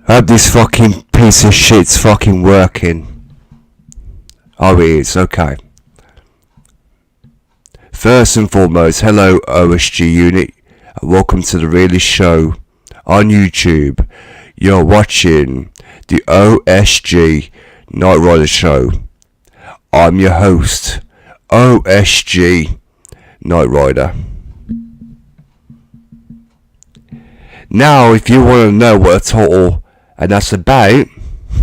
Hope this fucking piece of shit's fucking working. Oh, it is. Okay. First and foremost, hello OsG unit, and welcome to the realest show on YouTube. You're watching the OsG Nightrider show. I'm your host, OsG Nightrider. Now, if you want to know what a total and that's about,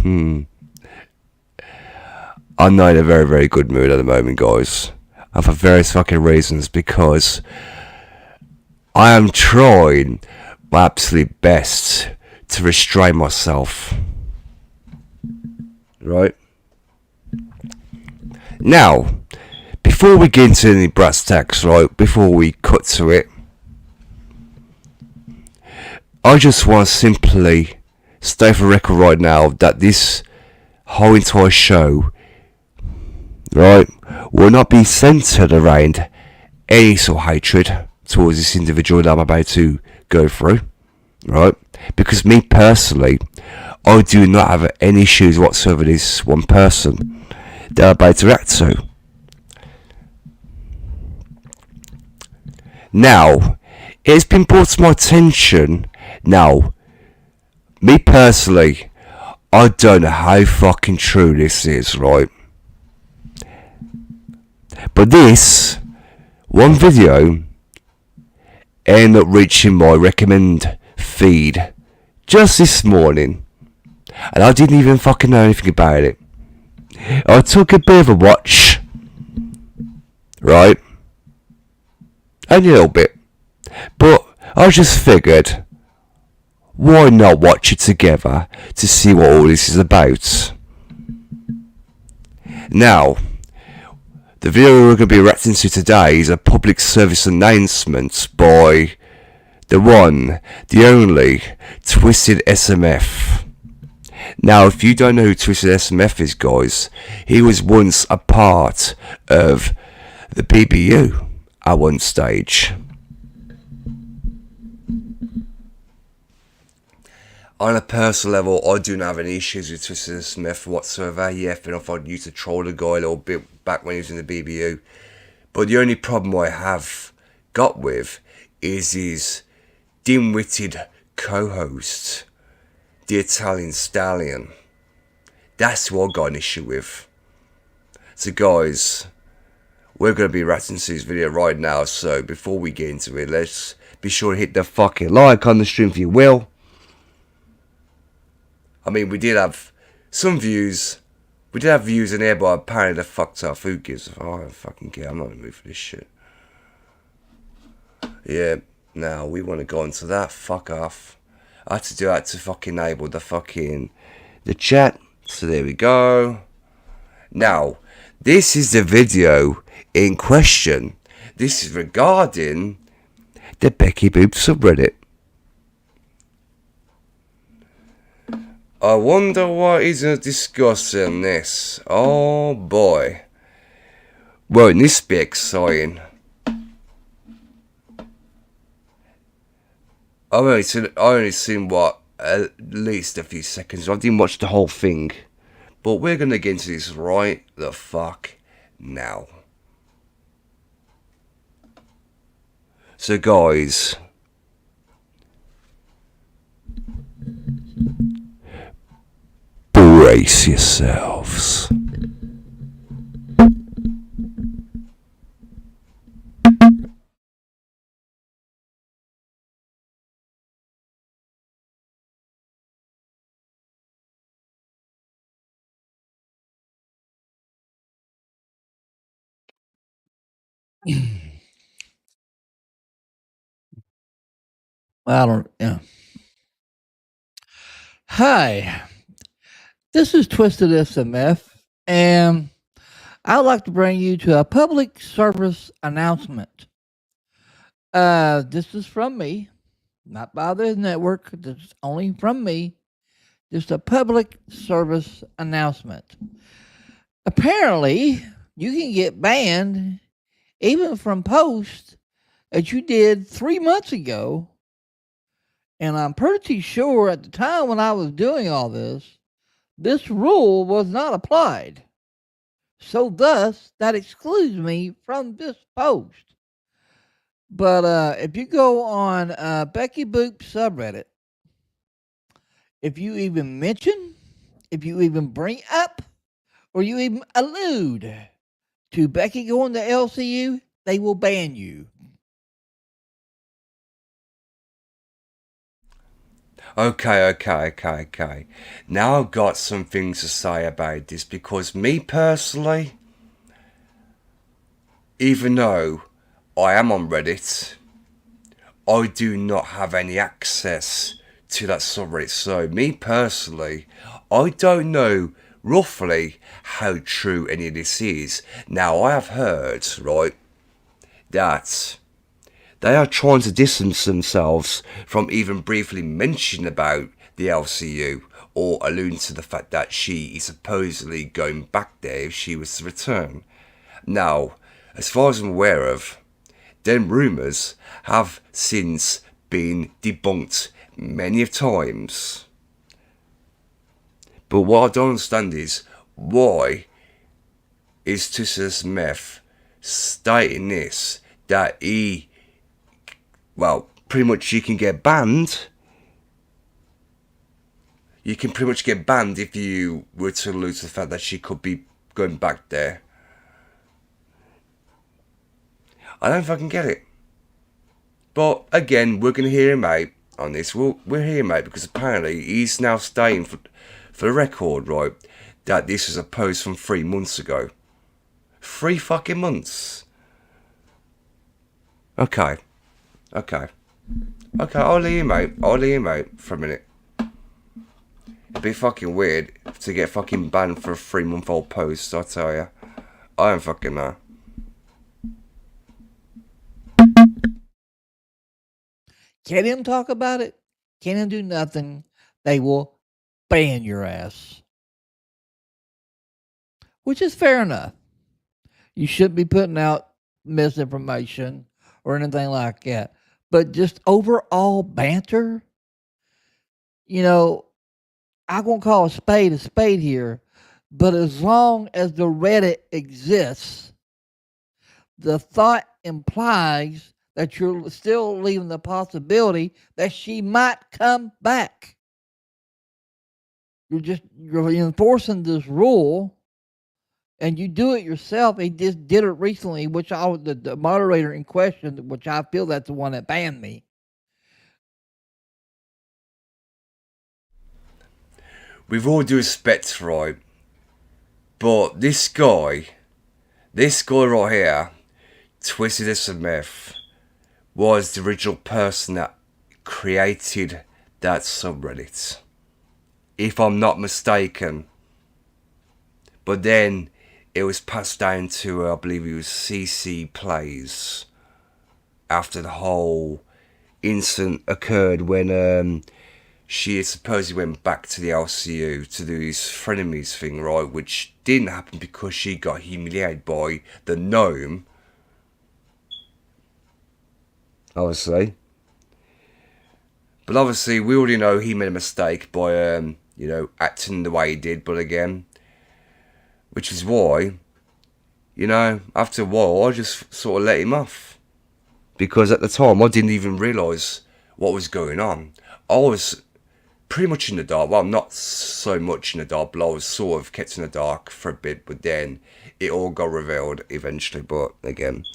I'm not in a very, very good mood at the moment, guys. And for various fucking reasons, because I am trying my absolute best to restrain myself. Right? Now, before we get into any brass tacks, right, before we cut to it, I just want to simply state for record right now that this whole entire show, right, will not be centered around any sort of hatred towards this individual that I'm about to go through, right? Because me personally, I do not have any issues whatsoever with this one person that I'm about to react to. Now, it's been brought to my attention. Now, me personally, I don't know how fucking true this is, right? But this one video ended up reaching my recommend feed just this morning, and I didn't even fucking know anything about it. I took a bit of a watch, right? Only a little bit, but I just figured, why not watch it together to see what all this is about? Now, the video we're going to be reacting to today is a public service announcement by the one, the only, Twisted SMF. Now, if you don't know who Twisted SMF is, guys, he was once a part of the BBU at one stage. On a personal level, I do not have any issues with Twisted Smith whatsoever. Yeah, fair enough, I used to troll the guy a little bit back when he was in the BBU. But the only problem I have got with is his dim-witted co-host, the Italian Stallion. That's who I got an issue with. So guys, we're going to be reacting to this video right now. So before we get into it, let's be sure to hit the fucking like on the stream if you will. I mean, we did have some views. We did have views in here, but apparently they're fucked off. Who gives a fuck? I don't fucking care. I'm not in the mood for this shit. Yeah, now we want to go into that. Fuck off. I had to do that to fucking enable the chat. So there we go. Now, this is the video in question. This is regarding the Becky Boop subreddit. I wonder what he's going to discuss in this. Oh boy. Won't this be exciting? I only seen what, at least a few seconds. I didn't watch the whole thing. But we're going to get into this right the fuck now. So guys, brace yourselves. I don't, yeah. Hi, this is Twisted SMF, and I'd like to bring you to a public service announcement. This is from me, not by the network. This is only from me. Just a public service announcement. Apparently, you can get banned even from posts as you did 3 months ago. And I'm pretty sure at the time when I was doing all this rule was not applied. So thus, that excludes me from this post. But if you go on Becky Boop subreddit, if you even mention, if you even bring up, or you even allude to Becky going to LCU, they will ban you. Okay. Now I've got some things to say about this because me personally, even though I am on Reddit, I do not have any access to that subreddit. So me personally, I don't know roughly how true any of this is. Now I have heard, right, that they are trying to distance themselves from even briefly mentioning about the LCU or alluding to the fact that she is supposedly going back there if she was to return. Now, as far as I'm aware of, them rumours have since been debunked many of times. But what I don't understand is, why is Twisted Meth stating this, that he, well, pretty much you can get banned. You can pretty much get banned if you were to allude to the fact that she could be going back there. I don't fucking get it. But again, we're going to hear him out on this. We'll hear him out because apparently he's now stating for the record, right, that this is a post from 3 months ago. 3 fucking months. Okay, I'll leave him out for a minute. It'd be fucking weird to get fucking banned for a 3-month-old post, I tell ya. I don't fucking know. Can him talk about it? Can him do nothing? They will ban your ass. Which is fair enough. You shouldn't be putting out misinformation or anything like that. But just overall banter, I won't call a spade here. But as long as the Reddit exists, the thought implies that you're still leaving the possibility that she might come back. You're enforcing this rule, and you do it yourself. He just did it recently, which the moderator in question, which I feel that's the one that banned me. With all due respect, right, but this guy right here, Twisted Smith, was the original person that created that subreddit, if I'm not mistaken. But then it was passed down to, I believe it was CC Plays, after the whole incident occurred when she supposedly went back to the LCU to do this frenemies thing, right, which didn't happen because she got humiliated by the gnome, obviously. But obviously we already know he made a mistake by acting the way he did. But again, which is why, after a while I just sort of let him off, because at the time I didn't even realise what was going on. I was pretty much in the dark. Well, not so much in the dark, but I was sort of kept in the dark for a bit. But then it all got revealed eventually. But again,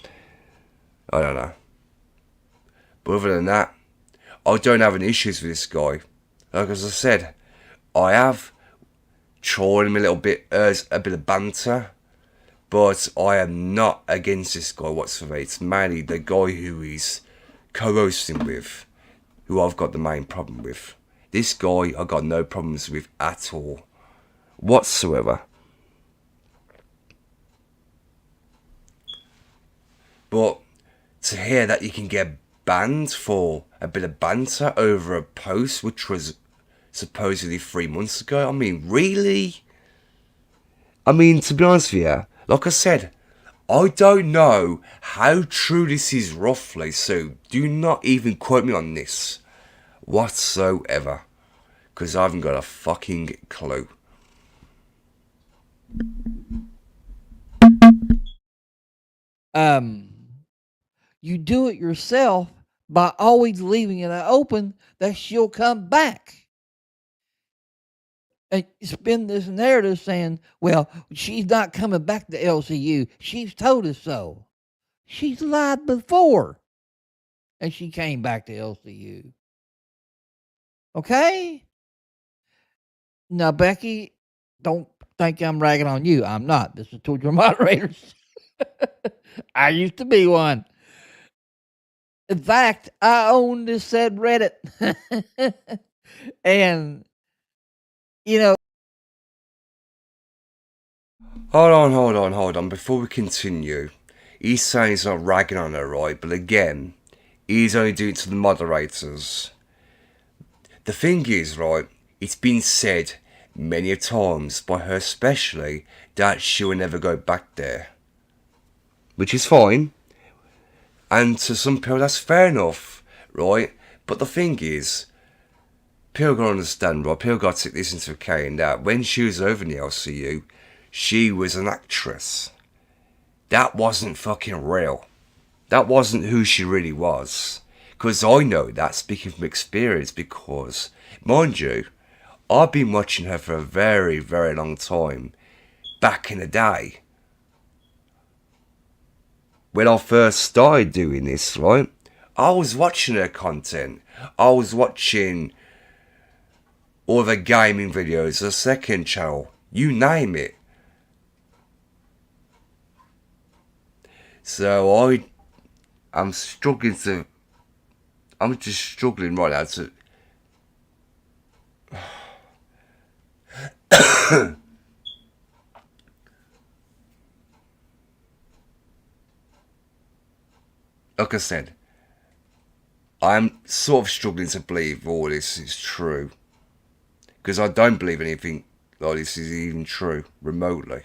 I don't know. But other than that, I don't have any issues with this guy. Like as I said, I have tried him a little bit as a bit of banter, but I am not against this guy whatsoever. It's mainly the guy who he's co-hosting with, who I've got the main problem with. This guy I got no problems with at all, whatsoever. But to hear that you can get banned for a bit of banter over a post which was supposedly 3 months ago, I mean, really? I mean, to be honest with you, like I said, I don't know how true this is roughly, so do not even quote me on this whatsoever, because I haven't got a fucking clue. You do it yourself by always leaving it open that she'll come back. And spin this narrative saying, well, she's not coming back to LCU. She's told us so. She's lied before. And she came back to LCU. Okay? Now, Becky, don't think I'm ragging on you. I'm not. This is towards your moderators. I used to be one. In fact, I own this said Reddit. And, you know. Hold on. Before we continue, he's saying he's not ragging on her, right? But again, he's only doing it to the moderators. The thing is, right, it's been said many a times, by her especially, that she will never go back there. Which is fine. And to some people, that's fair enough, right? But the thing is, people gotta understand, right? People gotta take this into account that when she was over in the LCU, she was an actress. That wasn't fucking real. That wasn't who she really was. Because I know that, speaking from experience, because, mind you, I've been watching her for a very, very long time. Back in the day. When I first started doing this, right? I was watching her content. I was watching all the gaming videos, the second channel, you name it. So I'm struggling to... I'm just struggling right now to... Like I said, I'm sort of struggling to believe all this is true. Because I don't believe anything like this is even true, remotely.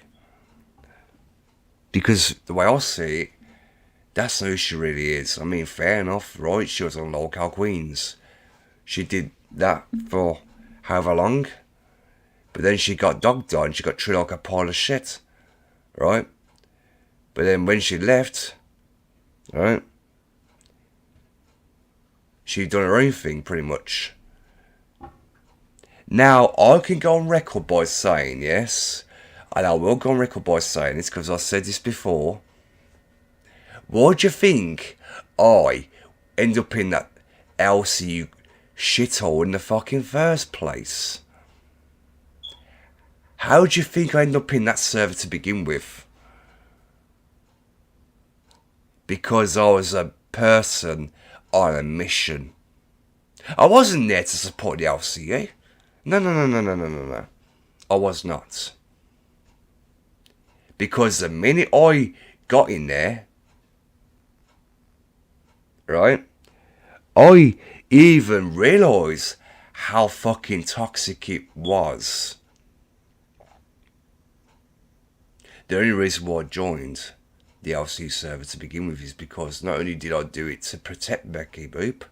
Because the way I see it, that's not who she really is. I mean, fair enough, right? She was on Local Queens. She did that for however long. But then she got dogged on. She got treated like a pile of shit. Right? But then when she left, right, she'd done her own thing, pretty much. Now, I can go on record by saying, yes, and I will go on record by saying this because I said this before. Why do you think I end up in that LCU shithole in the fucking first place? How do you think I end up in that server to begin with? Because I was a person on a mission. I wasn't there to support the LCU. No. I was not. Because the minute I got in there, right, I even realised how fucking toxic it was. The only reason why I joined the LCU server to begin with is because not only did I do it to protect Becky Boop,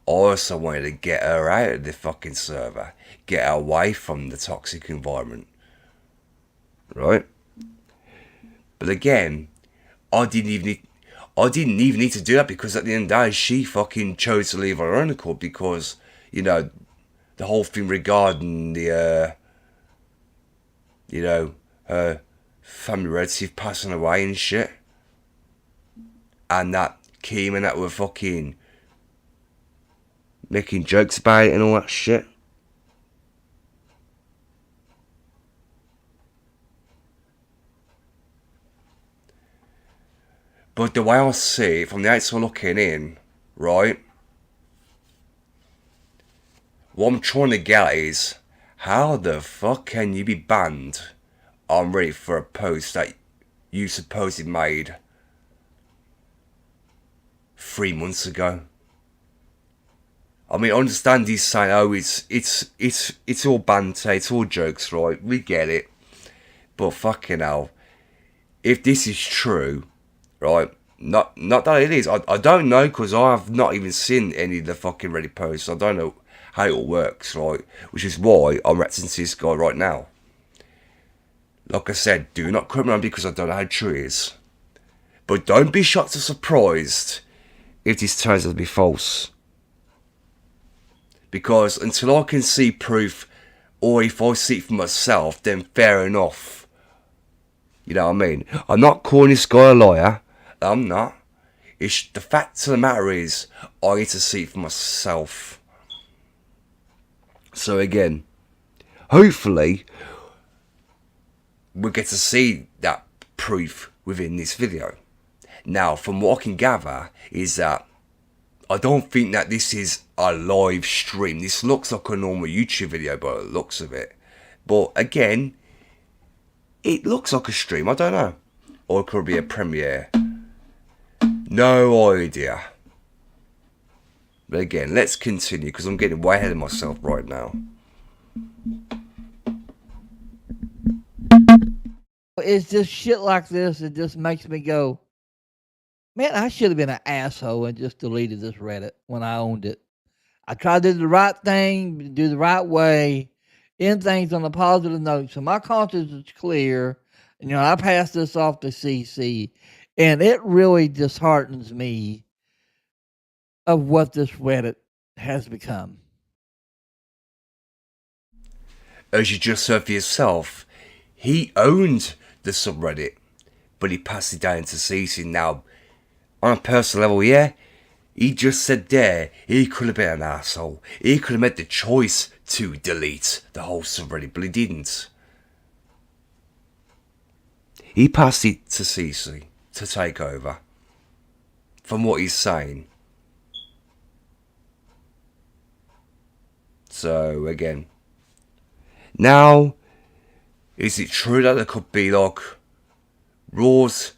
I also wanted to get her out of the fucking server, get her away from the toxic environment, right? But again, I didn't even need to do that because at the end of the day, she fucking chose to leave on her own accord because, you know, the whole thing regarding the, you know, her family relative passing away and shit. And that Keem and that were fucking making jokes about it and all that shit. But the way I see it, from the outside looking in, right, what I'm trying to get is, how the fuck can you be banned on Reddit for a post that you supposedly made 3 months ago? I mean, I understand he's saying, oh, it's all banter, it's all jokes, right? We get it. But fucking hell, if this is true, right? Not that it is. I don't know, because I have not even seen any of the fucking Reddit posts. I don't know how it all works, right? Which is why I'm reacting to this guy right now. Like I said, do not quote me on because I don't know how true it is. But don't be shocked or surprised if this turns out to be false. Because until I can see proof, or if I see it for myself, then fair enough. You know what I mean? I'm not calling this guy a liar. I'm not. The fact of the matter is, I get to see it for myself. So again, hopefully, we'll get to see that proof within this video. Now, from what I can gather, is that I don't think that this is a live stream. This looks like a normal YouTube video by the looks of it. But again, it looks like a stream. I don't know. Or it could be a premiere. No idea. But again, let's continue, because I'm getting way ahead of myself right now. It's just shit like this that just makes me go, man, I should have been an asshole and just deleted this Reddit when I owned it. I tried to do the right thing, do the right way, end things on a positive note. So my conscience is clear. You know, I passed this off to CC, and it really disheartens me of what this Reddit has become. As you just said for yourself, he owned the subreddit, but he passed it down to CC. Now, on a personal level, yeah, he just said there, he could have been an asshole. He could have made the choice to delete the whole subreddit, but he didn't. He passed it to CC to take over, from what he's saying. So, again, now, is it true that there could be like rules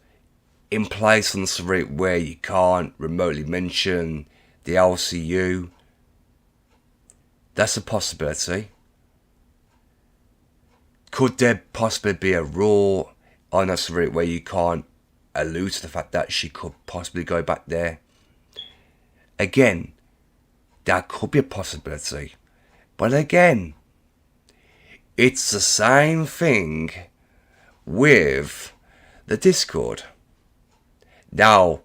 in place on the subreddit where you can't remotely mention the LCU? That's a possibility. Could there possibly be a rule on that subreddit where you can't allude to the fact that she could possibly go back there? Again, that could be a possibility. But again, it's the same thing with the Discord. Now,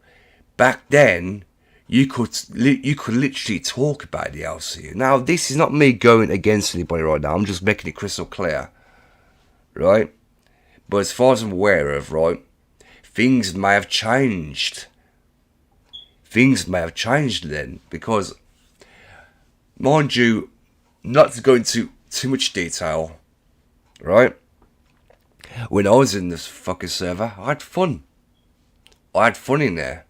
back then, you could literally talk about the LCU. Now, this is not me going against anybody right now. I'm just making it crystal clear, right? But as far as I'm aware of, right, things may have changed. Things may have changed then, because, mind you, not to go into too much detail, right? When I was in this fucking server, I had fun. I had fun in there.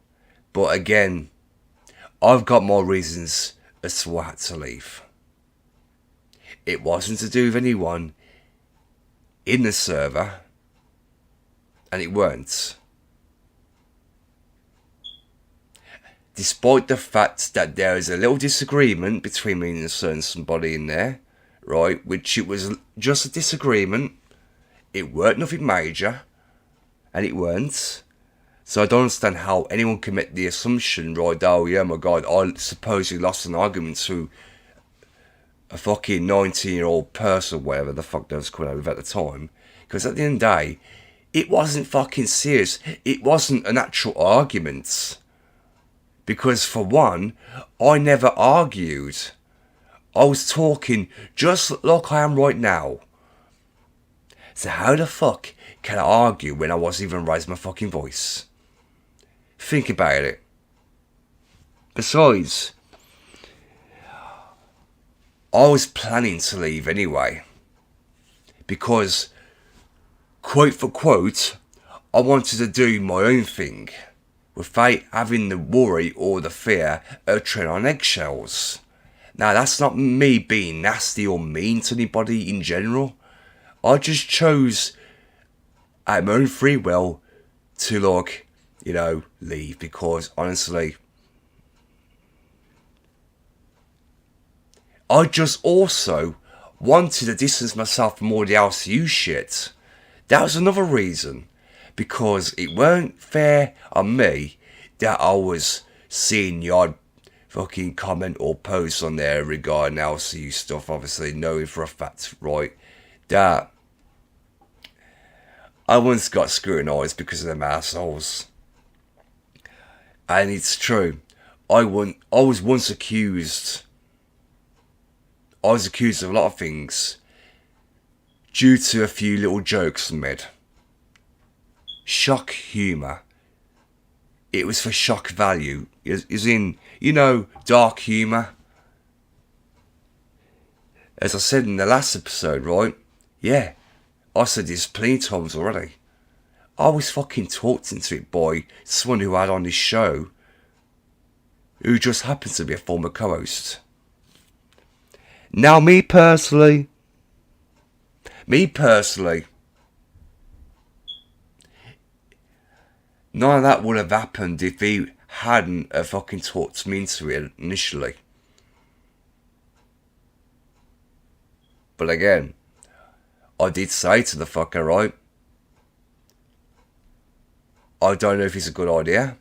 But again, I've got more reasons as to why I had to leave. It wasn't to do with anyone in the server, and it weren't. Despite the fact that there is a little disagreement between me and a certain somebody in there, right, which it was just a disagreement, it weren't nothing major, and it weren't. So I don't understand how anyone can make the assumption, right, oh yeah, my god, I supposedly lost an argument to a fucking 19-year-old person, whatever the fuck they was coming out with at the time. Because at the end of the day, it wasn't fucking serious. It wasn't an actual argument. Because for one, I never argued. I was talking just like I am right now. So how the fuck can I argue when I wasn't even raising my fucking voice? Think about it. Besides, I was planning to leave anyway. Because, quote for quote, I wanted to do my own thing, without having the worry or the fear of treading on eggshells. Now, that's not me being nasty or mean to anybody in general. I just chose, at my own free will, to, like, you know, leave. Because, honestly, I just also wanted to distance myself from all the LCU shit. That was another reason. because it weren't fair on me that I was seeing the odd fucking comment or post on there regarding LCU stuff, obviously knowing for a fact, right, that I once got scrutinised because of them assholes. And it's true. I was once accused. I was accused of a lot of things due to a few little jokes I made. Shock humour. It was for shock value. Is in, dark humour. As I said in the last episode, right? Yeah, I said this plenty of times already. I was fucking talked into it by someone who had on this show who just happens to be a former co-host. Now, me personally, none of that would have happened if he hadn't fucking talked me into it initially. But again, I did say to the fucker, right, I don't know if it's a good idea.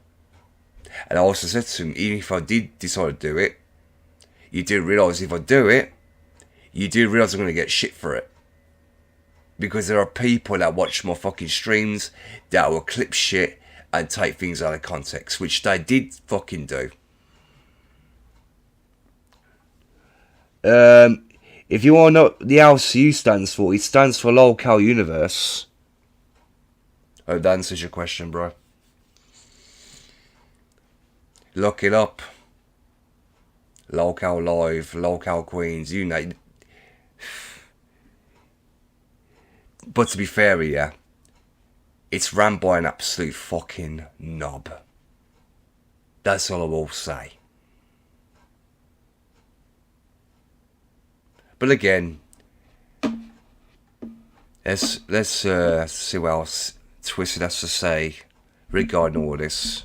And I also said to him, even if I did decide to do it, you do realise if I do it, you do realise I'm going to get shit for it. Because there are people that watch my fucking streams that will clip shit and take things out of context, which they did fucking do. If you want to know what the LCU stands for, it stands for Local Universe. I hope that answers your question, bro. Look it up. Local Live, Local Queens, you know. But to be fair, yeah, it's ran by an absolute fucking knob. That's all I will say. But again, let's see what else Twisted has to say regarding all this.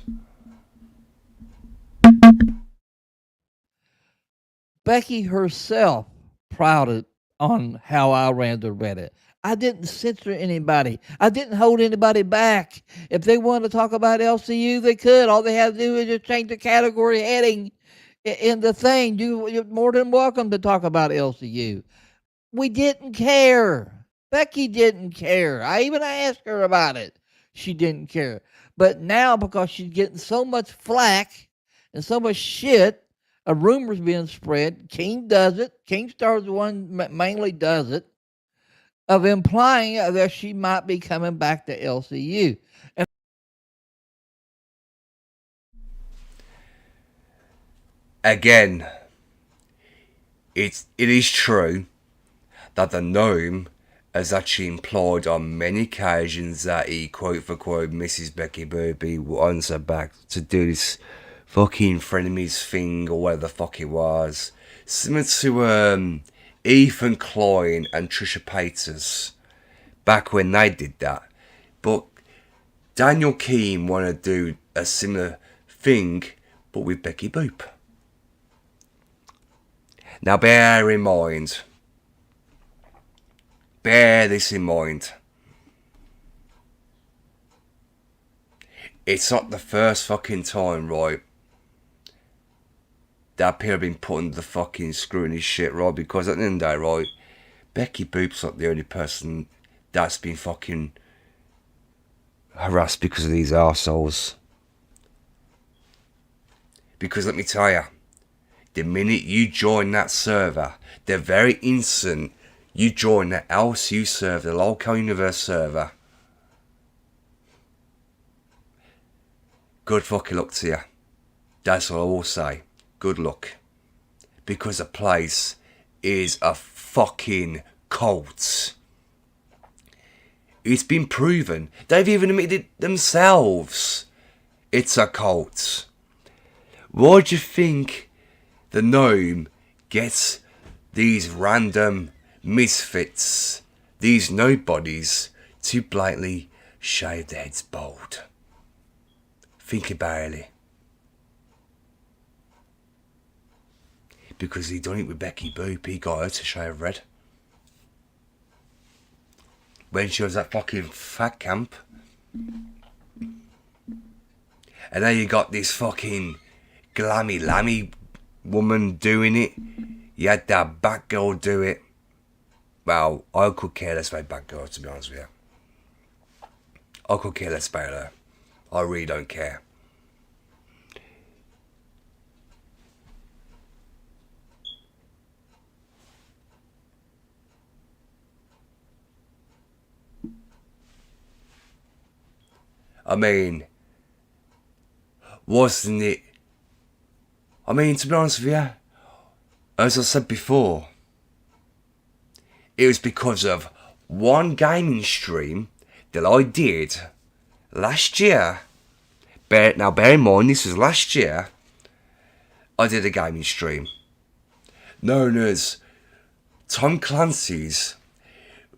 Becky herself prouded on how I ran the Reddit. I didn't censor anybody. I didn't hold anybody back. If they wanted to talk about LCU, they could. All they had to do is just change the category heading in the thing. You're more than welcome to talk about LCU. We didn't care. Becky didn't care. I even asked her about it. She didn't care. But now, because she's getting so much flack and so much shit, a rumor's being spread. King does it. King Star's the one mainly does it, of implying that she might be coming back to LCU. And again, it is true that the gnome has actually implied on many occasions that he quote for quote Mrs. Becky Burby wants her back to do this fucking frenemies thing or whatever the fuck it was. Similar to Ethan Klein and Trisha Paytas back when they did that. But Daniel Keane wanted to do a similar thing but with Becky Boop. Now bear this in mind. It's not the first fucking time, right, that people have been putting the fucking screw in his shit, right? Because at the end of the day, right, Becky Boop's not the only person that's been fucking harassed because of these arseholes. Because let me tell you, the minute you join that server, the very instant you join the LCU server, the Local Universe server, good fucking luck to you. That's all I will say. Good luck. Because the place is a fucking cult. It's been proven. They've even admitted it themselves. It's a cult. Why do you think the gnome gets these random misfits, these nobodies, to blatantly shave their heads bald? Think about it. Because he done it with Becky Boop, he got her to shave red. When she was at fucking fat camp, And then you got this fucking glammy lammy woman doing it. You had that Batgirl do it. Well, I could care less about Batgirl, to be honest with you. I could care less about her. I really don't care. I mean, wasn't it? I mean, to be honest with you, as I said before, it was because of one gaming stream that I did last year. Now, bear in mind, this was last year. I did a gaming stream known as Tom Clancy's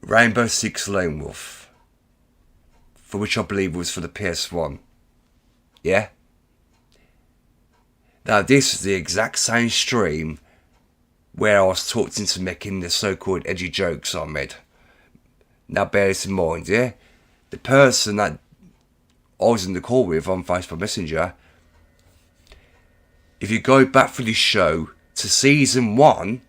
Rainbow Six Lone Wolf, for which I believe was for the PS1. Yeah? Now, this is the exact same stream where I was talked into making the so-called edgy jokes I made. Now, bear this in mind, yeah? The person that I was in the call with on Facebook Messenger, if you go back through the show to season 1,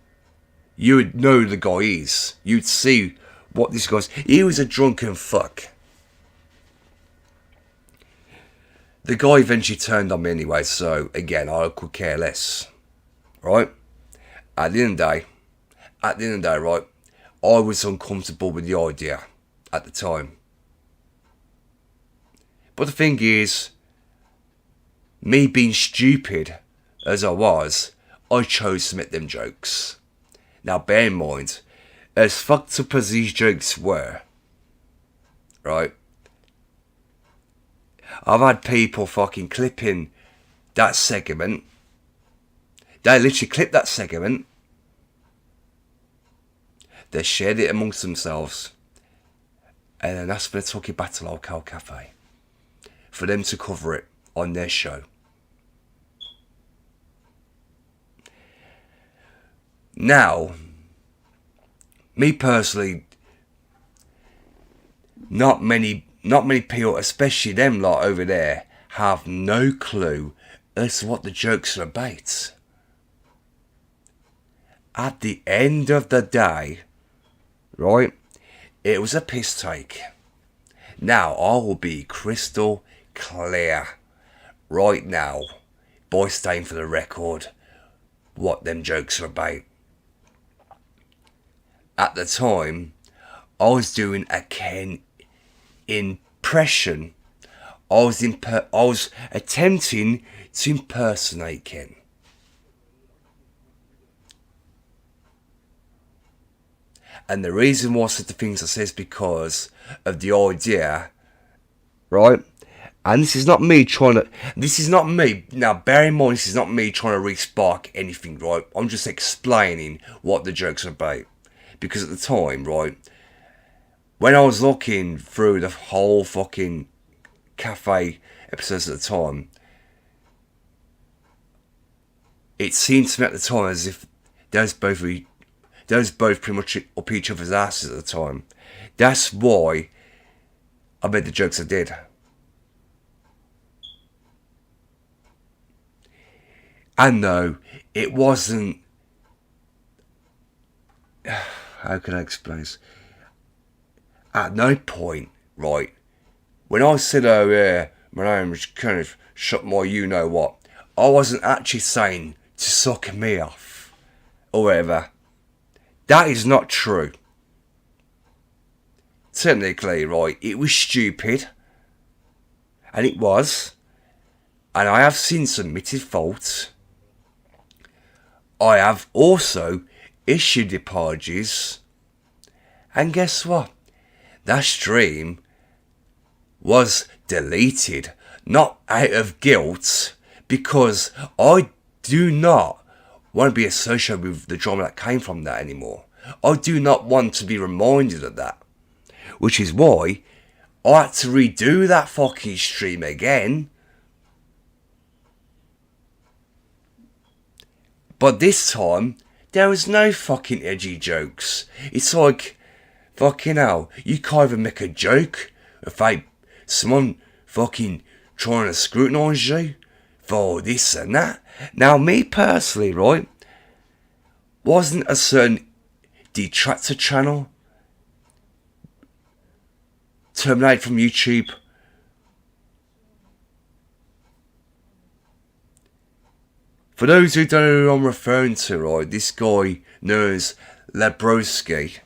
you would know who the guy is. You'd see what this guy's. He was a drunken fuck. The guy eventually turned on me anyway, so again, I could care less. Right? At the end of the day, right, I was uncomfortable with the idea at the time. But the thing is, me being stupid as I was, I chose to make them jokes. Now bear in mind, as fucked up as these jokes were, right, I've had people fucking clipping that segment. They literally clipped that segment. They shared it amongst themselves. And then asked for the Talkie back to Local Cafe for them to cover it on their show. Now, me personally, not many people, especially them lot over there, have no clue as to what the jokes are about. At the end of the day, right, it was a piss take. Now, I will be crystal clear right now, by staying for the record, what them jokes are about. At the time, I was doing a Ken impression. I was attempting to impersonate Ken. And the reason why I said the things I said is because of the idea, right? And this is not me now bear in mind, this is not me trying to re-spark anything, right? I'm just explaining what the jokes are about. Because at the time, right, when I was looking through the whole fucking cafe episodes at the time, it seemed to me at the time as if they was both pretty much up each other's asses at the time. That's why I made the jokes I did. And no, it wasn't. How can I explain this? At no point, right, when I said, oh yeah, my name is Kenneth, shut my you know what, I wasn't actually saying to suck me off or whatever. That is not true. Technically, right, it was stupid. And it was. And I have since admitted fault. I have also issued apologies. And guess what? That stream was deleted. Not out of guilt. Because I do not want to be associated with the drama that came from that anymore. I do not want to be reminded of that. Which is why I had to redo that fucking stream again. But this time, there was no fucking edgy jokes. It's like, fucking hell, you can't even make a joke without someone fucking trying to scrutinise you for this and that. Now, me personally, right, wasn't a certain detractor channel terminated from YouTube? For those who don't know who I'm referring to, right, this guy known as Lebrowski,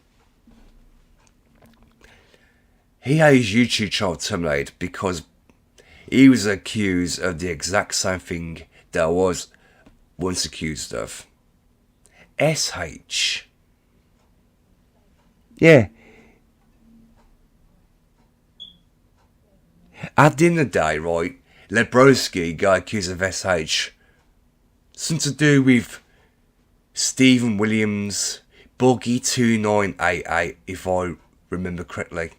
he had his YouTube channel terminated because he was accused of the exact same thing that I was once accused of. SH. Yeah. At the end of the day, right, Lebrowski got accused of SH. Something to do with Stephen Williams, Buggy2988, if I remember correctly.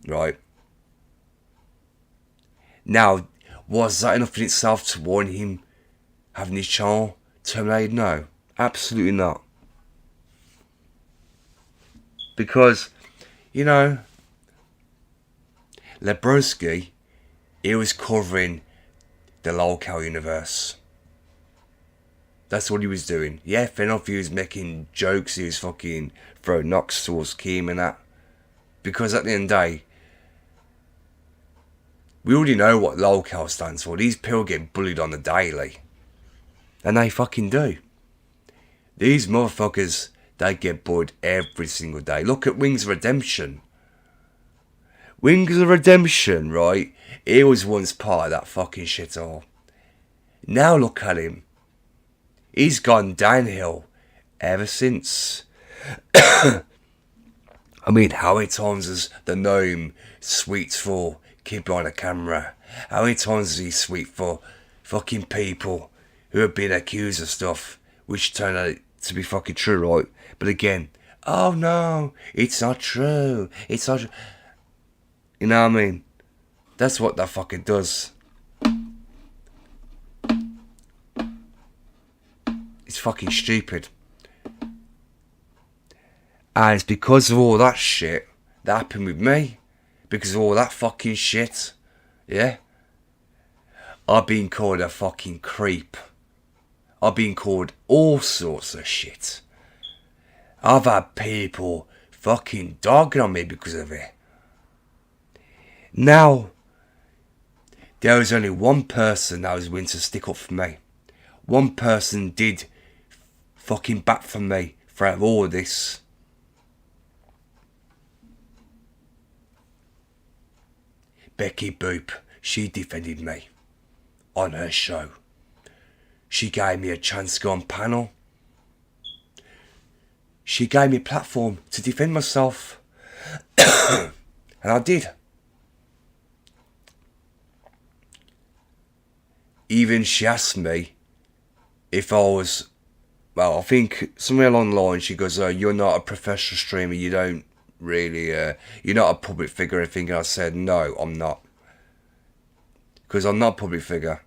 Right. Now, was that enough in itself to warrant him having his channel terminated? No, absolutely not. Because, you know, Lebrowski, he was covering the lolcow universe. That's what he was doing. Yeah, fair enough, he was making jokes, he was fucking throwing knocks towards Keem and that. Because at the end of the day, we already know what lolcow stands for. These people get bullied on the daily. And they fucking do. These motherfuckers, they get bullied every single day. Look at Wings of Redemption. Wings of Redemption, right? He was once part of that fucking shithole. Now look at him. He's gone downhill ever since. I mean, how many times has the gnome sweet for kid behind a camera? How many times has he sweet for fucking people who have been accused of stuff which turned out to be fucking true, right? But again, oh no, it's not true. It's not true. You know what I mean? That's what that fucking does. It's fucking stupid. And it's because of all that shit that happened with me. Because of all that fucking shit. Yeah? I've been called a fucking creep. I've been called all sorts of shit. I've had people fucking dogging on me because of it. Now, there was only one person that was willing to stick up for me. One person did fucking back for me throughout all of this. Becky Boop, she defended me on her show. She gave me a chance to go on panel. She gave me a platform to defend myself. And I did. Even she asked me if I was, well, I think somewhere along the line she goes, you're not a professional streamer, you don't really, you're not a public figure or anything. And I said, no, I'm not. Because I'm not a public figure.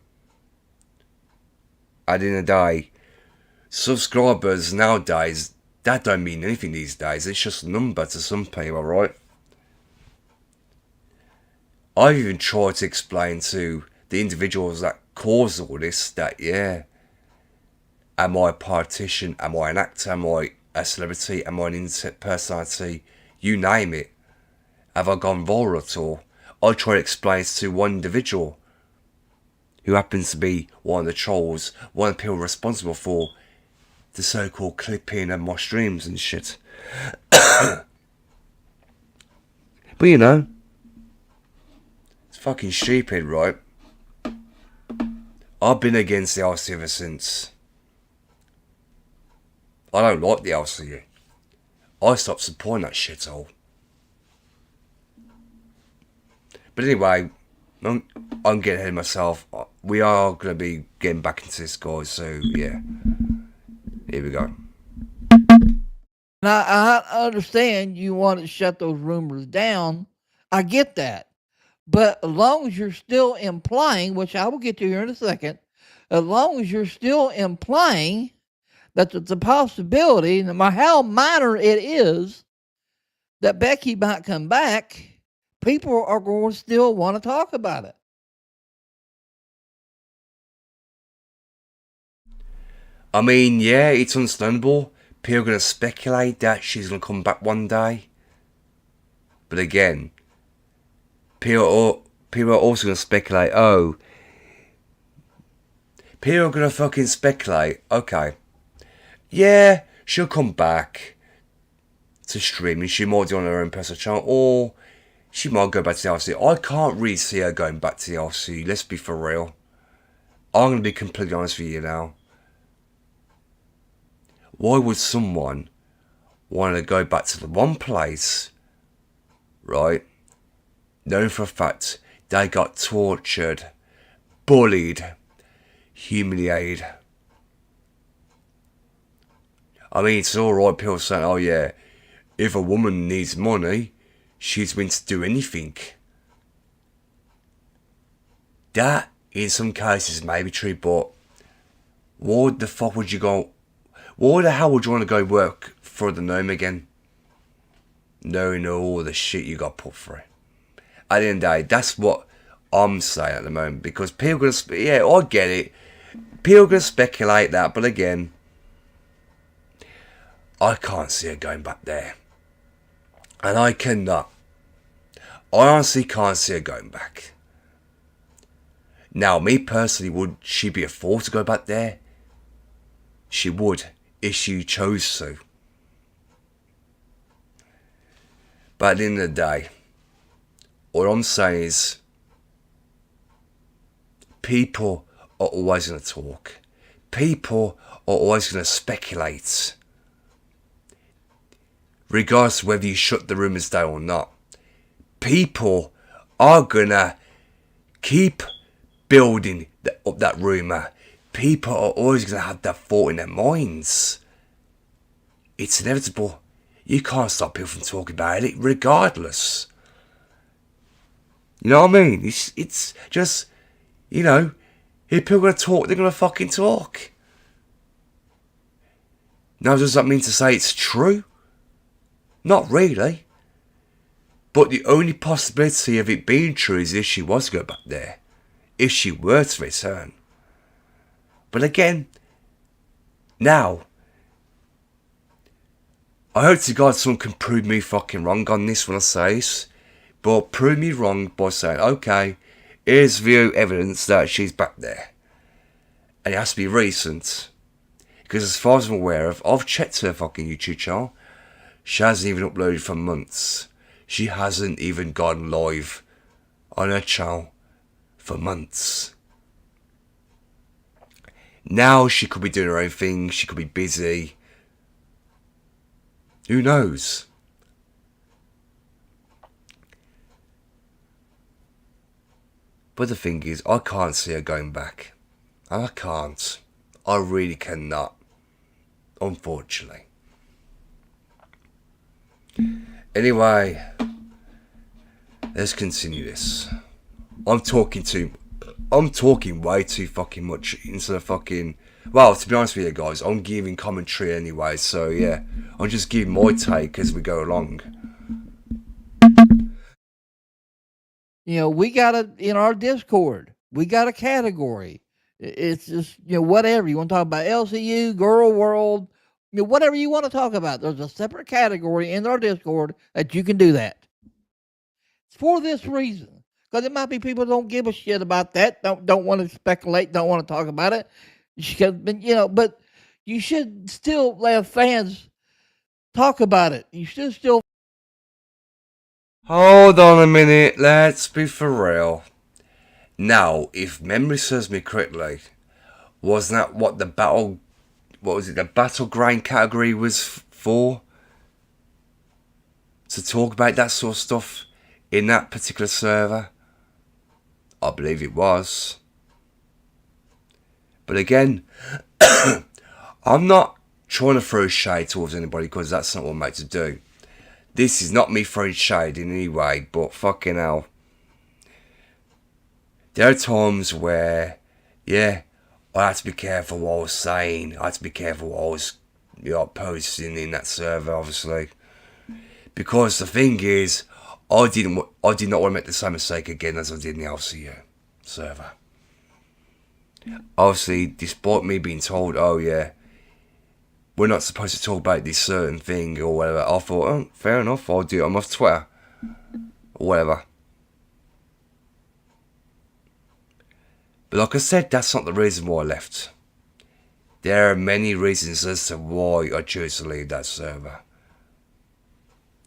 At the end of the day, subscribers nowadays, that don't mean anything these days. It's just a number to some people, right? I've even tried to explain to the individuals that cause all this that, yeah, am I a politician? Am I an actor? Am I a celebrity? Am I an internet personality? You name it. Have I gone viral at all? I try to explain it to one individual who happens to be one of the trolls, one of the people responsible for the so-called clipping of my streams and shit. But you know, it's fucking stupid, right? I've been against the LC ever since. I don't like the LC. I stopped supporting that shithole. But anyway, I'm getting ahead of myself. We are going to be getting back into this, guys. So, yeah. Here we go. Now, I understand you want to shut those rumors down. I get that. But as long as you're still implying, which I will get to here in a second, as long as you're still implying that there's a possibility, no matter how minor it is, that Becky might come back, people are going to still want to talk about it. I mean, yeah, it's understandable. People are going to speculate that she's going to come back one day. But again, people are also going to speculate, people are going to fucking speculate, okay, yeah, she'll come back to streaming. She might do on her own personal channel, or she might go back to the LC. I can't really see her going back to the LC, let's be for real. I'm going to be completely honest with you now. Why would someone want to go back to the one place, right, knowing for a fact they got tortured, bullied, humiliated? I mean, it's alright, people saying, oh yeah, if a woman needs money, she's willing to do anything. That, in some cases, may be true, but why the fuck would you go... Why the hell would you want to go work for the gnome again? Knowing all the shit you got put through. At the end of the day, that's what I'm saying at the moment. Because people are going to... Yeah, I get it. People are going to speculate that, but again, I can't see her going back there. And I cannot. I honestly can't see her going back. Now, me personally, would she be a fool to go back there? She would, if she chose to. But at the end of the day, all I'm saying is, people are always going to talk. People are always going to speculate. Regardless of whether you shut the rumours down or not. People are going to keep building up that rumour. People are always going to have that thought in their minds. It's inevitable. You can't stop people from talking about it regardless. You know what I mean? It's just, you know, if people are going to talk, they're going to fucking talk. Now, does that mean to say it's true? Not really. But the only possibility of it being true is if she was to go back there. If she were to return. But again, now, I hope to God someone can prove me fucking wrong on this when I say this. But prove me wrong by saying, okay, here's video evidence that she's back there. And it has to be recent. Because as far as I'm aware of, I've checked her fucking YouTube channel. She hasn't even uploaded for months. She hasn't even gone live on her channel for months. Now she could be doing her own thing. She could be busy. Who knows? But the thing is, I can't see her going back. I can't. I really cannot. Unfortunately. Anyway, let's continue this. I'm talking way too fucking much into the fucking... Well, to be honest with you guys, I'm giving commentary anyway, so yeah. I'm just giving my take as we go along. You know, we got in our Discord, we got a category. It's just, you know, whatever. You want to talk about LCU, Girl World, you know, whatever you want to talk about. There's a separate category in our Discord that you can do that. It's for this reason. Because it might be people don't give a shit about that, don't want to speculate, don't want to talk about it. You know, but you should still let fans talk about it. You should still... Hold on a minute, let's be for real. Now, if memory serves me correctly, wasn't that what the the battleground category was for? To talk about that sort of stuff in that particular server? I believe it was. But again, I'm not trying to throw shade towards anybody because that's not what I'm made to do. This is not me throwing shade in any way, but fucking hell. There are times where, yeah, I had to be careful what I was saying. I had to be careful what I was posting in that server, obviously. Because the thing is, I did not want to make the same mistake again as I did in the LCU server. Obviously, despite me being told, oh yeah, we're not supposed to talk about this certain thing or whatever, I thought, oh, fair enough, I'll do it on my Twitter or whatever. But like I said, that's not the reason why I left. There are many reasons as to why I chose to leave that server.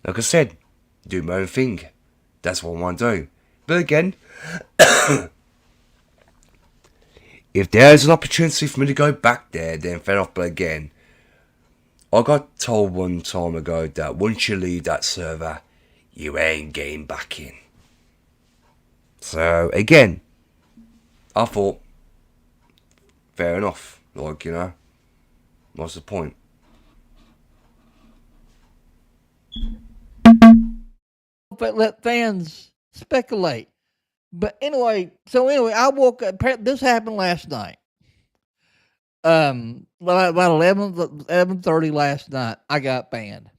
Like I said, do my own thing. That's what I want to do. But again, if there's an opportunity for me to go back there, then fair enough. But again, I got told one time ago that once you leave that server, you ain't getting back in. So again, I thought, fair enough. Like, you know, what's the point? But let fans speculate. But anyway, I woke up. This happened last night. About 11:30 last night, I got banned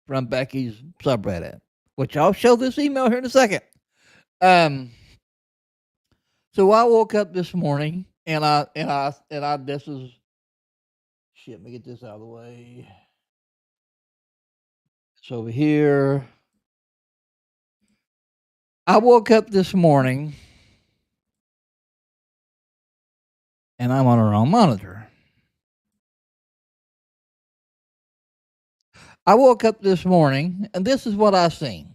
from Becky's subreddit, which I'll show this email here in a second. So I woke up this morning and this is shit. Let me get this out of the way. It's over here. I woke up this morning and I'm on the wrong monitor. I woke up this morning and this is what I seen.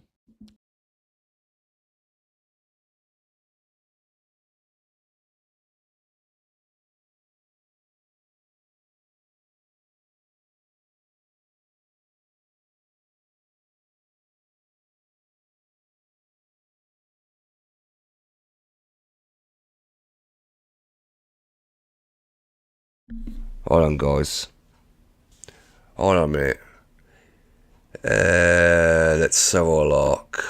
Hold on, guys. Hold on a minute. Let's have a look.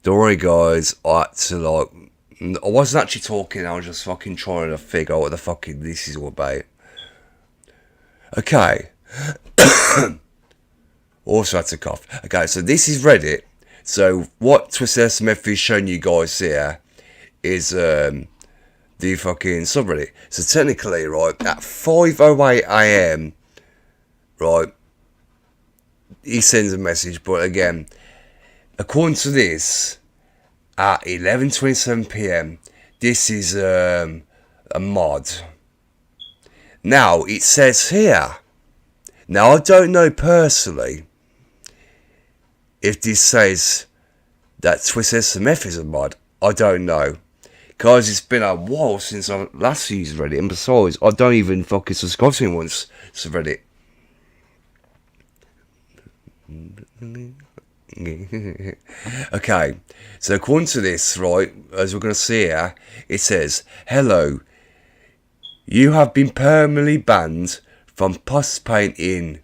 Don't worry, guys. I wasn't actually talking. I was just fucking trying to figure out what the fuck this is all about. Okay. Also had to cough. Okay, so this is Reddit. So what Twisted Smith is showing you guys here is the fucking subreddit. So technically, right, at 5:08 AM, right, he sends a message, but again, according to this, at 11:27 PM, this is a mod. Now, it says here, now I don't know personally if this says that Twisted Smith is a mod. I don't know. Because it's been a while since I last used Reddit, and besides, I don't even fucking subscribe to anyone's Reddit. Okay, so according to this, right, as we're going to see here, it says, hello, you have been permanently banned from participating in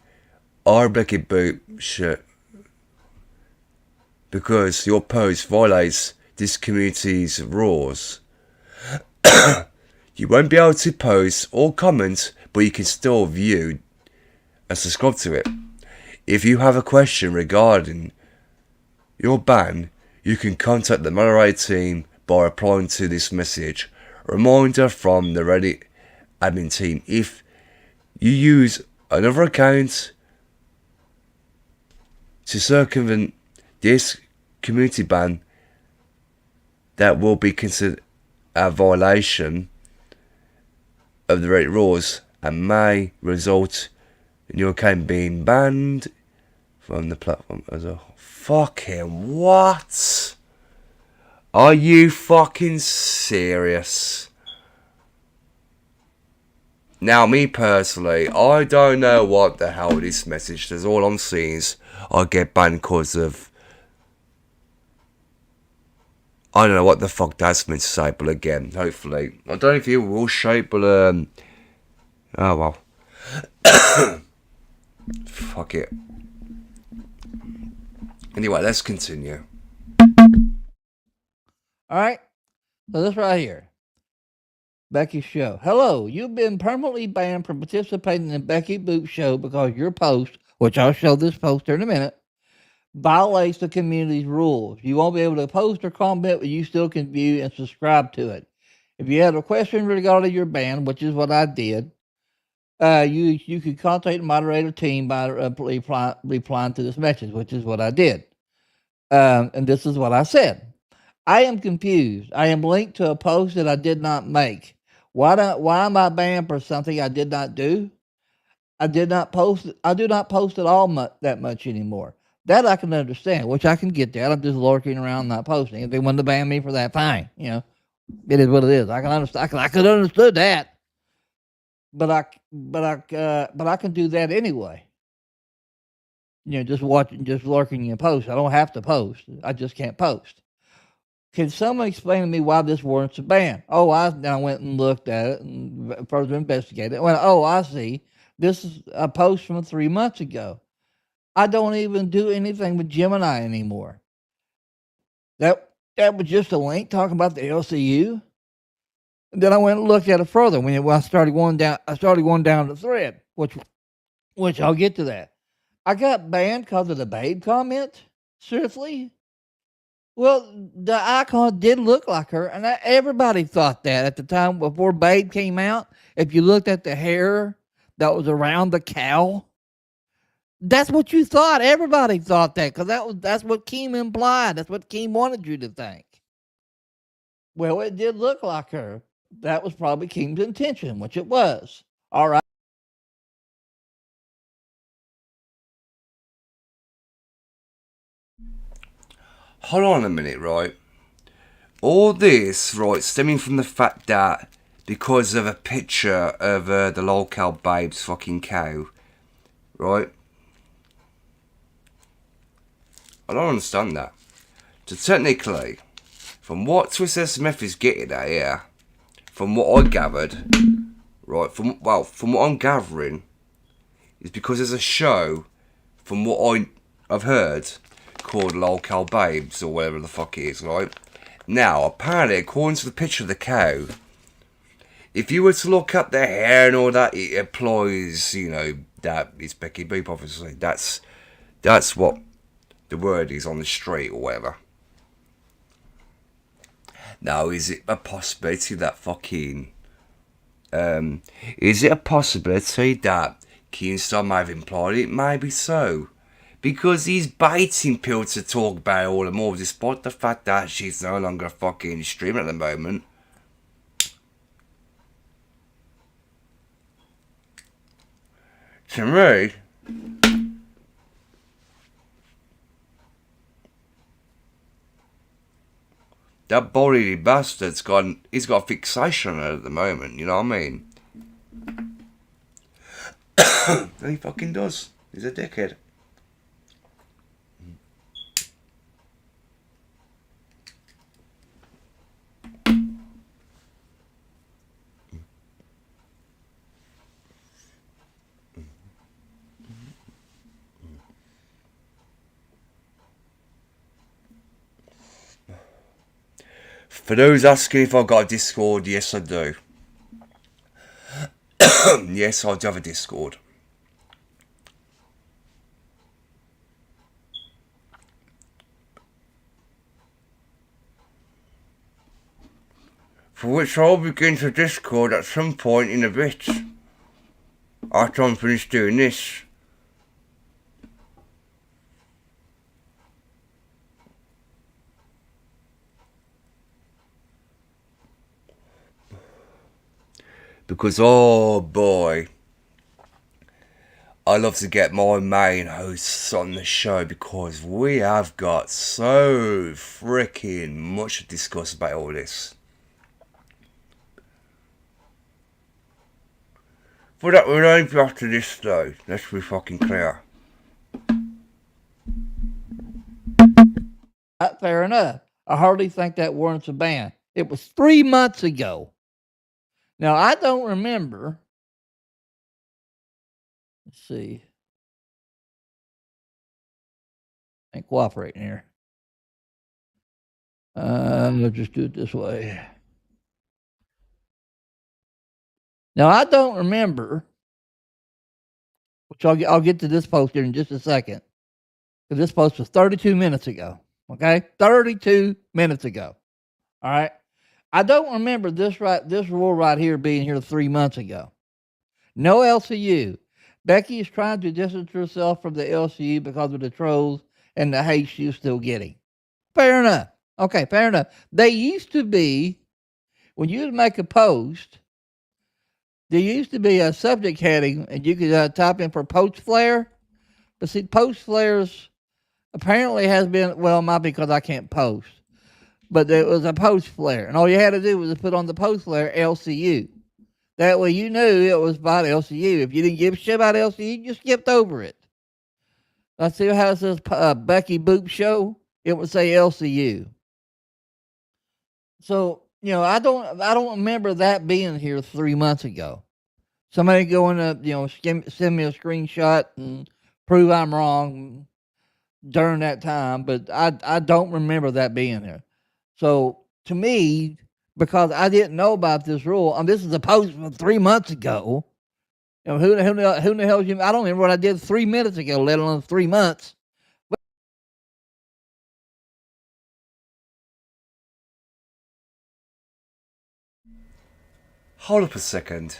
our Becky Boot shit because your post violates this community's rules. You won't be able to post or comment, but you can still view and subscribe to it. If you have a question regarding your ban, you can contact the moderator team by replying to this message. Reminder from the Reddit admin team: if you use another account to circumvent this community ban, that will be considered a violation of the Reddit rules and may result in your account being banned from the platform as a whole. Fucking what? Are you fucking serious? Now, me personally, I don't know what the hell this message does. All I'm seeing is I get banned because of, I don't know what the fuck that's meant to say, but again, hopefully, I don't know if it will shape, but oh well. Fuck it. Anyway, let's continue. All right. So this right here. Becky's show. Hello, you've been permanently banned from participating in Becky Boop's show because your post, which I'll show this poster in a minute, violates the community's rules. You won't be able to post or comment, but you still can view and subscribe to it. If you have a question regarding your ban, which is what I did, you could contact the moderator team by replying to this message, which is what I did. And this is what I said. I am confused. I am linked to a post that I did not make. Why am I banned for something I did not do? I did not post. I do not post at all that much anymore. That I can understand, which I can get that. I'm just lurking around, not posting. If they wanted to ban me for that, fine. It is what it is. I can understand. I could understood that, but I can do that anyway. Just watching, just lurking in post. I don't have to post. I just can't post. Can someone explain to me why this warrants a ban? Oh, I went and looked at it and further investigated it. Well, oh, I see. This is a post from 3 months ago. I don't even do anything with Gemini anymore. That was just a link talking about the LCU. And then I went and looked at it further when I started going down. I started going down the thread, which I'll get to that. I got banned because of the Babe comment. Seriously? Well, the icon did look like her, and everybody thought that at the time before Babe came out. If you looked at the hair that was around the cow, that's what you thought. Everybody thought that because that's what Keem implied. That's what Keem wanted you to think. Well, it did look like her. That was probably Keem's intention, which it was. All right. Hold on a minute, right? All this, right, stemming from the fact that because of a picture of the local babe's fucking cow, right? I don't understand that. So technically, from what Twisted Smith is getting at here, from what I gathered, right, from what I'm gathering, is because there's a show, from what I've heard, called Local Babes, or whatever the fuck it is, right? Now, apparently, according to the picture of the cow, if you were to look up the hair and all that, it implies, that it's Becky Boop, obviously. That's what the word is on the street or whatever. Now, is it a possibility that is it a possibility that Keemstar may have implied it? Maybe so. Because he's biting Pill to talk about it all the more, despite the fact that she's no longer fucking streaming at the moment. To me, that body bastard's he's got a fixation on her at the moment, you know what I mean? He fucking does. He's a dickhead. For those asking if I got a Discord, yes I do. Yes, I do have a Discord. For which I'll begin to Discord at some point in a bit. After I'm finished doing this. Because, oh boy, I love to get my main hosts on the show because we have got so freaking much to discuss about all this. But that will only be after this though, let's be fucking clear. Fair enough. I hardly think that warrants a ban. It was 3 months ago. Now, I don't remember. Let's see. Ain't cooperating here. Let's just do it this way. Now, I don't remember, which I'll get to this post here in just a second, because this post was 32 minutes ago. Okay? 32 minutes ago. All right? I don't remember this rule right here being here 3 months ago. No LCU. Becky is trying to distance herself from the LCU because of the trolls and the hate she's still getting. Fair enough. Okay, fair enough. They used to be, when you would make a post, there used to be a subject heading, and you could type in for post flare. But see, post flares apparently has been, well, it might be because I can't post, but there was a post flare, and all you had to do was to put on the post flare LCU. That way you knew it was about LCU. If you didn't give a shit about LCU, you just skipped over it. Let's see how it says Becky Boop Show. It would say LCU. So, I don't remember that being here 3 months ago. Somebody going to, send me a screenshot and prove I'm wrong during that time, but I don't remember that being there. So to me, because I didn't know about this rule, this is a post from 3 months ago. Who the hell you? I don't remember what I did 3 minutes ago, let alone 3 months. Hold up a second.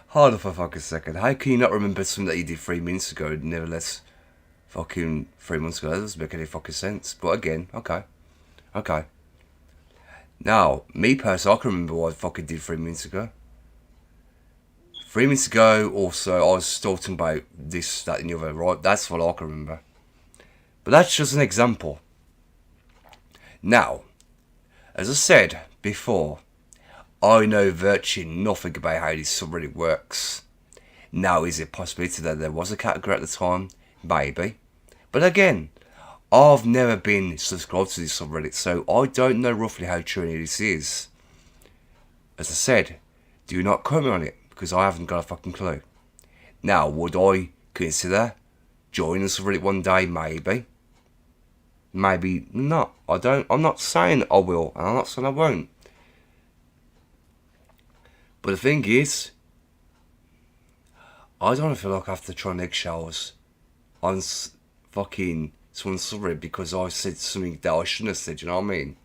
Hold up a fucking second. How can you not remember something that you did 3 minutes ago, nevertheless fucking 3 months ago? That doesn't make any fucking sense. But again, okay. Now, me personally, I can remember what I fucking did 3 minutes ago. 3 minutes ago, also, I was talking about this, that, and the other, right? That's what I can remember. But that's just an example. Now, as I said before, I know virtually nothing about how this subreddit works. Now, is it a possibility that there was a category at the time? Maybe. But again, I've never been subscribed to this subreddit, so I don't know roughly how true any of this is. As I said, do not comment on it, because I haven't got a fucking clue. Now, would I consider joining the subreddit one day? Maybe. Maybe not. I'm not saying I will, and I'm not saying I won't. But the thing is, I don't feel like I have to try on eggshells on fucking someone's subreddit because I said something that I shouldn't have said, you know what I mean?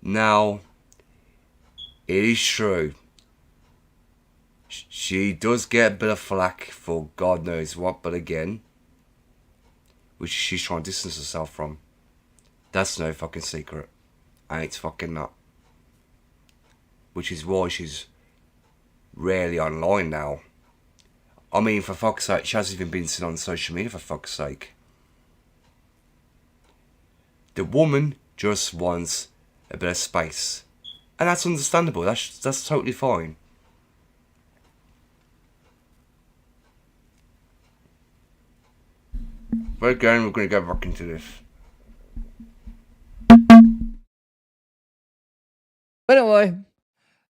Now, it is true. She does get a bit of flack for God knows what, but again, which she's trying to distance herself from. That's no fucking secret. And it's fucking not. Which is why she's rarely online now. I mean, for fuck's sake, she hasn't even been seen on social media, for fuck's sake. The woman just wants a bit of space. And that's understandable, that's totally fine. But again, we're going to go back into this. But anyway,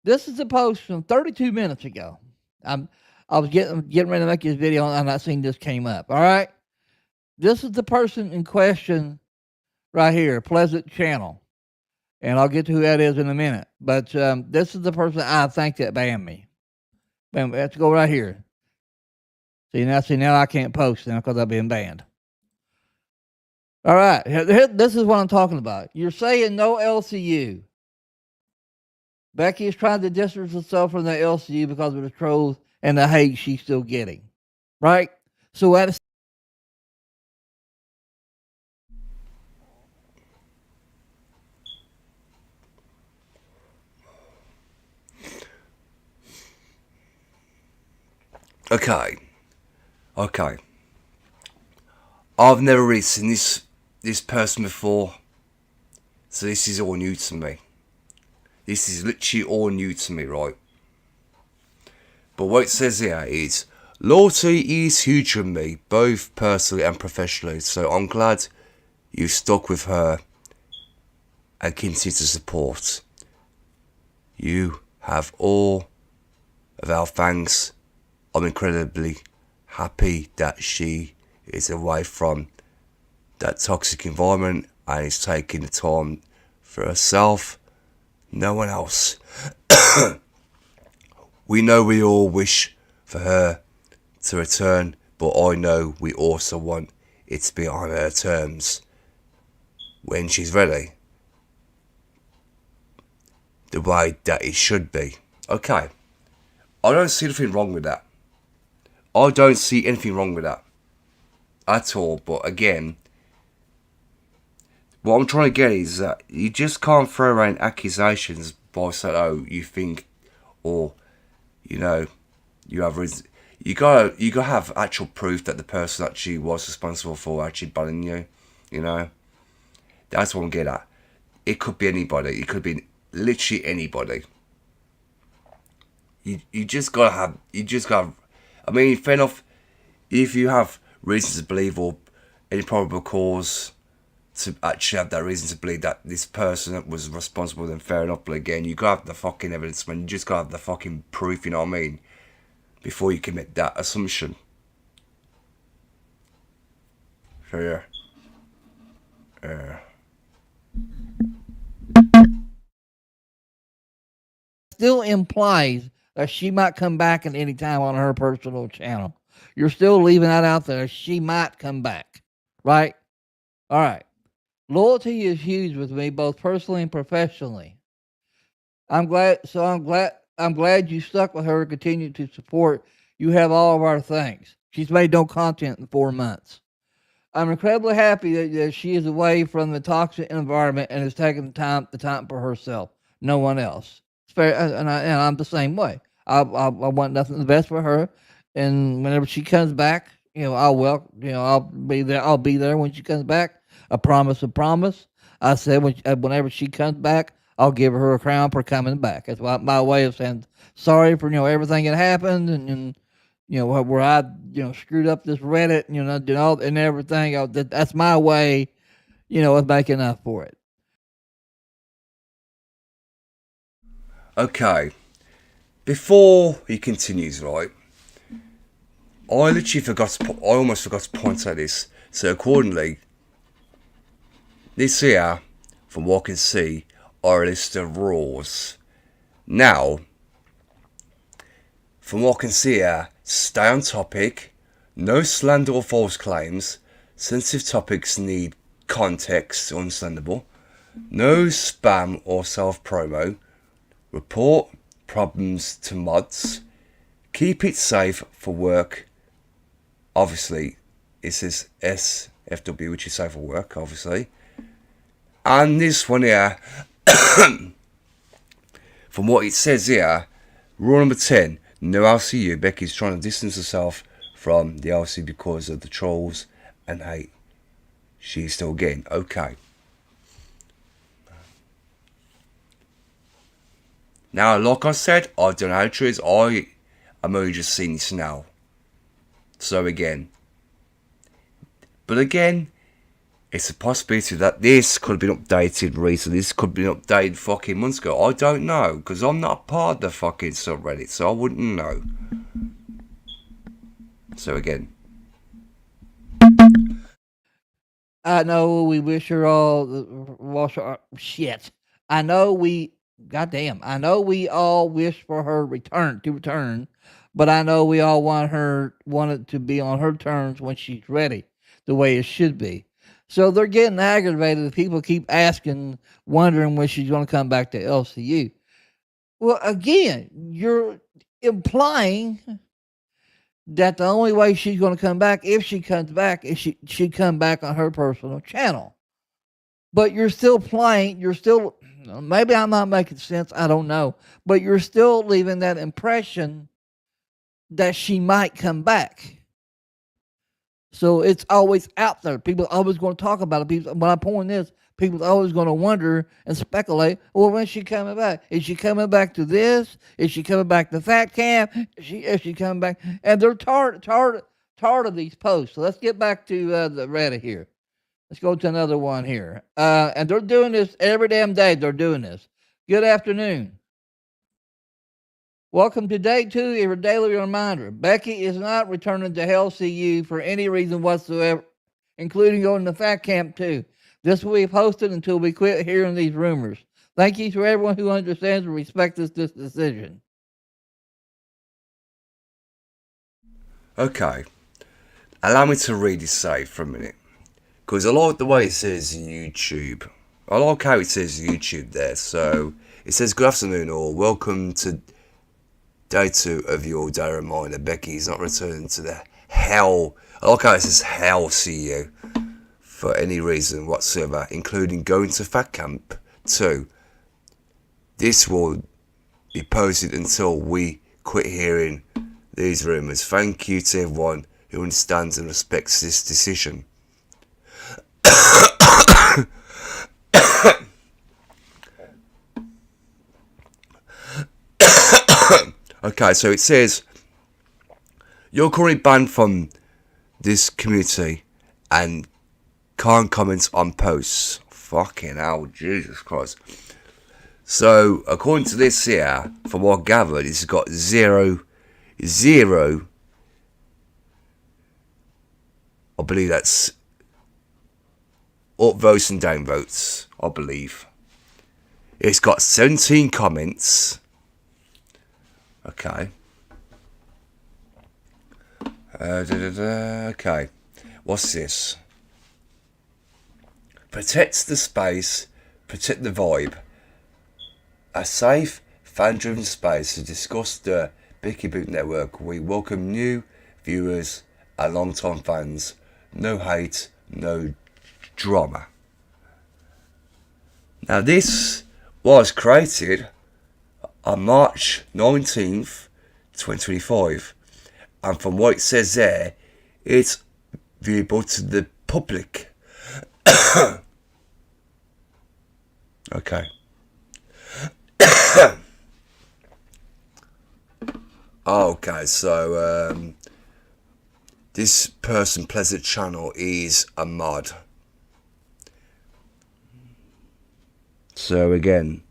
this is a post from 32 minutes ago. I was getting ready to make this video, and I seen this came up. All right, this is the person in question right here, Pleasant Channel, and I'll get to who that is in a minute. But this is the person I think that banned me. Let's go right here. See now I can't post now because I've been banned. All right, this is what I'm talking about. You're saying no LCU. Becky is trying to distance herself from the LCU because of the trolls and the hate she's still getting. Right? So at Okay. I've never really seen this person before, so this is all new to me. This is literally all new to me, right? But what it says here is, loyalty is huge for me, both personally and professionally, so I'm glad you stuck with her and continue to support. You have all of our thanks. I'm incredibly happy that she is away from that toxic environment and is taking the time for herself, no one else. We know we all wish for her to return, but I know we also want it to be on her terms when she's ready. The way that it should be. Okay. I don't see anything wrong with that. I don't see anything wrong with that. At all. But again, what I'm trying to get is that you just can't throw around accusations by saying, oh, you think, or, you know, you have reason. You gotta have actual proof that the person actually was responsible for actually bullying you. You know, that's what I'm getting at. It could be anybody. It could be literally anybody. You just gotta have. You just gotta. I mean, fair enough. If you have reasons to believe or any probable cause to actually have that reason to believe that this person was responsible, then fair enough. But again, you gotta have the fucking evidence, man. You just gotta have the fucking proof. You know what I mean? Before you commit that assumption. So yeah. Still implies that she might come back at any time on her personal channel. You're still leaving that out there. She might come back, right? All right. Loyalty is huge with me, both personally and professionally. I'm glad. So I'm glad. I'm glad you stuck with her and continue to support. You have all of our thanks. She's made no content in 4 months. I'm incredibly happy that she is away from the toxic environment and is taking the time for herself. No one else. It's fair, and I'm the same way. I want nothing the best for her, and whenever she comes back, I'll be there. I'll be there when she comes back. I promise. A promise. I said whenever she comes back, I'll give her a crown for coming back. That's my way of saying sorry for everything that happened and where I, screwed up this Reddit, did all and everything. That's my way, of making up for it. Okay. Before he continues, right? I literally forgot to. I almost forgot to point out this. So accordingly, this here, from what I can see, are a list of rules. Now, from what I can see here, stay on topic, no slander or false claims, sensitive topics need context, understandable, no spam or self-promo, report problems to mods, keep it safe for work, obviously it says SFW, which is safe for work, obviously, and this one here, from what it says here, rule number 10, no LCU. Becky's trying to distance herself from the LC because of the trolls and hate she's still getting. Okay. Now, like I said, I don't know how true it is. I am only just seeing this now. So again. But again, it's a possibility that this could have been updated recently. This could have been updated fucking months ago. I don't know. Because I'm not a part of the fucking subreddit. So I wouldn't know. So again. I know we wish her all shit. I know we goddamn. I know we all wish for her return, but I know we all want it to be on her terms when she's ready, the way it should be. So they're getting aggravated if people keep asking, wondering when she's going to come back to LCU. Well, again, you're implying that the only way she's going to come back, if she comes back, is she come back on her personal channel. But you're still playing. You're still, maybe I'm not making sense. I don't know. But you're still leaving that impression that she might come back. So it's always out there. People are always going to talk about it. People, when I point this, people are always going to wonder and speculate. Well, when's she coming back? Is she coming back to this? Is she coming back to Fat Camp? Is she coming back? And they're tired of these posts. So let's get back to the Reddit here. Let's go to another one here. And they're doing this every damn day. They're doing this. Good afternoon. Welcome to day 2 of your daily reminder. Becky is not returning to LCU for any reason whatsoever, including going to Fat Camp 2. This will be posted until we quit hearing these rumors. Thank you to everyone who understands and respects this decision. Okay. Allow me to read this out for a minute. Because I like the way it says YouTube. I like how it says YouTube there. So it says, good afternoon all. Welcome to day 2 of your day reminder. Becky is not returning to the hell. I like how it says hell CU for any reason whatsoever, including going to fat camp 2. This will be posted until we quit hearing these rumours. Thank you to everyone who understands and respects this decision. Okay, so it says, you're currently banned from this community and can't comment on posts. Fucking hell, Jesus Christ. So, according to this here, from what I gathered, it's got zero, I believe that's up votes and down votes, I believe. It's got 17 comments. Okay. Okay. What's this? Protect the space, protect the vibe. A safe, fan-driven space to discuss the Becky Boot Network. We welcome new viewers and long-time fans. No hate, no drama. Now this was created on March 19th, 2025. And from what it says there, it's viewable to the public. Okay. Okay, so this person, Pleasant Channel, is a mod. So again,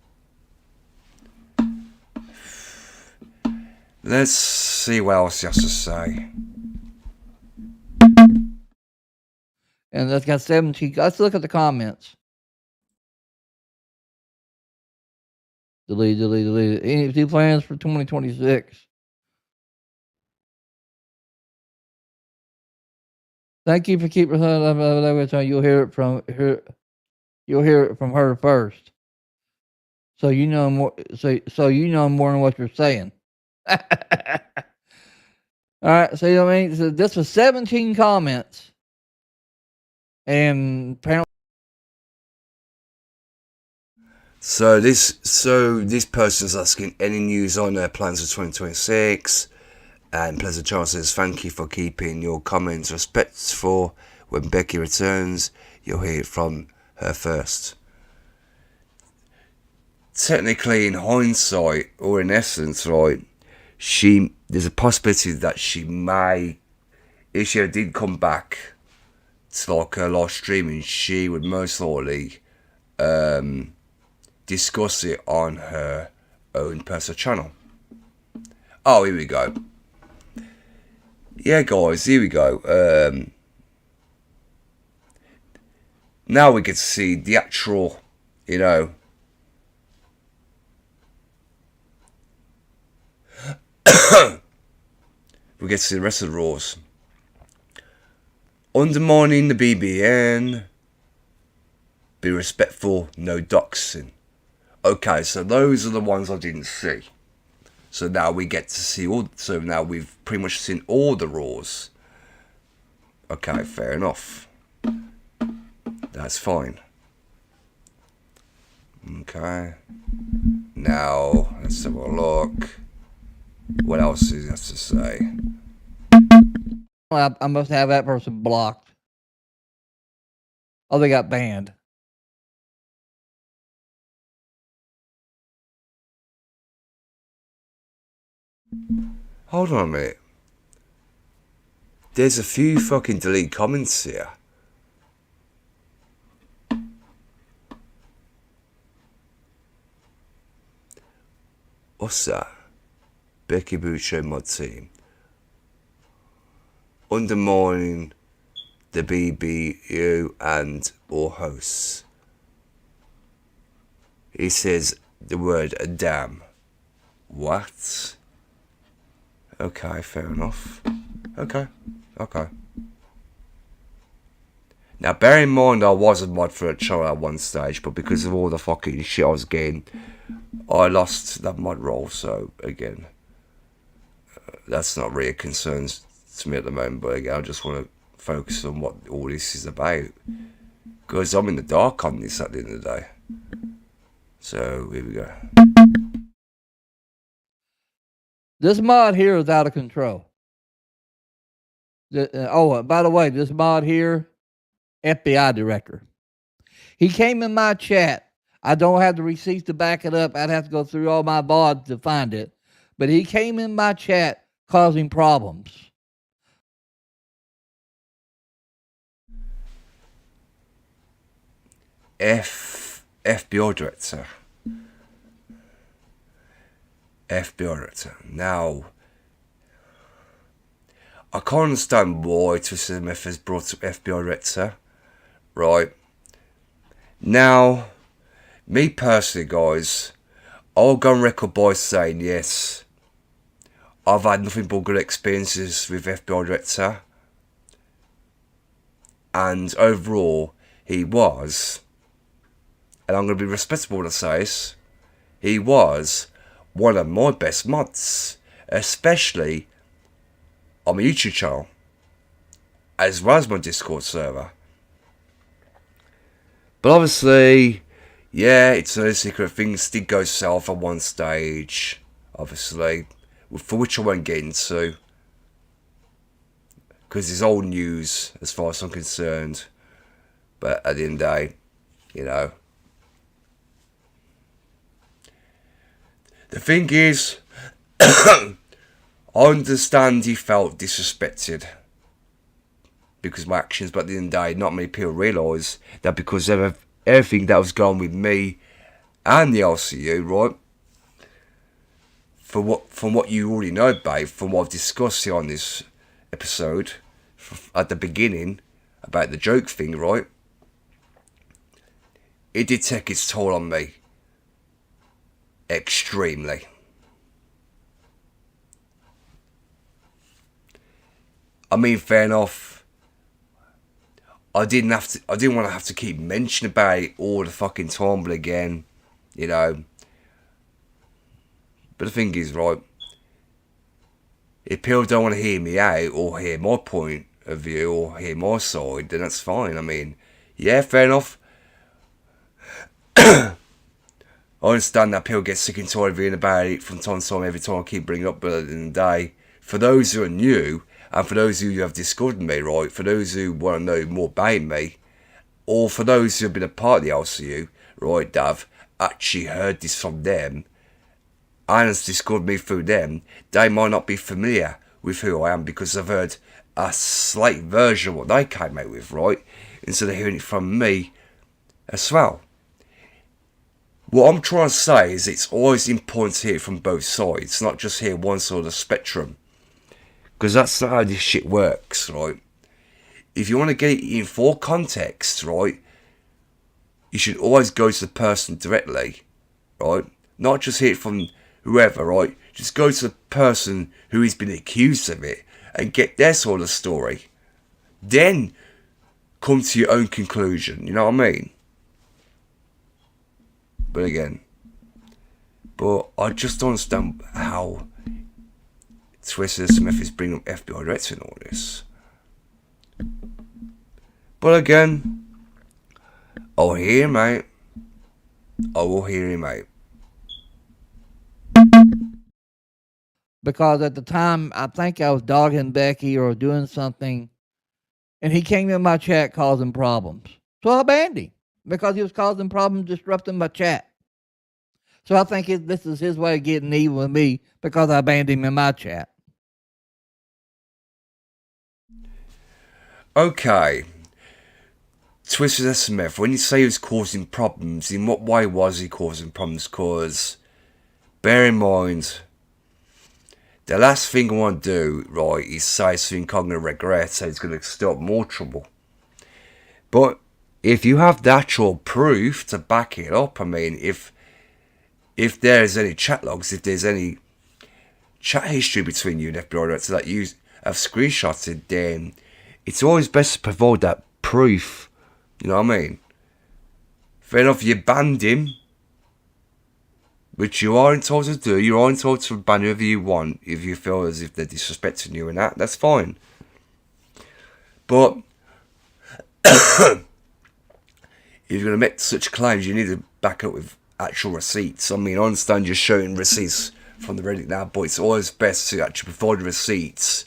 let's see what else he has to say. And that's got 17. Let's look at the comments. Delete. Any new plans for 2026? Thank you for keeping her. You'll hear it from her. You'll hear it from her first. So you know more. So you know more than what you're saying. All right. So you know what I mean. So this was 17 comments, and apparently. So this person's asking any news on their plans for 2026, and Pleasant Channel says thank you for keeping your comments respectful. When Becky returns, you'll hear it from her first. Technically, in hindsight, or in essence, right, there's a possibility that she may, if she did come back to like her live streaming, she would most likely discuss it on her own personal channel. Oh, here we go. Yeah, guys, here we go. Now we get to see the actual, you know, we get to see the rest of the rules. Undermining the BBN. Be respectful, no doxing. Okay, so those are the ones I didn't see. So now we get to see all. So now we've pretty much seen all the rules. Okay, fair enough. That's fine. Okay. Now let's have a look. What else does he have to say? I must have that person blocked. Oh, they got banned. Hold on a minute. There's a few fucking delete comments here. What's that? Becky Boot Show mod team. Undermining the BBU and or hosts. He says the word damn. What? Okay, fair enough. Okay. Now, bear in mind, I was a mod for a channel at one stage, but because of all the fucking shit I was getting, I lost that mod role. So, again, that's not really a concern to me at the moment. But again, I just want to focus on what all this is about. Because I'm in the dark on this at the end of the day. So, here we go. This mod here is out of control. By the way, this mod here, FBI director. He came in my chat. I don't have the receipts to back it up. I'd have to go through all my VODs to find it. But he came in my chat causing problems. FBI director. FBI director. Now, I can't understand why Twisted MF has brought up FBI director. Right. Now, me personally, guys, I'll go on record by saying yes, I've had nothing but good experiences with FBI director. And overall, he was, and I'm going to be respectable to say this, he was one of my best mods, especially on my YouTube channel, as well as my Discord server. But obviously, yeah, it's no secret, things did go south at one stage, obviously, for which I won't get into, because it's old news as far as I'm concerned. But at the end of the day, you know, the thing is, I understand he felt disrespected because of my actions, but at the end of the day, not many people realise that because of everything that was going on with me and the LCU, right? From what you already know, babe, from what I've discussed here on this episode at the beginning about the joke thing, right? It did take its toll on me. Extremely. I mean, fair enough. I didn't want to have to keep mentioning about it all the fucking time, but again, you know. But the thing is, right, if people don't want to hear me out or hear my point of view or hear my side, then that's fine. I mean, yeah, fair enough. I understand that people get sick and tired of hearing about it from time to time, every time I keep bringing it up, but at the end of the day, for those who are new, and for those who have discovered me, right, for those who want to know more about me, or for those who have been a part of the LCU, right, that have actually heard this from them, and has discovered me through them, they might not be familiar with who I am because I've heard a slight version of what they came out with, right, instead of hearing it from me as well. What I'm trying to say is it's always important to hear it from both sides, not just hear one side of the spectrum. Because that's not how this shit works, right? If you want to get it in full context, right, you should always go to the person directly, right? Not just hear it from whoever, right? Just go to the person who has been accused of it and get their sort of story. Then come to your own conclusion, you know what I mean? But again, I just don't understand how Twisted Smith is bringing up FBI director and all this. But again, I'll hear him, mate. I will hear him, mate. Because at the time, I think I was dogging Becky or doing something, and he came in my chat causing problems. So I banned him because he was causing problems, disrupting my chat. So I think this is his way of getting even with me because I banned him in my chat. Okay. Twisted Smith, when you say he was causing problems, in what way was he causing problems? Because, bear in mind, the last thing I want to do, right, is say something I'm going to regret, so it's going to stop more trouble. But if you have the actual proof to back it up, I mean, if there's any chat logs, if there's any chat history between you and FBI director that you have screenshots it, then it's always best to provide that proof. You know what I mean? Fair enough, you banned him, which you are entitled to do. You are entitled to ban whoever you want if you feel as if they're disrespecting you and that. That's fine. But if you're going to make such claims, you need to back up with actual receipts. I mean, I understand you're showing receipts from the Reddit now, but it's always best to actually provide receipts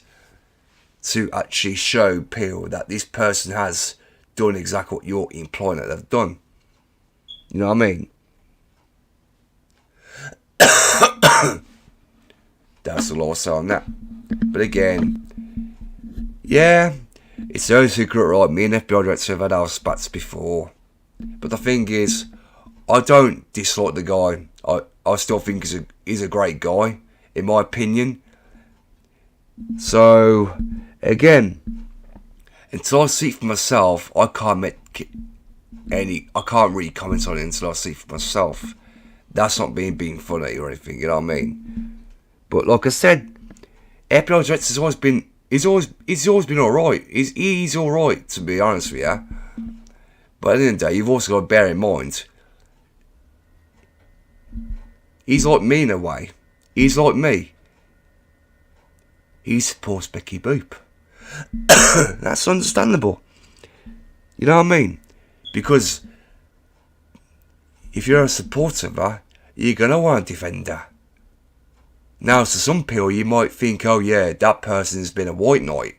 to actually show people that this person has done exactly what you're implying that they've done. You know what I mean? That's all I'll say on that. But again, yeah, it's no secret, right? Me and FBI director have had our spats before. But the thing is, I don't dislike the guy. I still think he's a great guy, in my opinion. So, again, until I see it for myself, I can't really comment on it until I see it for myself. That's not being funny or anything, you know what I mean? But like I said, FBI director has always been. He's always been alright. He's alright, to be honest with you. But at the end of the day, you've also got to bear in mind, he's like me in a way. He's like me. He supports Becky Boop. That's understandable. You know what I mean? Because if you're a supporter of her, you're going to want to defend her. Now, to some people, you might think, oh yeah, that person's been a white knight.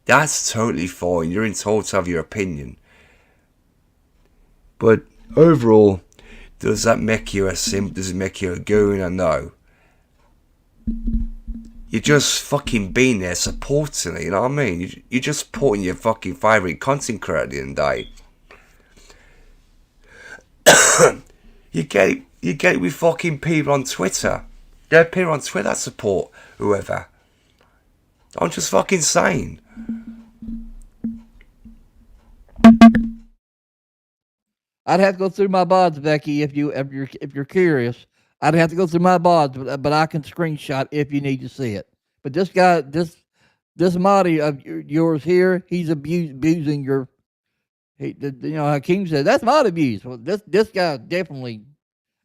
That's totally fine. You're entitled to have your opinion. But overall, does that make you a simp? Does it make you a goon? Or no? You're just fucking being there supporting it, you know what I mean? You're just supporting your fucking favourite content creator at the end of the day. You get it with fucking people on Twitter. There are people on Twitter that support whoever. I'm just fucking saying. I'd have to go through my bods, Becky, if you're curious. I'd have to go through my bods, but I can screenshot if you need to see it. But this guy, this Mahdi of yours here, he's abusing your. Hakeem said that's mod abuse. Well, this guy's definitely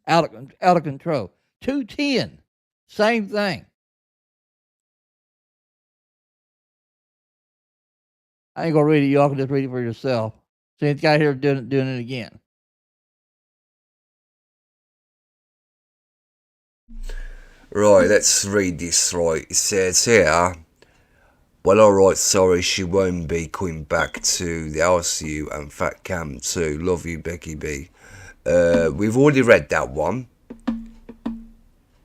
out of control. 210, same thing. I ain't gonna read it. Y'all can just read it for yourself. See, this guy here doing it again. Right, let's read this right. It says here, well, alright, sorry, she won't be coming back to the LSU and Fat Cam too. Love you, Becky B. We've already read that one.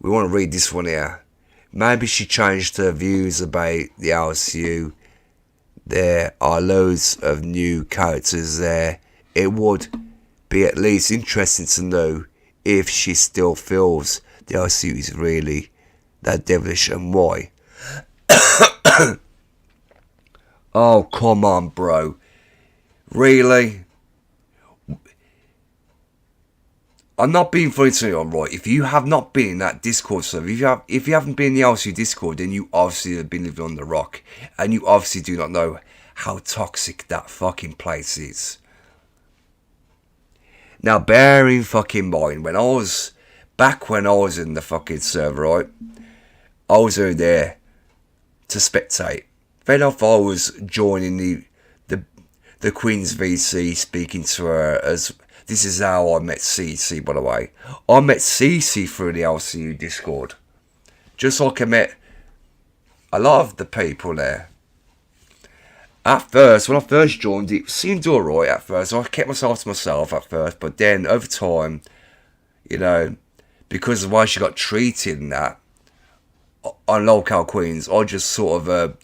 We want to read this one here. Maybe she changed her views about the LSU. There are loads of new characters there. It would be at least interesting to know if she still feels the LSU is really that devilish and why. Oh, come on, bro. Really? I'm not being funny to you, alright? If you have not been in that Discord server, if you haven't been in the LSU Discord, then you obviously have been living on the rock. And you obviously do not know how toxic that fucking place is. Now, bear in fucking mind, when I was in the fucking server, right? I was over there to spectate. Then off, I was joining the Queen's VC, speaking to her as. This is how I met CC, by the way. I met CC through the LCU Discord. Just like I met a lot of the people there. At first, when I first joined, it seemed alright at first. I kept myself to myself at first, but then over time, you know, because of the way she got treated and that, on Local Queens, I just sort of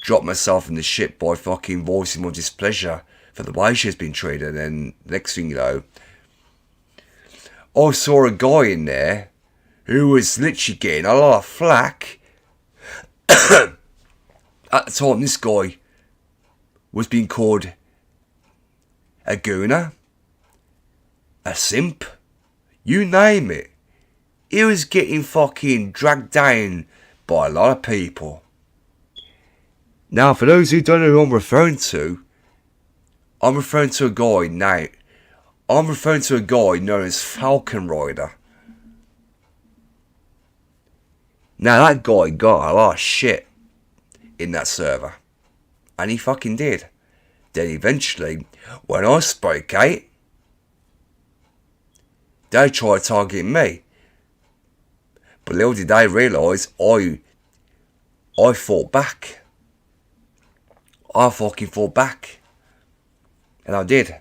dropped myself in the shit by fucking voicing my displeasure for the way she's been treated. And next thing you know, I saw a guy in there who was literally getting a lot of flack. At the time, this guy was being called a gooner, a simp, you name it. He was getting fucking dragged down by a lot of people. Now, for those who don't know who I'm referring to a guy now. I'm referring to a guy known as Falcon Rider. Now, that guy got a lot of shit in that server. And he fucking did. Then eventually, when I spoke out, they tried targeting me. But little did they realise I fought back. I fucking fought back. And I did.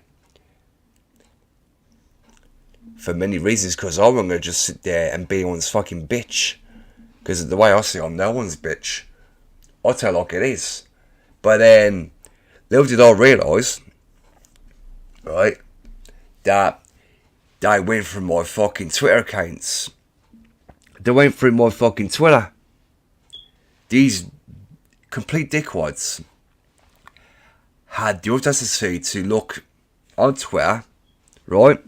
For many reasons, because I wasn't going to just sit there and be one's fucking bitch. Because the way I see it, I'm no one's bitch. I tell like it is. But then, little did I realise, right, that they went through my fucking Twitter accounts. They went through my fucking Twitter. These complete dickwads had the audacity to look on Twitter, right?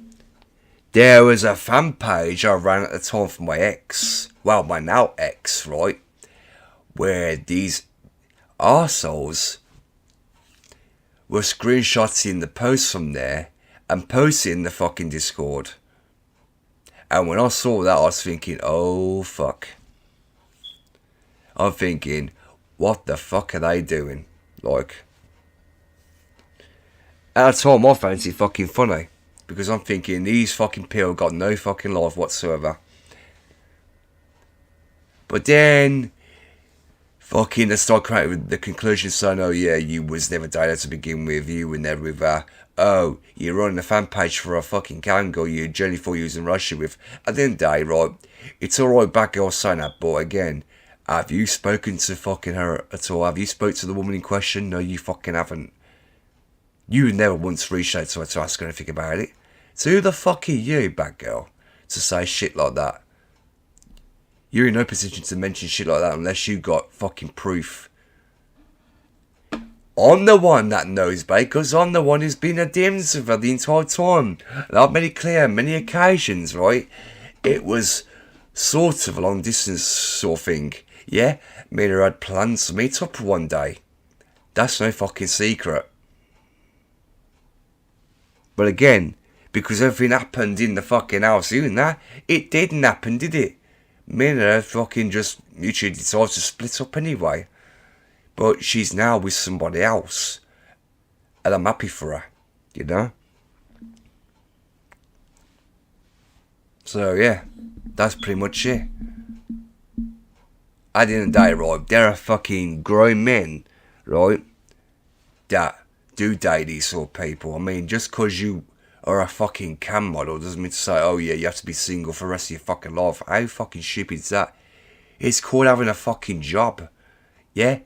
There was a fan page I ran at the time for my ex, well, my now ex, right? Where these arseholes were screenshotting the posts from there and posting in the fucking Discord. And when I saw that, I was thinking, oh fuck. I'm thinking, what the fuck are they doing? Like, at the time I found it fucking funny. Because I'm thinking, these fucking people got no fucking life whatsoever. But then, fucking, they start coming out with the conclusion saying, oh yeah, you was never dated to begin with, you were never with her. Oh, you're running a fan page for a fucking gang girl you generally thought you was in Russia with. At the end of the day, right, it's alright back girl saying that, but again, have you spoken to fucking her at all? Have you spoke to the woman in question? No, you fucking haven't. You never once reached out to her to ask her anything about it. So who the fuck are you, bad girl, to say shit like that? You're in no position to mention shit like that unless you got fucking proof. I'm the one that knows, babe, because I'm the one who's been a DMs with her the entire time. And I've made it clear on many occasions, right? It was sort of a long distance sort of thing. Yeah, me and her had plans to meet up one day. That's no fucking secret. But again, because everything happened in the fucking house, even that, it didn't happen, did it? Me and her fucking just mutually decided to split up anyway. But she's now with somebody else. And I'm happy for her, you know? So yeah, that's pretty much it. At the end of the day, right, there are fucking grown men, right, that do date these sort of people. I mean, just because you are a fucking cam model doesn't mean to say, oh yeah, you have to be single for the rest of your fucking life. How fucking stupid is that? It's called having a fucking job. Yeah?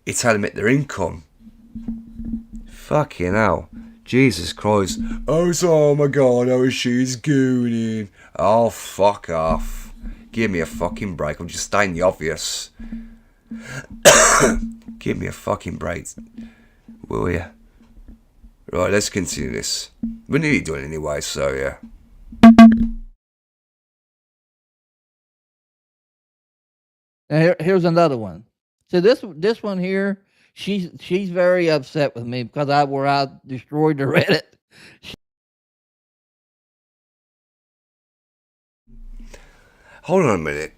It's how to make their income. Fucking hell. Jesus Christ. Oh my god, oh she's gooning. Oh fuck off. Give me a fucking break. I'm just stating the obvious. Give me a fucking break. Will ya? Right, let's continue this. We're nearly done anyway, so yeah. Now here's another one. So this one here, she's very upset with me because I destroyed the Reddit. Hold on a minute.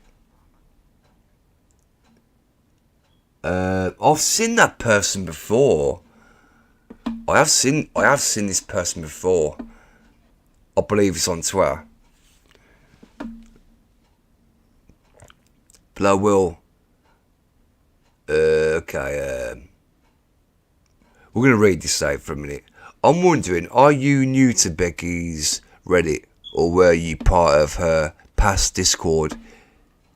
I've seen that person before. I have seen this person before. I believe it's on Twitter. But I will. Okay. We're gonna read this out for a minute. I'm wondering, are you new to Becky's Reddit, or were you part of her past Discord?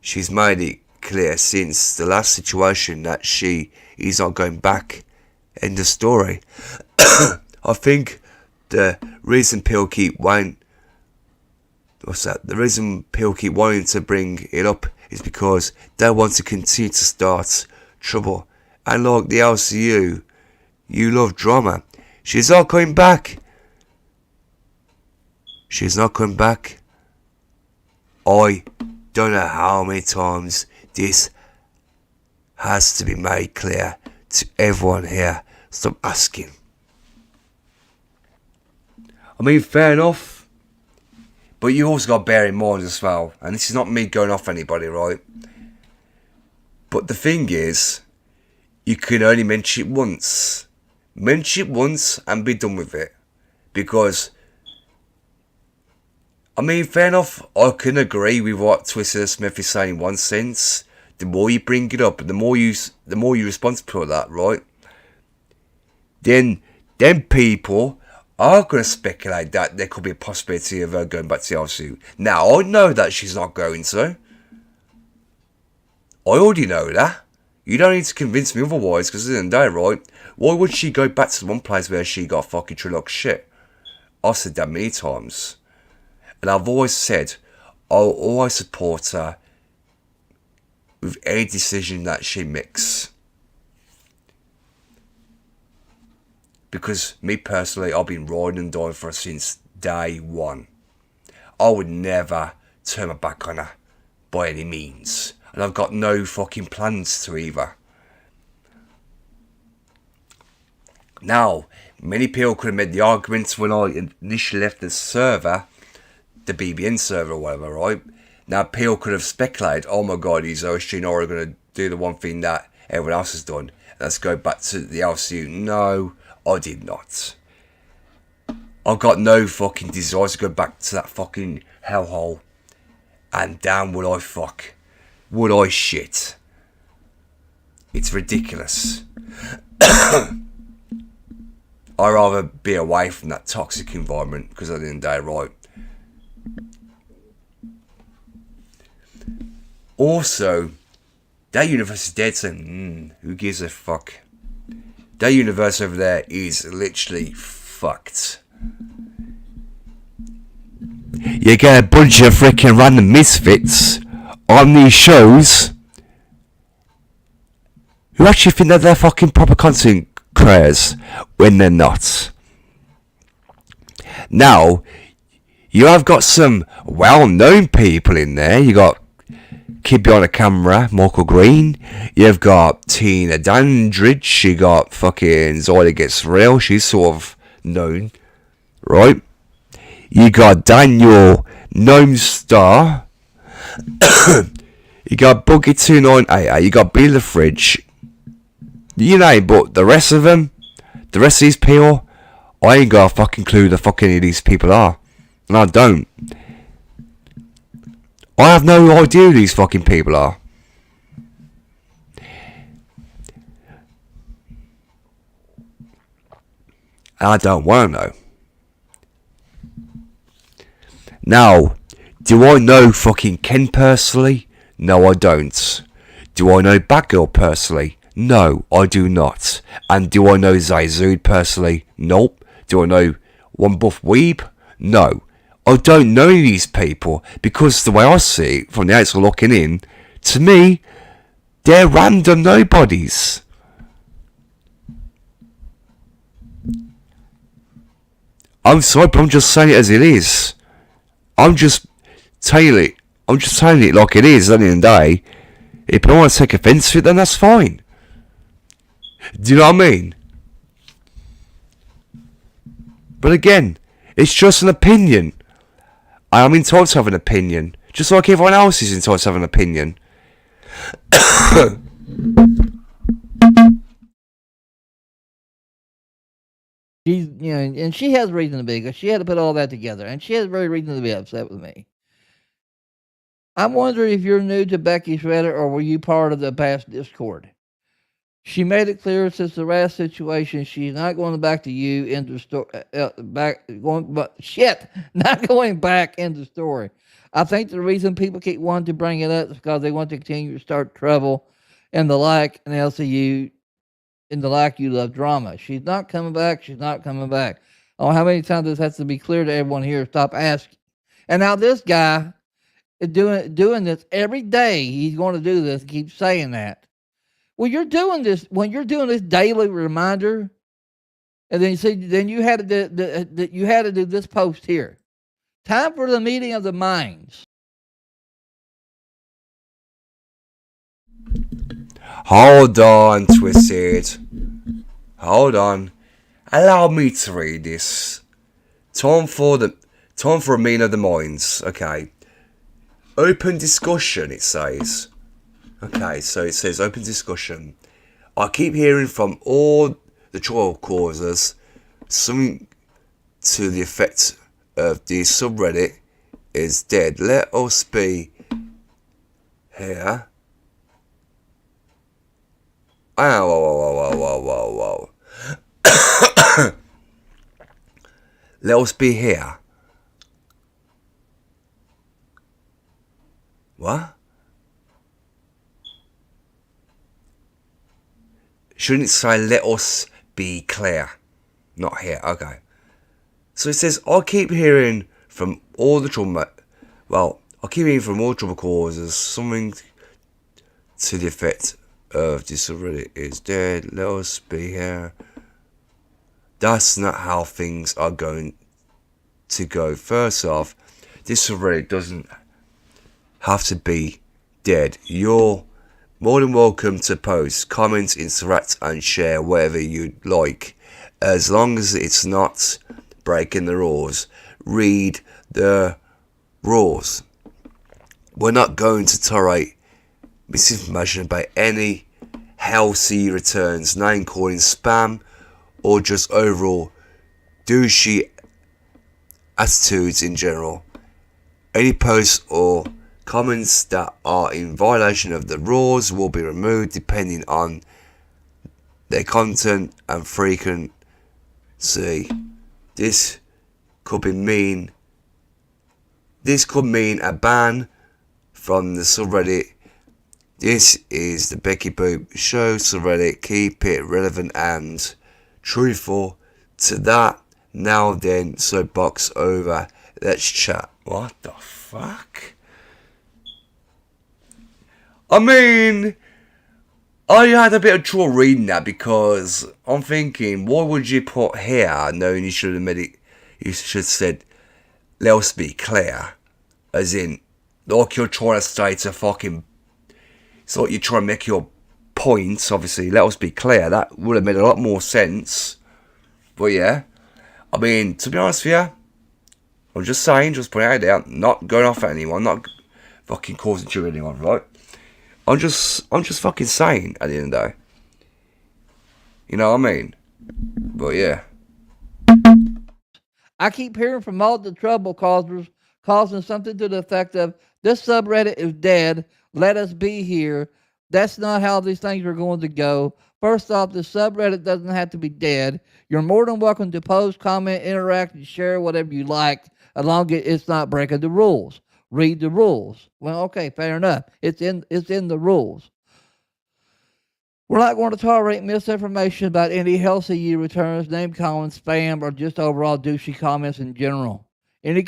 She's made it clear since the last situation that she is not going back. End of story. I think the reason people keep wanting to bring it up is because they want to continue to start trouble. And like the LCU, you love drama. She's not coming back. She's not coming back. I don't know how many times this has to be made clear to everyone here, stop asking. I mean, fair enough. But you also got to bear in mind as well, and this is not me going off anybody, right? But the thing is, you can only mention it once. Mention it once and be done with it. Because, I mean, fair enough, I can agree with what Twisted Smith is saying in one sense. The more you bring it up, and the more you respond to that, right? Then people are going to speculate that there could be a possibility of her going back to the LCU. Now, I know that she's not going to. I already know that. You don't need to convince me otherwise, because at the end of the day, right? Why would she go back to the one place where she got fucking treated like shit? I've said that many times. And I've always said, I'll always support her with any decision that she makes. Because me personally, I've been riding and dying for her since day one. I would never turn my back on her by any means. And I've got no fucking plans to either. Now, many people could have made the arguments when I initially left the server, the BBN server or whatever, right? Now, people could have speculated, oh my god, is OsG Nightrider going to do the one thing that everyone else has done? Let's go back to the LCU. No, I did not. I've got no fucking desire to go back to that fucking hellhole. And damn would I fuck. Would I shit. It's ridiculous. I'd rather be away from that toxic environment, because at the end of the day, right? Also, that universe is dead, so who gives a fuck? That universe over there is literally fucked. You get a bunch of freaking random misfits on these shows who actually think that they're fucking proper content creators when they're not. Now, you have got some well-known people in there. You got Kid Behind the Camera, Michael Green. You've got Tina Dandridge. You got fucking Zyla Gets Real. She's sort of known, right? You got Daniel Gnome Star. You got Boogie2988. You got Billy the Fridge. You know, but the rest of them, the rest of these people, I ain't got a fucking clue who the fuck any of these people are. And I don't. I have no idea who these fucking people are. And I don't want to know. Now, do I know fucking Ken personally? No, I don't. Do I know Batgirl personally? No, I do not. And do I know Zayzood personally? Nope. Do I know One Buff Weeb? No. I don't know these people, because the way I see it from the outside looking in, to me, they're random nobodies. I'm sorry, but I'm just saying it as it is. I'm just telling it like it is. At the end of the day, if I want to take offence to it, then that's fine. Do you know what I mean? But again, it's just an opinion. I'm entitled to have an opinion, just like everyone else is entitled to have an opinion. She's, you know, and she has reason to be, because she had to put all that together, and she has very reason to be upset with me. I'm wondering if you're new to Becky Shredder, or were you part of the past Discord? She made it clear since the last situation, she's not going back to you into story. Not going back into story. I think the reason people keep wanting to bring it up is because they want to continue to start trouble and the like, and LCU, and the like. You love drama. She's not coming back. She's not coming back. Oh, how many times this has to be clear to everyone here? Stop asking. And now this guy is doing this every day. He's going to do this. Keep saying that. Well, you're doing this when you're doing this daily reminder, and then you had to do this post here. Time for the meeting of the minds. Hold on, Twisted. Hold on. Allow me to read this. Time for a meeting of the minds. Okay. Open discussion, it says. Okay, so it says open discussion. I keep hearing from all the trial causers something to the effect of the subreddit is dead. Let us be here. Whoa. Let us be here. What? Shouldn't it say let us be clear? Not here, okay. So it says, I keep hearing from all the trouble causers something to the effect of this already is dead, let us be here. That's not how things are going to go. First off, this already doesn't have to be dead. You're more than welcome to post, comment, interact and share whatever you'd like, as long as it's not breaking the rules. Read the rules. We're not going to tolerate misinformation about any healthy returns, name calling, spam, or just overall douchey attitudes in general. Any posts or comments that are in violation of the rules will be removed depending on their content and frequency. This could mean a ban from the subreddit. This is the Becky Boop Show subreddit. Keep it relevant and truthful to that. Now then, soapbox over. Let's chat. What the fuck? I mean, I had a bit of trouble reading that because I'm thinking, why would you put here knowing you should have made it? You should have said, let us be clear, as in, like you're trying to state a fucking. It's like you're trying to make your points. Obviously, let us be clear. That would have made a lot more sense. But yeah, I mean, to be honest with you, I'm just saying, just putting it out there, not going off at anyone, not fucking causing to anyone, right? I'm just fucking saying at the end of the day. You know what I mean? But yeah. I keep hearing from all the trouble causers causing something to the effect of this subreddit is dead. Let us be here. That's not how these things are going to go. First off, the subreddit doesn't have to be dead. You're more than welcome to post, comment, interact, and share whatever you like, as long as it's not breaking the rules. Read the rules. Well, okay, fair enough. It's in the rules. We're not going to tolerate misinformation about any healthy returns, name calling, spam, or just overall douchey comments in general. Any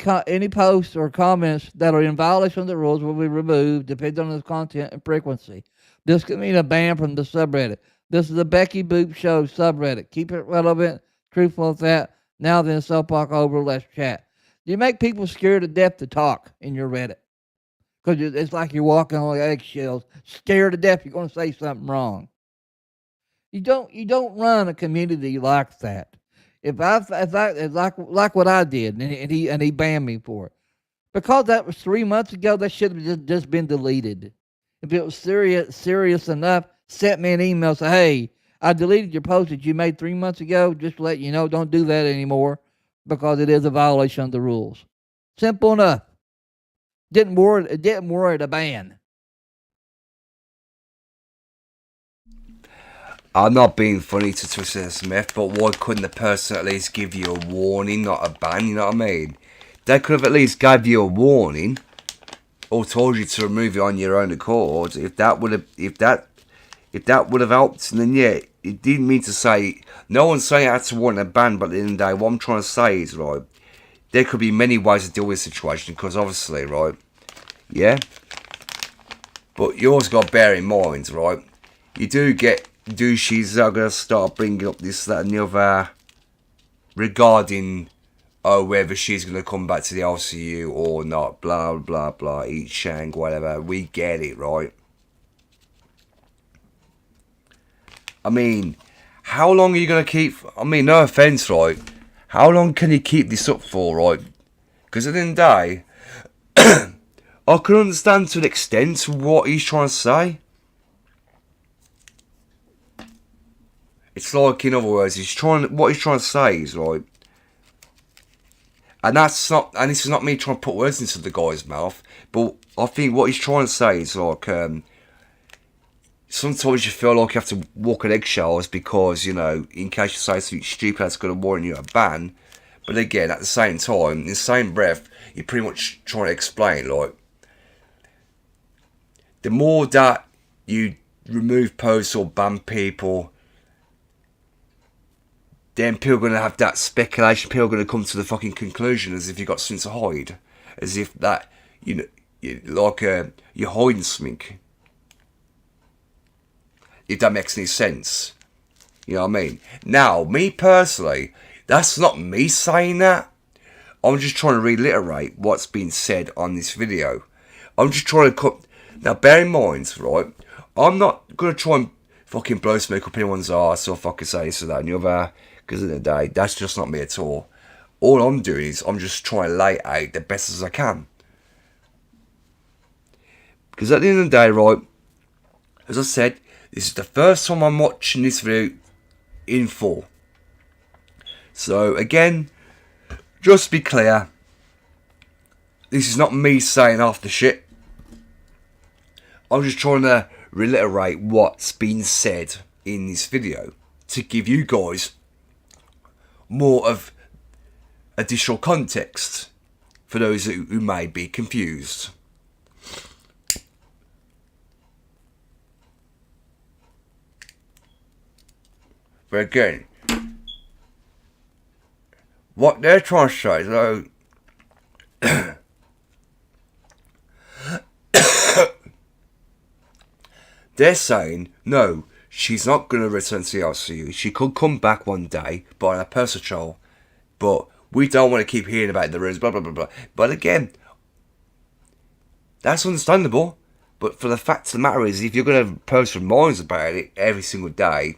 posts or comments that are in violation of the rules will be removed depending on the content and frequency. This could mean a ban from the subreddit. This is the Becky Boop Show subreddit. Keep it relevant, truthful with that. Now then, soapbox over, let's chat. You make people scared to death to talk in your Reddit. Because it's like you're walking on eggshells, scared to death you're going to say something wrong. You don't run a community like that. If like what I did, and he banned me for it, because that was 3 months ago, that should have just been deleted. If it was serious enough, sent me an email, say, hey, I deleted your post that you made 3 months ago. Just to let you know, don't do that anymore because it is a violation of the rules. Simple enough. It didn't warrant a ban. I'm not being funny to Twisted Smith, but why couldn't the person at least give you a warning, not a ban? You know what I mean? They could have at least gave you a warning, or told you to remove it on your own accord. If that would have helped, then yeah, it didn't mean to say. No one's saying I had to warrant a ban, but at the end of the day, what I'm trying to say is, right, there could be many ways to deal with the situation, because obviously, right, yeah, but you also got to bear in mind, right, you do get douches that are going to start bringing up this, that and the other regarding whether she's going to come back to the LCU or not, blah blah blah, eat shank, whatever. We get it, right? I mean, how long are you going to keep... I mean, no offence, right? How long can you keep this up for, right? Because at the end of the day, I can understand to an extent what he's trying to say. It's like, in other words, what he's trying to say is like, and that's not, and this is not me trying to put words into the guy's mouth, but I think what he's trying to say is like, sometimes you feel like you have to walk on eggshells because, you know, in case you say something stupid that's going to warrant you a ban. But again, at the same time, in the same breath, you're pretty much trying to explain, like, the more that you remove posts or ban people, then people are going to have that speculation. People are going to come to the fucking conclusion as if you've got something to hide. As if that, you know, you're hiding something. If that makes any sense. You know what I mean? Now, me personally, that's not me saying that. I'm just trying to reiterate what's been said on this video. I'm just trying to cut... Now, bear in mind, right, I'm not going to try and fucking blow smoke up anyone's arse or fucking say this or that and the other. Because at the end of the day, that's just not me at all. All I'm doing is I'm just trying to lay it out the best as I can. Because at the end of the day, right, as I said, this is the first time I'm watching this video in full. So again, just to be clear, this is not me saying half the shit. I'm just trying to reiterate what's been said in this video to give you guys more of additional context for those who may be confused. But again, what they're trying to say, though, they're saying, no, she's not going to return to the LCU. She could come back one day, but on a personal trial. But we don't want to keep hearing about the rumours, blah, blah, blah, blah. But again, that's understandable. But for the fact of the matter is, if you're going to post reminders about it every single day,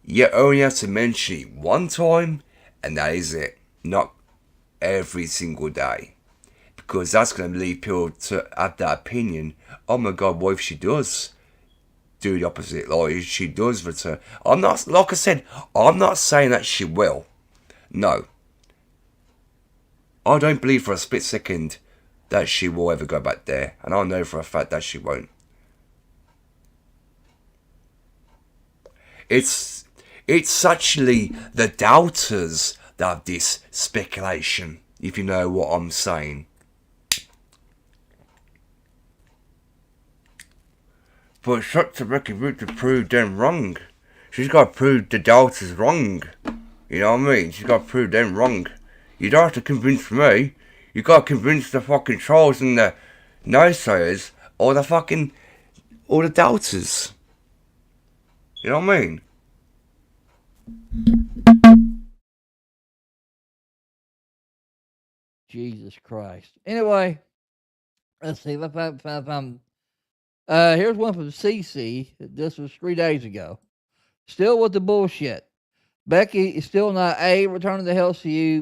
you only have to mention it one time, and that is it. Not every single day. Because that's going to lead people to have that opinion. Oh my god, what if she does do the opposite? Like, if she does return. I'm not, like I said, I'm not saying that she will. No. I don't believe for a split second that she will ever go back there. And I know for a fact that she won't. It's actually the doubters that have this speculation, if you know what I'm saying. But it's up to Becky Root to prove them wrong. She's got to prove the doubters wrong. You know what I mean? She's got to prove them wrong. You don't have to convince me. You got to convince the fucking trolls and the naysayers or the doubters. You know what I mean? Jesus Christ. Anyway, let's see. Here's one from CC. This was 3 days ago. Still with the bullshit. Becky is still not A, returning to the LCU.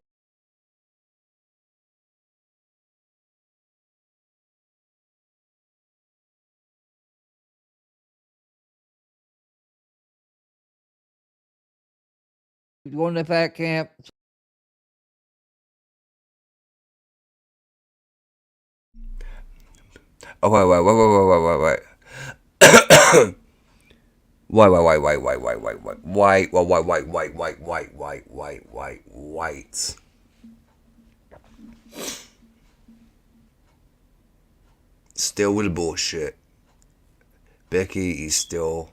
Going to fat camp. Oh, wait. Wait. Still with the bullshit. Becky is still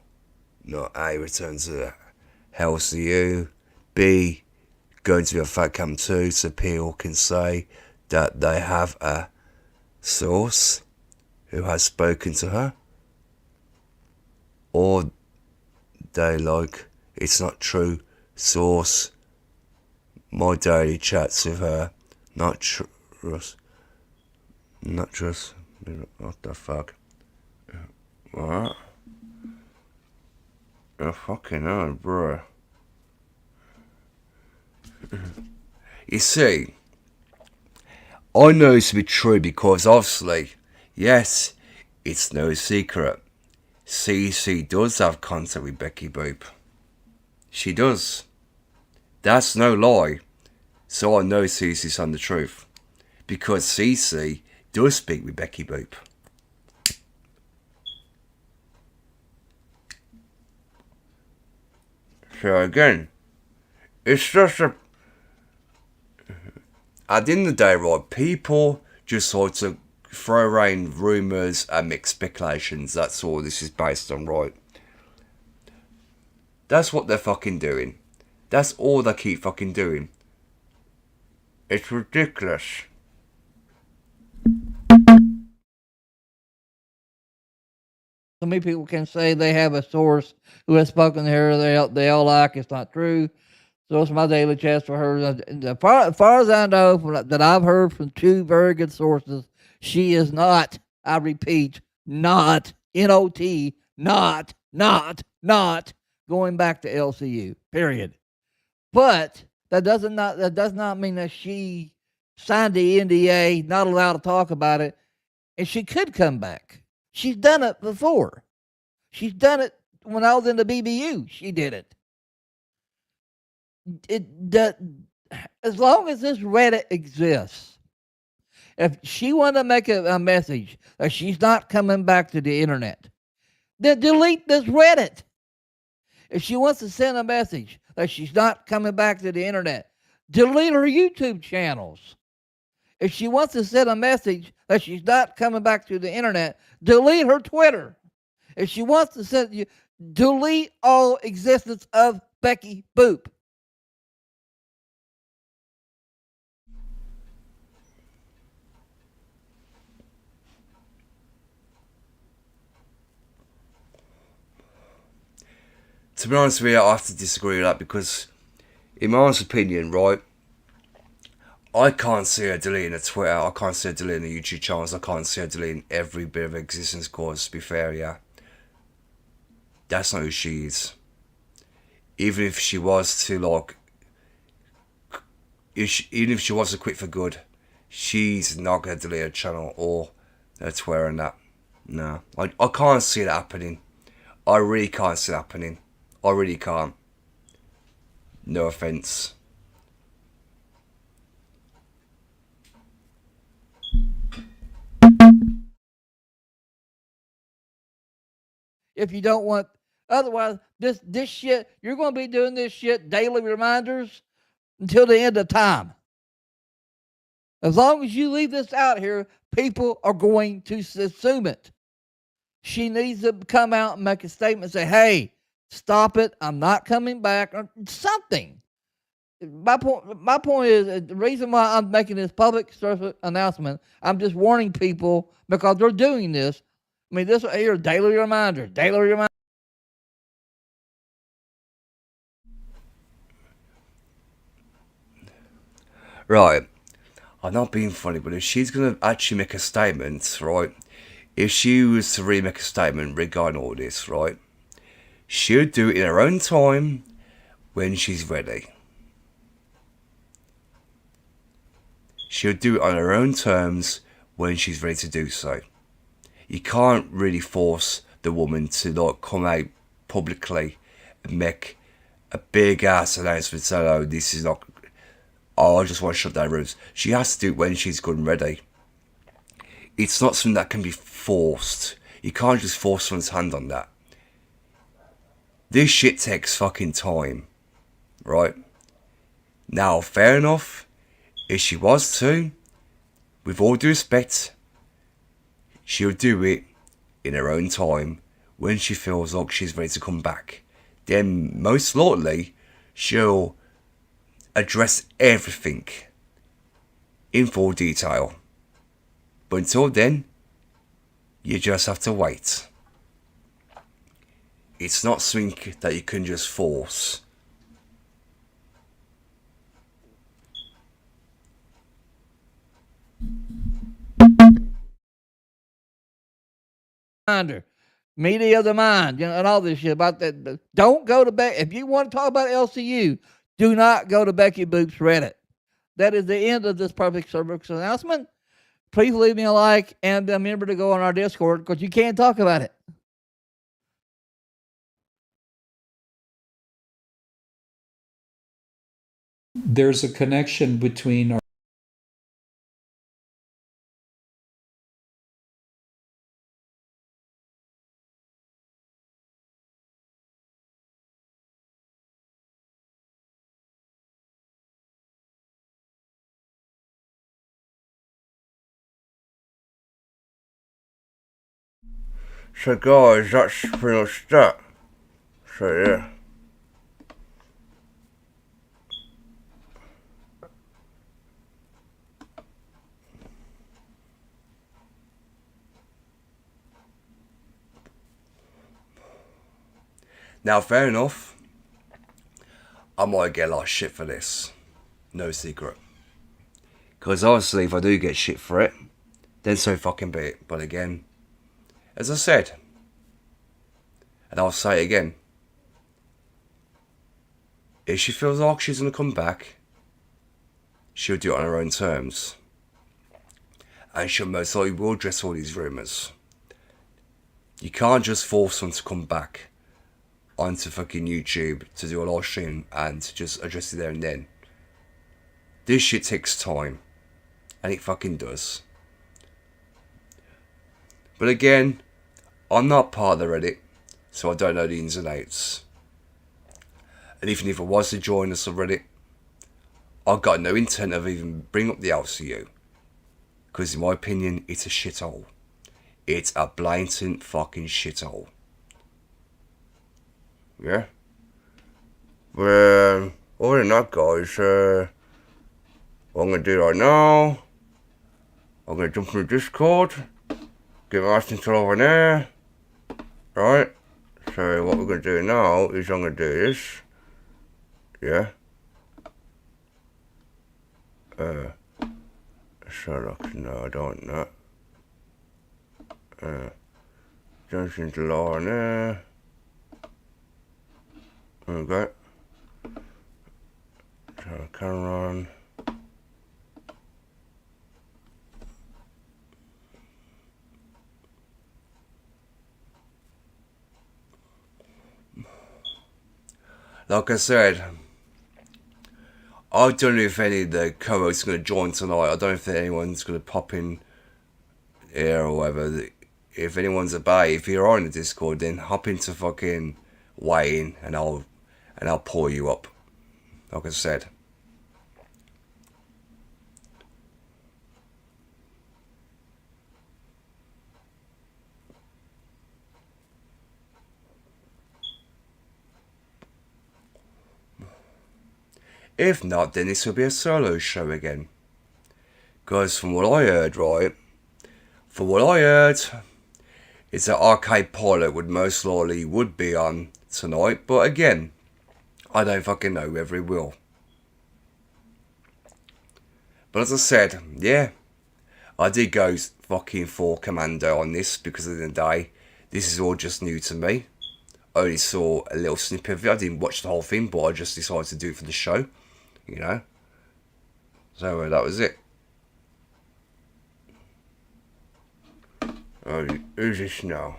not A, return to the LCU. B, going to be a fat cam too, so people can say that they have a source who has spoken to her. Or they like, it's not true, source, my daily chats with her, not trust, what the fuck, what? Oh, fucking hell, bro. You see, I know this to be true because obviously, yes, it's no secret. CC does have contact with Becky Boop. She does. That's no lie. So I know CC's on the truth. Because CC does speak with Becky Boop. So again, it's just a... At the end of the day, right, people just sort of throw around rumours and make speculations. That's all this is based on, right? That's what they're fucking doing. That's all they keep fucking doing. It's ridiculous. So many people can say they have a source who has spoken to her. They all like it's not true. So it's my daily chest for her. As far as I know, that I've heard from two very good sources, she is not. I repeat, not NOT, not going back to LCU. Period. But that does not mean that she signed the NDA, not allowed to talk about it, and she could come back. She's done it before. She's done it when I was in the BBU. She did it. As long as this Reddit exists, if she wanted to make a message that she's not coming back to the internet, then delete this Reddit. If she wants to send a message that she's not coming back to the internet, delete her YouTube channels. If she wants to send a message that she's not coming back to the internet, delete her Twitter. If she wants to send you, delete all existence of Becky Boop. To be honest with you, I have to disagree with that because, in my honest opinion, right, I can't see her deleting her Twitter, I can't see her deleting the YouTube channels, I can't see her deleting every bit of existence, cause to be fair, yeah. That's not who she is. Even if she was to, like, even if she was to quit for good, she's not going to delete her channel or her Twitter and that. No, I can't see it happening. I really can't see it happening. I really can't. No offence. If you don't want, otherwise, this shit, you're going to be doing this shit daily reminders until the end of time. As long as you leave this out here, people are going to assume it. She needs to come out and make a statement, say, hey, stop it, I'm not coming back, or something. My point is the reason why I'm making this public announcement. I'm just warning people because they're doing this. I mean, this right here, daily reminder. Right, I'm not being funny, but if she's going to actually make a statement, right, if she was to really make a statement regarding all this, right, she'll do it in her own time when she's ready. She'll do it on her own terms when she's ready to do so. You can't really force the woman to like come out publicly and make a big ass announcement saying, oh, this is not, oh, I just want to shut down rooms. She has to do it when she's good and ready. It's not something that can be forced. You can't just force someone's hand on that. This shit takes fucking time, right? Now, fair enough, if she was to, with all due respect, she'll do it in her own time when she feels like she's ready to come back. Then, most likely, she'll address everything in full detail. But until then, you just have to wait. It's not something that you can just force. Reminder. media of the mind, and all this shit about that. Don't go to Becky. If you want to talk about LCU, do not go to Becky Boop's Reddit. That is the end of this Perfect Cervix announcement. Please leave me a like and remember to go on our Discord because you can't talk about it. There's a connection between our So guys, that's pretty much that. So yeah. Now fair enough, I might get a lot of shit for this. No secret. Because obviously if I do get shit for it, then so fucking be it. But again, as I said, and I'll say it again, if she feels like she's going to come back, she'll do it on her own terms. And she'll most likely will address all these rumours. You can't just force someone to come back onto fucking YouTube to do a live stream and just address it there and then. This shit takes time. And it fucking does. But again, I'm not part of the Reddit, so I don't know the ins and outs. And even if I was to join us on Reddit, I've got no intent of even bring up the LCU. Because in my opinion, it's a shithole. It's a blatant fucking shithole. Yeah? But other than that, guys, what I'm going to do right now, I'm going to jump into Discord, get my ass into over there, right? So what we're going to do now is I'm going to do this, yeah? Sherlock, no I don't know. Jump into law in there. Okay. Turn the camera on. Like I said, I don't know if any of the co-hosts are going to join tonight. I don't think anyone's going to pop in here or whatever. If anyone's about, if you're on the Discord, then hop into fucking Wayne and I'll pull you up. Like I said. If not, then this will be a solo show again. Because from what I heard, right, is that Arcade Pilot would most likely would be on tonight. But again, I don't fucking know whether it will. But as I said, yeah, I did go fucking for Commando on this because at the end of the day, this is all just new to me. I only saw a little snippet of it. I didn't watch the whole thing, but I just decided to do it for the show, you know. So that was it. Oh, who's this now?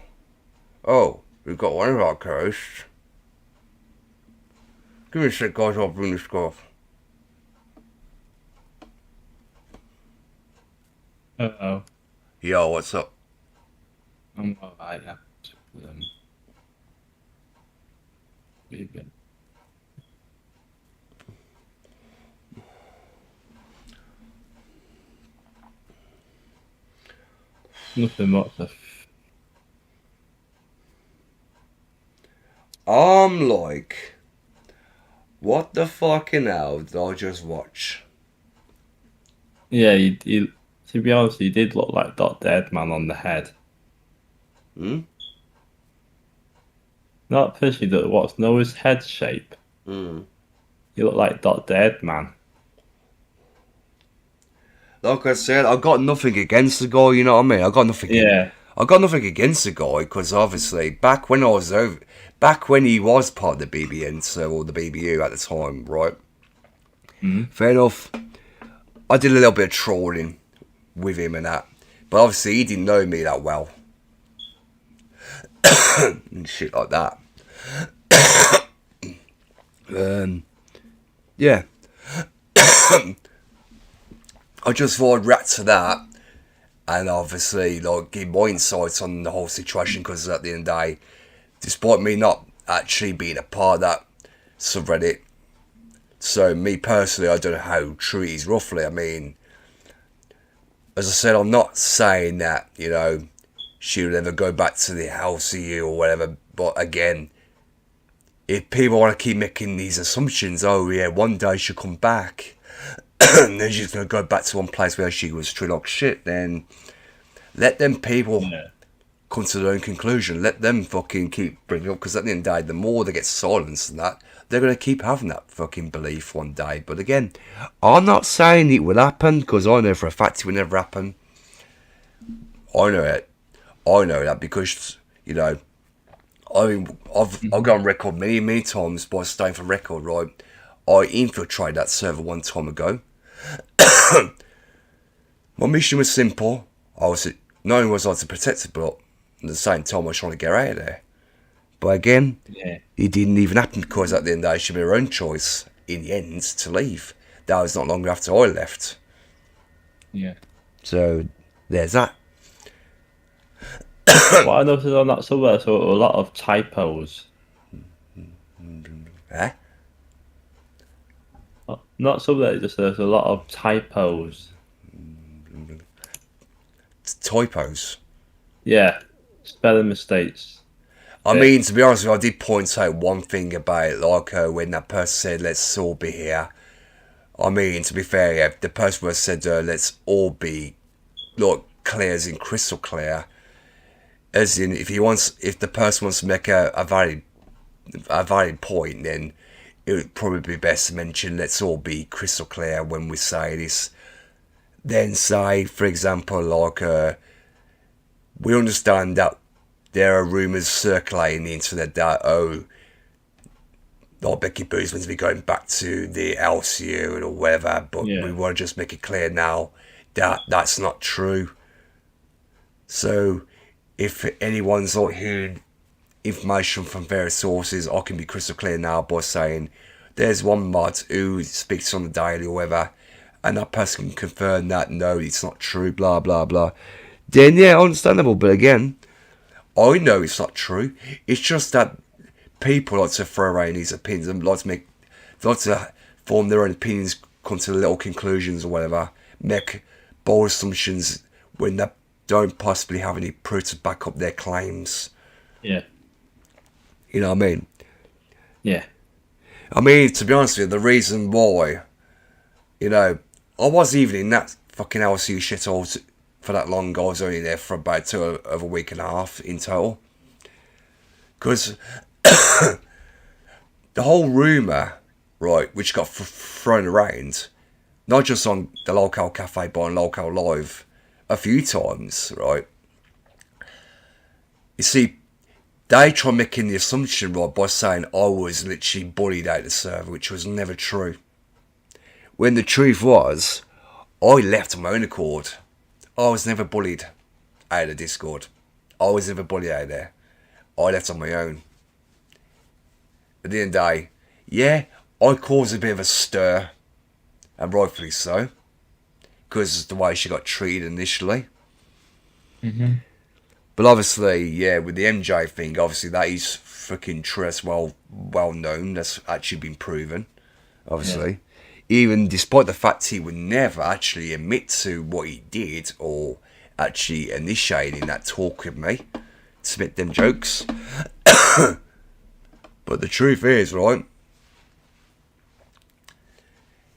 Oh, we've got one of our co-hosts. Give me a sec, guys, I'll bring this guy off. Uh-oh. Yo, what's up? I'm alright, yeah. Really good. Nothing much. I'm like, what the fucking hell did I just watch? Yeah, he to be honest, he did look like Dead Man on the head. Hmm? Not officially that what's know his head shape. Hmm. He looked like Dead Man. Like I said, I got nothing against the guy, you know what I mean? I got nothing. Yeah. I got nothing against the guy because obviously back when he was part of the BBN, or the BBU at the time, right? Fair enough. I did a little bit of trolling with him and that, but obviously he didn't know me that well and shit like that. Yeah. I just thought I'd react to that and obviously like give my insights on the whole situation, because at the end of the day, despite me not actually being a part of that subreddit, so me personally, I don't know how true it is roughly. I mean, as I said, I'm not saying that, you know, she would ever go back to the LCU or whatever, but again, if people want to keep making these assumptions, oh yeah, one day she'll come back, and then she's going to go back to one place where she was treated like shit, then let them people come to their own conclusion. Let them fucking keep bringing it up, because at the end of the day, the more they get silenced and that, they're going to keep having that fucking belief one day. But again, I'm not saying it will happen, because I know for a fact it will never happen. I know it. I know that because, you know, I mean, I've gone on record many times by staying for record, right? I infiltrated that server one time ago. My mission was simple. Not only was I to protect the block, at the same time I was trying to get out of there. But again, it didn't even happen, because at the end of the day, it should be her own choice in the end to leave. That was not long after I left. Yeah. So there's that. What I noticed on that subway, so a lot of typos. Eh? Not subway, just there's a lot of typos. Typos. Yeah, spelling mistakes. I mean, to be honest with you, I did point out one thing about, like, when that person said, let's all be here. I mean, to be fair, yeah, the person was said, let's all be, like, clear as in crystal clear. As in, if the person wants to make a valid point, then it would probably be best to mention, let's all be crystal clear when we say this. Then say, for example, like, we understand that there are rumours circulating the internet that, oh, like Becky Boo's going to be going back to the LCU or whatever, but we want to just make it clear now that that's not true. So, if anyone's like hearing information from various sources, I can be crystal clear now by saying there's one mod who speaks on the daily or whatever, and that person can confirm that no, it's not true, blah blah blah. Then yeah, understandable. But again, I know it's not true. It's just that people like to throw around these opinions and like to form their own opinions, come to little conclusions or whatever, make bold assumptions when they don't possibly have any proof to back up their claims. Yeah. You know what I mean? Yeah. I mean, to be honest with you, the reason why, you know, I wasn't even in that fucking LCU shithole for that long. I was only there for about a week and a half in total. Because the whole rumour, right, which got thrown around, not just on the Local Cafe, but on Local Live a few times, right? You see, they tried making the assumption, right, by saying I was literally bullied out of the server, which was never true. When the truth was, I left on my own accord. I was never bullied out of Discord. I was never bullied out of there. I left on my own. At the end of the day, yeah, I caused a bit of a stir, and rightfully so, because of the way she got treated initially. Mm-hmm. But obviously, yeah, with the MJ thing, obviously that is freaking true as well known. That's actually been proven, obviously. Yeah. Even despite the fact he would never actually admit to what he did or actually initiating that talk with me to make them jokes. But the truth is, right?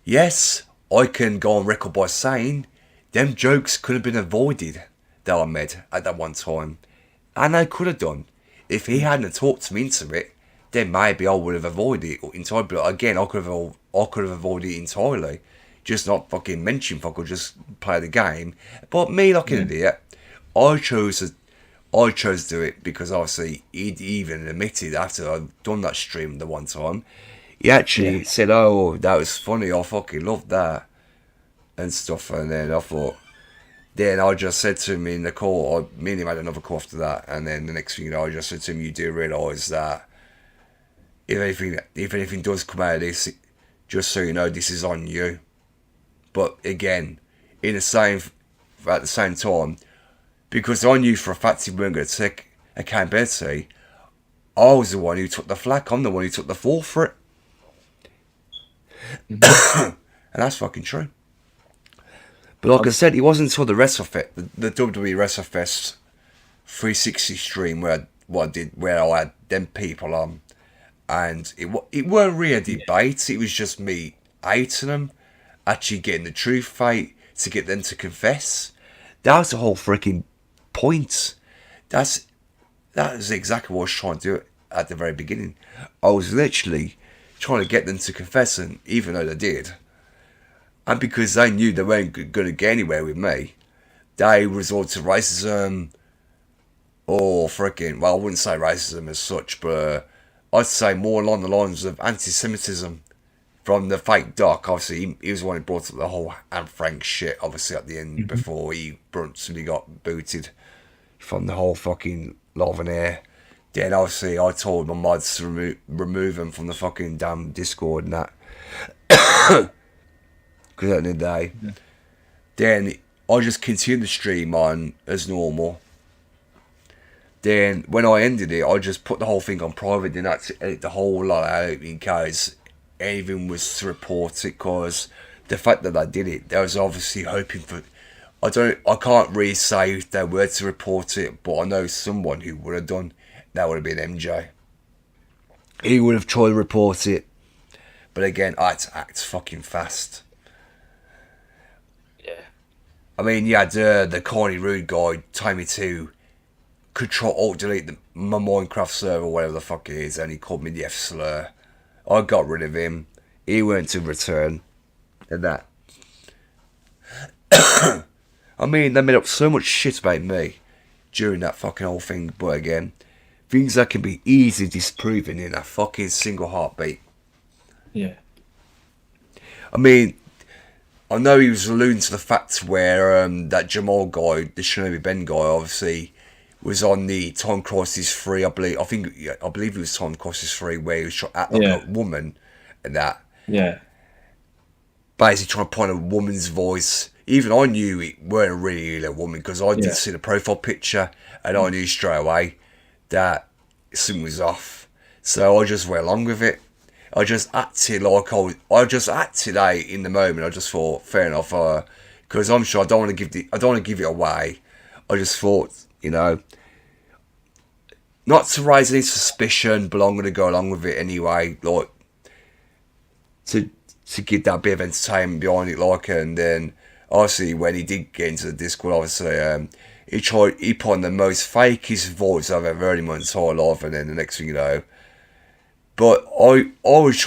Yes, I can go on record by saying them jokes could have been avoided that I made at that one time. And I could have done. If he hadn't talked me into it, then maybe I would have avoided it entirely. But again, I could have avoided it entirely. Just not fucking mention fuck or just play the game. But me like an idiot, I chose I chose to do it because obviously he'd even admitted after I'd done that stream the one time, he actually said, "Oh, that was funny. I fucking loved that and stuff." And then I thought, then I just said to him in the call, me and him had another call after that, and then the next thing you know, I just said to him, "You do realise that if anything does come out of this, just so you know, this is on you." But again, at the same time, because I knew for a fact he weren't going to take accountability, I was the one who took the flak. I'm the one who took the fall for it. And that's fucking true. But like I said, it wasn't until the WrestleFest, the WWE WrestleFest 360 stream where I had them people on, and it weren't really a debate. It was just me hating them, actually getting the truth out to get them to confess. That was the whole freaking point. That is exactly what I was trying to do at the very beginning. I was literally trying to get them to confess, and even though they did, and because they knew they weren't going to get anywhere with me, they resorted to racism, or freaking, well, I wouldn't say racism as such, but I'd say more along the lines of anti-Semitism from the fake doc. Obviously, he was the one who brought up the whole Anne Frank shit, obviously, at the end, before he brutally got booted from the whole fucking Love and Air. Then, obviously, I told my mods to remove him from the fucking damn Discord and that. Because at the end of the day, then I just continued the stream on as normal. Then when I ended it, I just put the whole thing on private. Then I edit the whole lot out in case anything was to report it. Because the fact that I did it, they was obviously hoping for. I can't really say if they were to report it, but I know someone who would have done. That would have been MJ. He would have tried to report it, but again, I had to act fucking fast. I mean, you had the corny rude guy tell me to Control-Alt-Delete my Minecraft server, whatever the fuck it is, and he called me the F-slur. I got rid of him. He went to return. And that. I mean, they made up so much shit about me during that fucking whole thing, but again, things that can be easily disproven in a fucking single heartbeat. Yeah. I mean, I know he was alluding to the fact where that Jamal guy, the Shinobi Ben guy, obviously was on the Time Crisis 3, I believe it was Time Crisis 3, where he was trying to act like a woman and that. Yeah. Basically trying to point a woman's voice. Even I knew it weren't really a woman because I did see the profile picture and I knew straight away that something was off. So I just went along with it. I just acted like I just acted out in the moment. I just thought, fair enough, because I'm sure I don't want to give it away. I just thought, you know, not to raise any suspicion, but I'm going to go along with it anyway, like to give that bit of entertainment behind it, like. And then obviously when he did get into the Discord, obviously he put on the most fakest voice I've ever heard in my entire life, and then the next thing you know. But I was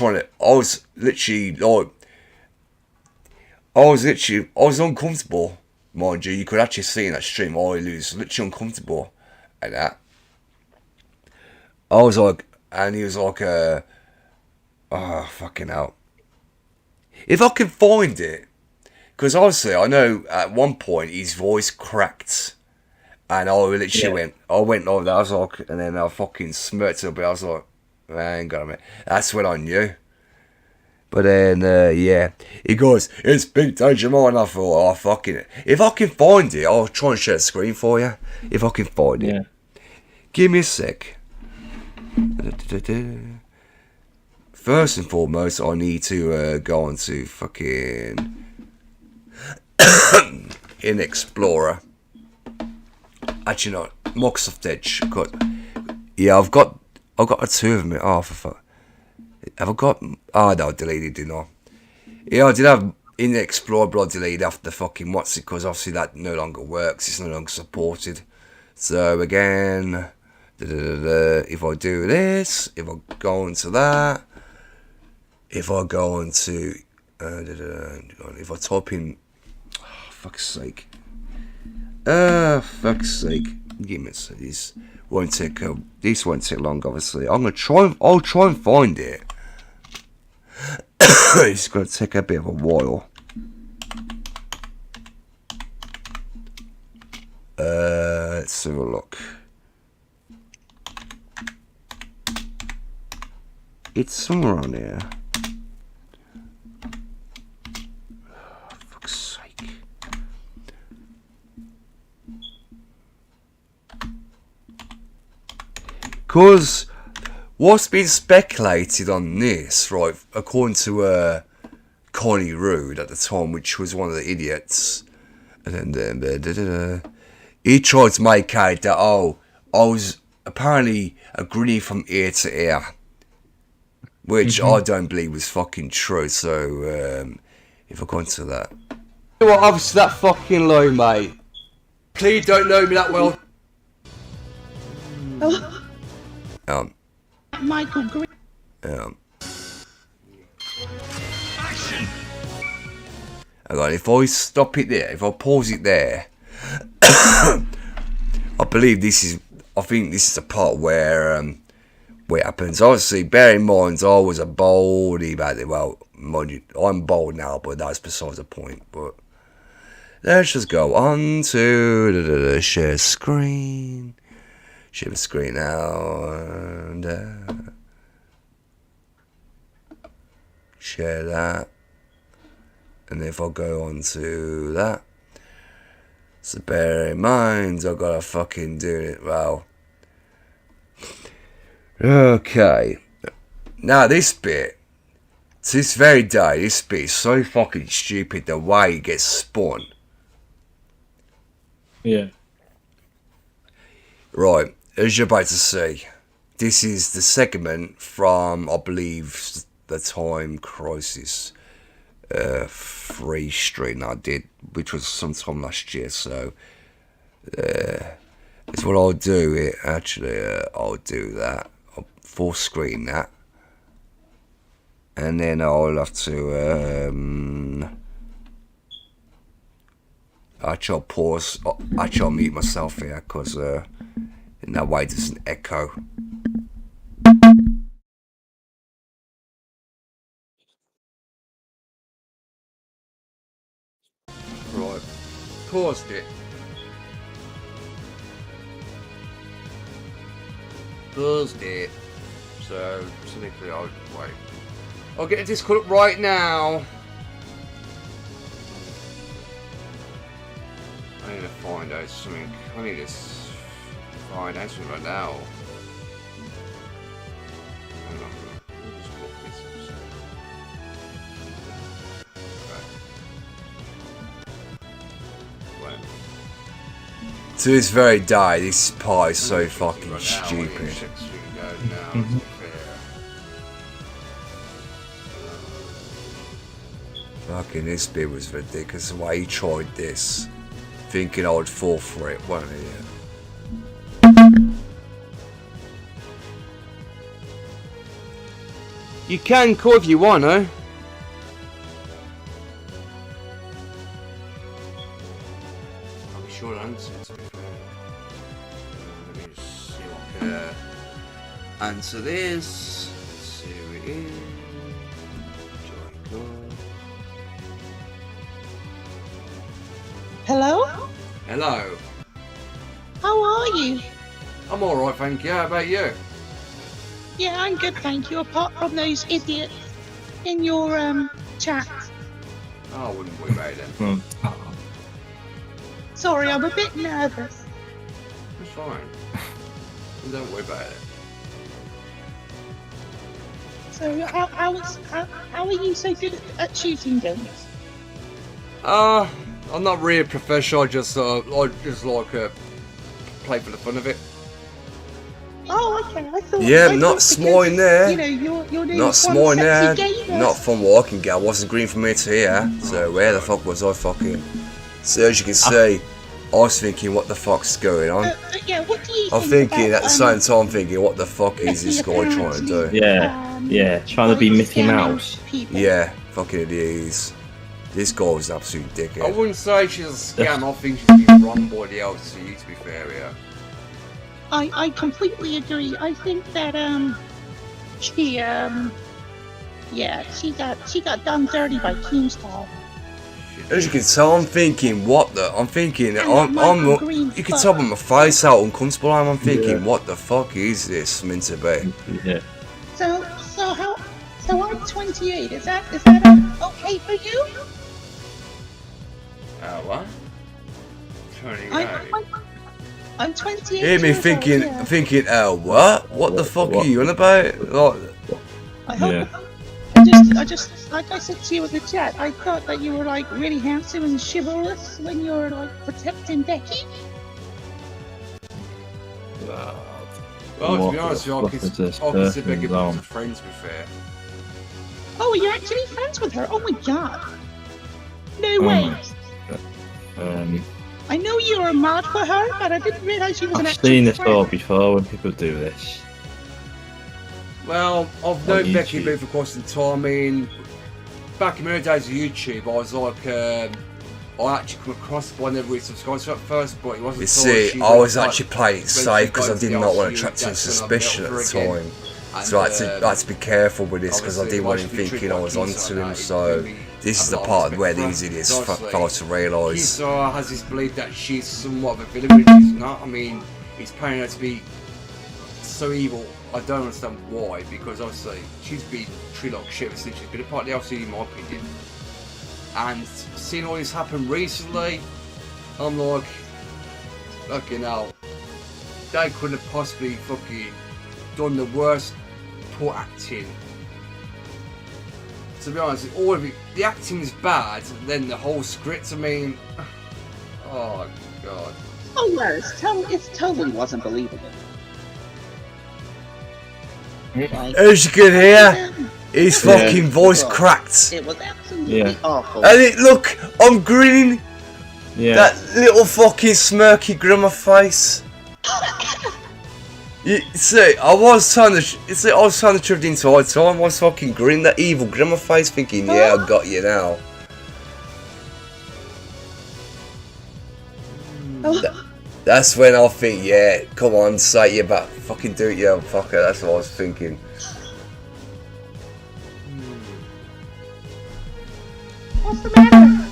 uncomfortable, mind you. You could actually see in that stream, I was literally uncomfortable at that. I was like, and he was like, oh, fucking hell. If I can find it, because obviously I know at one point his voice cracked, and I literally went over that, I was like, and then I fucking smirked a bit, I was like, hang on a minute. That's when I knew. But then, he goes, it's Big Digimon. And I thought, oh, fucking it. If I can find it, I'll try and share the screen for you. If I can find it. Give me a sec. First and foremost, I need to go on to fucking in Explorer. Actually, no, Microsoft Edge. Yeah, I've got the two of them. Oh, for fuck. Have I got... Oh, no, I deleted, didn't I? Yeah, I did have in the Explorer, but I deleted after the fucking what's it, because obviously that no longer works. It's no longer supported. So, again... If I do this, if I go into that, if I go into... if I type in... Oh, fuck's sake. give me this. Won't take this won't take long, obviously. I'll try and find it. It's gonna take a bit of a while. Let's have a look. It's somewhere on here. Oh, fuck's sake. Because what's been speculated on this, right, according to Connie Rude at the time, which was one of the idiots, and then he tried to make out that, I was apparently agreeing from ear to ear, which I don't believe was fucking true. So if I go into that, well, obviously that fucking low, mate. Please don't know me that well. Michael Green. Hang on, if I stop it there, if I pause it there, I believe this is. I think this is the part where it happens. Obviously, bear in mind, I was a baldy back then. Well, mind you, I'm bald now, but that's besides the point. But let's just go on to share screen. Share the screen now, and share that. And if I go on to that, so bear in mind, I've got to fucking do it well. Okay. Now this bit, to this very day, this bit is so fucking stupid the way it gets spun. Yeah. Right, as you're about to see, this is the segment from, I believe, the Time Crisis 3 stream I did, which was sometime last year. So it's what I'll do. I'll do that. I'll full screen that, and then I'll have to actually I'll pause. Actually, I'll mute myself here because in that way it doesn't echo. Right, paused it. Paused it. So, technically, I'll wait. I'll get this cut up right now. I need to find out something. I need to find out something right now. Hang on. Let me just look this up. Right. To this very day, this part is so fucking stupid. Fucking this bit was ridiculous. The way he tried this, thinking I would fall for it, wasn't he? You can call if you want, eh? I'm sure answer to be fair. Let me just see what I can answer this. Let's see who it is. Hello? Hello. How are you? I'm alright, thank you. How about you? Yeah, I'm good, thank you. Apart from those idiots in your chat. Oh, I wouldn't worry about it. Sorry, I'm a bit nervous. It's fine. Don't worry about it. So, how are you so good at shooting guns? I'm not really a professional. I just like play for the fun of it. Oh, okay. I thought. Yeah, I not thought small in there. You know, you're doing Not small in there. gamer. Not from what I can get. I wasn't green from here to here. So where the fuck was I fucking? So as you can see, I was thinking, what the fuck's going on? Yeah, what do you I'm think thinking about, at the same time, thinking, what the fuck is this guy trying to do? Yeah, trying to be Mickey Mouse. People? Yeah, fucking idiots. This guy was an absolute dickhead. I wouldn't say she's a scam. I think she's been wrong by the LCU, to be fair, yeah. I completely agree. I think that she she got done dirty by Keemstar. As you can tell, I'm thinking, what the? I'm thinking, Michael Green you can fuck. tell by my face how uncomfortable I am. I'm thinking, Yeah. what the fuck is this meant to be? Yeah. So I'm 28. Is that okay for you? What? I'm 28. Hear me years old, thinking, yeah. thinking, what? What the fuck are you on about? Like, I hope. Yeah. I just, like I said to you in the chat, I thought that you were like really handsome and chivalrous when you were like protecting Becky. well, to be What honest the with you, fuck is this I consider Becky person's arm? as friends, to be fair. Oh, you're actually friends with her? Oh my god. No Oh way. my God. I know you were mad for her, but I didn't realise she was an I've actual seen this friend. all before when people do this. Well, I've On known Becky YouTube. been for quite some time. I mean, back in my early days of YouTube, I was like, I actually come across one of the subscribers at first, but it wasn't. You see, I was actually playing it safe because I did not want to attract any suspicion at the time. So I had to be careful with this because I didn't want him thinking I was onto him. So this is the part where these idiots fail to realise. Kisa has this belief that she's somewhat of a villain, but she's not. I mean, he's painting her to be so evil. I don't understand why, because obviously she's been treated like shit since she's been a part of the LCD, in my opinion. And seeing all this happen recently, I'm like, fucking hell, they couldn't have possibly fucking done the worst poor acting. To be honest, all of it, the acting is bad, and then the whole script, I mean, oh god. Oh yeah, it totally wasn't believable. Like, As you can hear, his Yeah. fucking voice cracked. it was absolutely Yeah. awful. And it, look, I'm grinning. Yeah. That little fucking smirky grin on my face. You see, I was telling the truth the entire time. I was fucking grinning, that evil grin on my face, thinking, yeah, I got you now. That's when I think, yeah, come on, say you back, fucking do it, yeah, fucker. That's what I was thinking. What's the matter?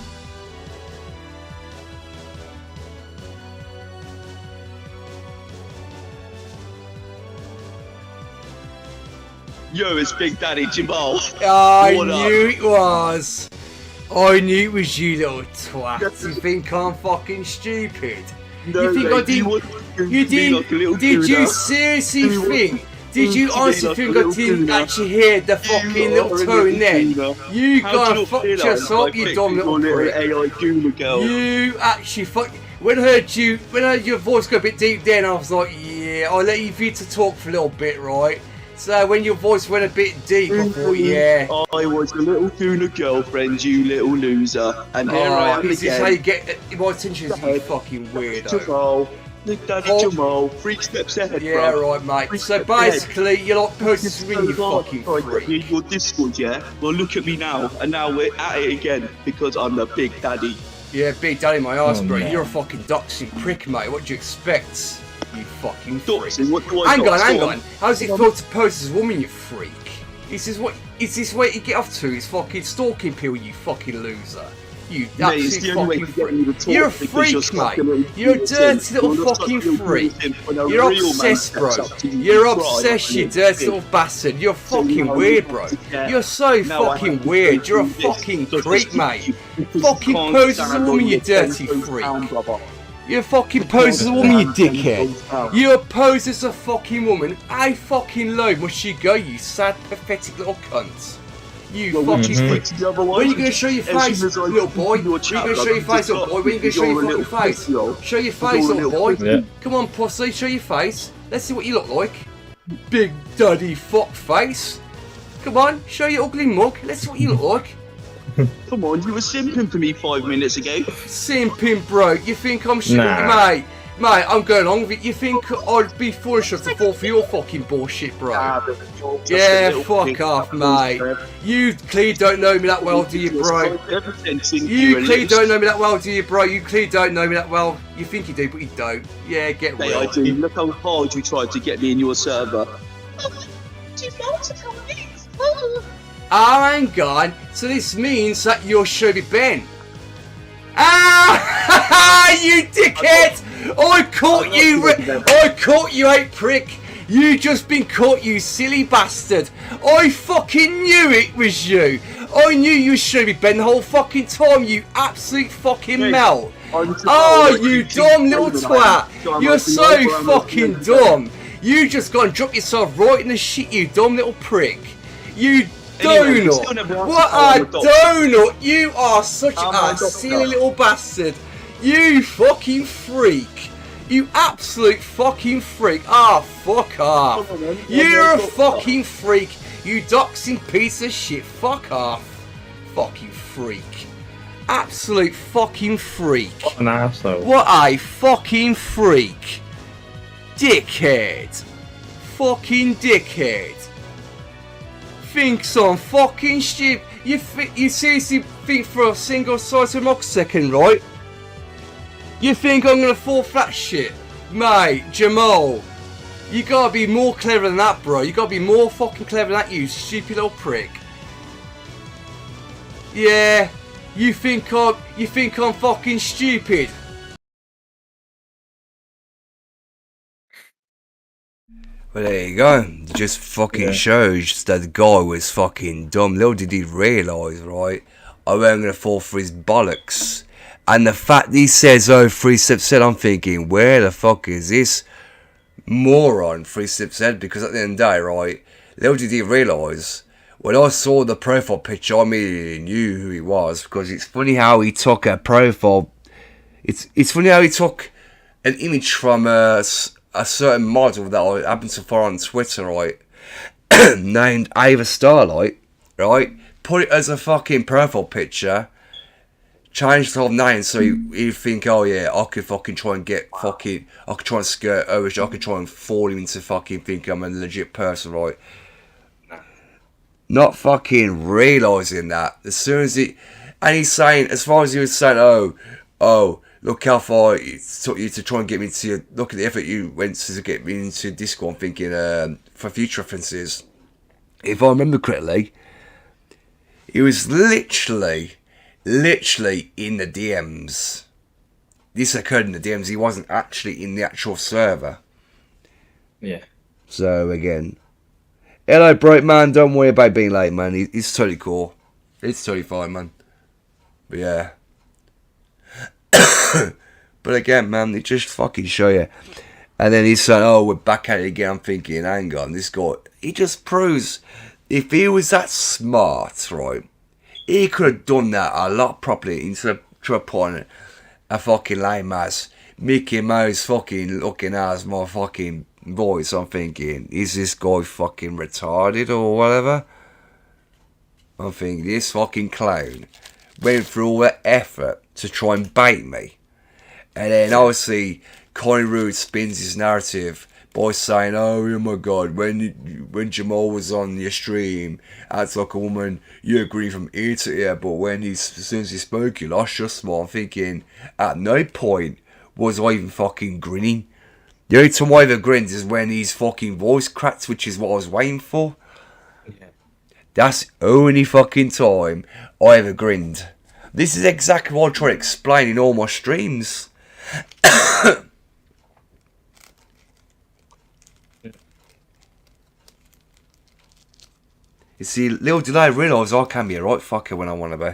Yo, it's Big Daddy Jamal. I What up? knew it was. I knew it was you, little twat. You think I'm fucking stupid? No, You think I mate, didn't- want to You be didn't? like a little Did you tuna. seriously You want think? Did you to be honestly like think a I little didn't tuna. actually hear the fucking You little are a tone there? tuna. You How gotta do you fuck feel yourself, like you picking dumb little on prick. AI Goomer girl? You actually fuck. When I heard your voice go a bit deep, then I was like, yeah, I'll let you to talk for a little bit, right? So when your voice went a bit deep, I thought, yeah. I was a little tuna girlfriend, you little loser. And here I Oh, am is this how you again. get my attention? Is you fucking weirdo. Jamal. Big Daddy Oh. Jamal. 3 steps ahead, Yeah, bro. right, mate. Three So steps ahead. basically, you're like posting in you fucking Right, freak. your Discord, yeah? Well, look at me now, and now we're at it again because I'm the Big Daddy. Yeah, Big Daddy, my ass, Oh, bro. no. You're a fucking doxing prick, mate. What do you expect? You fucking freak. Doxing, what do I Hang dox? on, hang Go on. How's it feel to pose as a woman, you freak? Is this what you get off to? Is fucking stalking people, you fucking loser. You Mate, it's absolute the only way fucking to get freak. me to talk You're a because freak, you're such a mate. little You're a beauty. dirty little You're such a fucking little freak. beauty. When a You're real man obsessed, bro. steps up to you, You're you cry obsessed, like you a dirty little little bastard. You're So fucking now weird, you bro. have to get- You're so now I fucking have to weird. go You're a through this fucking because creep, you- mate. because Fucking you can't pose as stand a on woman, you your dirty toes freak. down, brother. You fucking pose as a woman, you dickhead. You pose as a fucking woman. How fucking low must she go, you sad, pathetic little cunt? You Well, fucking when you freak. speak to the other When are ones, you gonna show your as face, soon as I little boy? see your When chat, are you gonna show like, your you face, just little got- boy? When are you gonna show you're your a fucking little face? pussy, yo. Show your You're face, a little little boy. pussy. Yeah. Come on, pussy, show your face. Let's see what you look like. Big daddy fuck face. Come on, show your ugly mug. Let's see what you look like. Come on, you were simping for me 5 minutes ago. Simping, bro. You think I'm shit, Nah. mate? Mate, I'm going on with it. You think I'd be foolish enough to fall for your fucking bullshit, bro? Yeah, fuck off, mate. You clearly don't know me that well, do you, bro? You clearly don't know me that well, do you, bro? You clearly don't know me that well. You think you do, but you don't. Yeah, get Hey, real. I do. Look how hard you tried to get me in your server. Oh, hang on. So this means that you're Shelby Ben. Ah! You dickhead! I caught you! I caught you, out prick! You just been caught, you silly bastard! I fucking knew it was you! I knew you was Shelby Ben the whole fucking time, you absolute fucking melt! Oh, you dumb little twat! You're so fucking dumb! You just gone and drop yourself right in the shit, you dumb little prick! You donut! What a donut! You are such a silly little bastard! You fucking freak! You absolute fucking freak! Ah, fuck off! You're a fucking freak! You doxing piece of shit! Fuck off! Fucking freak! Absolute fucking freak! What an arsehole. What a fucking freak! Dickhead! Fucking dickhead! Think some fucking shit. You seriously think for a single size of a second, right? You think I'm gonna fall for that shit? Mate, Jamal, you gotta be more clever than that, bro. You gotta be more fucking clever than that, you stupid little prick. Yeah, you think I'm fucking stupid? Well, there you go. It just fucking shows that the guy was fucking dumb. Little did he realise, right? I wasn't going to fall for his bollocks. And the fact he says, oh, 3 steps said, I'm thinking, where the fuck is this moron 3 steps said? Because at the end of the day, right, little did he realise, when I saw the profile picture, I immediately knew who he was. Because it's funny how he took a profile. It's funny how he took an image from a certain model that I happened to follow on Twitter, right, named Ava Starlight, right, put it as a fucking profile picture, changed the whole name so he'd think, oh yeah, I could fucking try and get fucking, I could try and skirt over, I could try and fall him into fucking thinking I'm a legit person, right. Not fucking realising that, as soon as he, and he's saying, as far as he was saying, oh, look how far it took you to try and get me to, look at the effort you went to get me into Discord. I'm thinking, for future references, if I remember correctly, he was literally in the DMs. This occurred in the DMs, he wasn't actually in the actual server. Yeah. So, again, hello, broke man, don't worry about being late, man. He's totally cool. It's totally fine, man. But yeah. But again, man, they just fucking show you. And then he's saying, oh, we're back at it again. I'm thinking, hang on, this guy, he just proves, if he was that smart, right, he could have done that a lot properly instead of trying to put on a fucking lame ass Mickey Mouse fucking looking ass my fucking voice. I'm thinking, is this guy fucking retarded or whatever? I'm thinking, this fucking clown went through all that effort to try and bait me. And then obviously Connie Rude spins his narrative by saying, oh my god, when Jamal was on your stream, acts like a woman, you agree from ear to ear, but as soon as he spoke, you lost your smile. I'm thinking, at no point was I even fucking grinning. The only time I ever grinned is when his fucking voice cracked, which is what I was waiting for. Yeah. That's the only fucking time I ever grinned. This is exactly what I try to explain in all my streams. You see, little did I realise I can be a right fucker when I want to be.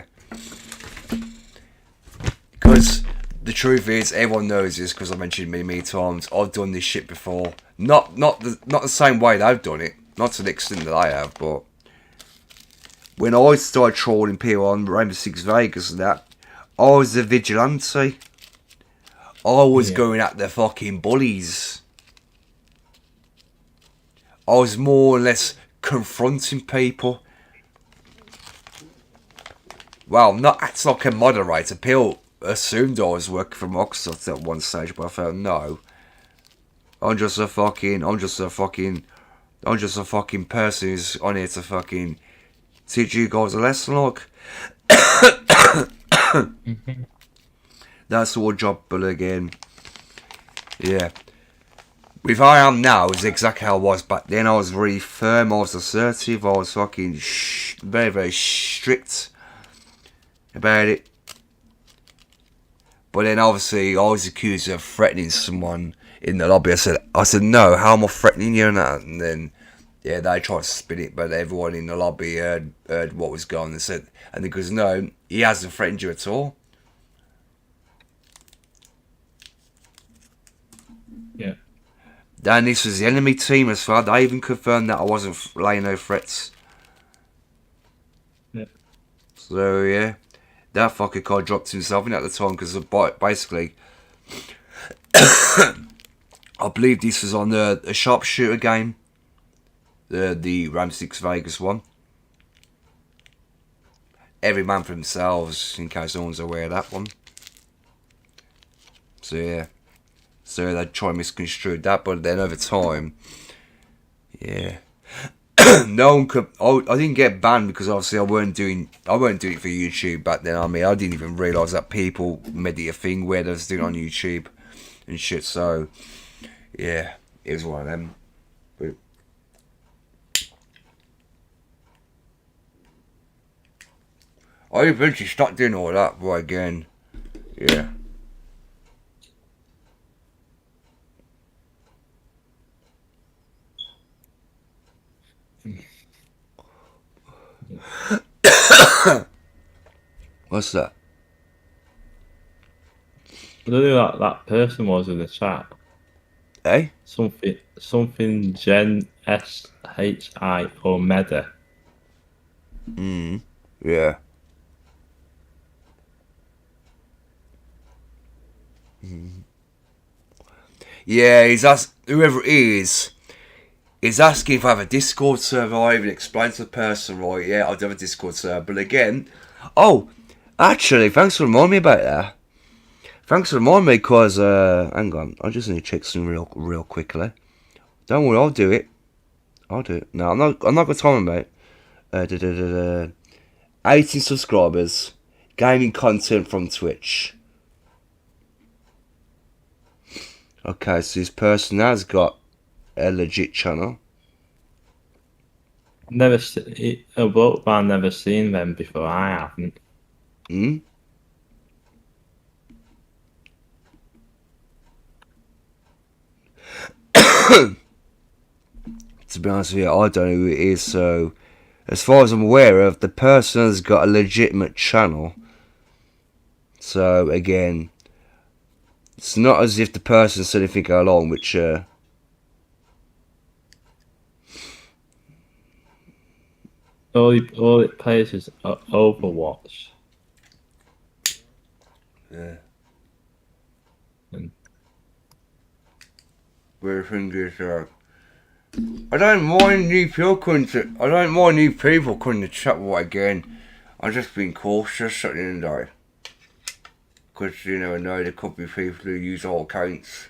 Because the truth is, everyone knows this because I've mentioned it many times. I've done this shit before. Not the same way they've done it. Not to the extent that I have, but when I started trolling people on Rainbow Six Vegas and that, I was a vigilante. I was going at the fucking bullies. I was more or less confronting people. Well, not acting like a moderator. People assumed I was working for Microsoft at one stage, but I felt no. I'm just a fucking person who's on here to fucking teach you guys a lesson, like. That's the whole job, but again, yeah. With how I am now is exactly how I was back then. I was really firm, I was assertive, I was fucking very, very strict about it. But then obviously I was accused of threatening someone in the lobby. I said no, how am I threatening you and that? And then, yeah, they tried to spin it, but everyone in the lobby heard what was going on. They said, and he goes, no, he hasn't threatened you at all. Yeah. And this was the enemy team as well. They even confirmed that I wasn't laying no threats. Yeah. So, yeah. That fucker guy dropped himself in at the time because basically, I believe this was on a sharpshooter game. The Ram 6 Vegas one. Every man for themselves, in case no one's aware of that one. So, yeah. So they try and misconstrue that, but then over time, yeah, no one could. I didn't get banned because obviously I weren't doing it for YouTube back then. I mean, I didn't even realise that people made it a thing where they was doing it on YouTube and shit. So yeah, it was one of them. But I eventually stopped doing all that, but again, yeah. What's that? I don't know who that person was in the chat. Eh? Something Gen SHI or Meda. Yeah. Yeah, whoever it is asking if I have a Discord server. I even explained to the person, right, yeah, I do have a Discord server. But again, oh, actually, thanks for reminding me about that. Thanks for reminding me, because, hang on, I just need to check something real quickly. Don't worry, I'll do it. No, I'm not going to time about it. 18 subscribers, gaming content from Twitch. Okay, so this person has got a legit channel. A bloke man never seen them before. I haven't. To be honest with you, I don't know who it is, so as far as I'm aware of, the person has got a legitimate channel. So again, it's not as if the person said anything along, which All it plays is Overwatch. yeah. And Where the thing is, I don't mind new people coming to chat with again. I'm just being cautious at the end of the day. Because you never know, there could be people who use all accounts.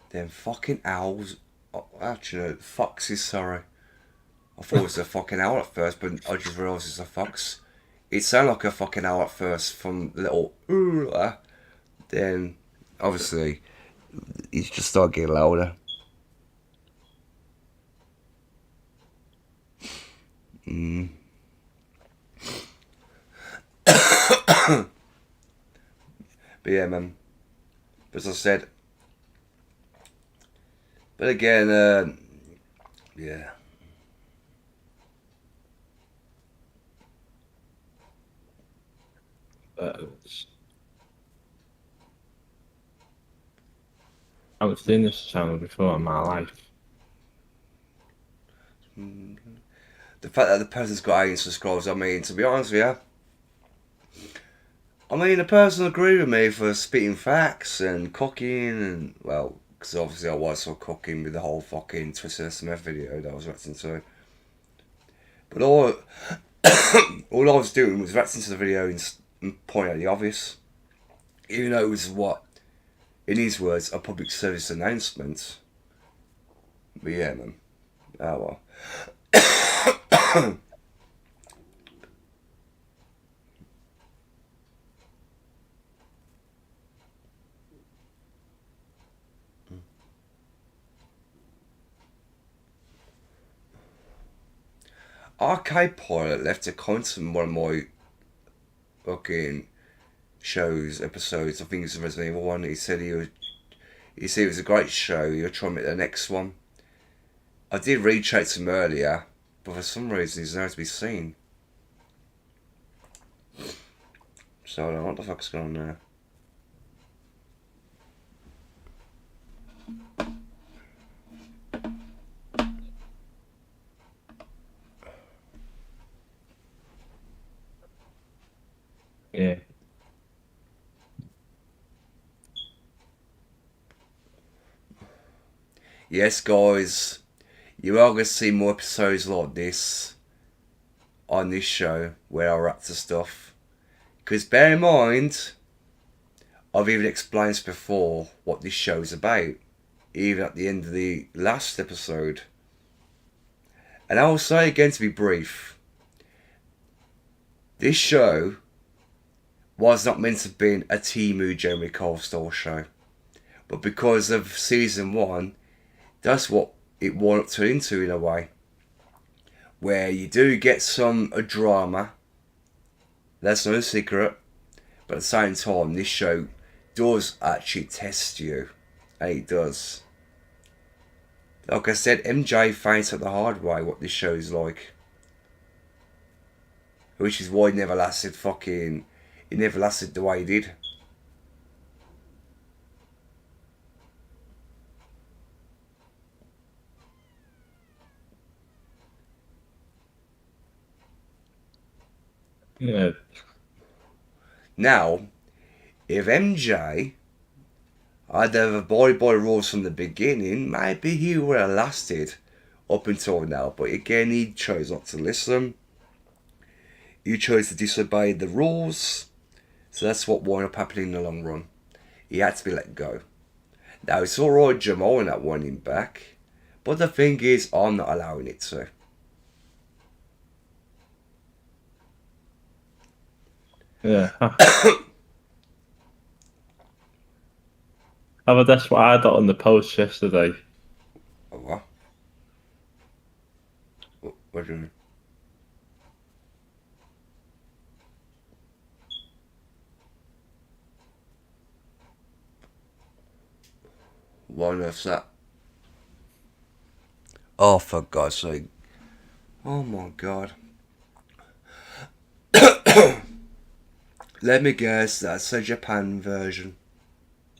Them fucking owls. Oh, actually, foxes, sorry. I thought it was a fucking owl at first, but I just realised it's a fox. It sounded like a fucking owl at first from little then obviously it just started getting louder. But yeah, man. As I said. But again, yeah. I haven't seen this channel before in my life. The fact that the person's got 18 subscribers, I mean, to be honest with you, I mean, a person agree with me for spitting facts and cooking and, well, because obviously I was for cooking with the whole fucking Twisted Smith video that I was reacting to. But all I was doing was reacting to the video and pointing out the obvious. Even though it was what, in his words, a public service announcement. But yeah, man. Oh well. Arcade Pilot left a comment on one of my fucking shows, episodes. I think it's the Resident Evil one. He said it was a great show. He'll try and make the next one. I did reach out to him earlier, but for some reason he's nowhere to be seen. So I don't know what the fuck's going on there. Yeah. Yes, guys, you are going to see more episodes like this on this show where I react to stuff. Because bear in mind, I've even explained this before what this show is about, even at the end of the last episode. And I will say again, to be brief, this show was not meant to be a Timu Jeremy Cole style show. But because of season 1, that's what it wound up turning into in a way. Where you do get a drama. That's no secret. But at the same time, this show does actually test you. And it does. Like I said, MJ finds out the hard way what this show is like. Which is why it never lasted the way it did. Yeah. Now, if MJ had abided by rules from the beginning, maybe he would have lasted up until now. But again, he chose not to listen. He chose to disobey the rules. So that's what wound up happening in the long run. He had to be let go. Now, it's alright Jamal not wanting him back. But the thing is, I'm not allowing it to. Yeah. But that's what I got on the post yesterday. Oh, what? What do you mean? What on earth's that? Oh, for God's sake. Oh my God. Let me guess, that's a Japan version.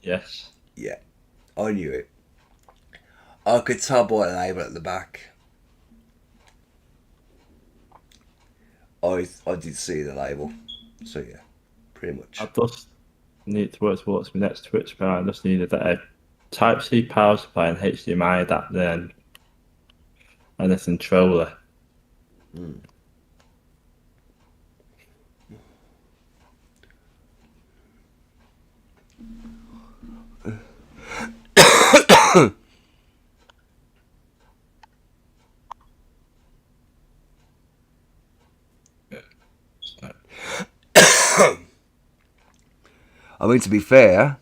Yes. Yeah, I knew it. I could tell by the label at the back. I did see the label. So yeah, pretty much. I just need to work towards my next Twitch account. I just needed a Type-C power supply and HDMI adapter and a controller. Mm. I mean, to be fair,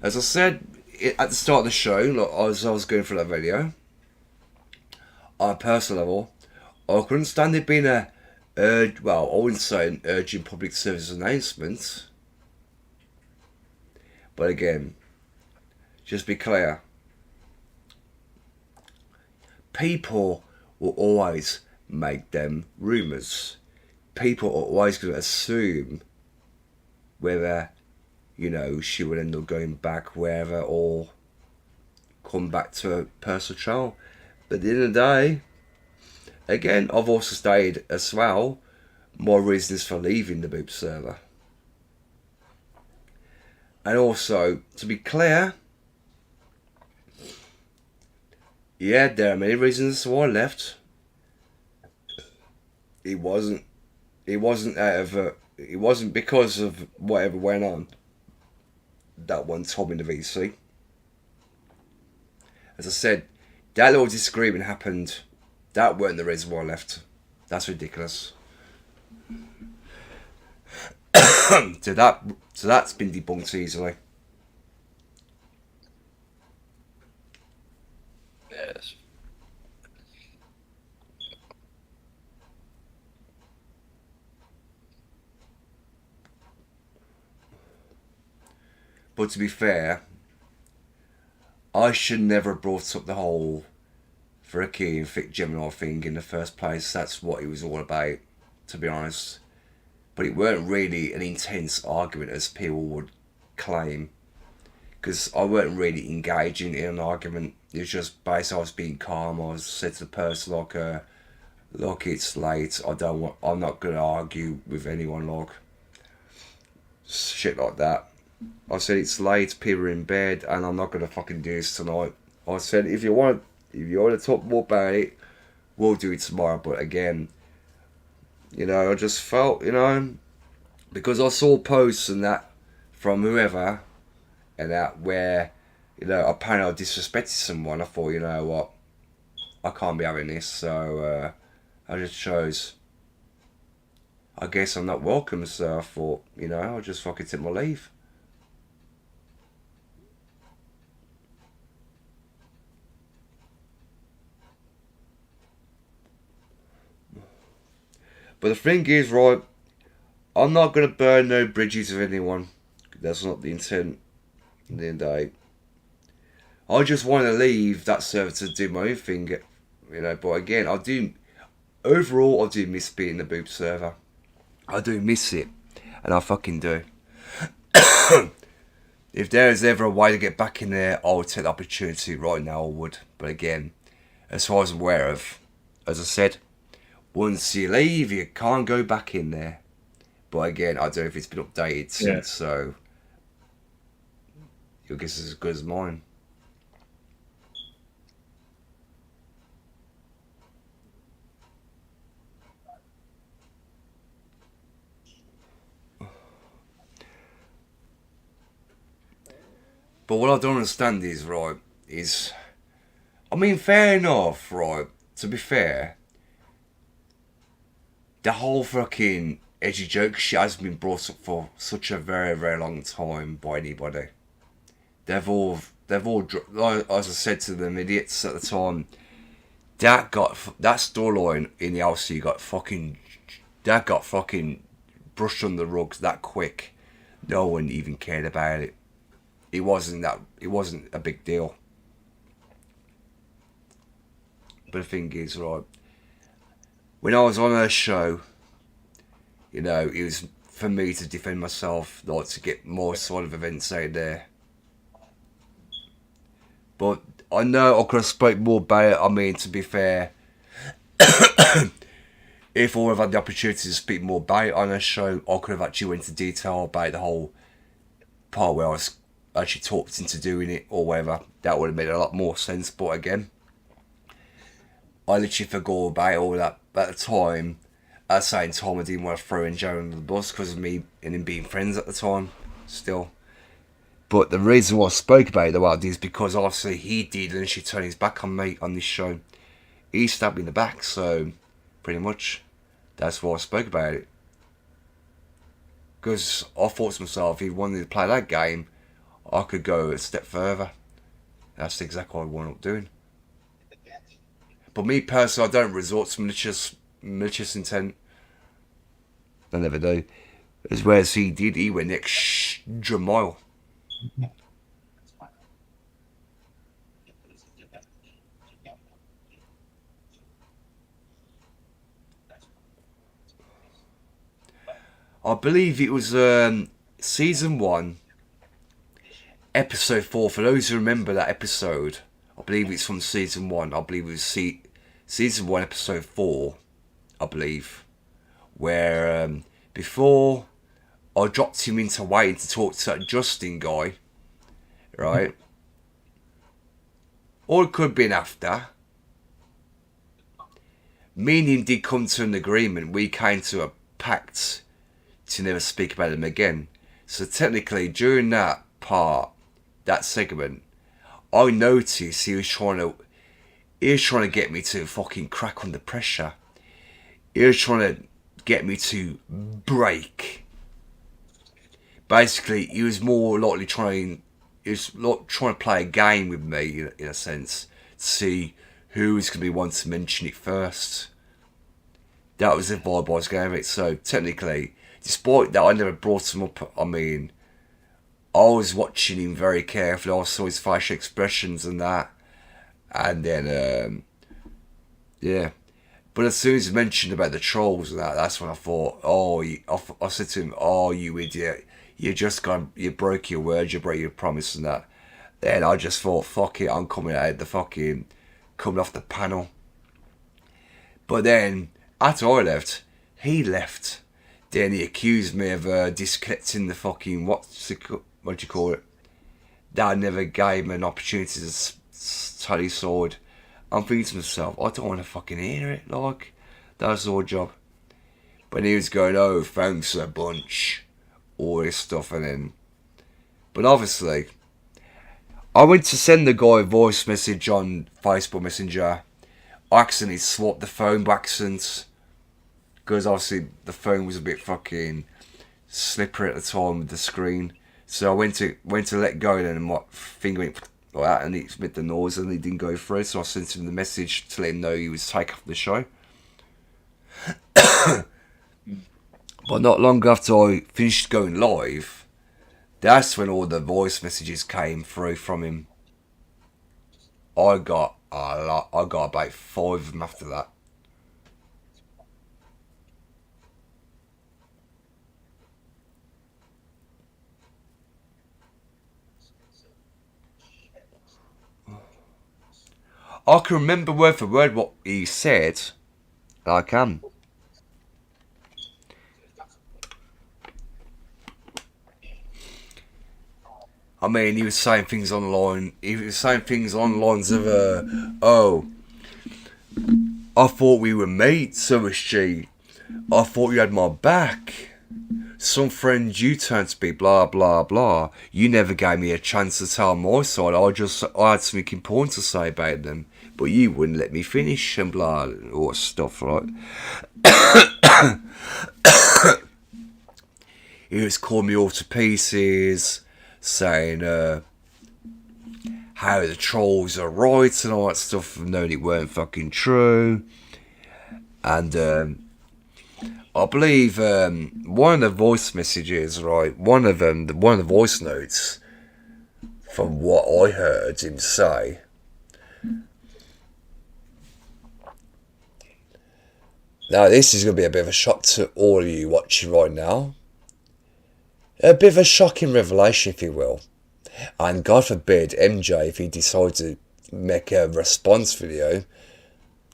as I said at the start of the show, like, as I was going through that video, on a personal level, I couldn't stand it being I wouldn't say an urgent public service announcement. But again, just be clear. People will always make them rumours. People are always going to assume whether, she would end up going back wherever or come back to a personal trial. But at the end of the day, again, I've also stated as well my reasons for leaving the Boop server. And also, to be clear, yeah, there are many reasons why I left. It wasn't because of whatever went on that one time in the VC. As I said, that little disagreement happened. That weren't the reason why I left. That's ridiculous. So that's been debunked easily. Yes. But to be fair, I should never have brought up the whole freaking thick Gemini thing in the first place. That's what it was all about, to be honest. But it weren't really an intense argument as people would claim. Because I weren't really engaging in an argument. It was just basically I was being calm. I was said to the person like, look, it's late. I'm not going to argue with anyone, like. Shit like that. I said it's late, people are in bed, and I'm not gonna fucking do this tonight. I said if you want to talk more about it, we'll do it tomorrow. But again, I just felt, because I saw posts and that from whoever, and that where, apparently I disrespected someone. I thought, you know what, I can't be having this. So I just chose. I guess I'm not welcome. So I thought, I'll just fucking take my leave. But the thing is, right, I'm not going to burn no bridges with anyone. That's not the intent at the end of the day. I just want to leave that server to do my own thing, but again, overall, I do miss being the Boop server. I do miss it, and I fucking do. If there is ever a way to get back in there, I would take the opportunity right now, I would. But again, as far as I'm aware of, as I said, once you leave, you can't go back in there. But again, I don't know if it's been updated since, so your guess is as good as mine. But what I don't understand is, right, fair enough, right, to be fair, the whole fucking edgy joke shit has been brought up for such a very, very long time by anybody. They've all, as I said to them idiots at the time, that storyline in the LC got fucking brushed under the rugs that quick. No one even cared about it. It wasn't a big deal. But the thing is, right, when I was on her show, it was for me to defend myself, like to get more sort of events out there. But I know I could have spoke more about it. To be fair, if I would have had the opportunity to speak more about it on her show, I could have actually went into detail about the whole part where I was actually talked into doing it or whatever. That would have made a lot more sense. But again, I literally forgot about all that at the time. At the same time, I didn't want to throw in Joe under the bus because of me and him being friends at the time, still. But the reason why I spoke about it though is because obviously he did initially turn his back on me on this show. He stabbed me in the back, so pretty much that's why I spoke about it. Because I thought to myself, if he wanted to play that game, I could go a step further. That's exactly what I wound up doing. But me personally, I don't resort to malicious intent. I never do. As whereas he did, he went the extra mile. I believe it was season 1, episode 4. For those who remember that episode, I believe it's from season 1. I believe it was season 1, episode 4. I believe, where before I dropped him into waiting to talk to that Justin guy, right? Or it could have been after. Me and him did come to an agreement. We came to a pact to never speak about him again. So technically, during that part, that segment, I noticed he was trying to get me to fucking crack under pressure. He was trying to get me to break. Basically, he was more likely trying to play a game with me, in a sense, to see who was going to be one to mention it first. That was the vibe I was going with. So technically, despite that, I never brought him up. I mean, I was watching him very carefully. I saw his facial expressions and that, and then yeah. But as soon as he mentioned about the trolls and that, that's when I thought, I said to him, "Oh, you idiot! You broke your word, you broke your promise and that." Then I just thought, "Fuck it, I'm coming off the panel." But then after I left, he left. Then he accused me of disconnecting the fucking what do you call it? That never gave me an opportunity to study sword. I'm thinking to myself, I don't want to fucking hear it. Like, that's our job. But he was going, "Oh, thanks a bunch," all this stuff, and then. But obviously, I went to send the guy a voice message on Facebook Messenger. I accidentally swapped the phone by accident. Because obviously the phone was a bit fucking slippery at the time with the screen. So I went to let go, and my finger went like that, and it made the noise, and it didn't go through. So I sent him the message to let him know he was taken off the show. But not long after I finished going live, that's when all the voice messages came through from him. I got a lot. I got about 5 of them after that. I can remember word for word what he said. I can. I mean, he was saying things online. He was saying things on lines of, "Oh, I thought we were mates, OsG. I thought you had my back. Some friend you turned to be, blah, blah, blah. You never gave me a chance to tell my side. I had something important to say about them. But you wouldn't let me finish," and blah, all that stuff, right? He was calling me all to pieces, saying how the trolls are right and all that stuff, knowing it weren't fucking true. And I believe one of the voice messages, right, one of the voice notes, from what I heard him say, now this is going to be a bit of a shock to all of you watching right now. A bit of a shocking revelation, if you will. And God forbid MJ, if he decides to make a response video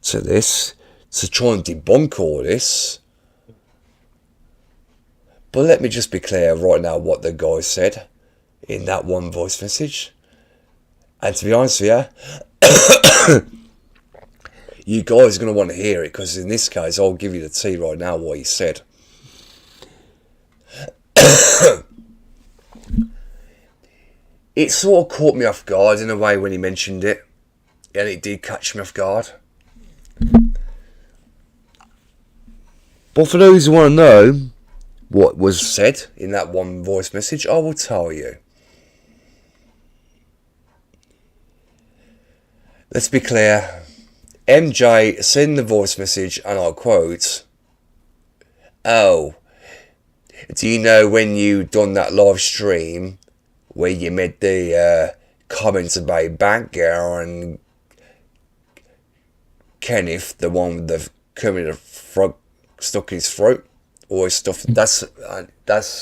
to this, to try and debunk all this. But let me just be clear right now what the guy said in that one voice message. And to be honest with you, you guys are going to want to hear it, because in this case, I'll give you the tea right now what he said. It sort of caught me off guard in a way when he mentioned it. And it did catch me off guard. But for those who want to know what was said in that one voice message, I will tell you. Let's be clear. MJ said in the voice message, and I'll quote, "Oh, do you know when you done that live stream where you made the comments about Bagger and Kenneth, the one with the coming frog stuck in his throat, all his stuff?" That's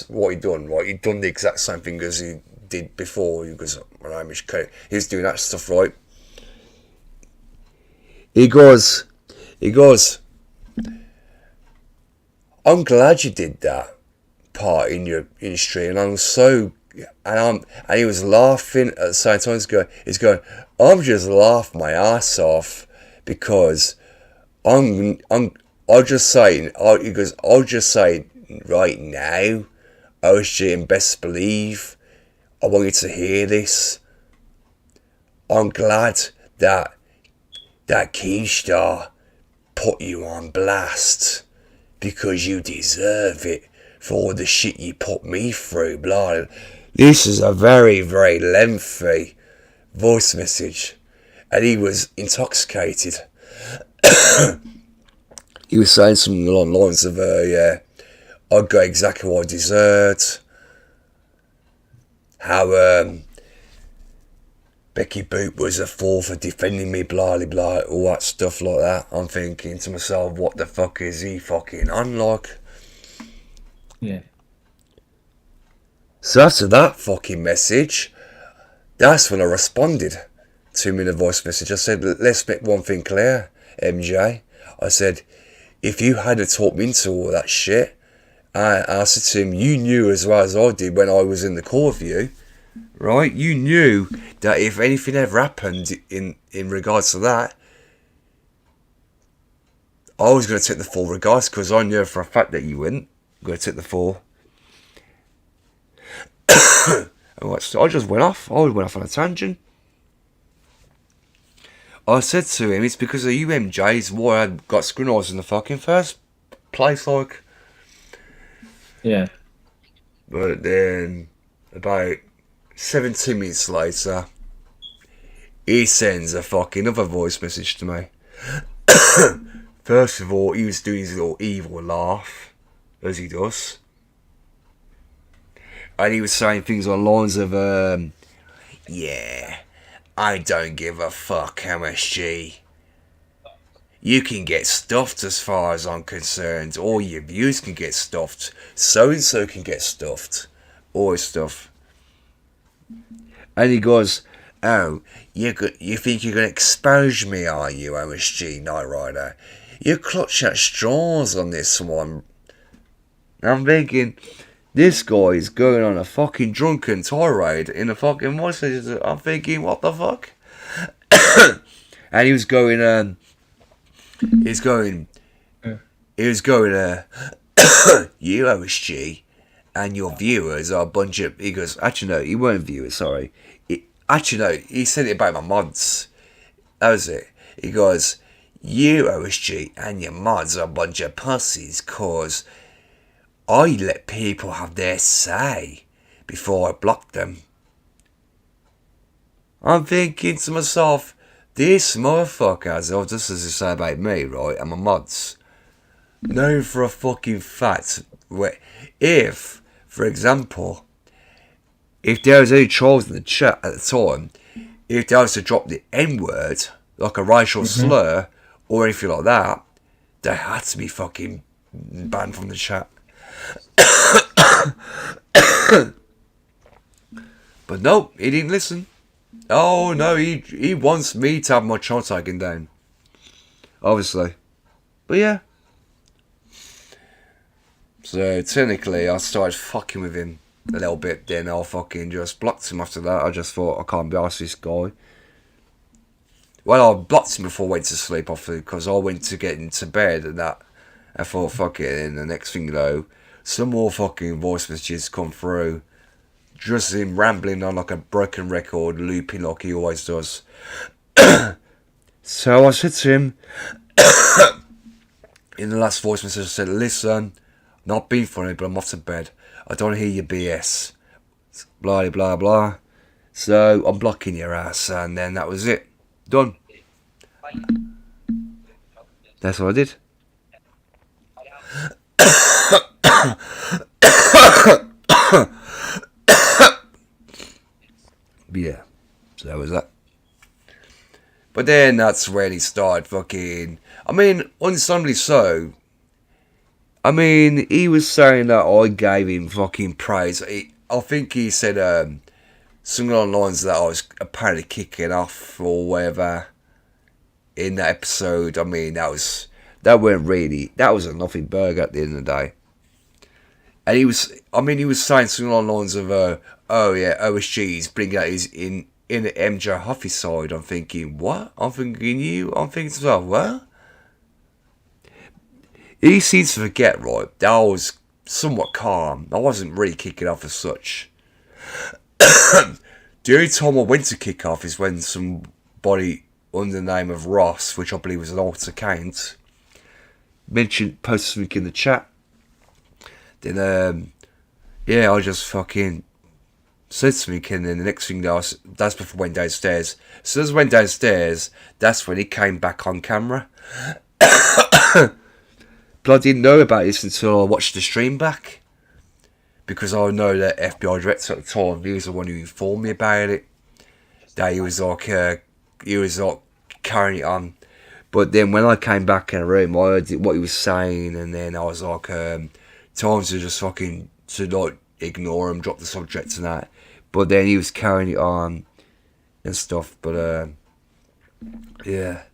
what he done, right? He done the exact same thing as he did before. He goes, "My name is Kenneth." He was doing that stuff, right? He goes, "I'm glad you did that, part in your stream, and I was so, and he was laughing at the same time. He's going, I'm just laughing my ass off because I'll just say, he goes, I'll just say right now, OsG, and best believe, I want you to hear this. I'm glad that Keystar put you on blast because you deserve it for all the shit you put me through, blah. This is a very, very lengthy voice message, and he was intoxicated. He was saying something along the lines of, yeah, I got exactly what I deserved. How Becky Boot was a fool for defending me, blah, blah, blah, all that stuff like that. I'm thinking to myself, what the fuck is he fucking on like? Yeah. So after that fucking message, that's when I responded to him in a voice message. I said, let's make one thing clear, MJ. I said, if you hadn't talked me into all that shit, I said to him, you knew as well as I did when I was in the call with you, right? You knew that if anything ever happened in regards to that, I was going to take the full regards because I knew for a fact that you wouldn't. I'm going to take the full. I just went off. I went off on a tangent. I said to him, it's because of you MJs why I got scrutinized in the fucking first place, like. Yeah. But then, about 17 minutes later, he sends a fucking other voice message to me. First of all, he was doing his little evil laugh, as he does. And he was saying things on lines of, yeah, I don't give a fuck, MSG. You can get stuffed as far as I'm concerned. All your views can get stuffed. So-and-so can get stuffed. All this stuff. And he goes, oh, you think you're going to expose me, are you, OsG Nightrider? You're clutching at straws on this one. I'm thinking, this guy is going on a fucking drunken tirade in a fucking voice. I'm thinking, what the fuck? And he was going, you OsG and your viewers are a bunch of, he goes, actually no, he weren't viewers, sorry. Actually no, he said it about my mods. That was it. He goes, you OsG and your mods are a bunch of pussies cause I let people have their say before I block them. I'm thinking to myself, this motherfucker, just as you say about me, right, and my mods, known for a fucking fact, where if, for example, if there was any trolls in the chat at the time, if they was to drop the N-word, like a racial slur, or anything like that, they had to be fucking banned from the chat. But no, he didn't listen. Oh no, he wants me to have my child taken down. Obviously. But yeah. So technically I started fucking with him a little bit, then I fucking just blocked him after that. I just thought I can't be arsed this guy. Well, I blocked him before I went to sleep obviously because I went to get into bed and that. I thought fuck it, and the next thing you know, some more fucking voice messages come through. Just him rambling on like a broken record, looping like he always does. So I said to him, in the last voice message, I said, listen, not being funny, but I'm off to bed. I don't hear your BS. Blah, blah, blah. So I'm blocking your ass, and then that was it. Done. That's what I did. Yeah, so that was that. But then that's when he started fucking, I mean, understandably so. I mean, he was saying that I gave him fucking praise. I think he said something along the lines that I was apparently kicking off or whatever in that episode. I mean, that was a nothing burger at the end of the day. And he was saying something along the lines of, oh yeah, OSG's bringing out his in the MJ Huffy side. I'm thinking, what? I'm thinking to myself, what? He seems to forget, right, that I was somewhat calm. I wasn't really kicking off as such. The only time I went to kick off is when somebody under the name of Ross, which I believe was an alt account, posted something in the chat. Then, yeah, I just fucking said something, and then the next thing that's before I went downstairs. So as I went downstairs, that's when he came back on camera. But I didn't know about this until I watched the stream back. Because I know that FBI director at the time, he was the one who informed me about it. That he was like carrying it on. But then when I came back in the room, I heard what he was saying, and then I was like, times to just fucking to like ignore him, drop the subject and that. But then he was carrying it on and stuff. But yeah.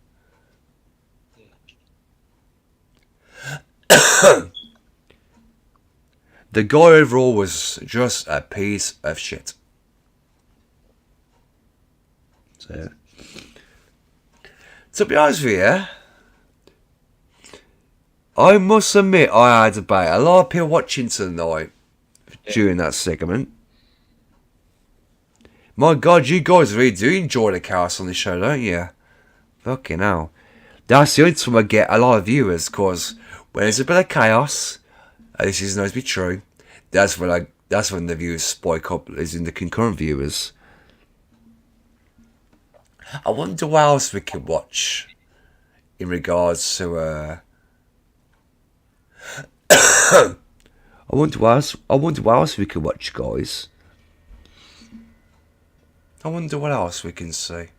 The guy overall was just a piece of shit. So, to be honest with you, I must admit I had about a lot of people watching tonight during that segment. My God, you guys really do enjoy the chaos on the show, don't you? Fucking hell. That's the only time I get a lot of viewers, because when there's a bit of chaos, this is known to be true, that's when the viewers spike up, as in the concurrent viewers. I wonder what else we could watch in regards to I wonder what else we could watch, guys. I wonder what else we can see.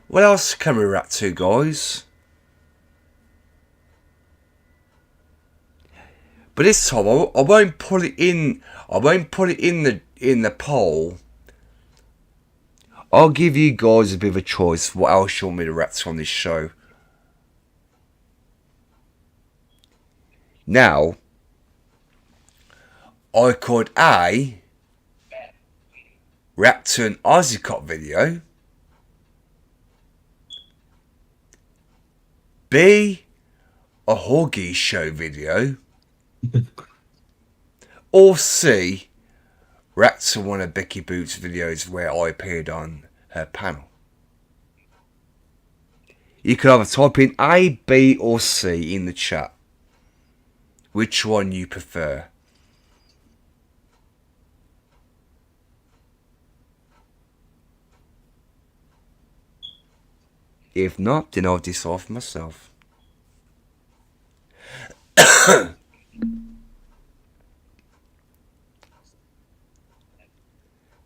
What else can we react to, guys? But this time I won't put it in. I won't put it in the poll. I'll give you guys a bit of a choice. What else you want me to react to on this show? Now, I could A, react to an Aussie Cop video. B, a Hoggy Show video. Or C, react to one of Becky Boots' videos where I appeared on her panel. You could either type in A, B or C in the chat. Which one you prefer? If not, then I'll decide for myself.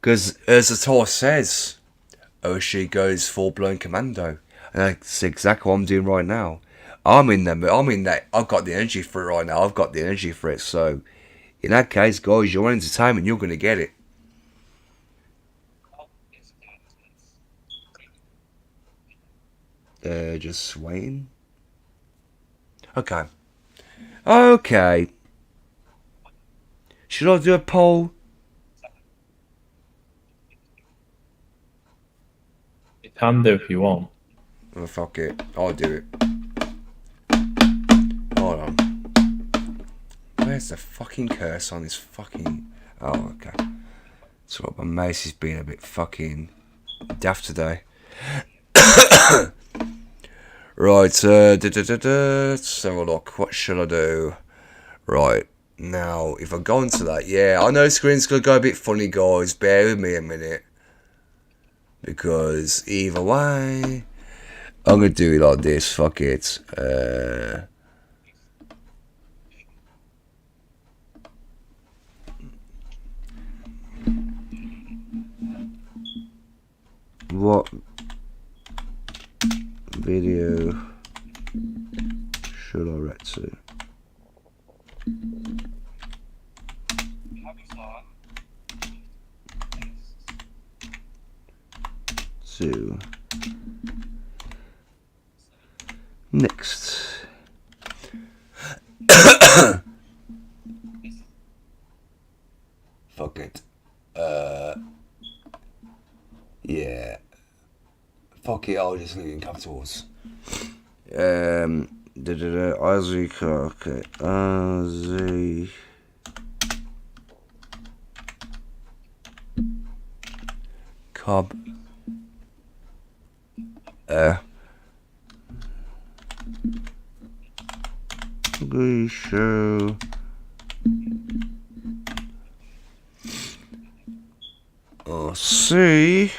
Because as the title says, OsG goes full-blown Commando. And that's exactly what I'm doing right now. I've got the energy for it right now. I've got the energy for it. So, in that case, guys, you're entertainment. You're going to get it. Just waiting. Okay. Okay. Should I do a poll? You can do if you want. Oh, fuck it. I'll do it. Hold on. Where's the fucking curse on this fucking... Oh, okay. So my mace is being a bit fucking daft today. Right, let's have a look. What should I do? Right, now, if I go into that, yeah, I know the screen's going to go a bit funny, guys. Bear with me a minute. Because either way, I'm going to do it like this. Fuck it. What video should I react to? Next. Fuck it. Yeah. Fuck it, I'll just leave it in capitals. OsG, okay. OsG. Cob. We show. See.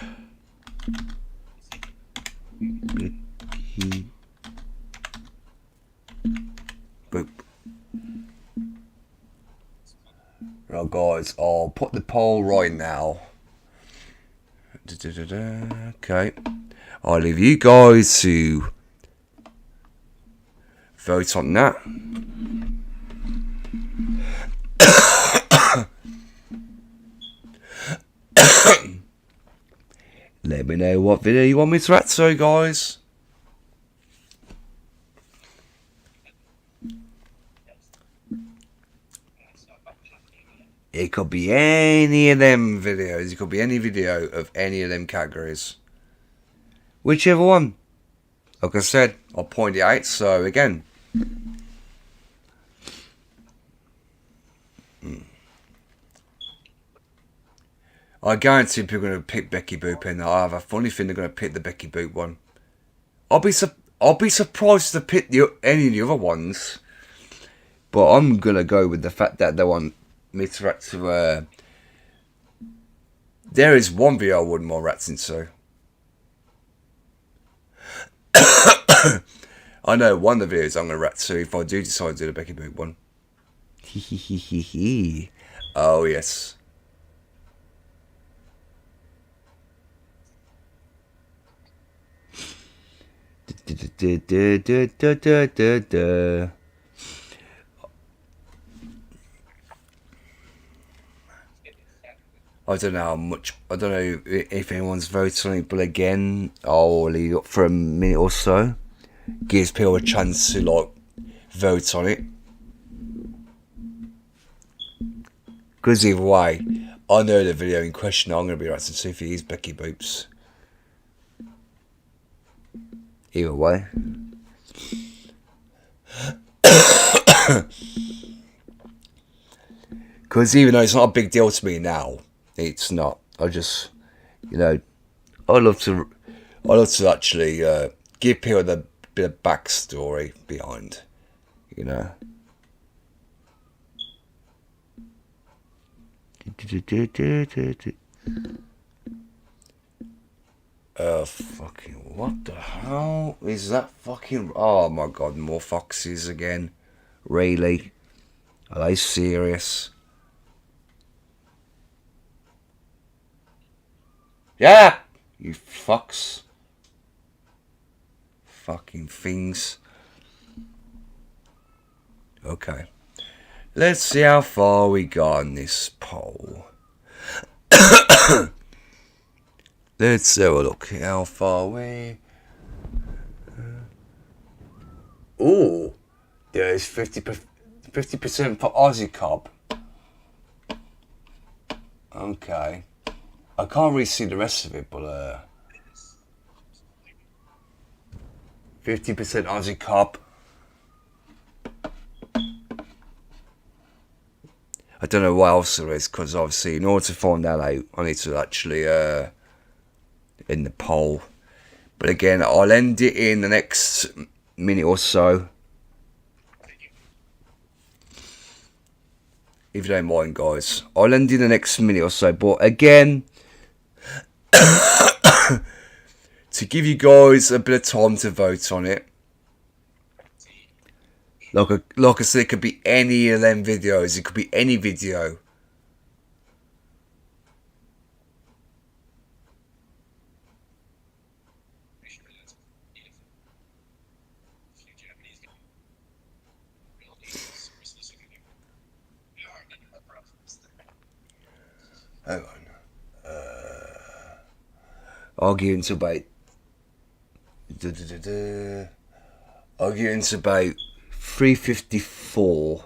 Boop. Right, guys, I'll put the poll right now. Okay. I'll leave you guys to vote on that. Let me know what video you want me to react to, guys. It could be any of them videos. It could be any video of any of them categories. Whichever one. Like I said, I'll point it out. So again. I guarantee people are going to pick Becky Boop in. I have a funny thing they're going to pick the Becky Boop one. I'll be surprised to pick any of the other ones. But I'm going to go with the fact that they want me to react to. There is one video I wouldn't mind reacting to. I know one of the videos I'm going to react to if I do decide to do the Becky Boop one. Oh, yes. I don't know how much. I don't know if anyone's voted on it, but again, I'll leave it up for a minute or so. Gives people a chance to like vote on it. Because either way, I know the video in question I'm going to be reacting to if it is Becky Boops. Either way. Because even though it's not a big deal to me now, it's not. I just, you know, I love to actually give people the bit of backstory behind, you know. Fucking what the hell is that fucking? Oh my god, more foxes again. Really? Are they serious? Yeah! You fucks. Fucking things. Okay. Let's see how far we got on this poll. Let's have a look how far we. Ooh, there's 50% for Aussie Cob. Okay, I can't really see the rest of it, but 50% Aussie Cob. I don't know what else there is, because obviously in order to find that out, I need to actually in the poll. But again, I'll end it in the next minute or so, if you don't mind, guys. I'll end in the next minute or so. But again, to give you guys a bit of time to vote on it, like I said, it could be any of them videos. It could be any video. Hang on. I'll get into about. I'll get into about 3:54.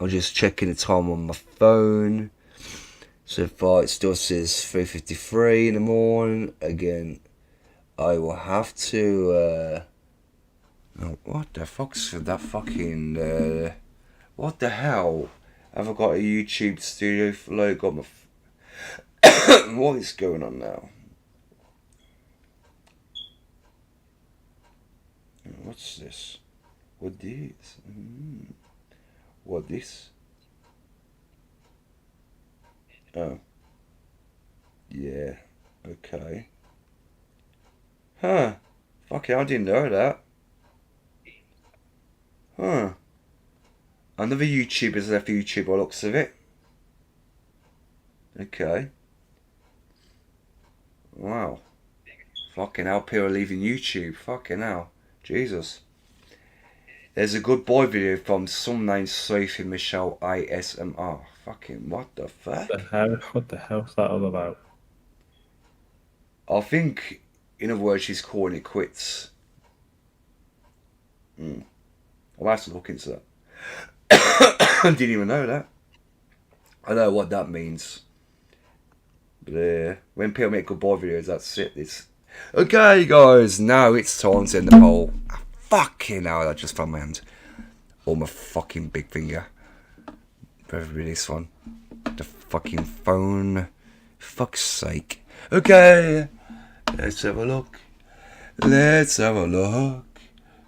I'm just checking the time on my phone. So far it still says 3:53 in the morning. Again, I will have to oh, what the fuck's that fucking what the hell? Have I got a YouTube studio logo on my what is going on now? What's this? What this? What this? Oh. Yeah. Okay. Huh. Fucking, I didn't know that. Huh. Another YouTuber's left YouTube by looks of it. Okay. Wow. Fucking hell, people are leaving YouTube. Fucking hell. Jesus. There's a goodbye video from some named Sophie Michelle ASMR. Fucking what the fuck? What the hell's that all about? I think, in other words, she's calling it quits. I'll have to look into that. I didn't even know that. I know what that means. But when people make goodbye videos, that's it. It's okay, guys. Now it's time to end the poll. Fucking hell! I just found my hand. Or my fucking big finger. Probably this one. The fucking phone. Fuck's sake. Okay. Let's have a look. Let's have a look.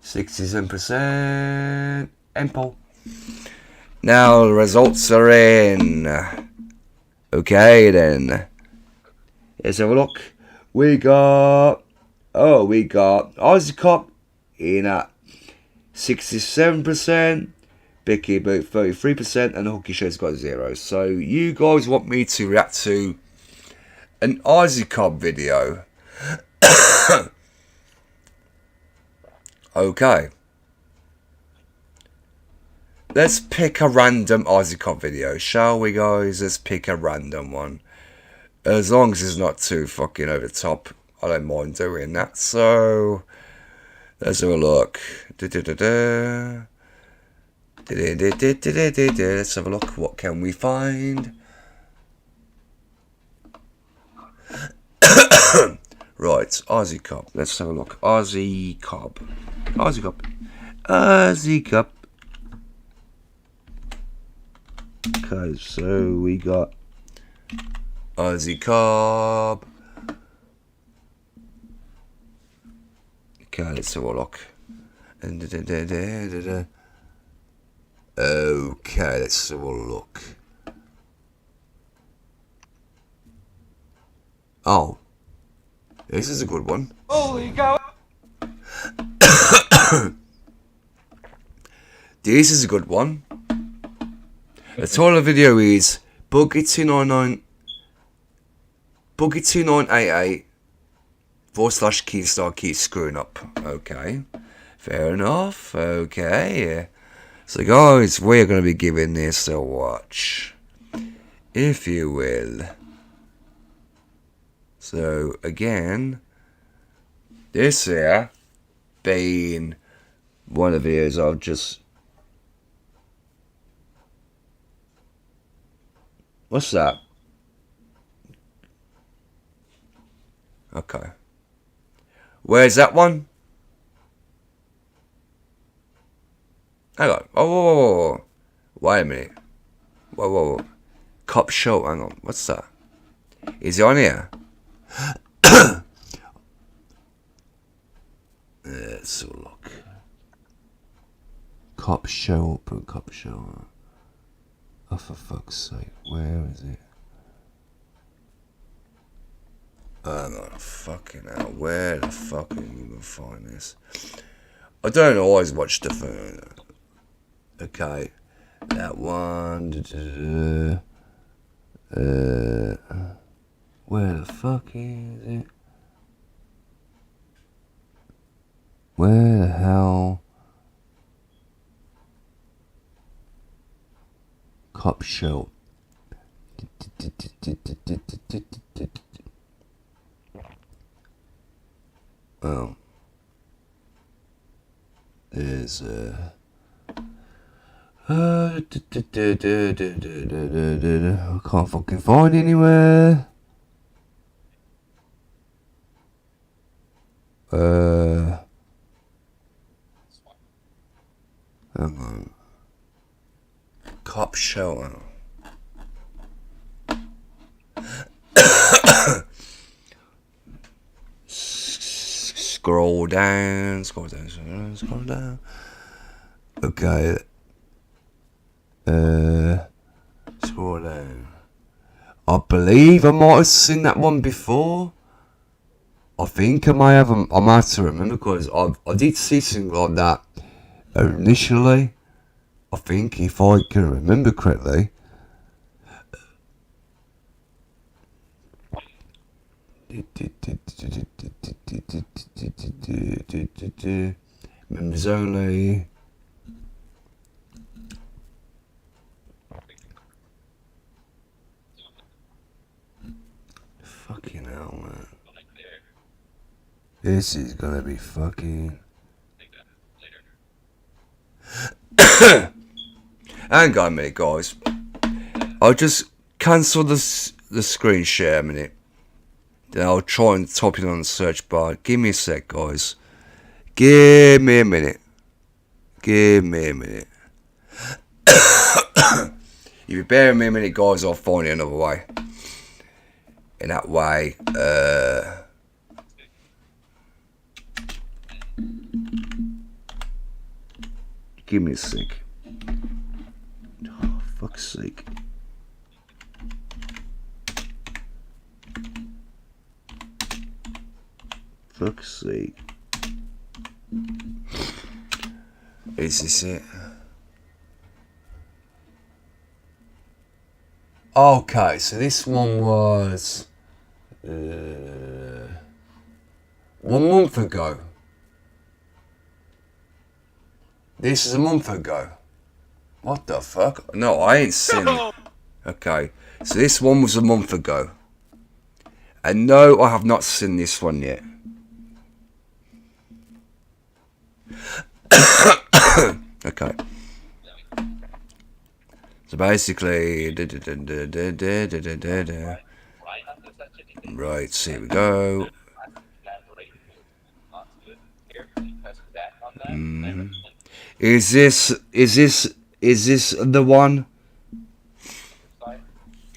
67% end poll. Now the results are in. Okay then. Let's have a look. We got Ozzy Cop in at 67%, Becky about 33%, and the Hockey Show's got 0. So you guys want me to react to an Ozzy Cop video? Okay. Let's pick a random Ozzy Cop video, shall we, guys? Let's pick a random one. As long as it's not too fucking over the top, I don't mind doing that. So, let's have a look. Let's have a look. What can we find? Right, Ozzy Cop. Let's have a look. Ozzy Cop. Ozzy Cop. Ozzy Cop. Okay, so we got Ozzy Cop. Okay, let's have a look. Okay, let's have a look. Oh, this is a good one. Holy cow! This is a good one. The title of the video is Buggy2988 / Keystar keeps screwing up. Okay, fair enough. Okay, so guys, we're going to be giving this a watch, if you will. So again, this here being one of the videos I've just... What's that? Okay. Where's that one? Hang on. Oh, wait a minute. Whoa. Cop show. Hang on. What's that? Is he on here? Let's have a look. Cop show. Put cop show. Oh, for fuck's sake. Where is it? Hang on. Fucking hell. Where the fuck are you going to find this? I don't always watch the phone. Okay. That one. Where the fuck is it? Where the hell? Cop show. Oh. There's I can't fucking find anywhere. Hang on. Cop shelter. Scroll down. Okay. Scroll down. I believe I might have seen that one before. I think I might have to remember because I did see something like that initially. I think if I can remember correctly. Members only. Fucking hell, man. This is gonna be fucking. Hang on a minute, guys. I'll just cancel the screen share a minute. Then I'll try and type it on the search bar. Give me a sec, guys. Give me a minute. If you bear with me a minute, guys, I'll find it another way. In that way, give me a sec. Oh, fuck's sake. Fuck's sake. Is this it? Okay, so this one was 1 month ago. This is a month ago. What the fuck? No, I ain't seen it. Okay, so this one was a month ago. And no, I have not seen this one yet. Okay. So basically, right, so here we go. Is this the one?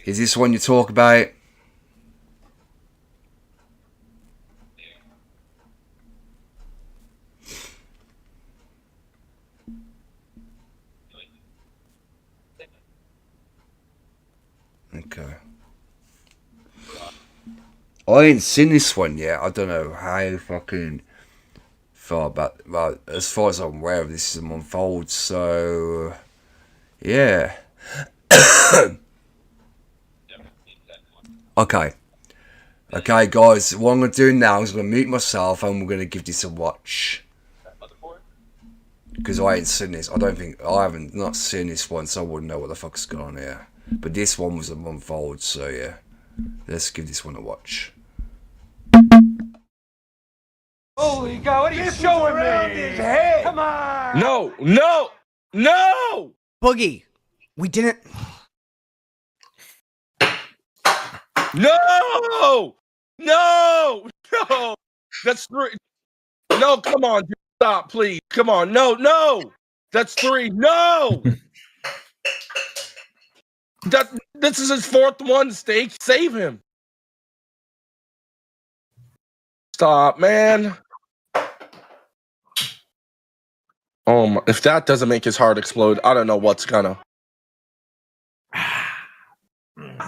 Is this one you talk about? Okay. I ain't seen this one yet. I don't know how fucking far back. Well, as far as I'm aware of, this is a month old. So, yeah. Okay. Okay, guys. What I'm gonna do now is I'm gonna mute myself and we're gonna give this a watch. Because I ain't seen this. I haven't not seen this one, so I wouldn't know what the fuck's going on here. But this one was a month old, so yeah. Let's give this one a watch. Holy God, what are you showing me? His head. Come on. No! Boogie, we didn't. No! That's 3. No, come on, dude. Stop, please. Come on. No! That's 3. No! This is his 4th one. Save him. Stop, man. Oh my, if that doesn't make his heart explode, I don't know what's gonna.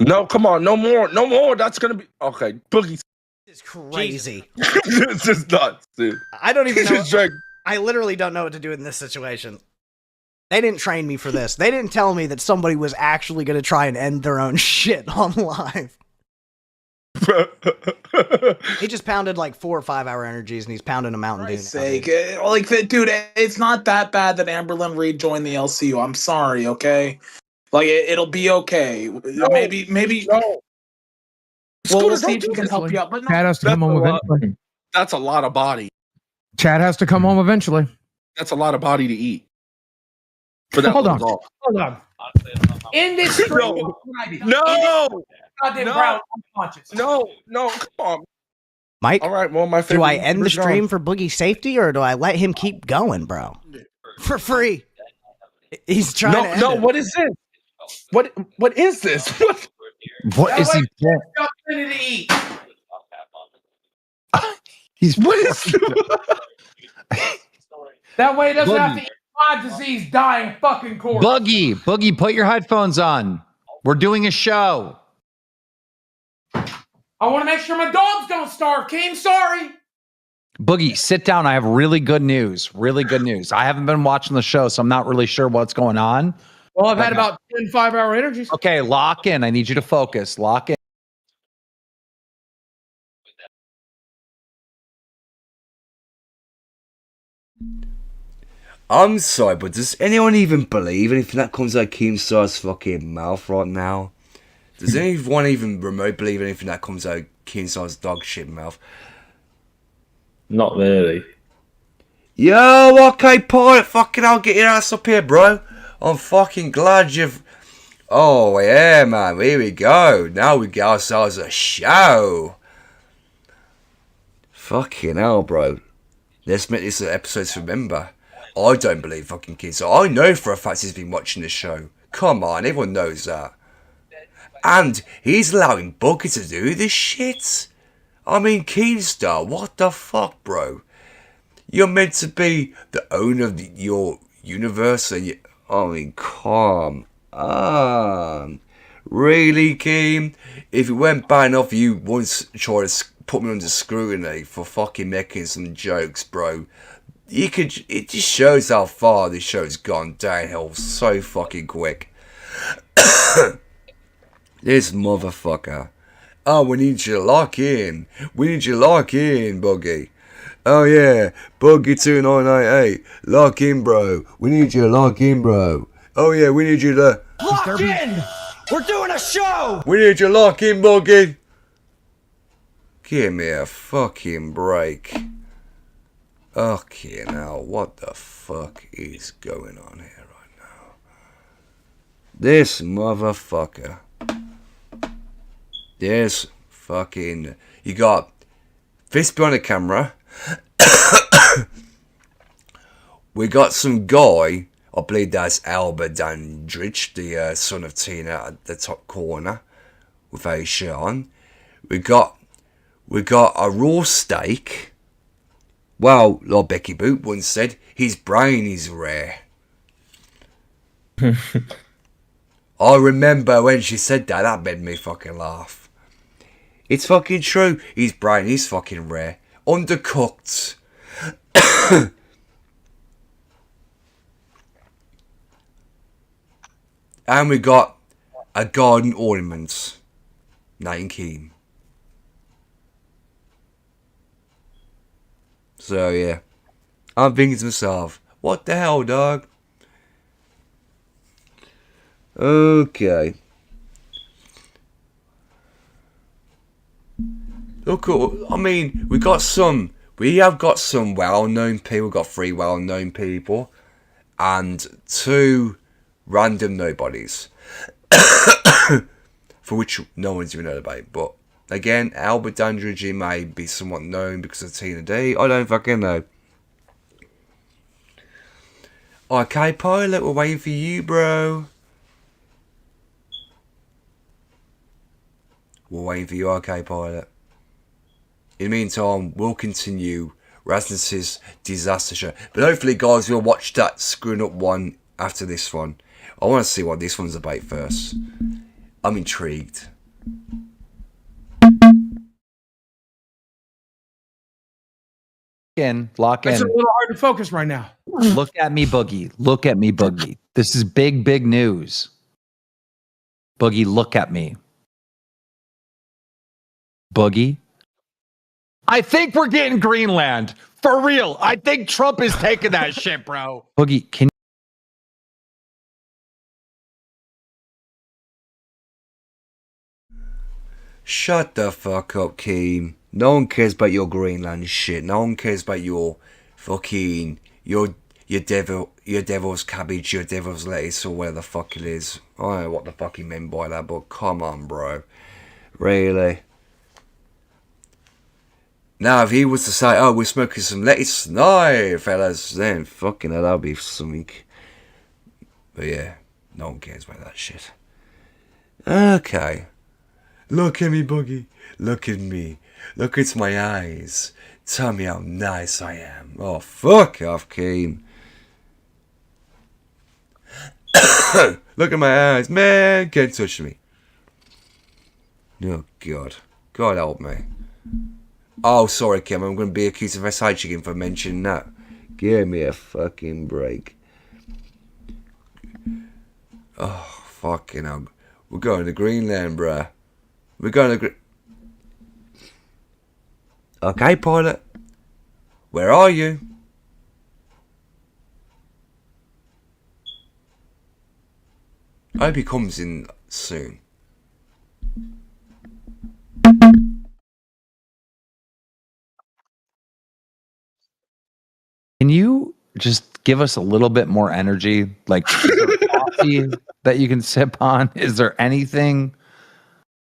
No, come on, no more. That's gonna be okay. Boogie. This is crazy. This is nuts, dude. I don't even know. Like, I literally don't know what to do in this situation. They didn't train me for this. They didn't tell me that somebody was actually going to try and end their own shit on live. He just pounded like 4 or 5 hour energies, and he's pounding a Mountain Dew. Sake, dude, it's not that bad that Amberlyn rejoined the LCU. I'm sorry, okay? Like, it'll be okay. No, maybe. No. Well, we'll see if we can help you out. But no, Chad has to come home eventually. That's a lot of body. Chad has to come home eventually. That's a lot of body to eat. But that Hold was on. off. Hold on. In this stream, No. goddamn No. Brown unconscious. No, come on. Mike, all right, well, my favorite do I end the YouTuber's gone. stream for Boogie's safety, or do I let him keep going, bro? For free. He's trying to end it. What is this? What is this? What is he doing? Something to eat. What is That way he doesn't have Boogie. to eat Lyme disease, dying fucking corpse. Boogie, put your headphones on. We're doing a show. I want to make sure my dogs don't starve, Keem. Sorry. Boogie, sit down. I have really good news. Really good news. I haven't been watching the show, so I'm not really sure what's going on. Well, I've had about 10 5-hour energies. Okay, lock in. I need you to focus. Lock in. I'm sorry, but does anyone even believe anything that comes out of Keemstar's fucking mouth right now? Does anyone even remotely believe anything that comes out of Keemstar's dog shit mouth? Not really. Yo, okay, Pilot, fucking hell, get your ass up here, bro. I'm fucking glad you've... Oh, yeah, man, here we go. Now we get ourselves a show. Fucking hell, bro. Let's make this an episode to remember. I don't believe fucking Keemstar. I know for a fact he's been watching the show. Come on, everyone knows that. And he's allowing Boogie to do this shit. I mean, Keemstar, what the fuck, bro? You're meant to be the owner of your universe, and you... I mean, come on. Really, Keem? If it went bad enough, you once tried to put me under scrutiny for fucking making some jokes, bro. You could... It just shows how far this show's gone downhill so fucking quick. This motherfucker. Oh, we need you to lock in. We need you to lock in, Boogie. Oh yeah, Boogie2988. Lock in, bro. We need you to lock in, bro. Oh yeah, we need you to... Lock in! We're doing a show! We need you to lock in, Boogie. Give me a fucking break. Okay, now, what the fuck is going on here right now? This motherfucker. This fucking... You got Fist behind the camera. We got some guy, I believe that's Albert Dandridge, the son of Tina at the top corner, with a shirt on. We got a raw steak. Well, like Becky Boot once said, his brain is rare. I remember when she said that, that made me fucking laugh. It's fucking true, his brain is fucking rare. Undercooked. And we got a garden ornament. Named Keem. So yeah. I'm thinking to myself, what the hell, dog? Okay. Look, I mean, we have got some well-known people. We've got 3 well-known people. And 2 random nobodies. For which no one's even heard about. But, again, Albert Dandridge may be somewhat known because of Tina D. I don't fucking know. Okay, Pilot, we're waiting for you, bro. We're waiting for you, okay, Pilot. In the meantime, we'll continue Rasmus's disaster show. But hopefully, guys, we'll watch that screwing up one after this one. I want to see what this one's about first. I'm intrigued. Lock in. It's a little hard to focus right now. Look at me, Boogie. Look at me, Boogie. This is big, big news. Boogie, look at me. Boogie. I think we're getting Greenland. For real. I think Trump is taking that shit, bro. Boogie, can Shut the fuck up, Keem. No one cares about your Greenland shit. No one cares about your fucking your your devil's cabbage, your devil's lettuce, or whatever the fuck it is. I don't know what the fuck he meant by that, but come on, bro. Really? Now, if he was to say, oh, we're smoking some lettuce, no, fellas, then fucking hell, that'll be something. But yeah, no one cares about that shit. Okay. Look at me, Boogie. Look at me. Look into my eyes. Tell me how nice I am. Oh, fuck off, Keen. Look at my eyes. Man, can't touch me. Oh, God. God help me. Oh, sorry, Kim. I'm going to be accused of SH again for mentioning that. Give me a fucking break. Oh, fucking hell. We're going to Greenland, bruh. We're going to Okay, pilot. Where are you? I hope he comes in soon. Can you just give us a little bit more energy? Like, is there coffee that you can sip on? Is there anything?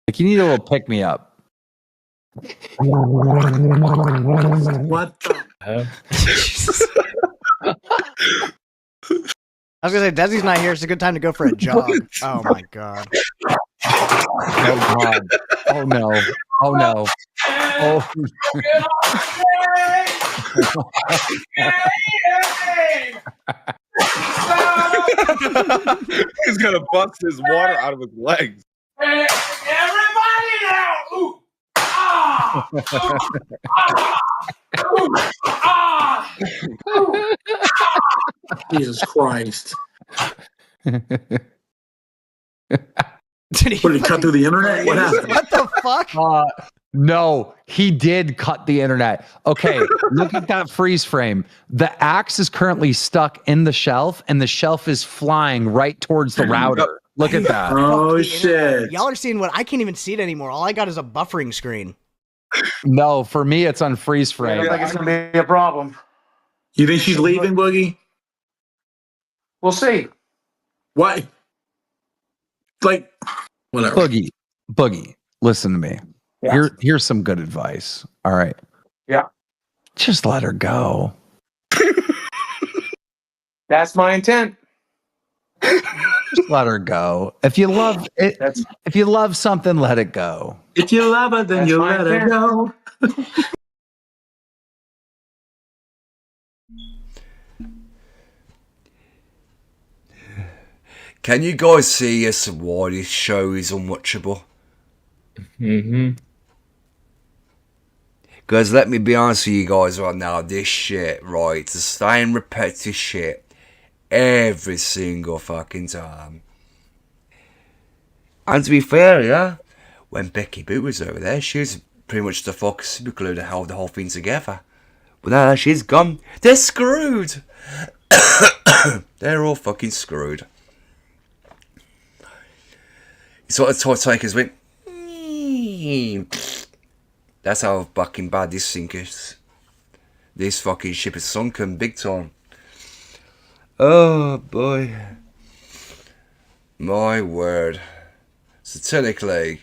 Like, you need a little pick me up. What the? I was gonna say, Desi's not here. It's a good time to go for a jog. Oh my god. Oh god. Oh no. Oh no. Oh. He's gonna bust his water out of his legs. Everybody now! Ooh! Ah! Ooh! Ah! Ooh! Ah! Jesus Christ. Did he cut through the internet? What happened? What the fuck? No, he did cut the internet. Okay, look at that freeze frame. The axe is currently stuck in the shelf, and the shelf is flying right towards the router. Look at that. Oh, shit. Y'all are seeing what I can't even see it anymore. All I got is a buffering screen. No, for me, it's on freeze frame. Looks like it's gonna be a problem. You think she's leaving, Boogie? We'll see. Why? Like, whatever. Boogie, listen to me. Yeah. Here's some good advice. All right. Yeah. Just let her go. That's my intent. Just let her go. If you love it, if you love something, let it go. If you love her, then you let her go. Can you guys see as why this show is unwatchable? Mm-hmm. Because let me be honest with you guys right now, this shit, right, it's the same repetitive shit every single fucking time. And to be fair, yeah, when Becky Boo was over there, she was pretty much the fucking glue to hold the whole thing together. But now that she's gone, they're screwed. They're all fucking screwed. It's what the toy takers went. That's how fucking bad this sink is. This fucking ship is sunken big time. Oh boy. My word. So technically,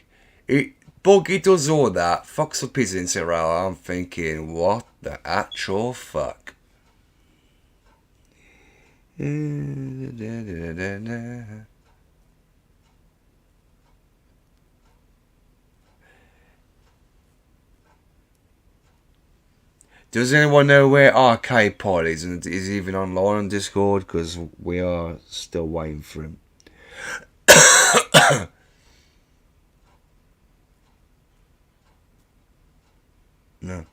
Buggy does all that, fucks up his intro. I'm thinking, what the actual fuck? Does anyone know where Arcade Pod is and is he even online on Discord? Because we are still waiting for him. No.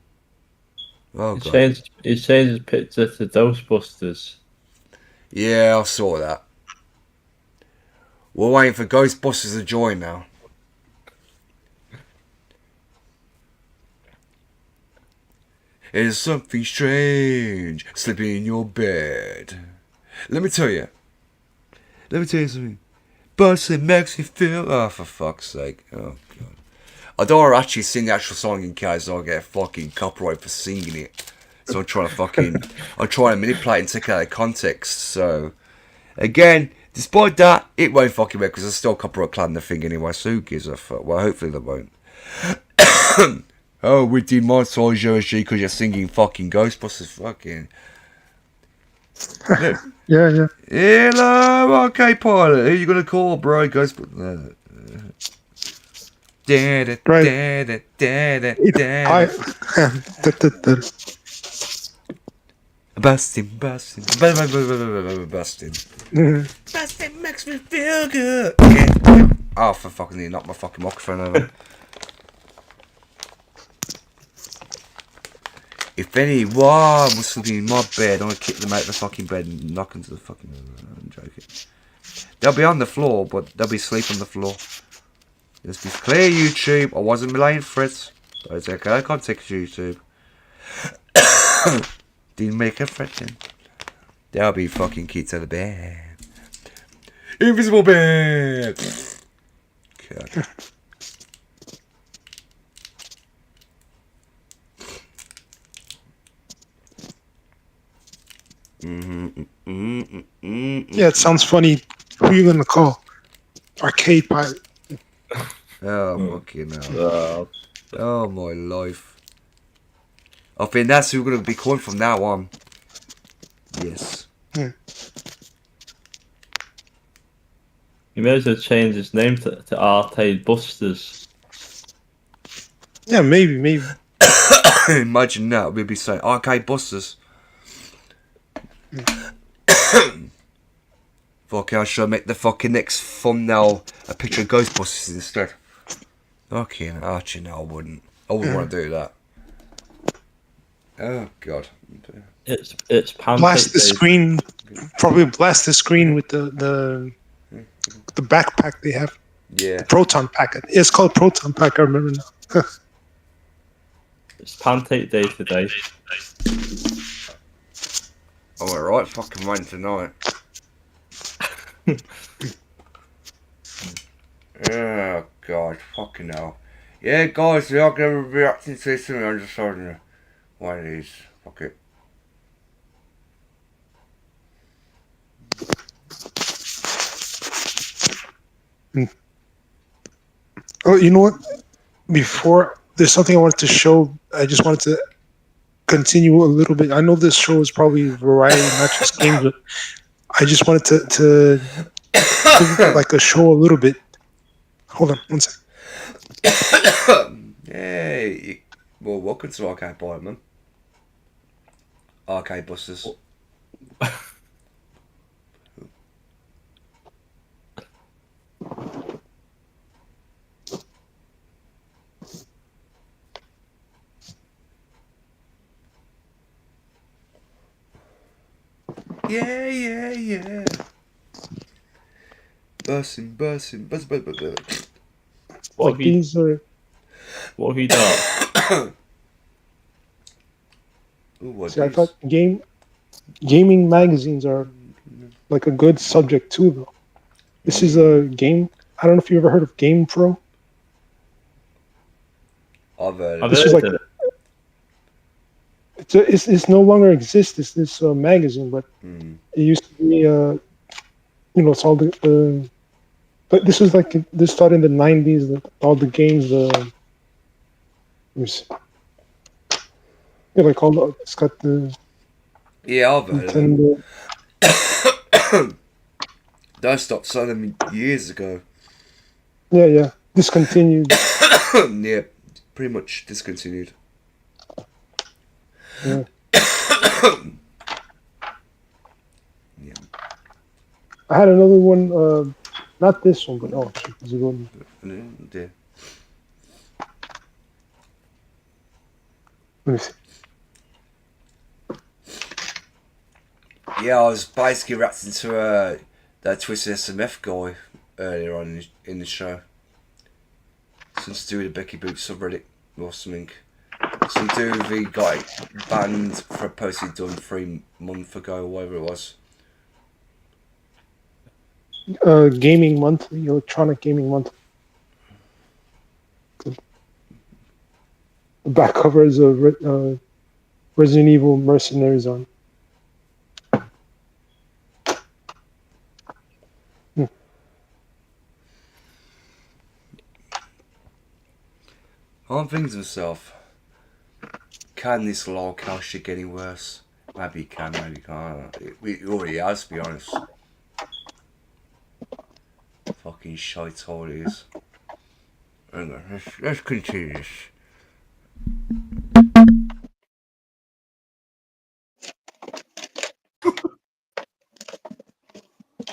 Oh god. He changed his picture to Ghostbusters. Yeah, I saw that. We're waiting for Ghostbusters to join now. It's something strange sleeping in your bed. Let me tell you something. But it makes me feel. Oh, for fuck's sake. Oh, God. I don't want to actually sing the actual song in case I get fucking copyright for singing it. So I'm trying to manipulate and take it out of context. So again, despite that, it won't fucking work because I still copyright claim the thing anyway. So who gives a fuck? Well, hopefully they won't. Oh, we demonetize your shit because you're singing fucking Ghostbusters. Fucking. Yeah. Hello, okay, pilot. Who you gonna call, bro? Ghostbusters. Busting. Busting makes me feel good. Yeah. Oh, for fucking hell, knock my fucking microphone over. If anyone was sleeping in my bed, I'm gonna kick them out of the fucking bed and knock into the fucking. I'm joking. They'll be on the floor, but they'll be asleep on the floor. Let's be clear, YouTube. I wasn't relaying threats. But it's okay, I can't take YouTube. Didn't make a threat then. They'll be fucking kicked out of the bed. Invisible bed! Okay. Yeah, it sounds funny. Who are you gonna call? Arcade Pilot. Oh, fucking hell. Oh, my life. I think that's who we're going to be calling from now on. Yes. You may as well change his name to Arcade Busters. Yeah, maybe. Imagine that. We'd be saying Arcade Busters. Fuck, I should make the fucking next thumbnail a picture of Ghostbusters instead. Fucking Archie, no, I wouldn't. I wouldn't want to do that. Oh, God. It's blast the screen. Probably blast the screen with the backpack they have. Yeah. The Proton Pack. It's called Proton Pack. I remember now. It's Pancake Day today. I'm alright. Fucking rain tonight. Oh, God. Fucking hell. Yeah, guys, we are going to be reacting to this and I'm just starting one of these. Fuck it. Oh, you know what? Before, there's something I wanted to show. I just wanted to continue a little bit. I know this show is probably variety, not just games, but I just wanted to like a show a little bit. Hold on, one second. Hey, well, welcome to Arcade Pilot, man. Arcade Busters. Yeah. Busting. What have you done? See, I thought gaming magazines are like a good subject too, though. This is a game. I don't know if you ever heard of Game Pro. I've heard This is like it's no longer exists. This magazine, but it used to be it's all the but this was like this started in the 90s. All the games. Let me see. Yeah, like all it's got the. Yeah, I've heard Nintendo. They stopped selling them years ago. Yeah. Discontinued. Yeah, pretty much discontinued. Yeah. Yeah. I had another one, not this one, but it's a good one. Yeah. Let me see. Yeah, I was basically wrapped into that Twisted SMF guy earlier on in the show. Something to do with the Becky Boot subreddit or something. Some dude he got banned for a post he'd done 3 months ago or whatever it was. Gaming Monthly, Electronic Gaming Monthly. The back cover is a Resident Evil Mercenaries on. I'm thinking to myself, can this lolcow shit get any worse? Maybe it can, maybe it can't. It already has, to be honest. Fucking shite hole it is. Hang on, let's continue this.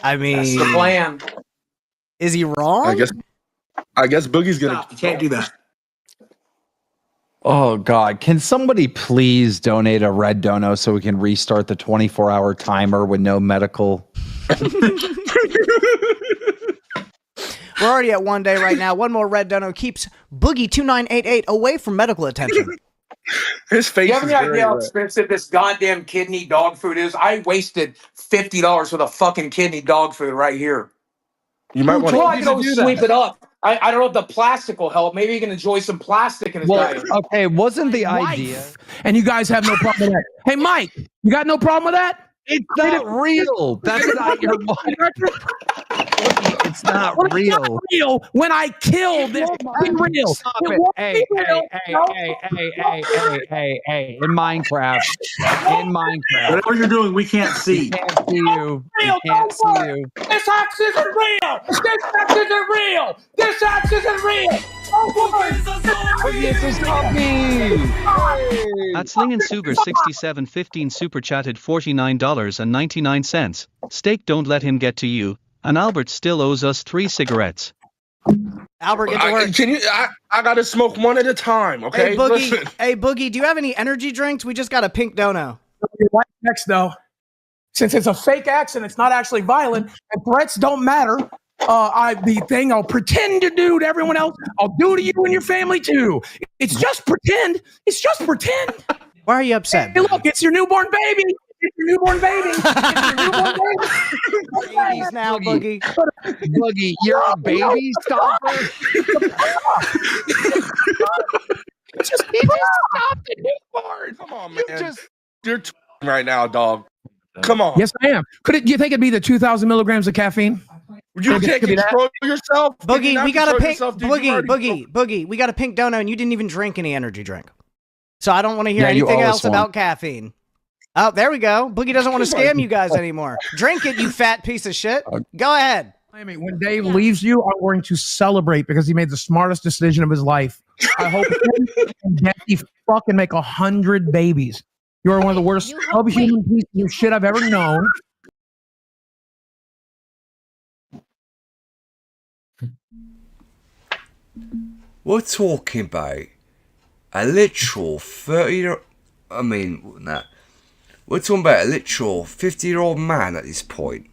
I mean, That's the plan. Is he wrong? I guess Boogie's gonna. You can't do that. Oh God! Can somebody please donate a red dono so we can restart the 24-hour timer with no medical? We're already at 1 day right now. One more red dono keeps Boogie2988 away from medical attention. His face. You have any idea how expensive this goddamn kidney dog food is? I wasted $50 for the fucking kidney dog food right here. You might want I can always sweep it up. I don't know if the plastic will help. Maybe you can enjoy some plastic in his diet. Okay, wasn't the idea? And you guys have no problem with that. Hey, Mike, you got no problem with that? It's not real. That's not your It's not real. It's not real when I kill this. Be real. Stop it. Hey. In Minecraft. Whatever you're doing, we can't see. We can't see you. We can't see you. This axe isn't real. This axe isn't real. This axe isn't real. It's a zombie. At Slingin' Sugar 6715 super chatted $49.99. Steak, don't let him get to you. And Albert still owes us 3 cigarettes. Albert, get to work. I gotta smoke one at a time, okay? Hey, Boogie. Hey, Boogie, do you have any energy drinks? We just got a pink dono. Next, though, since it's a fake axe and it's not actually violent, and threats don't matter, the thing I'll pretend to do to everyone else, I'll do to you and your family too. It's just pretend. It's just pretend. Why are you upset? Hey, look, it's your newborn baby. It's your newborn baby. It's your newborn baby. Babies now, Boogie. Boogie, you're a baby stopper. Just stop the newborn. Come on, man. You're right now, dog. Come on. Yes, I am. Do you think it'd be the 2,000 milligrams of caffeine? You can't control yourself. Boogie, we got a pink Boogie, we got a pink dono, and you didn't even drink any energy drink. So I don't want to hear anything else about caffeine. Oh, there we go. Boogie doesn't want to scam you guys anymore. Drink it, you fat piece of shit. Go ahead. I mean, when Dave leaves you, I'm going to celebrate because he made the smartest decision of his life. I hope he fucking make 100 babies. You are one of the worst subhuman pieces of shit I've ever known. We're talking about a literal 30. I mean, nah. We're talking about a literal 50-year-old man at this point.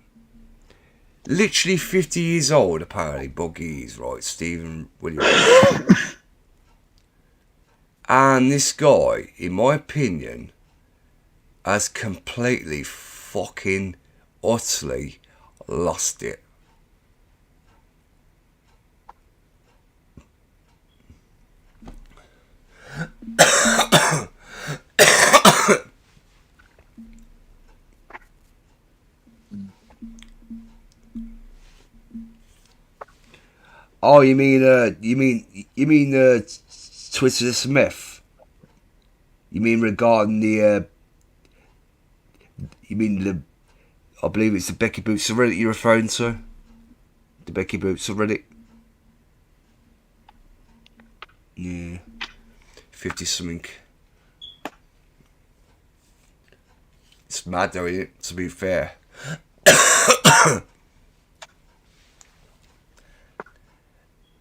Literally 50 years old, apparently. Boogie is right, Stephen Williams. And this guy, in my opinion, has completely fucking utterly lost it. Oh, you mean Twitter Smith? You mean regarding the I believe it's the Becky Boots of Reddit you're referring to? The Becky Boots of Reddit? Yeah. 50-something. It's mad though, isn't it? To be fair.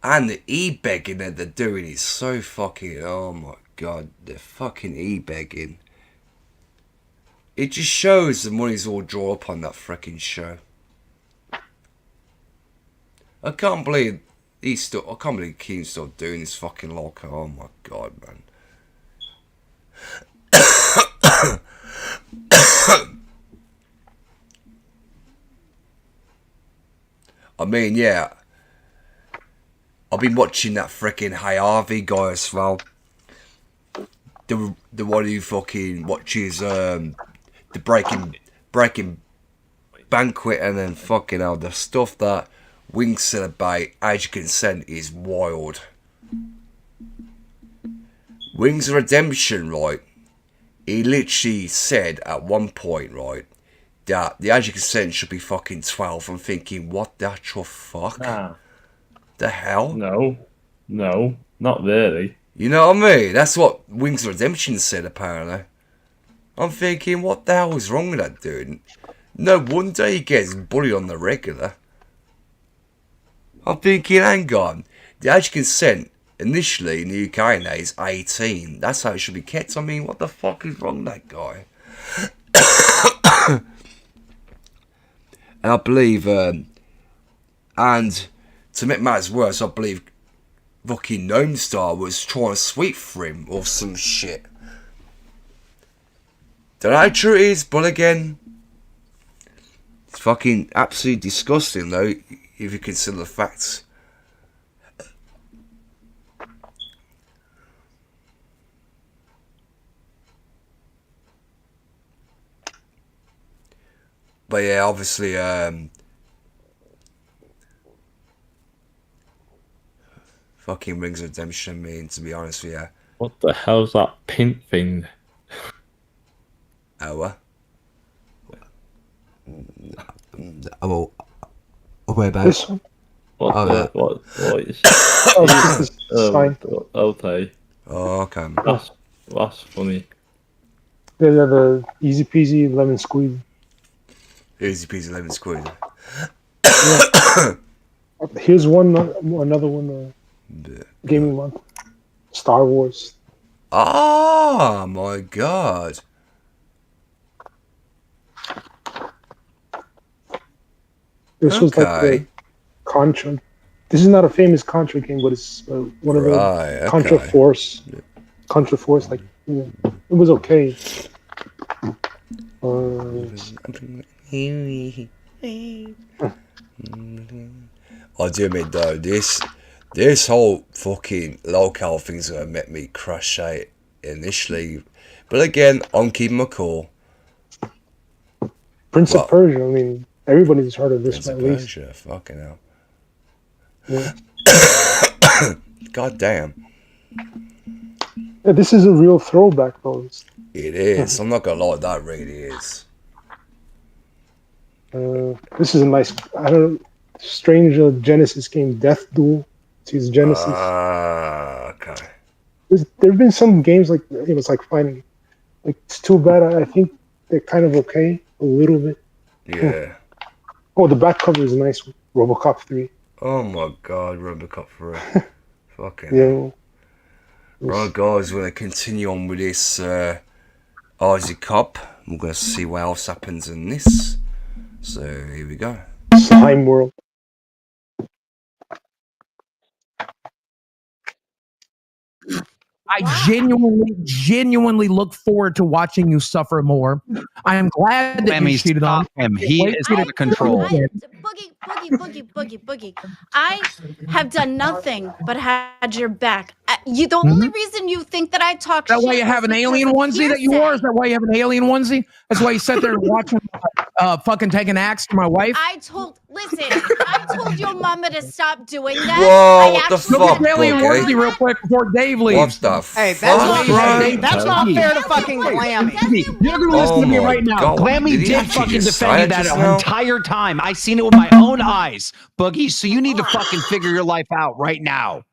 And the e-begging that they're doing is so fucking... Oh my god, they're fucking e-begging. It just shows the money's all drawn up on that freaking show. I can't believe Keane's still doing this fucking locker. Oh my god, man. I mean, yeah. I've been watching that freaking Hey Harvey guy as well. the one who fucking watches the breaking banquet and then fucking hell, the stuff that Wings said about age of consent is wild. Wings of Redemption, right? He literally said at one point, right, that the age of consent should be fucking 12. I'm thinking, what the actual fuck? Nah. The hell? No, not really. You know what I mean? That's what Wings of Redemption said, apparently. I'm thinking, what the hell is wrong with that dude? No wonder he gets bullied on the regular. I'm thinking, hang on. The age of consent, initially in the UK now, is 18. That's how it should be kept. I mean, what the fuck is wrong with that guy? And I believe, and to make matters worse, I believe fucking Gnome Star was trying to sweep for him or some shit. Don't know how true it is, but again, it's fucking absolutely disgusting though, if you consider the facts. But yeah, obviously, fucking Wings of Redemption, I mean, to be honest with you. What the hell's that pink thing? Oh, what? Oh, where about? This one? What is? This is fine. Okay. Oh, okay. That's funny. Yeah, the easy peasy lemon squeeze. Easy peasy lemon squeeze. Yeah. Here's another one. Gaming month. Star Wars. Oh my god. This was like the Contra. This is not a famous Contra game, but it's one of the Contra Force. Contra Force, like, it was okay. I do admit though, this whole fucking locale thing's gonna make me crush out initially, but again, I'm keeping my cool. Prince of Persia. I mean, everybody's heard of this one at least. Persia, fucking hell. Yeah. God damn. Yeah, this is a real throwback, though. It is. I'm not gonna lie, that really is. This is a nice, strange Genesis game, Death Duel. It's Genesis. Okay. There've been some games like it was like fighting. Like, it's too bad. I think they're kind of okay, a little bit. Yeah. Oh, the back cover is a nice one. RoboCop 3. Oh my god, RoboCop 3. Fucking yeah. hell. Right, guys, we're going to continue on with this OsG Cop. We're going to see what else happens in this. So, here we go. Slime World. I genuinely look forward to watching you suffer more. I am glad that you cheated on him. He is out of control. Boogie. I have done nothing but had your back. The only reason you think that I talk shit. That why you have an alien onesie that you wore? Is that why you have an alien onesie? That's why you sat there watching fucking take an axe to my wife? I told your mama to stop doing that. Whoa, what the fuck, Look at alien Boogie? onesie real quick before Dave leaves. What the Hey, fuck, bro? that's not fair to fucking Glammy. You're gonna listen to me right now. God. Glammy Did he did actually fucking just defend say you it that just now? entire time. I seen it with my own eyes, Boogie. So you need to fucking figure your life out right now.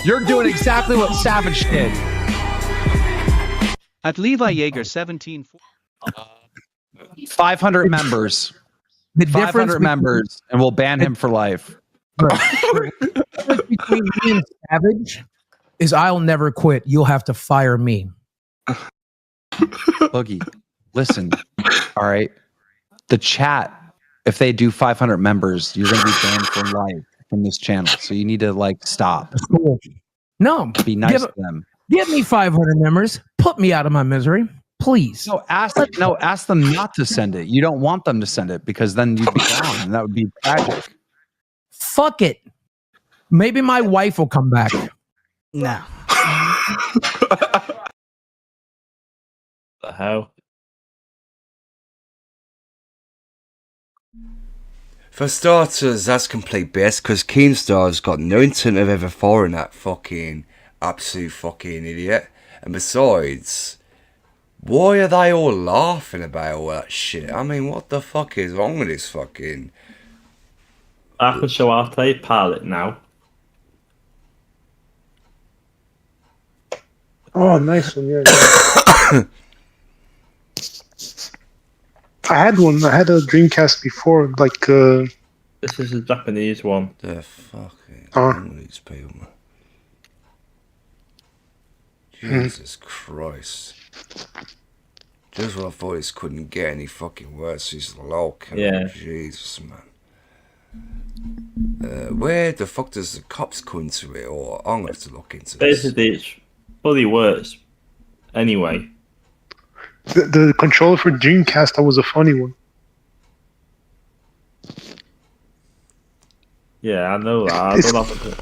You're doing exactly what Savage did. At Levi Yeager 17. 500 members. The 500 members, and we'll ban him for life. The difference between me and Savage is I'll never quit. You'll have to fire me. Boogie, listen. All right. The chat, if they do 500 members, you're going to be banned for life from this channel. So you need to stop. Cool. No, be nice to them. Give me 500 members. Put me out of my misery, please. No, ask them not to send it. You don't want them to send it because then you'd be gone, and that would be tragic. Fuck it. Maybe my wife will come back. No. The hell? For starters, that's complete BS because Keemstar's got no intent of ever following that fucking absolute fucking idiot. And besides, why are they all laughing about all that shit? I mean, what the fuck is wrong with this fucking... I can show our tape pilot now. Oh, nice one, yeah. I had one. I had a Dreamcast before, like. This is a Japanese one. The fucking wrong with these people. Jesus Christ! Just when I thought this couldn't get any fucking worse, he's local. Yeah. Jesus, man. Where the fuck does the cops come into it? Or I'm gonna have to look into this. Basically, it's fully works. Anyway. The controller for Dreamcast, that was a funny one. Yeah, I know that. I don't have to...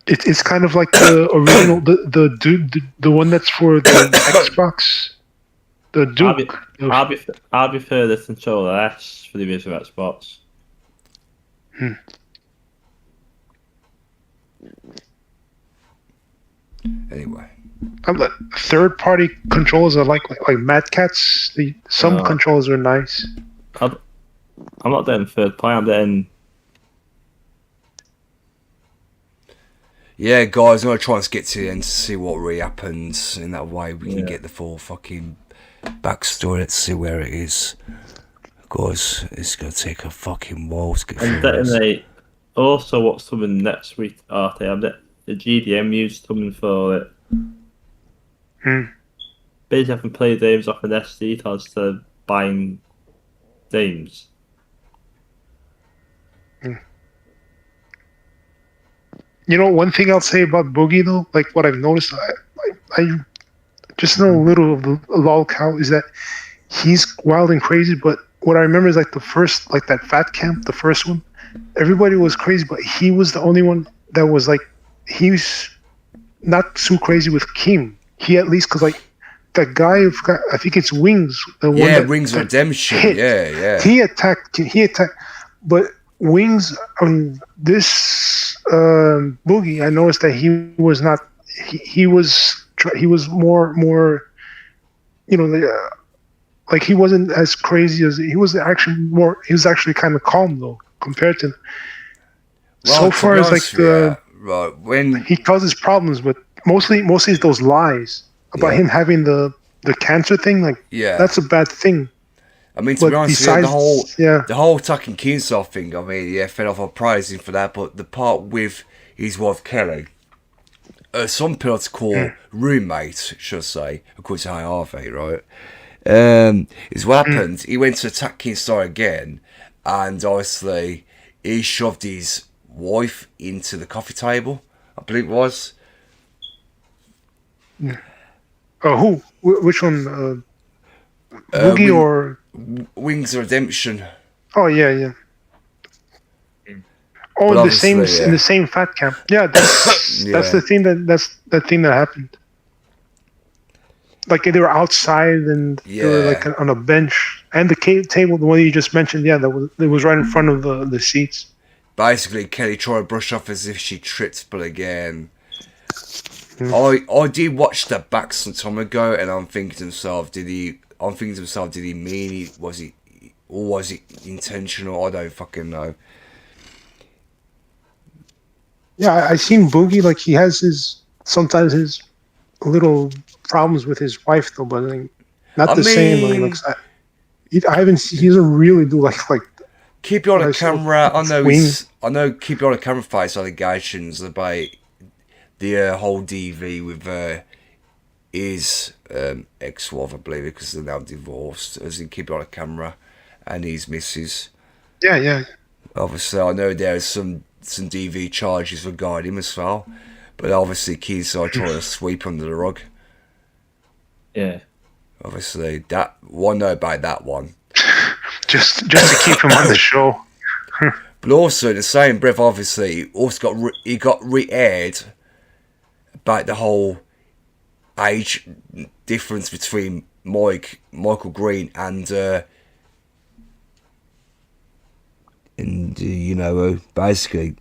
It's kind of like the original, the one that's for the Xbox. The Duke. I'll be fair, this controller S for the original Xbox. Anyway. Third-party controllers are like Mad Catz. Some controllers are nice. I'm not doing third party. I'm doing. Yeah, guys, I'm gonna try and get to the end to see what really happens. In that way, we can get the full fucking backstory. Let's see where it is. Guys, it's gonna take a fucking while to get through this. Also, what's coming next week? I'm the GDM news coming for it. Basically, I can play games off an SD card instead of buying games. You know, one thing I'll say about Boogie though, like what I've noticed, I just know a little of the lol cow is that he's wild and crazy. But what I remember is like the first, like that Fat Camp, the first one, everybody was crazy, but he was the only one that was like, he was not too crazy with Kim. He at least, cause like that guy, I think it's Wings. The one that, Wings Redemption. Hit. Yeah. He attacked, but Wings. This Boogie. I noticed that he was not. He was more. You know, like he wasn't as crazy as he was. Actually, more. He was actually kind of calm though, compared to. Well, so far as like the right when he causes problems, but mostly it's those lies about him having the cancer thing. Like that's a bad thing. I mean, to be honest, the whole Tucking Keenstar thing. I mean, fed off. I praise him for that, but the part with his wife Kelly, some people to call roommate, should I say, according to Harvey, right? Is what happened. He went to attack Keenstar again, and obviously he shoved his wife into the coffee table. I believe it was. Who? Which one? Boogie or Wings Redemption? Oh yeah. Oh, in the same Fat Camp. Yeah, that's the thing that's the thing that happened. Like they were outside and they were like on a bench and the table, the one you just mentioned. Yeah, it was right in front of the seats. Basically, Kelly tried to brush off as if she tripped, but again, I did watch that back some time ago, and I'm thinking to myself, did he mean it? Was it intentional? I don't fucking know. Yeah, I seen Boogie, like he has sometimes his little problems with his wife though, but like, not the same. Like, I haven't. He doesn't really do like. Keep you on a camera. I know. Keep you on a camera face allegations about the whole DV with his ex-wife, I believe, because they're now divorced. As in, keep you on a camera, and his missus. Yeah. Obviously, I know there's some DV charges regarding him as well, but obviously, Keys are trying to sweep under the rug. Yeah. Obviously, that one know about that one. Just to keep him on the show. But also, in the same breath, obviously, he got re-aired about the whole age difference between Michael Green and you know, basically,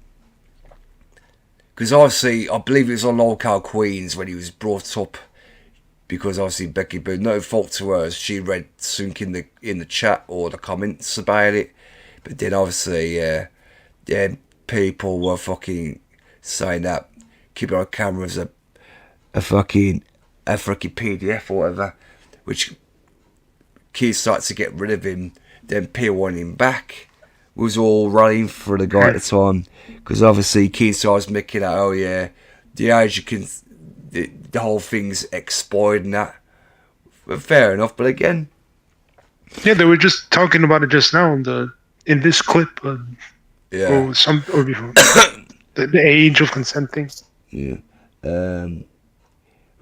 because obviously I believe it was on Local Queens when he was brought up, because obviously Becky Boo, no fault to her, she read something in the chat or the comments about it, but then obviously people were fucking saying that keep it on camera as a fucking PDF or whatever, which Keith started to get rid of him, then Peter wanted him back. Was all running for the guy at the time, because obviously Keith starts making out, oh yeah, the age you can, the whole thing's expired and that. But fair enough, but again, yeah, they were just talking about it just now in this clip. Yeah. Or before. the age of consenting. Yeah.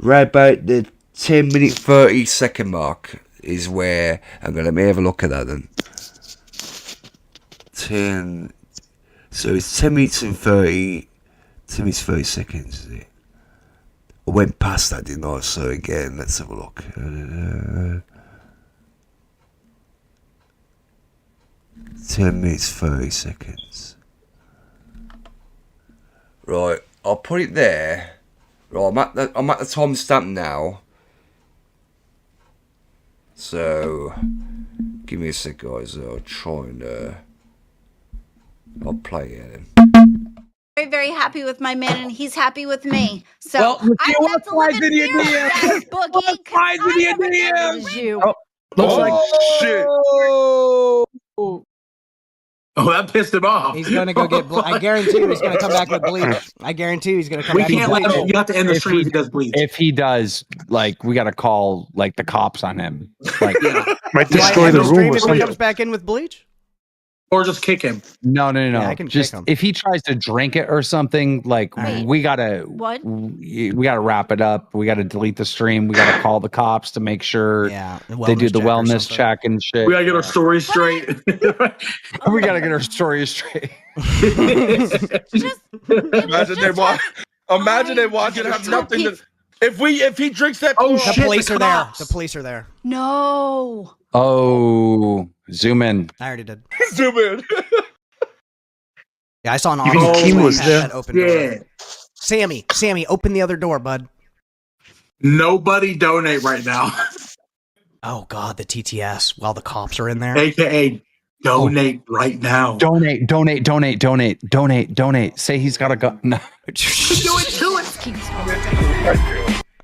Right about the 10-minute 30-second mark is where I'm gonna let me have a look at that then. 10. So it's 10 minutes and 30 seconds, is it? I went past that, didn't I? So again, let's have a look. 10 minutes 30 seconds. Right, I'll put it there. Right, I'm at the timestamp now. So give me a sec, guys. I'll try and I'll play it. Very, very happy with my man, and he's happy with me. So Well, I don't have to live in fear of that, Boogie, 'cause I never did as you. Looks like shit. Oh, that pissed him off. He's gonna go get. I guarantee you, he's gonna come back with bleach. I guarantee you, he's gonna come We back can't with let bleach. him. You have to end the stream if he does bleach. If he does, like, we gotta call like the cops on him. Like, might Do I destroy end the room stream or if he something. comes back in with bleach? Or just kick him. no. Yeah, I can Just kick him. if he tries to drink it or something, like, Wait, we gotta what? we gotta wrap it up. We gotta delete the stream. We gotta call the cops to make sure Yeah, they do the wellness check and shit. We gotta get our story straight. We gotta get our story straight. Imagine they watch. Imagine they watch and have nothing to. If he drinks that, Oh, The shit, police the are there. cops. The police are there. No. Oh, zoom in. I already did. zoom in. Yeah, I saw an Even officer Kim was pass there. that open Yeah. door. Sammy, open the other door, bud. Nobody donate right now. Oh God, the TTS while the cops are in there. AKA donate right now. Donate. Say he's got a gun. No.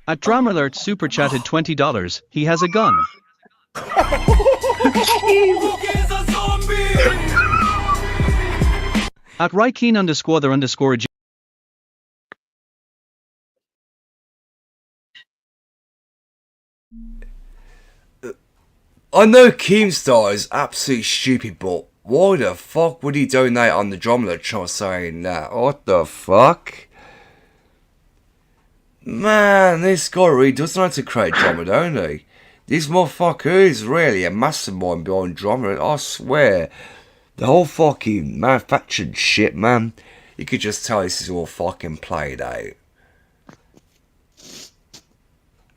At Drama Alert super chatted $20. He has a gun. At Rykeen_the_J. I know Keemstar is absolutely stupid, but why the fuck would he donate on the drummer trying saying that? What the fuck? Man, this guy really does know how to create drama, don't he? This motherfucker is really a mastermind behind drama, I swear. The whole fucking manufactured shit, man. You could just tell this is all fucking played out.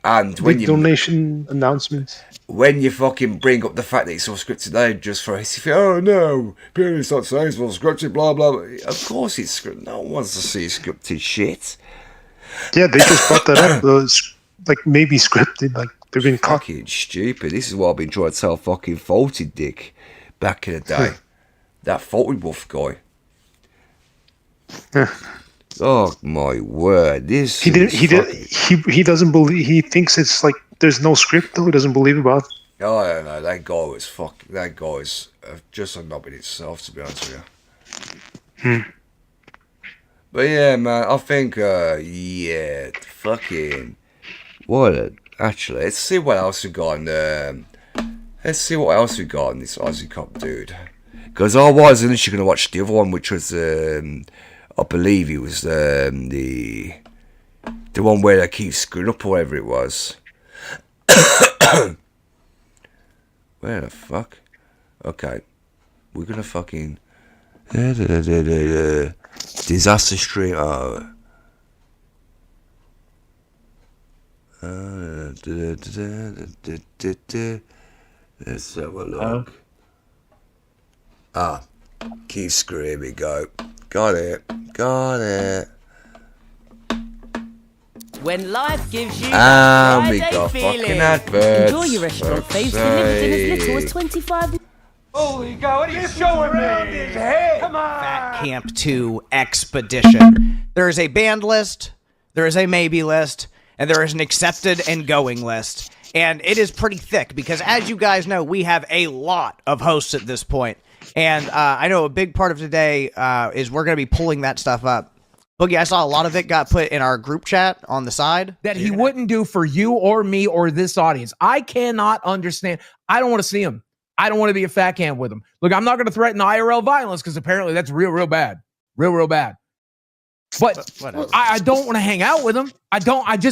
And when Big you donation announcements. when you fucking bring up the fact that it's all scripted, they just throw it. Oh no, apparently not saying it's all scripted, blah blah blah. Of course it's scripted. No one wants to see scripted shit. Yeah, they just brought that up. Like maybe scripted, like they've been caught. Fucking stupid. This is what I've been trying to tell fucking Faulty Dick back in the day. That Faulty Wolf guy. Oh my word! This He doesn't believe. He thinks it's like there's no script though. He doesn't believe about. Oh, I don't know. That guy was fucking. That guy's just a knob in itself, to be honest with you. But yeah, man, I think yeah, fucking what? Actually, let's see what else we got. Let's see what else we got in this Aussie Cop dude. Because I was initially going to watch the other one, which was I believe it was the one where they keep screwing up or whatever it was. Where the fuck? Okay, we're gonna fucking disaster stream. Oh. Let's have a look. Keep screaming, go. Got it. When life gives you We Friday got feeling. fucking adverts. Enjoy your restaurant faves delivered in as little as 25. Holy God, what are you showing me? His head. Come on. Fat Camp 2 Expedition. There is a banned list, there is a maybe list, and there is an accepted and going list. And it is pretty thick because, as you guys know, we have a lot of hosts at this point. And I know a big part of today is we're going to be pulling that stuff up. Boogie, I saw a lot of it got put in our group chat on the side. That he wouldn't do for you or me or this audience. I cannot understand. I don't want to see him. I don't want to be a fat camp with him. Look, I'm not going to threaten IRL violence because apparently that's real bad. Real bad. But I don't want to hang out with him. I don't want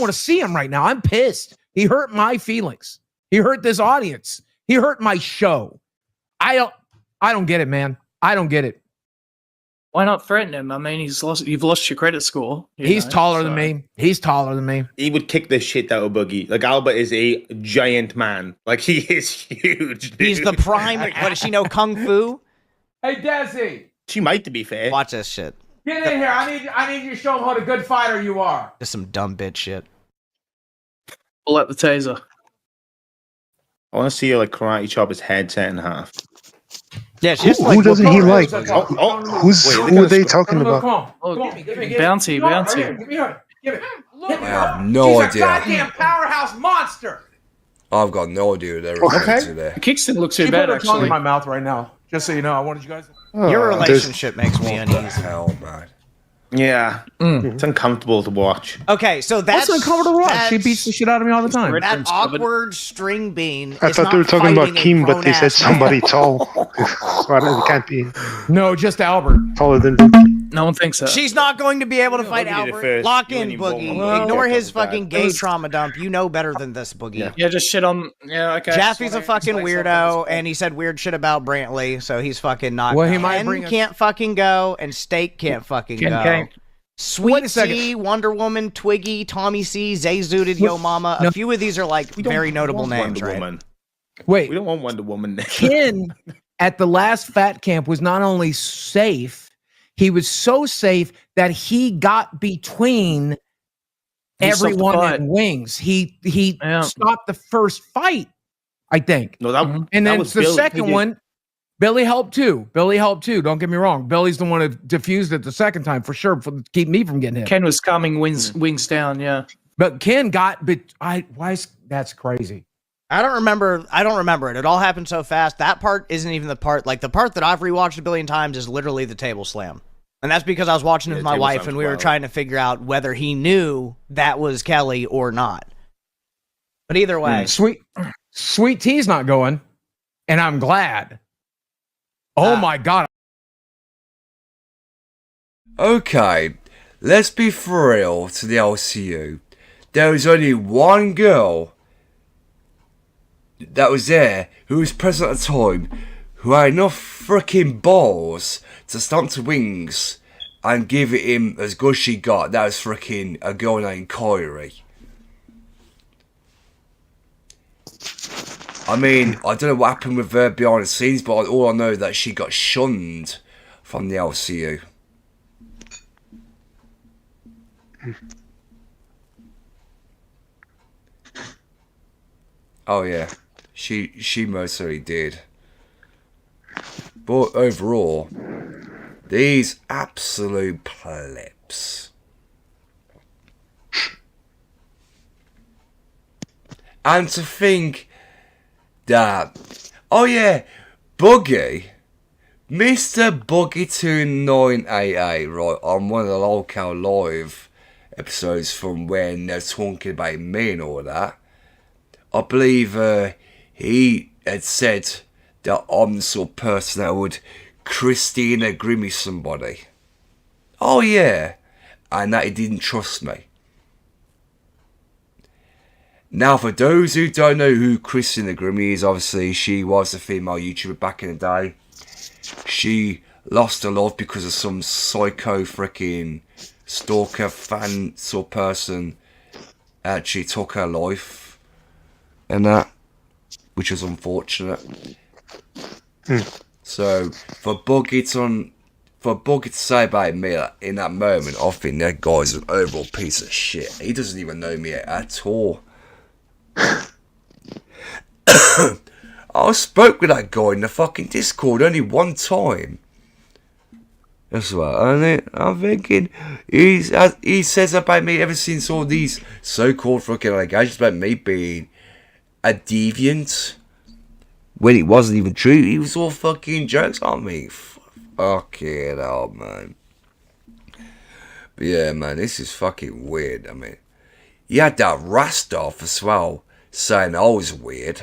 to see him right now. I'm pissed. He hurt my feelings. He hurt this audience. He hurt my show. I don't get it, man. I don't get it. Why not threaten him? I mean, you've lost your credit score. He's taller than me. He's taller than me. He would kick the shit out of Boogie. Like, Albert is a giant man. Like, he is huge, dude. He's the prime. What does she know? Kung Fu? Hey, Desi. She might, to be fair. Watch this shit. Get in here. I need you to show him what a good fighter you are. Just some dumb bitch shit. Pull out the taser. I want to see her, like, karate chop his head set in half. Yeah, she's who doesn't he like? Who are they talking about? Come on. Bounty. Give me her. Give it. I have no She's idea. a goddamn powerhouse monster. I've got no idea what they're referring to there. The kicks didn't look too She bad, put her tongue actually. in my mouth right now. Just so you know, I wanted you guys. Your relationship makes me uneasy. Hell, man. Yeah. It's uncomfortable to watch. Okay, so that's That's uncomfortable to watch. She beats the shit out of me all the time. That awkward string bean. I is thought they were not talking about fighting a Keem, but they said grown-ass somebody man. tall. Well, it can't be No, just Albert. taller than. No one thinks so. She's not going to be able to fight Boogie did it Albert. first. Lock You in, and your Boogie. woman. Ignore his Well, fucking gay trauma dump. You know better than this, Boogie. Yeah, just shit on. Yeah, okay. Jaffe's a fucking weirdo, and he said weird shit about Brantley, so he's fucking not. Well, he Ken might bring a- can't fucking go, and Steak can't fucking Ken go. can't. Wait Sweet a second. C, Wonder Woman, Twiggy, Tommy C, Zay Zooted, Yo Mama. A few of these are like very notable names, right? Woman. Wait, We don't want Wonder Woman. Ken at the last fat camp was not only safe, he was so safe that he got between He stopped the everyone fight. in wings. He Yeah. stopped the first fight, I think. No, that, And that then was the Bill. second one, Billy helped too. Don't get me wrong. Billy's the one who diffused it the second time for sure, to keep me from getting hit. Ken was calming wings down. Yeah. But Ken got, that's crazy. I don't remember it. It all happened so fast. That part isn't even the part. Like the part that I've rewatched a billion times is literally the table slam. And that's because I was watching it with my table wife slam's and we were wild. trying to figure out whether he knew that was Kelly or not. But either way, Sweet T's not going, and I'm glad. Oh my God. Okay, let's be for real to the LCU. There was only one girl that was there who was present at the time who had enough freaking balls to stomp to wings and give it him as good as she got. That was freaking a girl named Kyrie. I mean, I don't know what happened with her behind the scenes, but all I know is that she got shunned from the LCU. Oh yeah, she most certainly did. But overall, these absolute plebs. And to think that, oh yeah, Buggy, Mr. Buggy2988, right, on one of the local live episodes from when they're talking about me and all that, I believe he had said that I'm the sort of person that would Christina Grimmy somebody. Oh yeah, and that he didn't trust me. Now, for those who don't know who Christina Grimmy is, obviously she was a female YouTuber back in the day. She lost her love because of some psycho freaking stalker fan sort of person actually took her life and that, which is unfortunate. So for Buggy to say about me in that moment, I think that guy's an overall piece of shit. He doesn't even know me at all. I spoke with that guy in the fucking Discord only one time. That's right, and I'm thinking he says about me ever since all these so-called fucking allegations about me being a deviant, when it wasn't even true. He was all fucking jokes on me. Fucking hell, man. But yeah, man, this is fucking weird. I mean, you had that Rastov as well saying I was weird.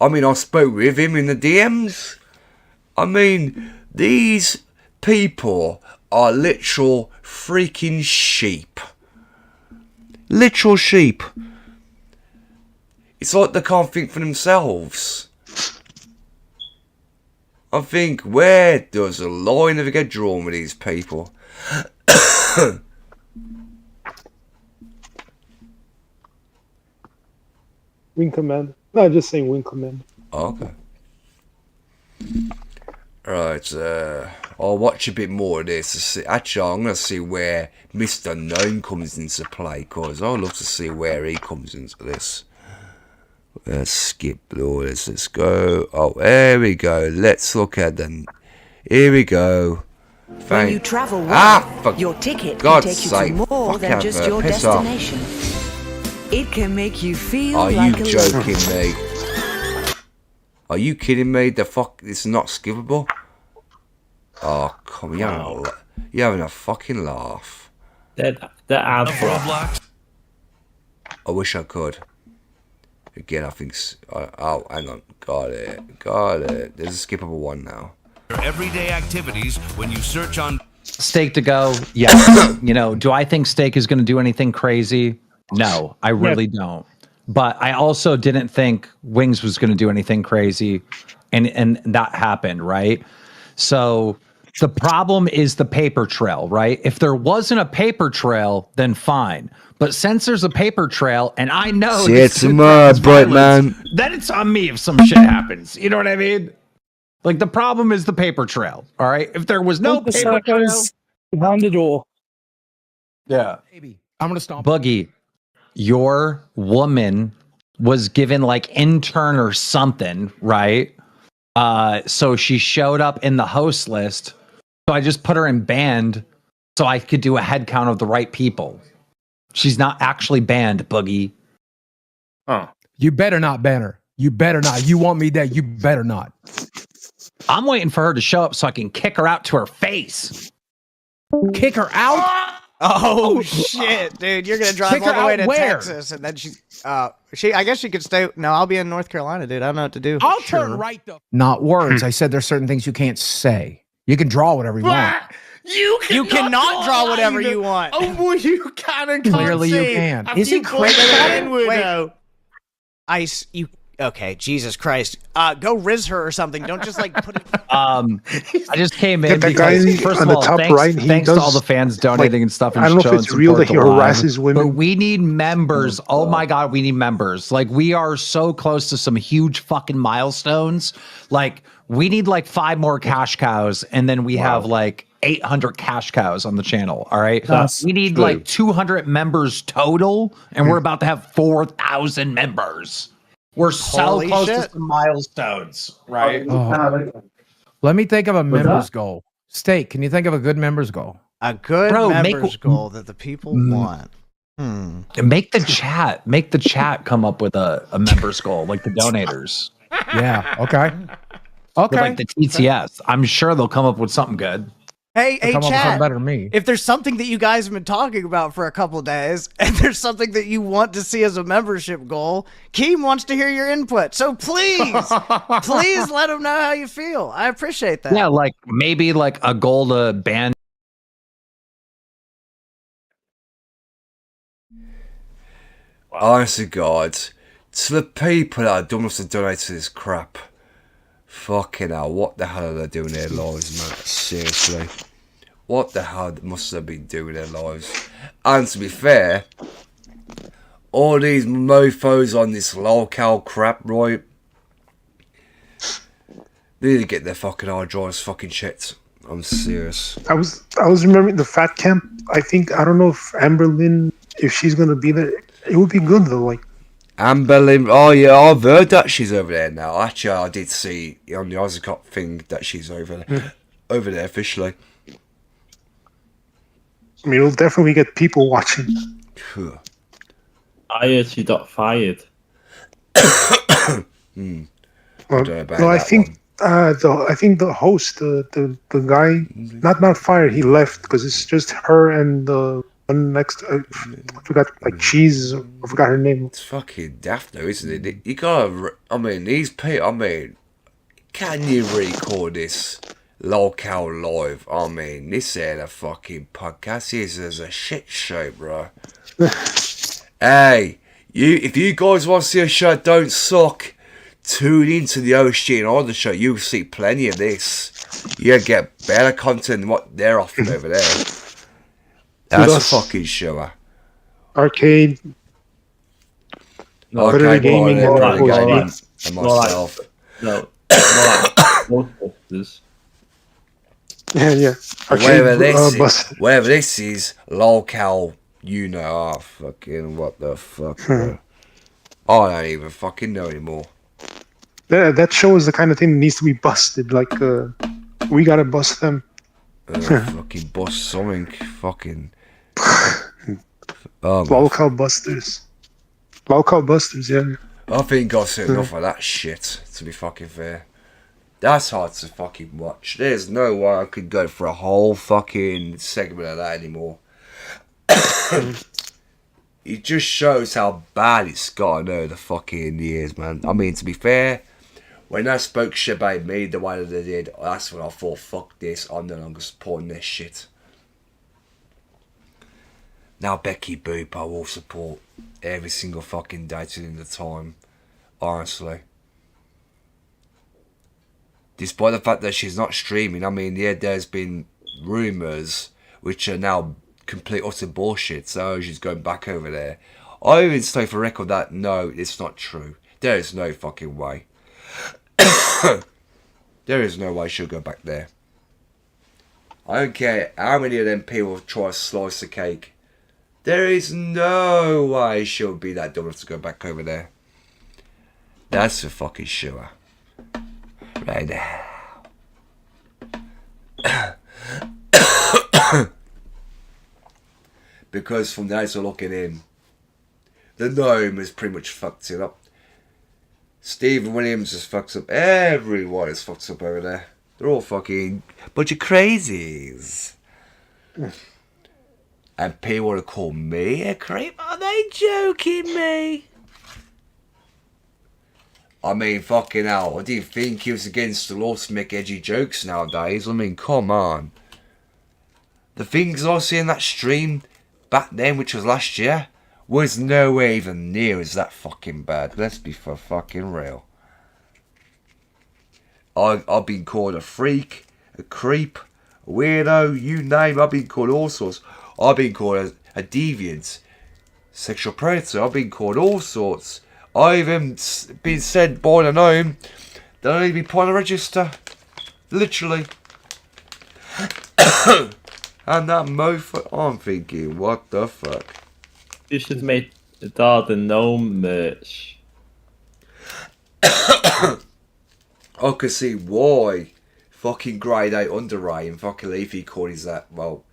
I mean, I spoke with him in the DMs. I mean, these people are literal freaking sheep. Literal sheep. It's like they can't think for themselves. I think, where does the line ever get drawn with these people? Wing command. No, just saying wing command. Okay. Right, I'll watch a bit more of this to see. Actually, I'm going to see where Mr. Gnome comes into play, because I'd love to see where he comes into this. Let's skip all this. Let's go. Oh, there we go. Let's look at them. Here we go. When you travel well, your ticket can take you to more than just your destination. It can make you feel like a Are you joking me? Are you kidding me? The fuck, it's not skippable? Oh, come on. You're having a fucking laugh. That ad I wish I could. Again, I think... oh, hang on. Got it. There's a skippable one now. Everyday activities when you search on... Steak to go, yes. You know, do I think Steak is going to do anything crazy? No, I really don't. But I also didn't think Wings was going to do anything crazy, and that happened, right? So the problem is the paper trail, right? If there wasn't a paper trail, then fine. But since there's a paper trail, and I know it's bright man. Then it's on me if some shit happens. You know what I mean? Like, the problem is the paper trail. All right. If there was no paper trail, behind the door. Yeah. Baby, I'm gonna stomp. Boogie, your woman was given like intern or something, right? So she showed up in the host list. So I just put her in banned so I could do a head count of the right people. She's not actually banned, Boogie. Oh. You better not ban her. You better not. You want me dead. You better not. I'm waiting for her to show up so I can kick her out to her face. Kick her out? Oh shit, dude! You're gonna drive Kick her all the way out to where? Texas, and then I guess she could stay. No, I'll be in North Carolina, dude. I don't know what to do. I'll turn right the. Not words. I said there's certain things you can't say. You can draw whatever you want. You cannot draw whatever you want. Oh boy, you can and can't Clearly you say. can. After Is you it call it crazy? an N-word. Ice, you okay? Jesus Christ! Go riz her or something. Don't just like put it. I just came in That guy because first on of the all, top thanks, right, he thanks to does, all the fans donating and stuff. And I don't know if showing it's real that support he to Live, harasses women. but we need members. Oh my god, we need members. Like, we are so close to some huge fucking milestones. Like, we need like 5 more cash cows, and then we have like 800 cash cows on the channel. All right, we need like 200 members total, and we're about to have 4,000 members. We're so Holy close shit. to some milestones, right? Let me think of a members goal. Steak, can you think of a good members goal? A good Bro, members goal that the people want. Make the chat come up with a members goal, like the donators. Yeah. Okay. With like the TTS. I'm sure they'll come up with something good. Hey, Come up with something chat. better than me. If there's something that you guys have been talking about for a couple days, and there's something that you want to see as a membership goal, Keem wants to hear your input. So please, please let him know how you feel. I appreciate that. Yeah, like maybe like a goal to ban. Honestly, God, to the people that are dumb enough to donate to this crap, fucking hell, what the hell are they doing in their lives, man? Seriously. What the hell must they be doing in their lives? And to be fair, all these mofos on this lolcow crap, right? They need to get their fucking hard drives fucking checked. I'm serious. I was remembering the fat camp. I don't know if Amberlynn, if she's gonna be there. It would be good though. Like Amberlynn. Oh yeah, I've heard that she's over there now. Actually, I did see on the Ozcop thing that she's over there, over there officially. I mean, it'll definitely get people watching. I heard she got fired. Well, I think the host, the guy, not fired. He left because it's just her and the one next. I forgot, like Cheese. I forgot her name. It's fucking daft though, isn't it? You gotta. I mean, these people. I mean, can you record this lolcow live? I mean, this ain't a fucking podcast. This is a shit show, bro. Hey, if you guys want to see a show that don't suck, tune into the OsG Nightrider show. You'll see plenty of this. You'll get better content than what they're offering over there. That's a fucking show. Arcade. Arcade gaming and myself. No, more like Ghostbusters. Yeah. Wherever this is, lolcow, you know, fucking what the fuck, bro. I don't even fucking know anymore. That show is the kind of thing that needs to be busted. Like, we gotta bust them. Fucking bust something. Fucking. Lolcow Busters. Lolcow Busters, yeah. I think I've seen enough of that shit, to be fucking fair. That's hard to fucking watch. There's no way I could go for a whole fucking segment of that anymore. It just shows how bad it's gotten over the fucking years, man. I mean, to be fair, when they spoke shit about me the way that they did, that's when I thought, fuck this, I'm no longer supporting this shit. Now Becky Boop, I will support every single fucking day to the time, honestly. Despite the fact that she's not streaming, I mean, yeah, there's been rumours which are now complete utter bullshit, so she's going back over there. I even say for record that no, it's not true. There is no fucking way. There is no way she'll go back there. I don't care how many of them people try to slice the cake. There is no way she'll be that dumb enough to go back over there. That's for fucking sure. Right now. Because from the outside looking in, the gnome has pretty much fucked it up. Stephen Williams has fucked up. Everyone has fucked up over there. They're all fucking bunch of crazies. And people want to call me a creep? Are they joking me? I mean, fucking hell. I didn't think he was against the law to make edgy jokes nowadays. I mean, come on. The things I see in that stream back then, which was last year, was nowhere even near as that fucking bad. Let's be for fucking real. I've been called a freak, a creep, a weirdo, you name it. I've been called all sorts. I've been called a deviant, sexual predator. I've been called all sorts. I've even been said by the gnome that I need to be put on a register. Literally. And that mofo, I'm thinking, what the fuck? You should make the Dad and Gnome merch. I can see why fucking grade 8 Underray and fucking Leafy Cordy's that, well,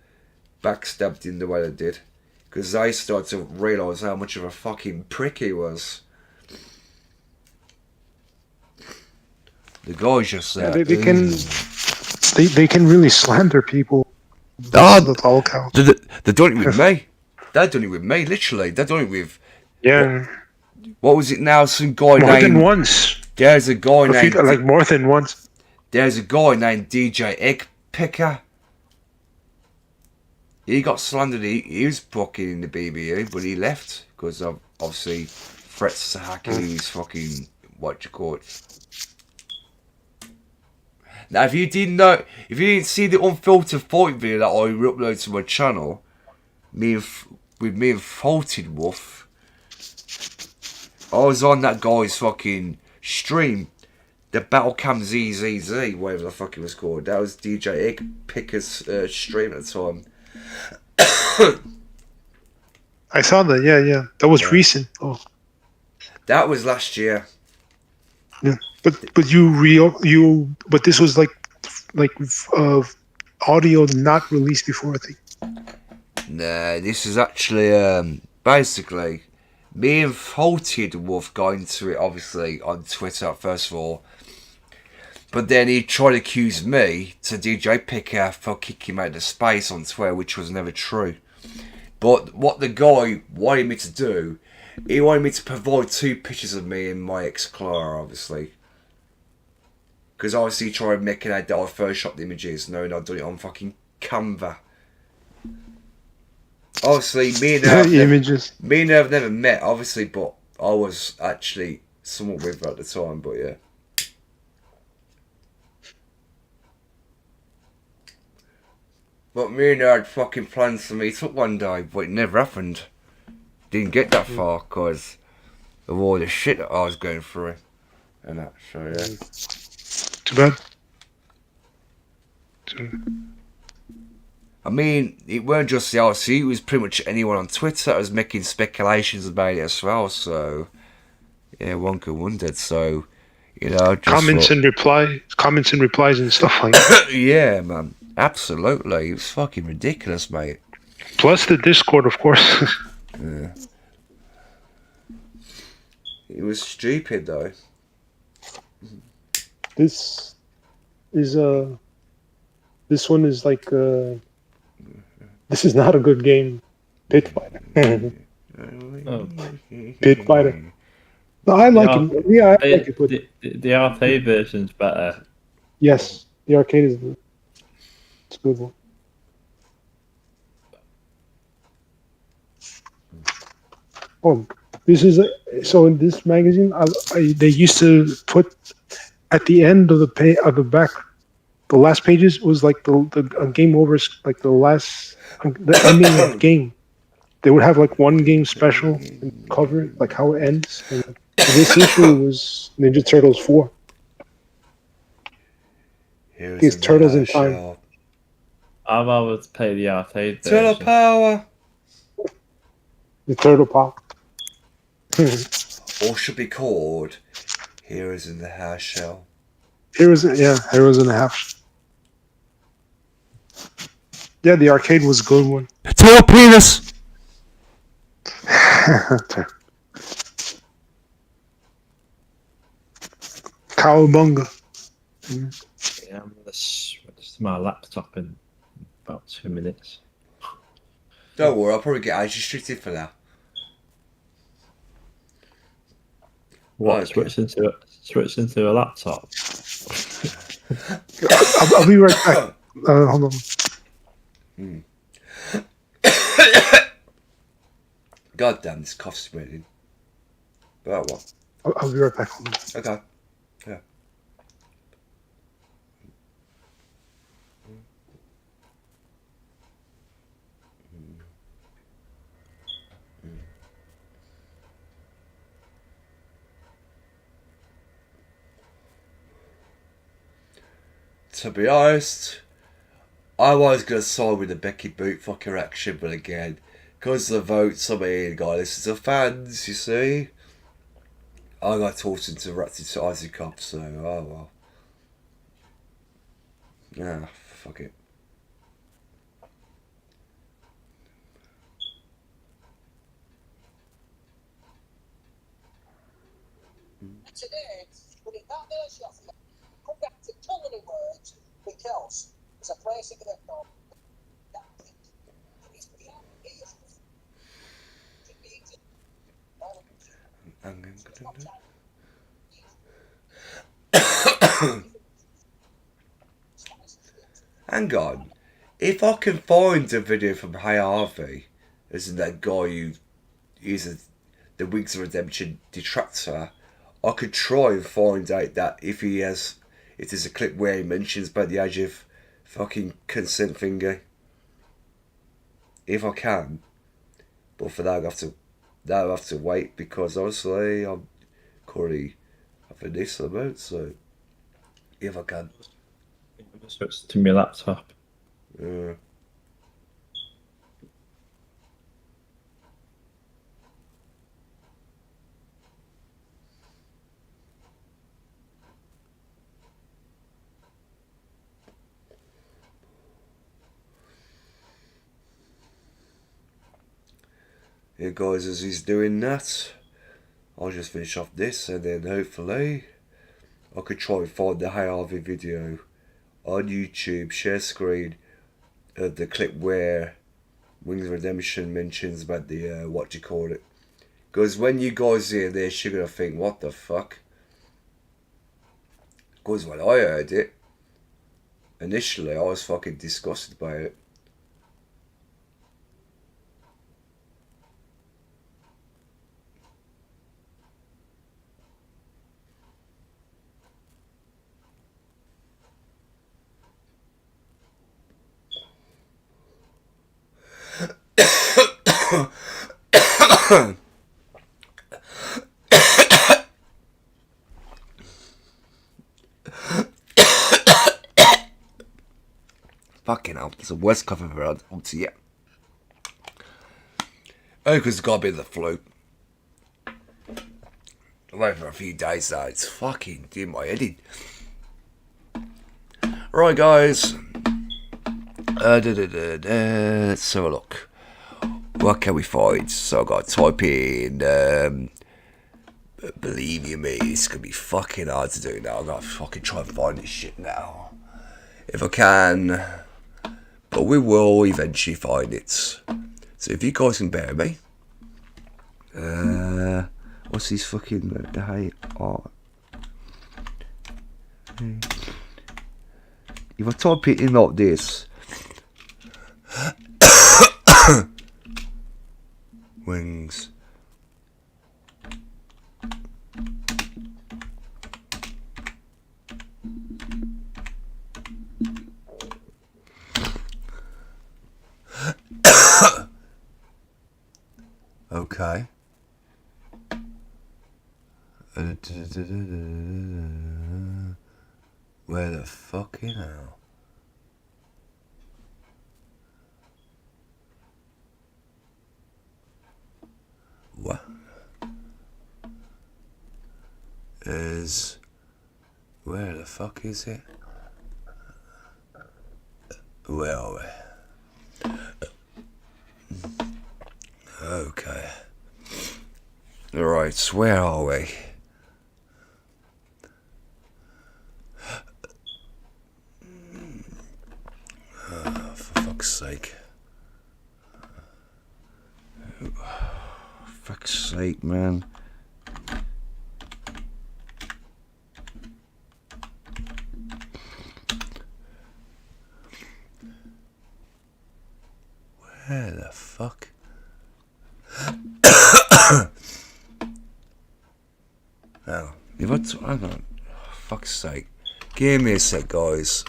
backstabbed in the way they did. Because they started to realise how much of a fucking prick he was. The guy's just yeah, they can really slander people. They're doing it with me. They're doing it with me, literally. They're doing it with... Yeah. What was it now? Some guy more named... than once. There's a guy named... Like more than once. There's a guy named DJ Egg Picker. He got slandered. He was fucking in the BBU, but he left because of obviously threats to hacking his fucking... What you call it? Now, if you didn't see the unfiltered fight video that I uploaded to my channel, with me and Faulted Wolf, I was on that guy's fucking stream. The Battlecam ZZZ, whatever the fuck it was called. That was DJ Egg Picker's stream at the time. I saw that. Yeah. That was recent. Oh. That was last year. Yeah, but but this was like audio not released before, I think. Nah, this is actually basically me and Faulted Wolf got into it obviously on Twitter first of all. But then he tried to accuse me to DJ Picker for kicking him out of space on Twitter, which was never true. But what the guy wanted me to do, he wanted me to provide 2 pictures of me in my Explorer, obviously. Because obviously he tried making out that I photoshopped the images, knowing I'd done it on fucking Canva. Obviously, me and her have never met, obviously, but I was actually somewhat with her at the time, but yeah. But me and her had fucking plans to meet up one day, but it never happened. Didn't get that far because of all the shit that I was going through. And that, so yeah. Too bad. I mean, it weren't just the RC, it was pretty much anyone on Twitter that was making speculations about it as well, so yeah, one could wonder. So, you know, just comments and replies and stuff like that. Yeah, man. Absolutely. It was fucking ridiculous, mate. Plus the Discord, of course. Yeah. It was stupid, though. This is this one is like this is not a good game. Pit Fighter. Pit Fighter. No, I like it. Yeah, I like it. But the arcade version's better. Yes, the arcade is good. It's a good one. Oh, this is so in this magazine, they used to put at the end of the back, the last pages was like the game over, like the ending of the game. They would have like one game special and cover it, like how it ends. And this issue was Ninja Turtles 4. These Turtles in Time. I'd rather play the arcade version. Turtle Power! The Turtle Power. Or should be called Heroes in the Half Shell. Heroes in the Half. Yeah, the arcade was a good one. Turtle Penis! Cowabunga. Yeah, I'm gonna switch to my laptop in about 2 minutes. Don't worry, I'll probably get age restricted for that. What? Switch into a laptop? I'll be right back. Hold on. God damn, this cough's spreading. But oh well. I'll be right back. Okay. Yeah. To be honest, I was going to side with the Becky Bootfucker action, but again, because of the votes, I mean, guys, listen to fans, you see. I got talked into Ratty to Isaac Cup, so, oh well. Nah, fuck it. Today, we need that version of it. Come back to culinary words because it's a place in the top. Hang on. If I can find a video from Hey Harvey, as in that guy who is the Wings of Redemption detractor, I could try and find out that if there's a clip where he mentions about the age of fucking consent thingy. If I can. But for that I have to now I have to wait because obviously I'm currently having this about, so if I can. Switch to my laptop. Yeah. Yeah, guys, as he's doing that, I'll just finish off this and then hopefully I could try and find the Harvey video on YouTube, share screen of the clip where Wings of Redemption mentions about the, what do you call it? Because when you guys hear this, you're going to think, what the fuck? Because when I heard it, initially I was fucking disgusted by it. Fucking hell, it's the worst cough I've ever had up to yet. Oh, because it's got to be the flu. Away for a few days now, it's fucking doing my head in. Right, guys. Let's have a look. What can we find? So I got to type in. Believe you me, it's gonna be fucking hard to do now. I gotta fucking try and find this shit now, if I can. But we will eventually find it. So if you guys can bear me. What's these fucking day? Oh. If I type it in like this. Wings. Okay. Where the fuck you know? What is? Where the fuck is it? Where are we? Okay. Right, where are we? Oh, for fuck's sake. Fuck's sake, man. Where the fuck? Now, if hang on, oh, fuck's sake. Give me a sec, guys.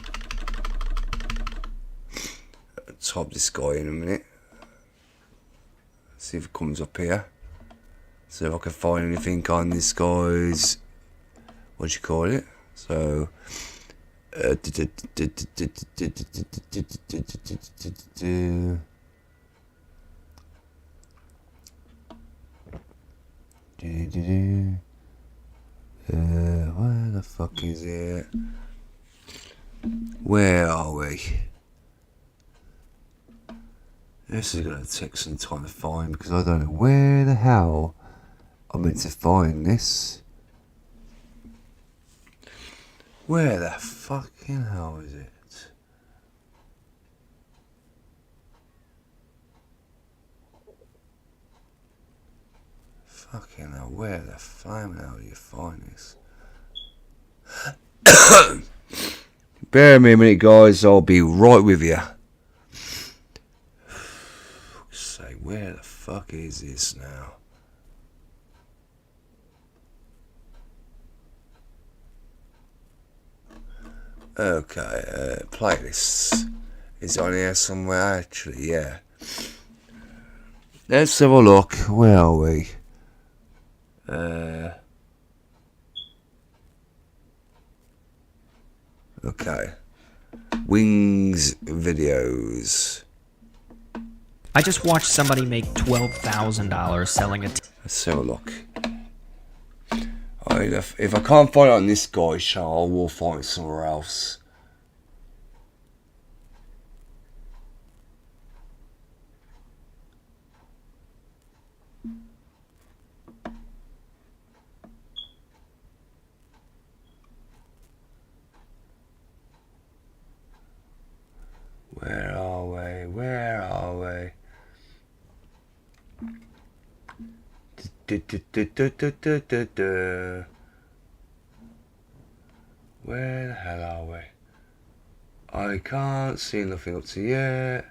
I'll type this guy in a minute. See if it comes up here. See if I can find anything on this guy's. What do you call it? So. Where the fuck is it? Where are we? This is gonna take some time to find because I don't know where the hell I'm meant to find this. Where the fucking hell is it? Fucking hell, where the flame hell do you find this? Bear me a minute, guys, I'll be right with you. Say, where the fuck is this now? Okay, playlist is on here somewhere, actually, yeah. Let's have a look. Where are we? Okay. Wings videos. I just watched somebody make $12,000 selling a. Let's have a look. If I can't find it on this guy's channel, I will find it somewhere else. Where are we? Where are we? Where the hell are we? I can't see nothing up to yet.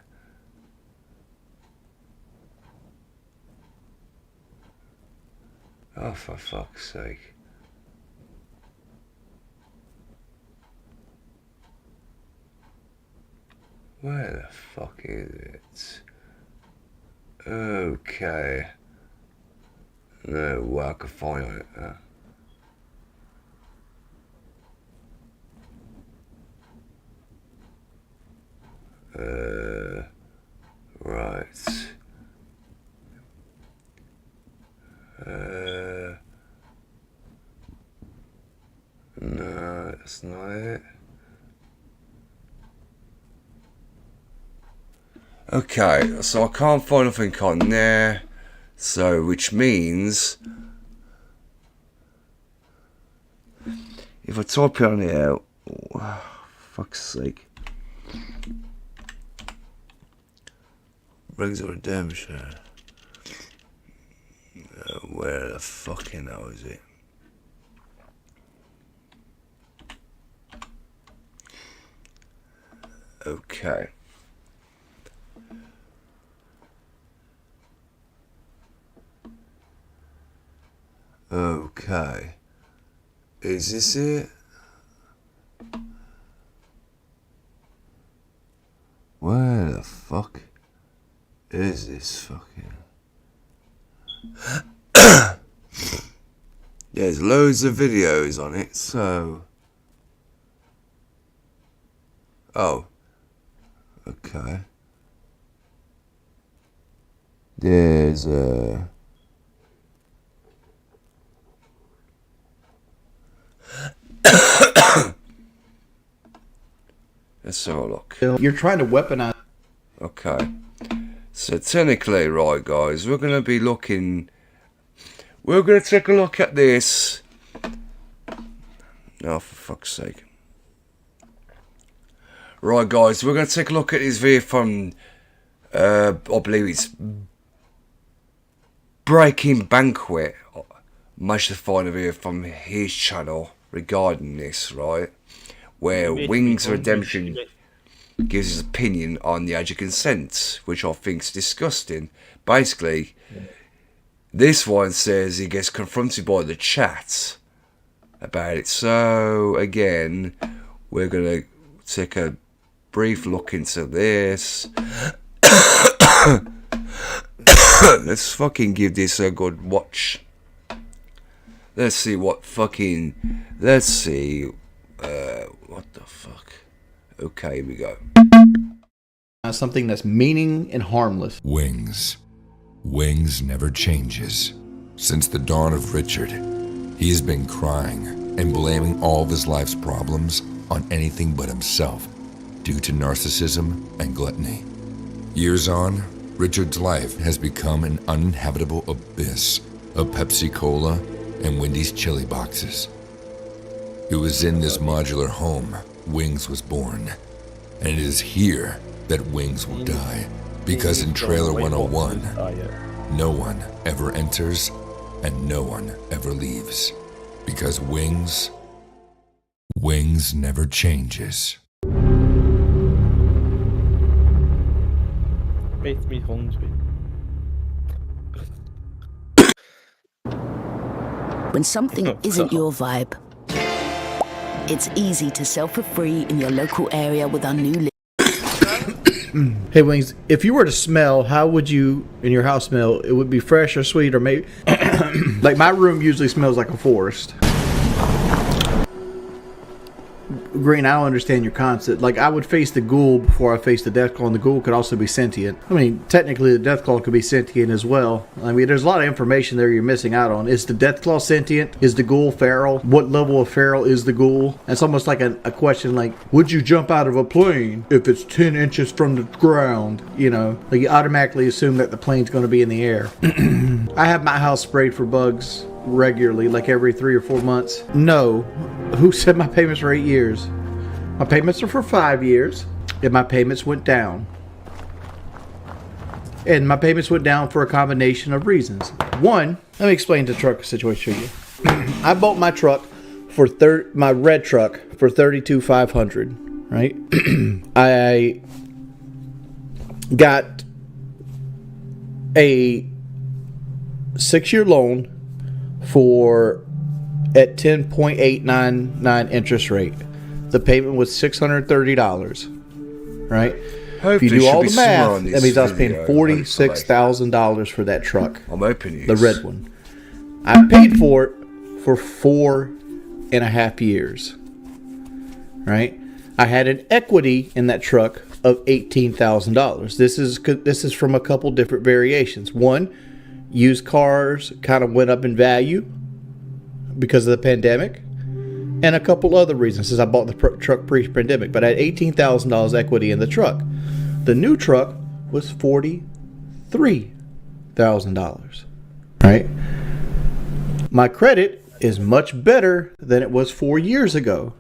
Oh, for fuck's sake. Where the fuck is it? Okay. No way I can find it. Right. No, that's not it. Okay, so I can't find anything on there. So, which means if I type it on here, oh, fuck's sake. Rings of Redemption. Where the fucking hell is it? Okay. Okay. Is this it? Where the fuck is this fucking... There's loads of videos on it, so... Oh. Okay. There's let's have a look. You're trying to weaponize. Okay. So technically, right guys, we're going to be looking... We're going to take a look at this. Oh, for fuck's sake. Right guys, we're going to take a look at this video from... I believe it's... Breaking Banquet. Managed to find a video from his channel regarding this, right? Where Wings of Redemption gives his opinion on the age of consent, which I think is disgusting. Basically, this one says he gets confronted by the chat about it. So, again, we're going to take a brief look into this. Let's fucking give this a good watch. Let's see what fucking... Let's see... what the fuck? Okay, here we go. Something that's meaning and harmless. Wings. Wings never changes. Since the dawn of Richard, he has been crying and blaming all of his life's problems on anything but himself due to narcissism and gluttony. Years on, Richard's life has become an uninhabitable abyss of Pepsi Cola and Wendy's chili boxes. It was in this modular home Wings was born, and it is here that Wings will die, because in Trailer 101, no one ever enters and no one ever leaves, because Wings never changes. Makes me hungry. When something isn't your vibe, it's easy to sell for free in your local area with our new Hey, Wings, if you were to smell, how would you in your house smell? It would be fresh or sweet, or maybe like my room usually smells like a forest. Green, I don't understand your concept. Like, I would face the ghoul before I face the Deathclaw, and the ghoul could also be sentient. I mean, technically, the Deathclaw could be sentient as well. I mean, there's a lot of information there you're missing out on. Is the Deathclaw sentient? Is the ghoul feral? What level of feral is the ghoul? It's almost like a question like, would you jump out of a plane if it's 10 inches from the ground? You know, like you automatically assume that the plane's going to be in the air. I have my house sprayed for bugs regularly, like every 3 or 4 months. No. Who said my payments were 8 years? My payments are for 5 years, and my payments went down. And my payments went down for a combination of reasons. One, let me explain the truck situation to you. I bought my truck for my red truck for $32,500, right? I got a 6-year loan at 10.899 interest rate. The payment was $630, right? Hopefully if you do all the math, that means I was paying $46,000 for that truck. I'm hoping the red one. I paid for it for 4.5 years, right? I had an equity in that truck of $18,000. This is from a couple different variations. One, used cars kind of went up in value because of the pandemic, and a couple other reasons since I bought the truck pre-pandemic. But I had $18,000 equity in the truck. The new truck was $43,000, right? My credit is much better than it was 4 years ago,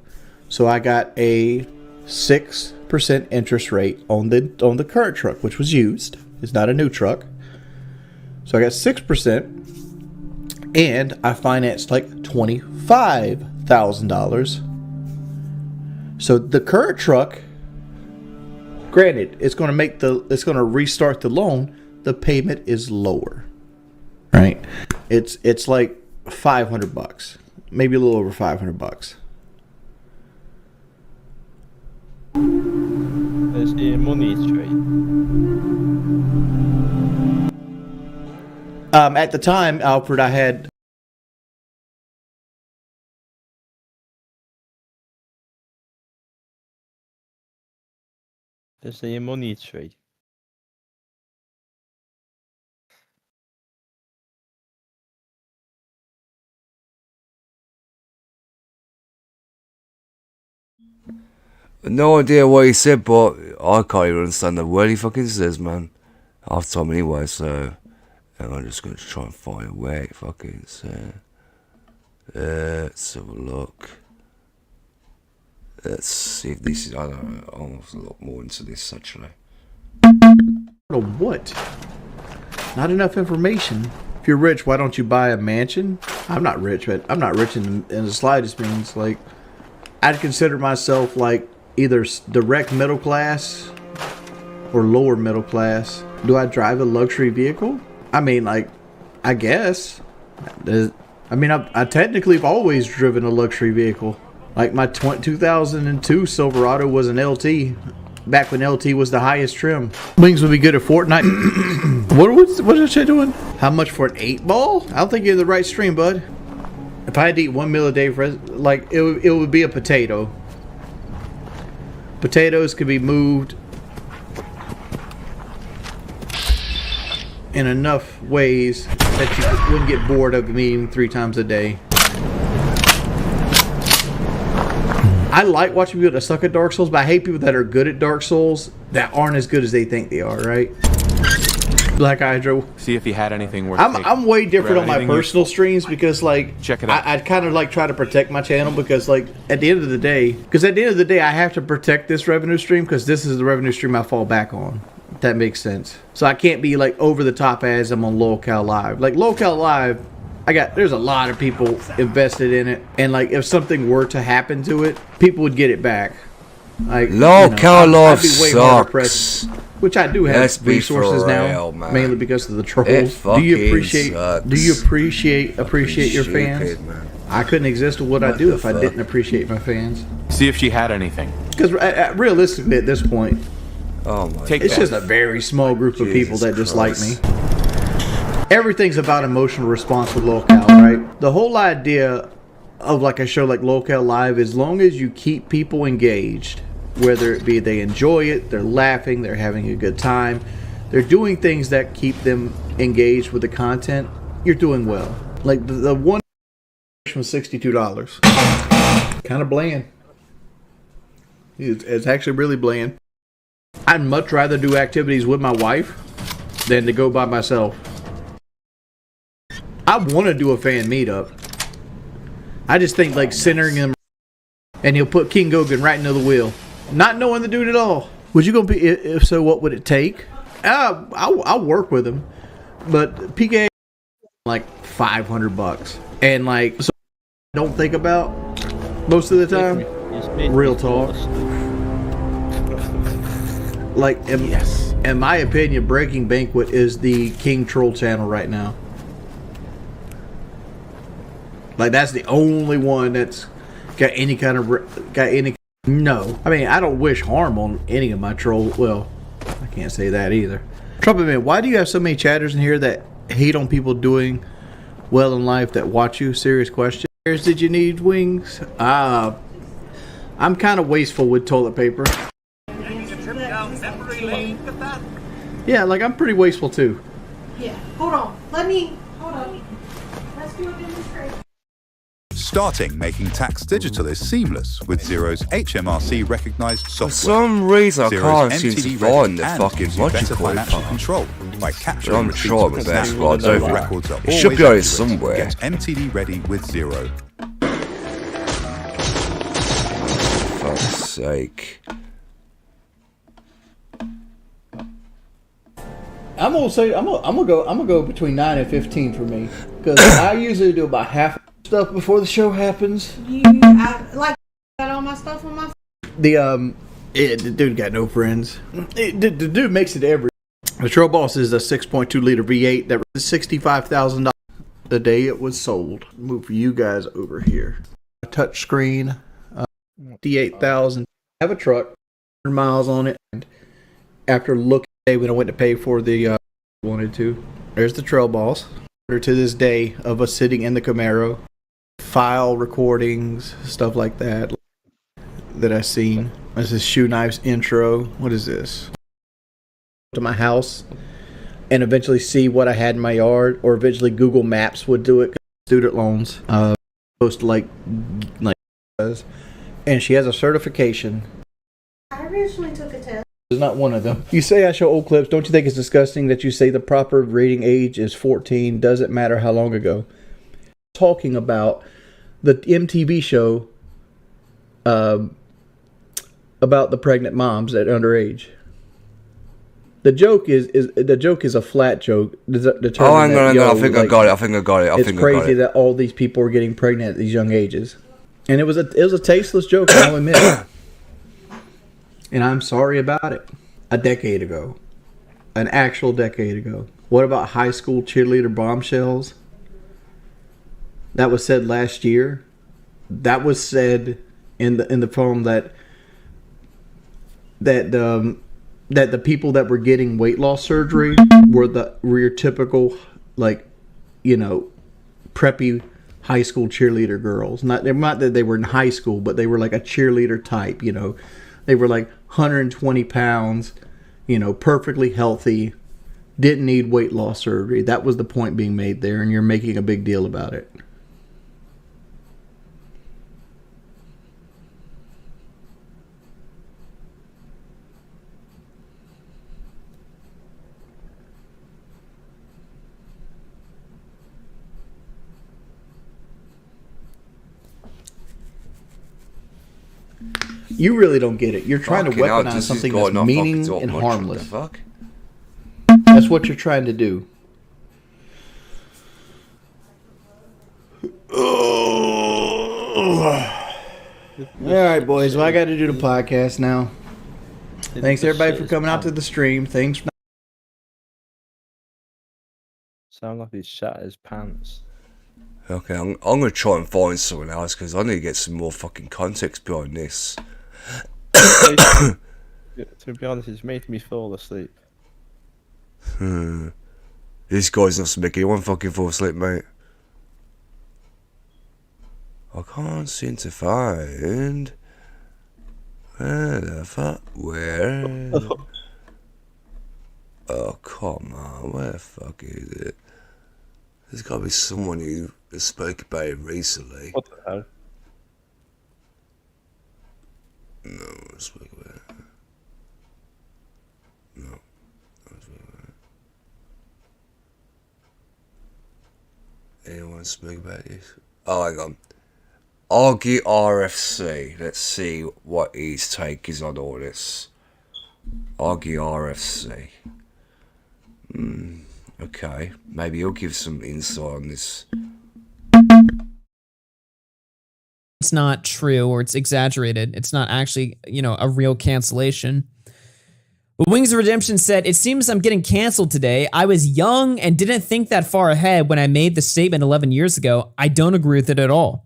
so I got a 6% interest rate on the current truck, which was used. It's not a new truck, so I got 6%. And I financed like $25,000. So the current truck, granted, it's going to restart the loan. The payment is lower, right? It's like $500, maybe a little over $500. There's the money trade. At the time, Alfred, I had There's the money trade. No idea what he said, but I can't even understand the word he fucking says, man. Half time anyway, so I'm just going to try and find where it fucking says. Let's have a look. Let's see if this is. I don't know. I'll have to look more into this actually. What? Not enough information. If you're rich, why don't you buy a mansion? I'm not rich, but I'm not rich in the slightest means. Like, I'd consider myself like either direct middle class or lower middle class. Do I drive a luxury vehicle? I mean, like, I guess. I mean, I technically have always driven a luxury vehicle. Like my 2002 Silverado was an LT. Back when LT was the highest trim. Wings would be good at Fortnite. What is she doing? How much for an 8-ball? I don't think you're in the right stream, bud. If I had to eat 1 meal a day for like it would be a potato. Potatoes could be moved in enough ways that you wouldn't get bored of them eating 3 times a day. I like watching people that suck at Dark Souls, but I hate people that are good at Dark Souls that aren't as good as they think they are, right? Black Hydro. See if he had anything worth I'm way different on my personal streams because, like, check it out. I'd kind of like try to protect my channel because, like, at the end of the day, I have to protect this revenue stream because this is the revenue stream I fall back on. If that makes sense. So I can't be like over the top as I'm on Locale Live. Like Locale Live, there's a lot of people invested in it, and like if something were to happen to it, people would get it back. Like Locale Live sucks. Which I do have resources now, mainly because of the trolls. Do you appreciate your fans? Man. I couldn't exist with what I do if I didn't appreciate my fans. See if she had anything. Because realistically, at this point, Oh my God. It's just a very small group of people that just like me. Everything's about emotional response with locale, right? The whole idea of like a show like Locale Live, as long as you keep people engaged, whether it be they enjoy it, they're laughing, they're having a good time, they're doing things that keep them engaged with the content, you're doing well. Like the one was $62. Kind of bland. It's actually really bland. I'd much rather do activities with my wife than to go by myself. I want to do a fan meetup. I just think like centering him, and he'll put King Gogan right into the wheel, not knowing the dude at all. Would you gonna be? If so, what would it take? I'll work with him, but PK like $500, and like so I don't think about most of the time. Real talk. Like in my opinion, Breaking Banquet is the King Troll channel right now. Like that's the only one that's got any kind of no. I mean, I don't wish harm on any of my trolls. Well, I can't say that either. Trumpet Man, why do you have so many chatters in here that hate on people doing well in life that watch you? Serious question. Did you need wings? I'm kind of wasteful with toilet paper. Yeah, like I'm pretty wasteful too. Yeah. Hold on. Hold on. Let's do a demonstration. Starting making tax digital is seamless with Xero's HMRC recognized software. For some reason, I can't Xero's seem to MTD find the and fucking gives you better logical financial part. control by capturing I'm receipts sure with it's there, snap. but it's over. Records are It should be always on accurate. somewhere. Get MTD ready with Xero. For fuck's sake. I'm gonna go between 9 and 15 for me, because I usually do about half stuff before the show happens. I like got all my stuff on my. The dude got no friends. The dude makes it every. The Troll Boss is a 6.2 liter V8 that was $65,000 the day it was sold. Move for you guys over here. A touch screen, 58,000. Have a truck, 100 miles on it. And after looking when I went to pay for the wanted to, there's the Trail Boss. To this day of us sitting in the Camaro, file recordings, stuff like that I've seen. This is Shoe Knife's intro. What is this? To my house and eventually see what I had in my yard, or eventually Google Maps would do it. Student loans, post like, and she has a certification. I originally took a test. Is not one of them. You say I show old clips. Don't you think it's disgusting that you say the proper rating age is 14? Doesn't matter how long ago. Talking about the MTV show about the pregnant moms at underage. The joke is a flat joke. Oh, hang on. I think I got it. It's crazy that all these people are getting pregnant at these young ages, and it was a tasteless joke. I'll admit. And I'm sorry about it. A decade ago. An actual decade ago. What about high school cheerleader bombshells? That was said last year. That was said in the film that the people that were getting weight loss surgery were your typical, like, you know, preppy high school cheerleader girls. Not that they were in high school, but they were like a cheerleader type, you know. They were like 120 pounds, you know, perfectly healthy, didn't need weight loss surgery. That was the point being made there, and you're making a big deal about it. You really don't get it. You're trying to weaponize something that's meaning and harmless. That's what you're trying to do. All right, boys. Well, I got to do the podcast now. Thanks, everybody, for coming out to the stream. Thanks. Sound like he's shat his pants. Okay, I'm going to try and find someone else because I need to get some more fucking context behind this. Who To be honest, it's made me fall asleep. This guy's not making anyone fucking fall asleep, mate. I can't seem to find where the fuck oh come on, where the fuck is it? There's gotta be someone who spoke about it recently. What the hell? No, I spoke about it. No, I spoke about it. Anyone speak about this? Oh, hang on. OsG RFC. Let's see what his take is on all this. OsG RFC. Okay, maybe he'll give some insight on this. It's not true or it's exaggerated. It's not actually, a real cancellation. But Wings of Redemption said, "It seems I'm getting canceled today. I was young and didn't think that far ahead when I made the statement 11 years ago. I don't agree with it at all."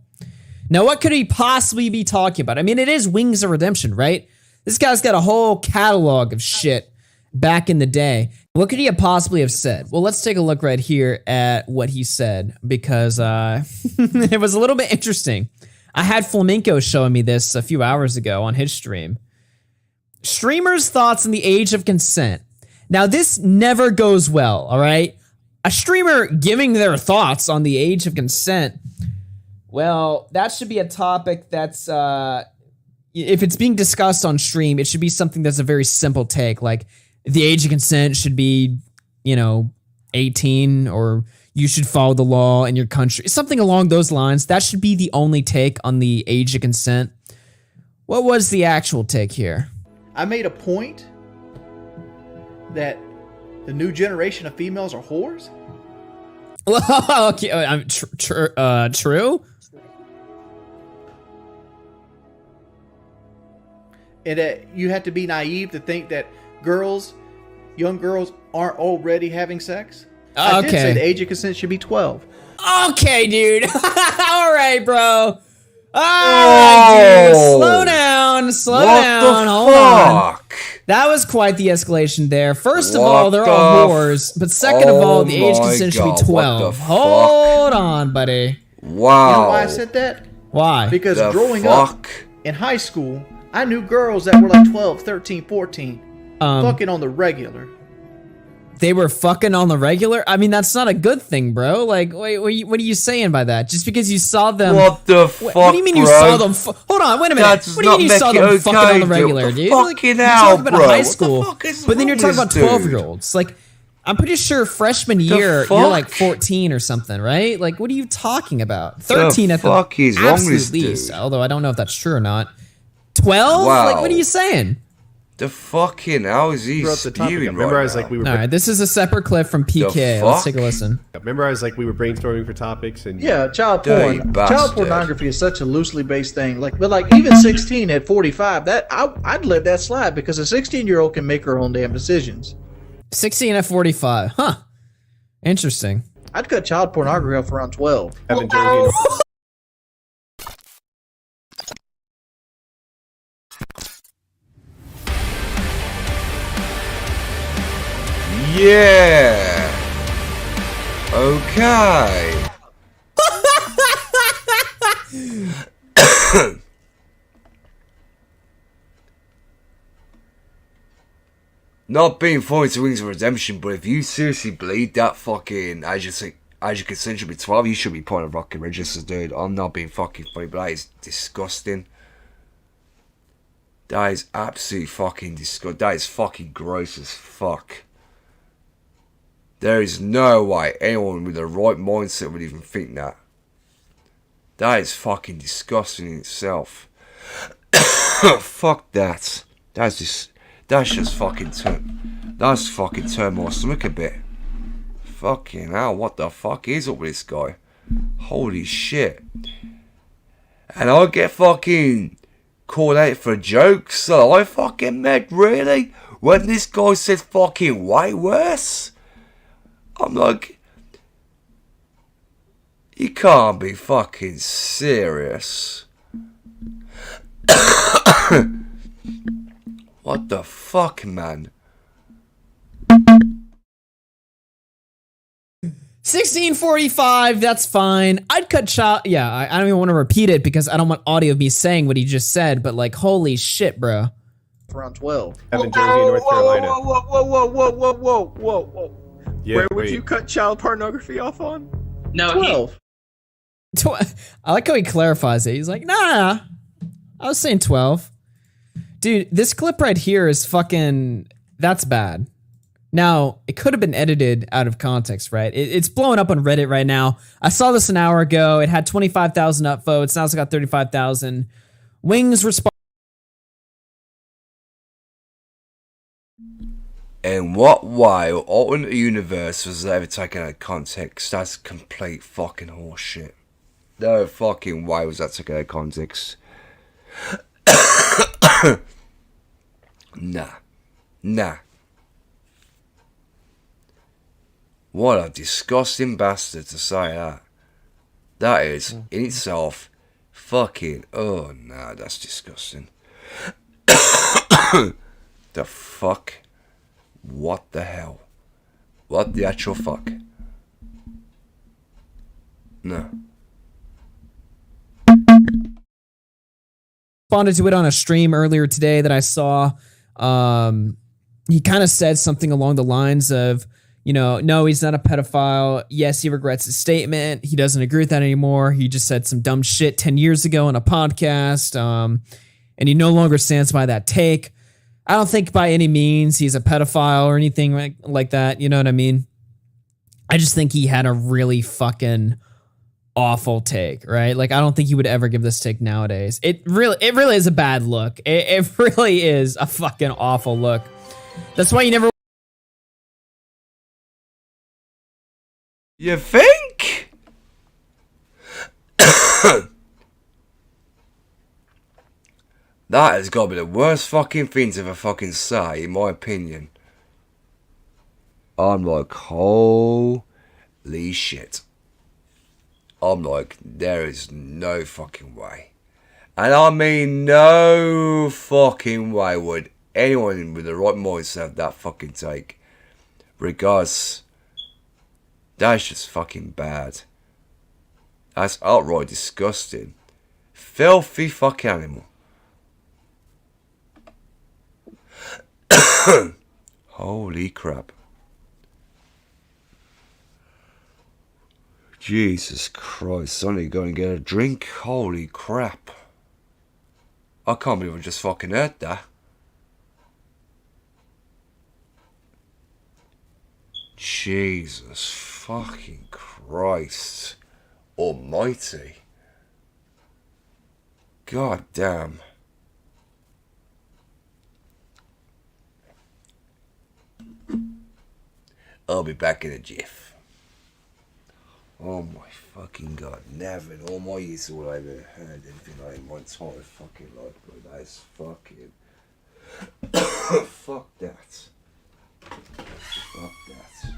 Now, what could he possibly be talking about? I mean, it is Wings of Redemption, right? This guy's got a whole catalog of shit back in the day. What could he have possibly have said? Well, let's take a look right here at what he said, because it was a little bit interesting. I had Flamenco showing me this a few hours ago on his stream. Streamers' thoughts on the age of consent. Now, this never goes well, all right? A streamer giving their thoughts on the age of consent, well, that should be a topic that's, if it's being discussed on stream, it should be something that's a very simple take, like the age of consent should be, 18, or you should follow the law in your country. Something along those lines. That should be the only take on the age of consent. What was the actual take here? I made a point that the new generation of females are whores. Okay, true. And that you have to be naive to think that young girls aren't already having sex. I did say the age of consent should be 12. Okay, dude. All right, bro. All right, dude. Slow down. Hold on. That was quite the escalation there. First of all, they're all whores. But second of all, the age of consent should be 12. Hold on, buddy. Wow. You know why I said that? Why? Because growing up in high school, I knew girls that were like 12, 13, 14. Fucking on the regular. They were fucking on the regular? I mean, that's not a good thing, bro. Like, wait, what are you saying by that? Just because you saw them... What the fuck, What do you mean you saw them... Hold on, wait a minute. What do you mean you saw them fucking on the regular, dude? Fucking you're talking about high school, but then you're talking about 12-year-olds. Like, I'm pretty sure freshman year, you're like 14 or something, right? Like, what are you talking about? 13 at the absolute least. Although I don't know if that's true or not. 12? Wow. Like, what are you saying? The fucking hell is he spewing right now? Like we were. All right, this is a separate clip from PK. Let's take a listen. Remember, I was like, we were brainstorming for topics, and child porn. Child pornography is such a loosely based thing. Like, but like even 16 at 45, that I'd let that slide because a 16-year-old can make her own damn decisions. 16 at 45, huh? Interesting. I'd cut child pornography off around 12. Yeah. Okay. Not being funny to Wings of Redemption, but if you seriously believe that fucking as you consent should be 12, you should be putting a rocket register, dude. I'm not being fucking funny, but that is disgusting. That is absolutely fucking disgusting. That is fucking gross as fuck. There is no way anyone with the right mindset would even think that. That is fucking disgusting in itself. Fuck that. That's just fucking turned my stomach a bit. Fucking hell, what the fuck is up with this guy? Holy shit. And I get fucking called out for jokes, so I fucking meant, really? When this guy said fucking way worse? I'm like, you can't be fucking serious. What the fuck, man? 1645, that's fine. I'd cut child. Yeah, I don't even want to repeat it because I don't want audio of me saying what he just said, but like, holy shit, bro. Around 12. Evan, Jersey, and North Carolina. Whoa. Yeah, Where would wait. you cut child pornography off on? No, 12. I like how he clarifies it. He's like, nah, I was saying 12. Dude, this clip right here is fucking, that's bad. Now, it could have been edited out of context, right? It's blowing up on Reddit right now. I saw this an hour ago. It had 25,000 upvotes. Now it's got 35,000. Wings respond. In what way or alternate universe was ever taken out of context? That's complete fucking horseshit. No fucking way was that taken out of context. Nah. What a disgusting bastard to say that. That is, in itself, fucking... Oh, no, that's disgusting. The fuck? What the hell? What the actual fuck? No. Responded to it on a stream earlier today that I saw. He kind of said something along the lines of, you know, no, he's not a pedophile. Yes, he regrets his statement. He doesn't agree with that anymore. He just said some dumb shit 10 years ago on a podcast. And he no longer stands by that take. I don't think by any means he's a pedophile or anything like that. You know what I mean? I just think he had a really fucking awful take, right? Like, I don't think he would ever give this take nowadays. It really is a bad look. It really is a fucking awful look. That's why you never... You think? That has got to be the worst fucking thing to ever fucking say, in my opinion. I'm like, holy shit. I'm like, there is no fucking way. And I mean no fucking way would anyone with the right mindset have that fucking take. Regardless, that's just fucking bad. That's outright disgusting. Filthy fucking animal. Holy crap. Jesus Christ, Sonny, go and get a drink? Holy crap. I can't believe I just fucking heard that. Jesus fucking Christ almighty. God damn. I'll be back in a jiff. Oh my fucking god, never in all my years will I ever heard anything like in my entire fucking life, bro. That is fucking... Fuck that. Fuck that.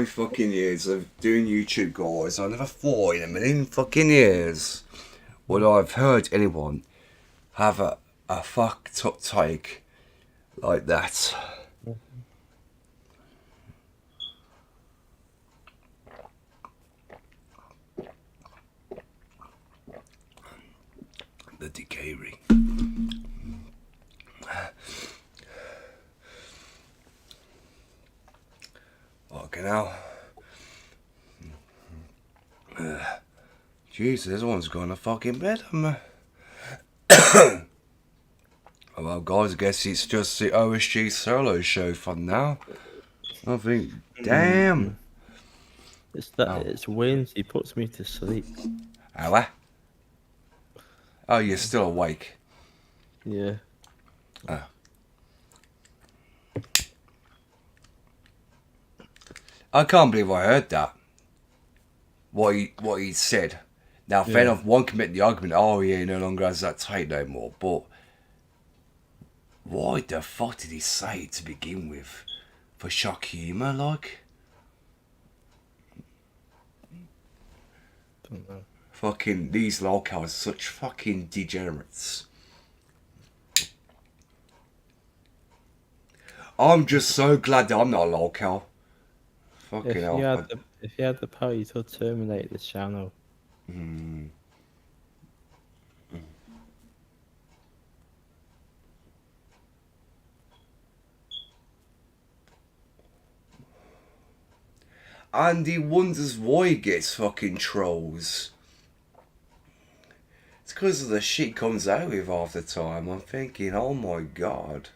fucking years of doing YouTube, guys, I never thought in a million fucking years would I have heard anyone have a fucked up take like that. The decay ring. Fucking hell. Jeez, this one's gone to fucking bed, man. Well, guys, I guess it's just the OsG solo show for now. I think, damn. It's that it's wins. He puts me to sleep. Oh, you're still awake. Yeah. Oh. I can't believe I heard that. What he said. Now, fair enough, one can make the argument, oh yeah, he no longer has that tape no more, but why the fuck did he say it to begin with? For shock humour, like? Don't know. Fucking, these lolcows are such fucking degenerates. I'm just so glad that I'm not a lolcow. Fucking hell. If you had the power, you could terminate this channel. And he wonders why he gets fucking trolls. It's because of the shit he comes out with half the time. I'm thinking, oh my god.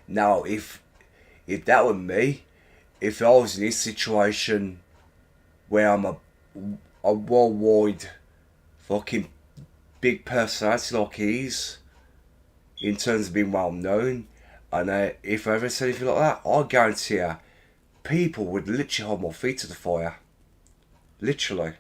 Now, if that were me, if I was in this situation where I'm a worldwide fucking big personality like he is, in terms of being well known, and if I ever said anything like that, I guarantee you, people would literally hold my feet to the fire. Literally.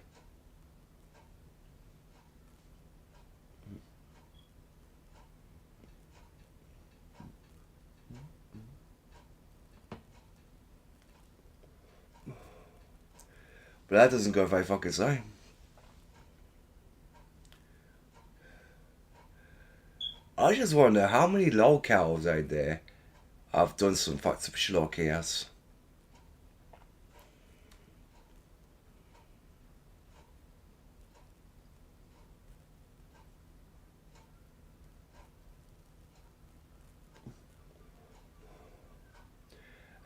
But that doesn't go very fucking same. I just wonder how many lolcows out there have done some fucked up shit like he has.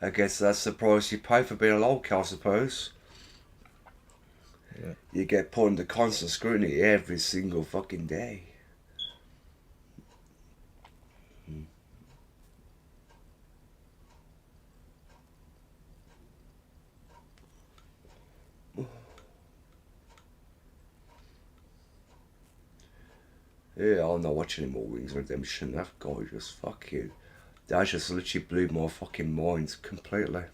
I guess that's the price you pay for being a lolcow, I suppose. Yeah. You get put under constant scrutiny every single fucking day. Yeah, I'll not watch any more Wings Redemption. That guy just fucking... That just literally blew my fucking mind completely.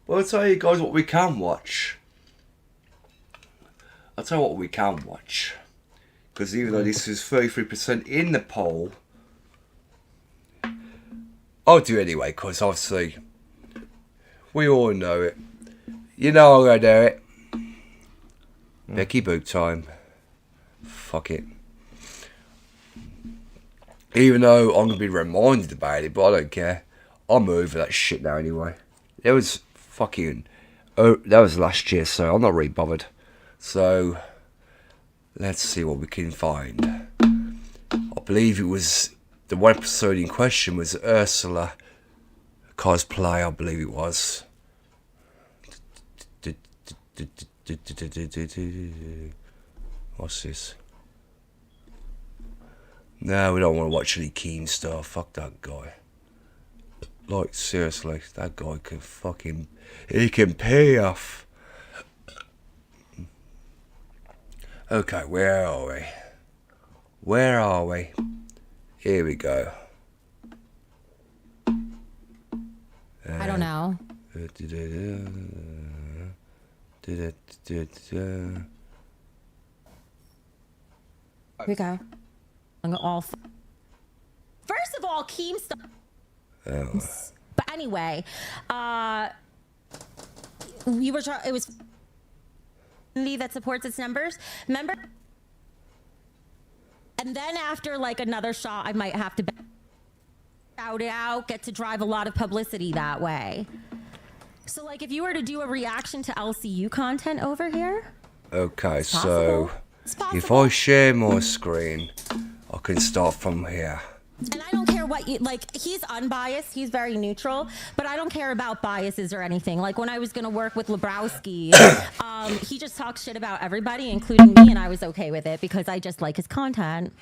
Well, I'll tell you guys what we can watch. I'll tell you what we can watch. Because even though this is 33% in the poll, I'll do anyway, because obviously we all know it. You know I'm going to do it. Becky Boop time. Fuck it. Even though I'm going to be reminded about it, but I don't care. I'm over that shit now anyway. It was fucking... Oh, that was last year, so I'm not really bothered. So, let's see what we can find. I believe it was... The one episode in question was Ursula cosplay, I believe it was. What's this? No, we don't want to watch any Keen stuff. Fuck that guy. Like, seriously, that guy can fucking... He can pay off. Okay, where are we? Where are we? Here we go. I don't know. Here we go. I'm all. First of all, Keemstar. Oh. But anyway, we were. It was that supports its numbers. Remember? And then after like another shot, I might have to shout it out, get to drive a lot of publicity that way. So like if you were to do a reaction to LCU content over here. Okay, so if I share my screen, I can start from here. And I don't care what you like. He's unbiased. He's very neutral. But I don't care about biases or anything. Like when I was gonna work with Lebrowski, he just talks shit about everybody, including me, and I was okay with it because I just like his content.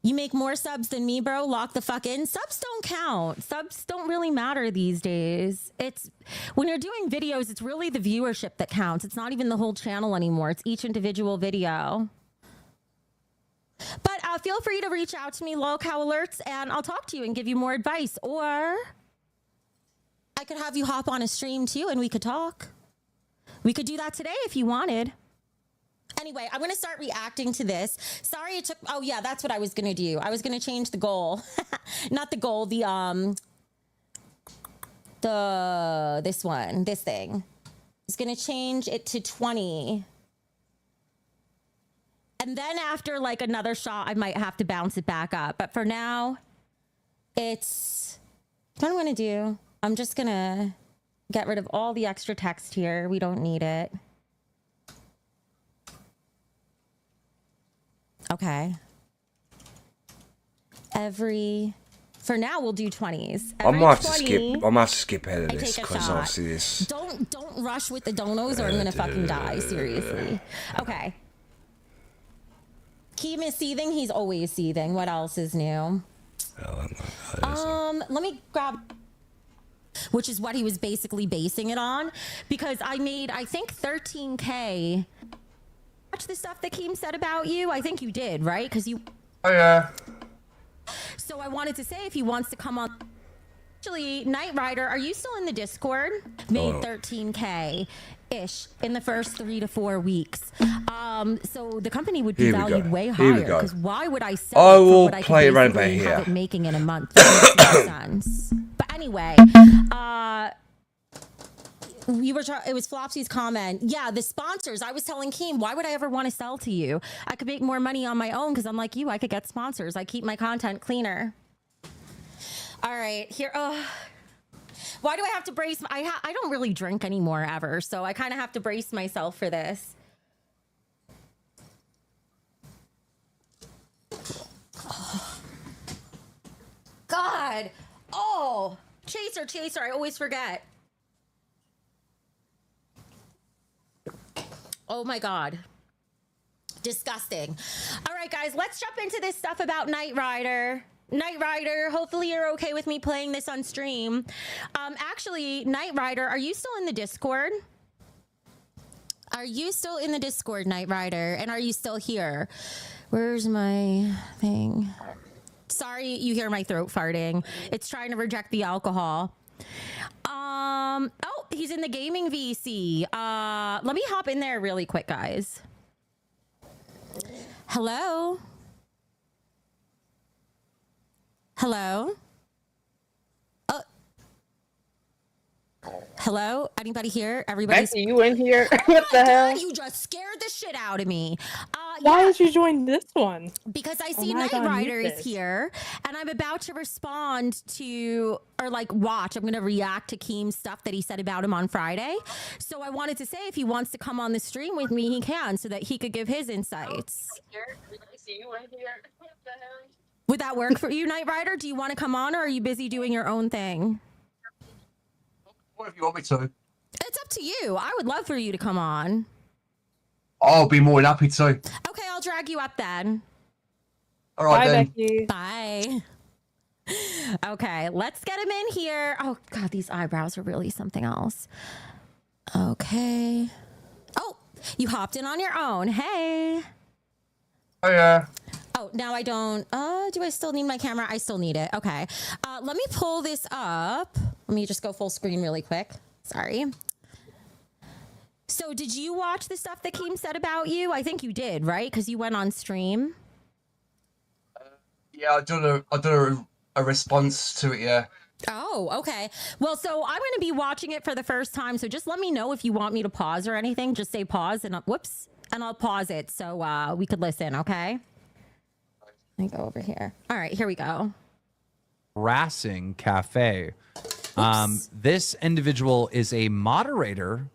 You make more subs than me, bro. Lock the fuck in. Subs don't count. Subs don't really matter these days. It's when you're doing videos, it's really the viewership that counts. It's not even the whole channel anymore. It's each individual video. But feel free to reach out to me, lolcow alerts, and I'll talk to you and give you more advice. Or I could have you hop on a stream too and we could talk. We could do that today if you wanted. Anyway, I'm going to start reacting to this. Sorry it took... Oh, yeah, that's what I was going to do. I was going to change the goal. Not the goal, this one, this thing. I was going to change it to 20. And then after like another shot, I might have to bounce it back up. But for now, it's what I'm going to do. I'm just going to get rid of all the extra text here. We don't need it. Okay. For now, we'll do 20s. I might have to skip ahead of this because obviously this. Don't rush with the donos or I'm going to fucking die. Seriously. Okay. Keem is seething. He's always seething. What else is new? Let me grab, which is what he was basically basing it on, because I made, I think, 13K. Watch the stuff that Keem said about you. I think you did, right? Because you. Oh yeah. So I wanted to say if he wants to come on. Actually, Nightrider, are you still in the Discord? Made 13K. Ish in the first 3 to 4 weeks. So the company would be valued way higher. Because why would I sell it for what I could basically have it making in a month? That makes no sense. But anyway, it was Flopsy's comment. Yeah, the sponsors. I was telling Keem, why would I ever want to sell to you? I could make more money on my own because I'm like you. I could get sponsors. I keep my content cleaner. All right, here. Why do I have to brace? I don't really drink anymore ever, so I kind of have to brace myself for this. Oh. God. Oh, chaser. I always forget. Oh my God. Disgusting. All right, guys, let's jump into this stuff about Nightrider. Nightrider, hopefully you're okay with me playing this on stream. Actually, Nightrider, are you still in the Discord? Are you still in the Discord, Nightrider? And are you still here? Where's my thing? Sorry, you hear my throat farting. It's trying to reject the alcohol. Oh, he's in the gaming VC. Let me hop in there really quick, guys. Hello? Hello? Hello? Anybody here? Everybody? Becky, you in here? What the hell? God, you just scared the shit out of me. Why did you join this one? Because I see Nightrider is here, and I'm about to respond to, or like watch, I'm going to react to Keem's stuff that he said about him on Friday. So I wanted to say if he wants to come on the stream with me, he can, so that he could give his insights. Would that work for you, Nightrider? Do you want to come on, or are you busy doing your own thing? What if you want me to? It's up to you. I would love for you to come on. I'll be more than happy to. Okay, I'll drag you up then. All right, bye, then. Becky. Bye. Okay, let's get him in here. Oh, God, these eyebrows are really something else. Okay. Oh, you hopped in on your own. Hey. Oh, yeah. Oh, now I don't. Do I still need my camera? I still need it. Okay. Let me pull this up. Let me just go full screen really quick. Sorry. So did you watch the stuff that Keem said about you? I think you did, right? Because you went on stream. Yeah, I done a response to it. Yeah. Oh, okay. Well, so I'm going to be watching it for the first time. So just let me know if you want me to pause or anything. Just say pause and whoops, and I'll pause it so we could listen. Okay. Let me go over here. All right, here we go. Harassing Cafe. This individual is a moderator.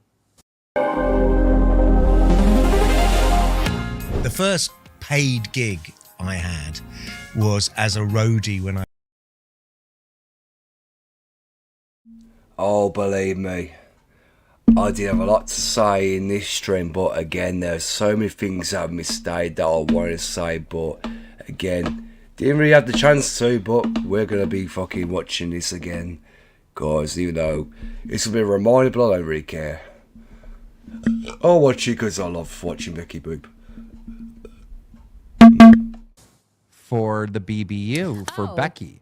The first paid gig I had was as a roadie when I... Oh, believe me, I did have a lot to say in this stream, but again, there's so many things I've misstated that I wanted to say, but again, didn't really have the chance to, but we're going to be fucking watching this again, guys, even though it's a bit of a reminder, but I don't really care. I'll watch it because I love watching Becky Boop. For the BBU, for Becky.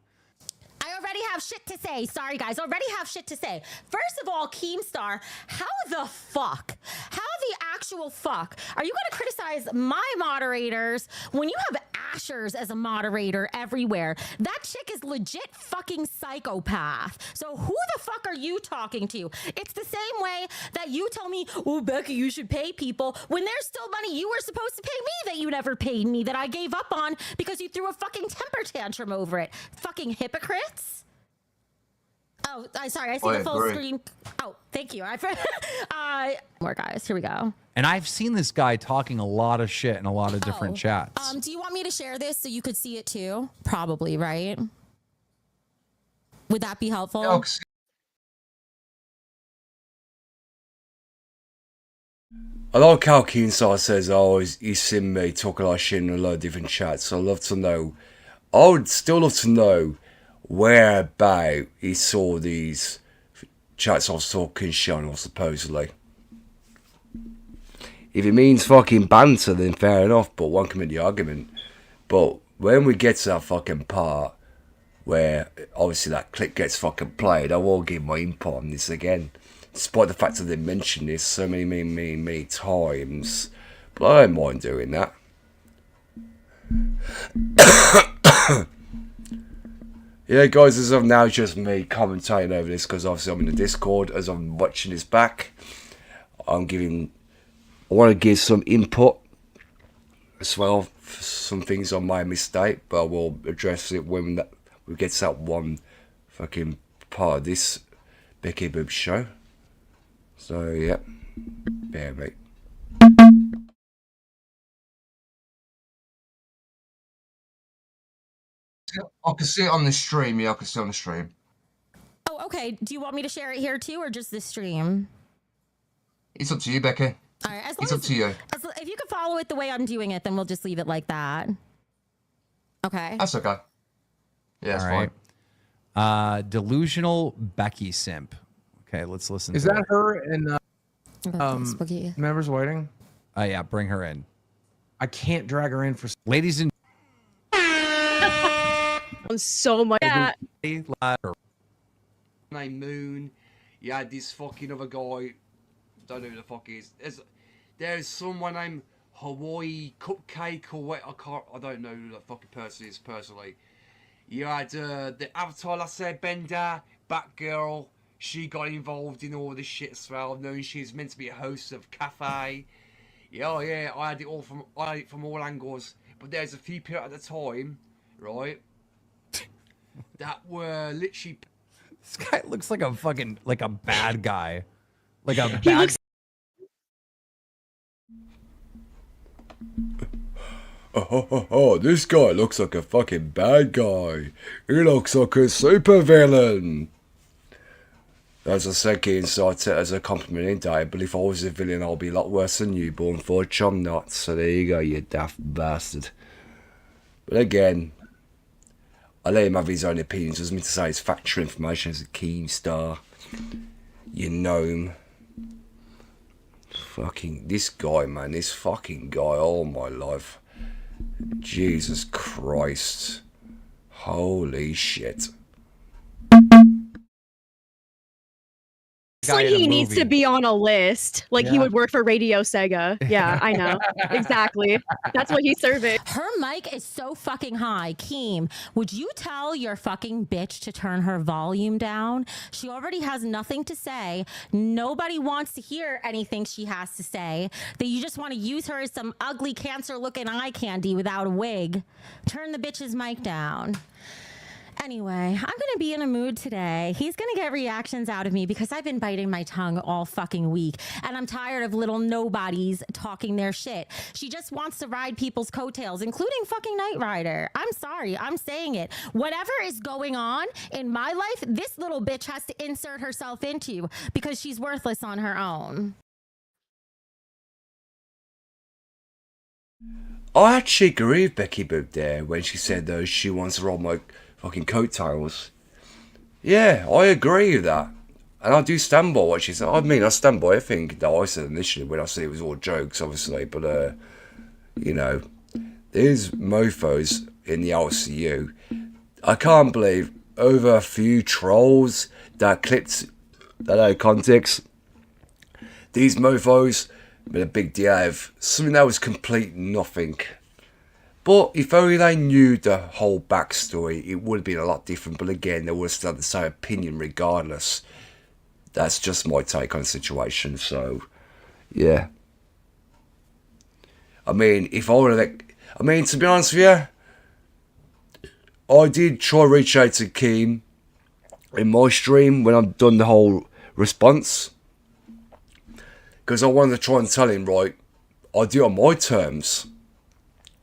I already have shit to say. Sorry, guys. Already have shit to say. First of all, Keemstar, how the fuck? How the actual fuck are you going to criticize my moderators when you have Ashers as a moderator everywhere? That chick is legit fucking psychopath. So who the fuck are you talking to? It's the same way that you tell me, oh, Becky, you should pay people when there's still money you were supposed to pay me that you never paid me, that I gave up on because you threw a fucking temper tantrum over it. Fucking hypocrites. Oh, sorry. I see the full screen. Oh, thank you. More guys. Here we go. And I've seen this guy talking a lot of shit in a lot of different chats. Do you want me to share this so you could see it too? Probably, right? Would that be helpful? I like how Keemstar says, oh, he's seen me talking a lot of shit in a lot of different chats. I'd love to know. I would still love to know where about he saw these chats I was talking shit on, supposedly. If it means fucking banter, then fair enough, but one can make the argument. But when we get to that fucking part where obviously that clip gets fucking played, I will give my input on this again. Despite the fact that they mentioned this so many times. But I don't mind doing that. Yeah, guys, as of now, just me commentating over this because obviously I'm in the Discord as I'm watching this back. I want to give some input as well for some things on my mistake, but I will address it when we get to that one fucking part of this Becky Boop show. So, yeah. Bear mate. I can see it on the stream. Yeah, I can see it on the stream. Oh, okay. Do you want me to share it here too, or just the stream? It's up to you, Becky. All right. It's up to you. If you can follow it the way I'm doing it, then we'll just leave it like that. Okay. That's okay. Yeah, that's fine. Delusional Becky simp. Okay, let's listen. Is to that her and Members waiting? Oh yeah, bring her in. I can't drag her in for ladies and so much. Yeah. Named Moon. You had this fucking other guy. Don't know who the fuck he is. There's someone named Hawaii Cupcake or what? I don't know who the fucking person is personally. You had the Avatar, I said, Bender, Batgirl. She got involved in all this shit as well, knowing she's meant to be a host of Cafe. Yeah, yeah, I had it from all angles. But there's a few people at the time, right, that were literally. This guy looks like a fucking a bad guy, like a bad. Oh, this guy looks like a fucking bad guy. He looks like a super villain. As I said, Keemstar, as a compliment, I believe if I was a villain, I'll be a lot worse than you, but unfortunately I'm not. So there you go, you daft bastard. But again, I let him have his own opinions. Doesn't mean to say it's factual information as a Keemstar. You know him. Fucking, this guy, man, this fucking guy, all my life. Jesus Christ. Holy shit. Honestly, he needs to be on a list. Like he Yeah. would work for Radio Sega. Yeah, I know. Exactly. That's what he's serving. Her mic is so fucking high. Keem, would you tell your fucking bitch to turn her volume down? She already has nothing to say. Nobody wants to hear anything she has to say. That you just want to use her as some ugly cancer-looking eye candy without a wig. Turn the bitch's mic down. Anyway, I'm going to be in a mood today. He's going to get reactions out of me because I've been biting my tongue all fucking week. And I'm tired of little nobodies talking their shit. She just wants to ride people's coattails, including fucking Nightrider. I'm sorry. I'm saying it. Whatever is going on in my life, this little bitch has to insert herself into because she's worthless on her own. I actually agree with Becky Boop there when she said though she wants to ride my fucking coattails. Yeah, I agree with that. And I do stand by what she said. I mean, I stand by everything that I said initially when I said it was all jokes, obviously. But, you know, there's mofos in the LCU. I can't believe over a few trolls that clipped that out of context. These mofos made a big deal out of something that was complete nothing. But if only they knew the whole backstory, it would have been a lot different. But again, they would have still had the same opinion regardless. That's just my take on the situation. So, yeah. I mean, if I would have... I mean, to be honest with you, I did try to reach out to Keem in my stream when I've done the whole response. Because I wanted to try and tell him, right, I do it on my terms.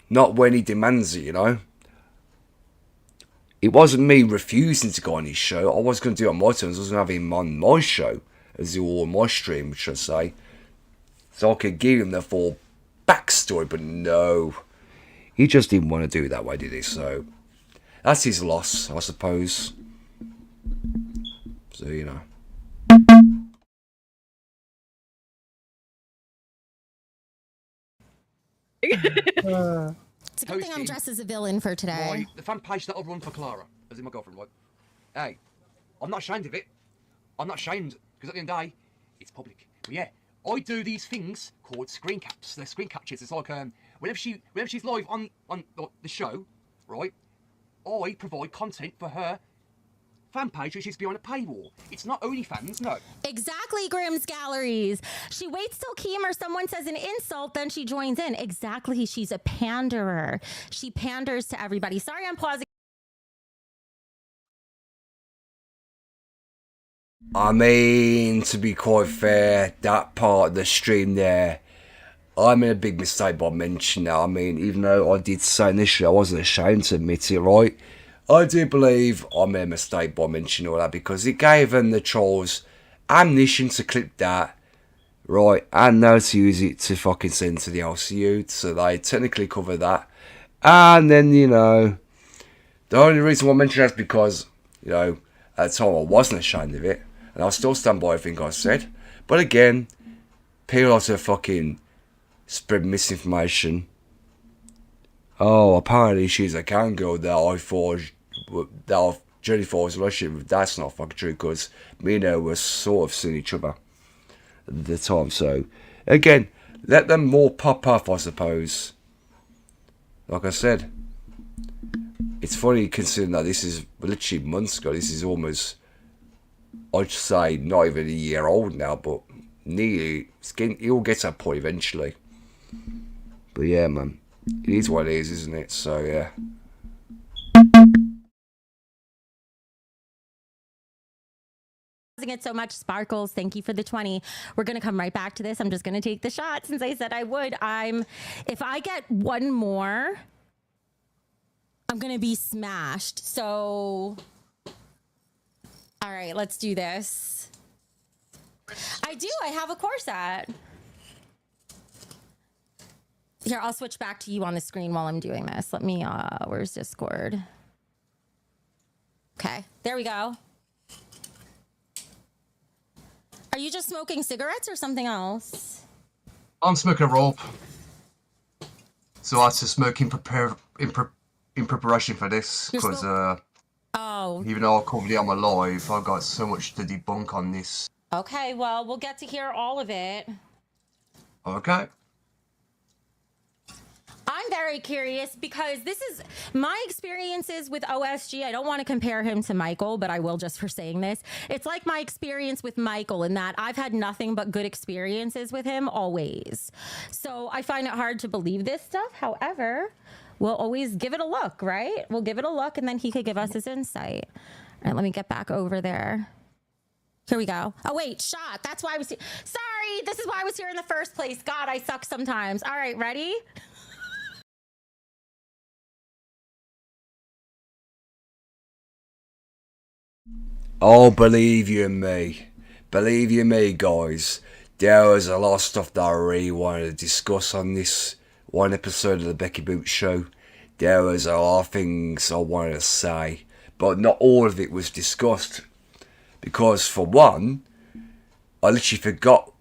Not when he demands it, you know. It wasn't me refusing to go on his show. I was going to do it on my terms. I was going to have him on my show. As he was on my stream, should I say. So I could give him the full backstory. But no. He just didn't want to do it that way, did he? So that's his loss, I suppose. So, you know. It's a good thing I'm dressed as a villain for today. The fan page that I run for Clara, as in my girlfriend, right? Hey, I'm not ashamed of it. I'm not ashamed, because at the end of the day, it's public. But yeah, I do these things called screen caps. They're screen captures. It's like whenever she's live on the show, right? I provide content for her fan page, which is behind a paywall. It's not OnlyFans, no. Exactly, Grimm's Galleries. She waits till Keem or someone says an insult, then she joins in. Exactly, she's a panderer. She panders to everybody. Sorry, I'm pausing. I mean, to be quite fair, that part of the stream there, I made a big mistake by mentioning that. I mean, even though I did say initially I wasn't ashamed to admit it, right? I do believe I made a mistake by mentioning all that because it gave them, the trolls, ammunition to clip that, right? And now to use it to fucking send to the LCU. So they technically cover that. And then, you know, the only reason why I mentioned that is because, you know, at the time I wasn't ashamed of it. And I'll still stand by everything I said. But again, people have to fucking spread misinformation. Oh, apparently she's a can girl that I generally thought was a relationship. That's not fucking true because me and her were sort of seeing each other at the time. So, again, let them more pop off, I suppose. Like I said, it's funny considering that this is literally months ago. This is almost, I'd say, not even a year old now, but nearly. It will get to a point eventually. But yeah, man. It is what it is, isn't it? So, yeah. It so much. Sparkles, thank you for the 20. We're gonna come right back to this. I'm just gonna take the shot since I said I would. If I get one more, I'm gonna be smashed. So, all right, let's do this. I have a corset. Here, I'll switch back to you on the screen while I'm doing this. Let me, where's Discord? Okay, there we go. Are you just smoking cigarettes or something else? I'm smoking a rope. So I had to smoke in preparation for this because oh, even though I covered it on my live, I got so much to debunk on this Okay, well, we'll get to hear all of it. Okay. I'm very curious because this is my experiences with OSG. I don't want to compare him to Michael, but I will just for saying this. It's like my experience with Michael in that I've had nothing but good experiences with him always. So I find it hard to believe this stuff. However, we'll always give it a look, right? We'll give it a look and then he could give us his insight. All right, let me get back over there. Here we go. Oh, wait, shot. That's why I was here. Sorry, this is why I was here in the first place. God, I suck sometimes. All right, ready? Oh, believe you me. Believe you me, guys. There was a lot of stuff that I really wanted to discuss on this one episode of the Becky Boot Show. There was a lot of things I wanted to say, but not all of it was discussed. Because, for one, I literally forgot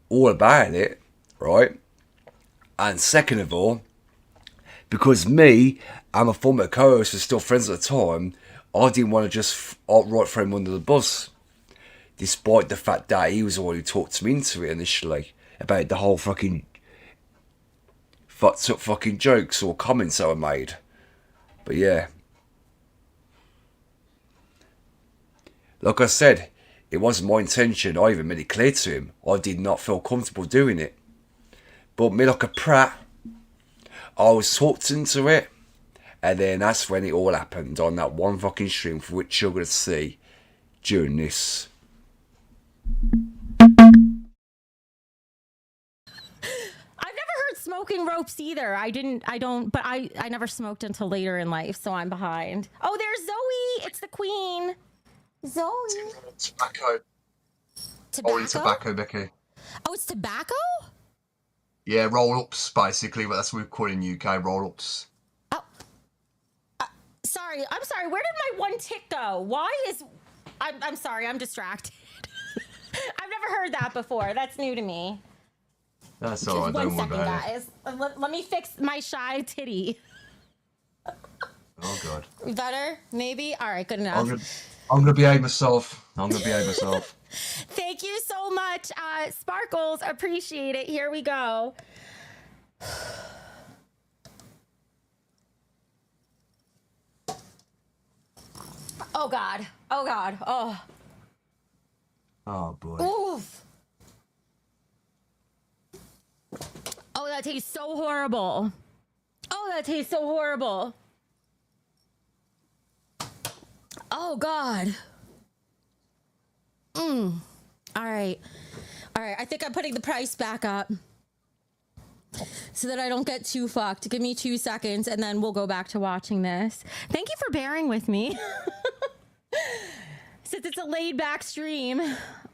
all about it, right? And second of all, because me and my former co-host were still friends at the time, I didn't want to just outright throw him under the bus. Despite the fact that he was the one who talked me into it initially. About the whole fucking fucked up fucking jokes or comments that were made. But yeah. Like I said, it wasn't my intention. I even made it clear to him. I did not feel comfortable doing it. But me like a prat, I was talked into it. And then that's when it all happened on that one fucking stream for which you're going to see during this. I've never heard smoking ropes either. I never smoked until later in life, so I'm behind. Oh, there's Zoe. It's the queen. Zoe. Tobacco. Tobacco? Or tobacco, Becky. Oh, it's tobacco? Yeah, roll-ups, basically, but that's what we call it in UK, roll-ups. Sorry, I'm sorry. Where did my one tick go? Why is... I'm sorry, I'm distracted. I've never heard that before. That's new to me. That's all right, don't worry about it. Guys. Let me fix my shy titty. Oh, God. Better? Maybe? All right, good enough. I'm gonna behave myself. Thank you so much, Sparkles. Appreciate it. Here we go. Oh God. Oh God. Oh. Oh boy. Oof. Oh, that tastes so horrible. Oh, that tastes so horrible. Oh God. All right. All right. I think I'm putting the price back up so that I don't get too fucked. Give me 2 seconds and then we'll go back to watching this. Thank you for bearing with me. Since it's a laid back stream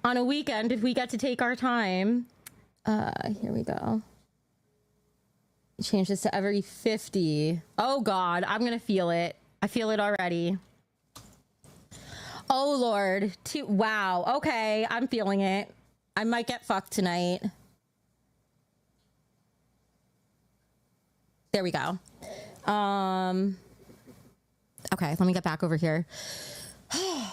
on a weekend, if we get to take our time. Here we go. Change this to every 50. Oh God, I'm gonna feel it. I feel it already. Oh Lord. Wow. Okay, I'm feeling it. I might get fucked tonight. There we go. Okay, let me get back over here. Here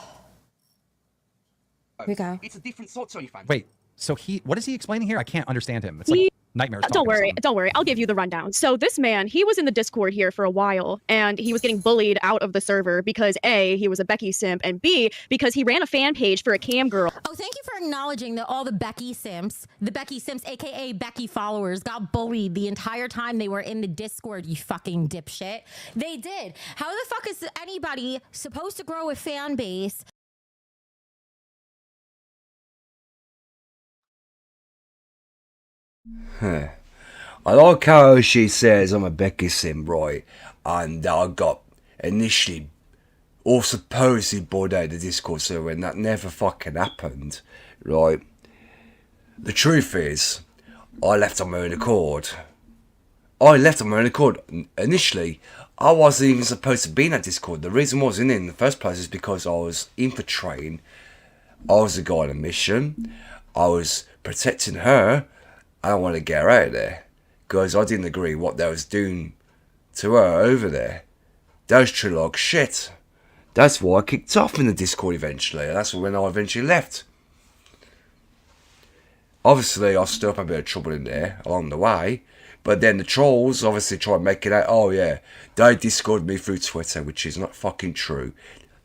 we go. It's a different sort, so you fancy. Wait, so what is he explaining here? I can't understand him. It's like nightmares. Don't worry. I'll give you the rundown. So this man, he was in the Discord here for a while, and he was getting bullied out of the server because A, he was a Becky simp, and B, because he ran a fan page for a cam girl. Oh, thank you for acknowledging that all the Becky simps, aka Becky followers, got bullied the entire time they were in the Discord, you fucking dipshit. They did. How the fuck is anybody supposed to grow a fan base? Huh. I like how she says I'm a Becky sim, right? And I got initially or supposedly bored out of the Discord server, and that never fucking happened, right? The truth is, I left on my own accord. Initially, I wasn't even supposed to be in that Discord. The reason I was in it in the first place is because I was infiltrating. I was a guy on a mission. I was protecting her. I don't want to get her out of there because I didn't agree what they was doing to her over there. That was true like shit. That's why I kicked off in the Discord eventually. That's when I eventually left. Obviously, I stir up a bit of trouble in there along the way. But then the trolls obviously try and make it out, oh yeah, they discovered me through Twitter, which is not fucking true.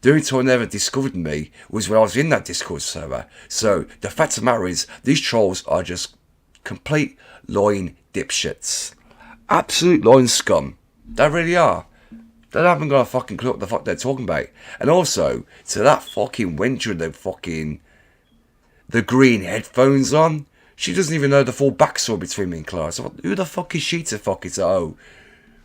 The only time they ever discovered me was when I was in that Discord server. So the fact of the matter is, these trolls are just complete lying dipshits. Absolute lying scum. They really are. They haven't got a fucking clue what the fuck they're talking about. And also, to that fucking wench with the green headphones on, she doesn't even know the full backstory between me and Clara. So who the fuck is she to fucking say, oh,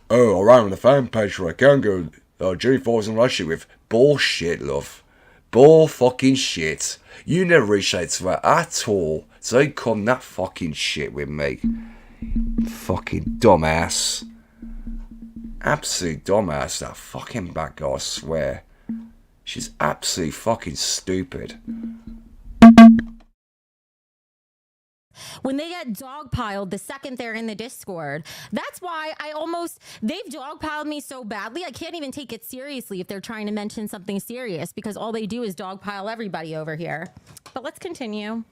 I ran on the fan page where I can go, Jimmy Falls in relationship with. Bullshit, love. Bull fucking shit. You never reached out to her at all. So don't come that fucking shit with me. Fucking dumbass. Absolute dumbass, that fucking bad girl, I swear. She's absolutely fucking stupid. When they get dogpiled the second they're in the Discord. That's why they've dogpiled me so badly, I can't even take it seriously if they're trying to mention something serious, because all they do is dogpile everybody over here. But let's continue.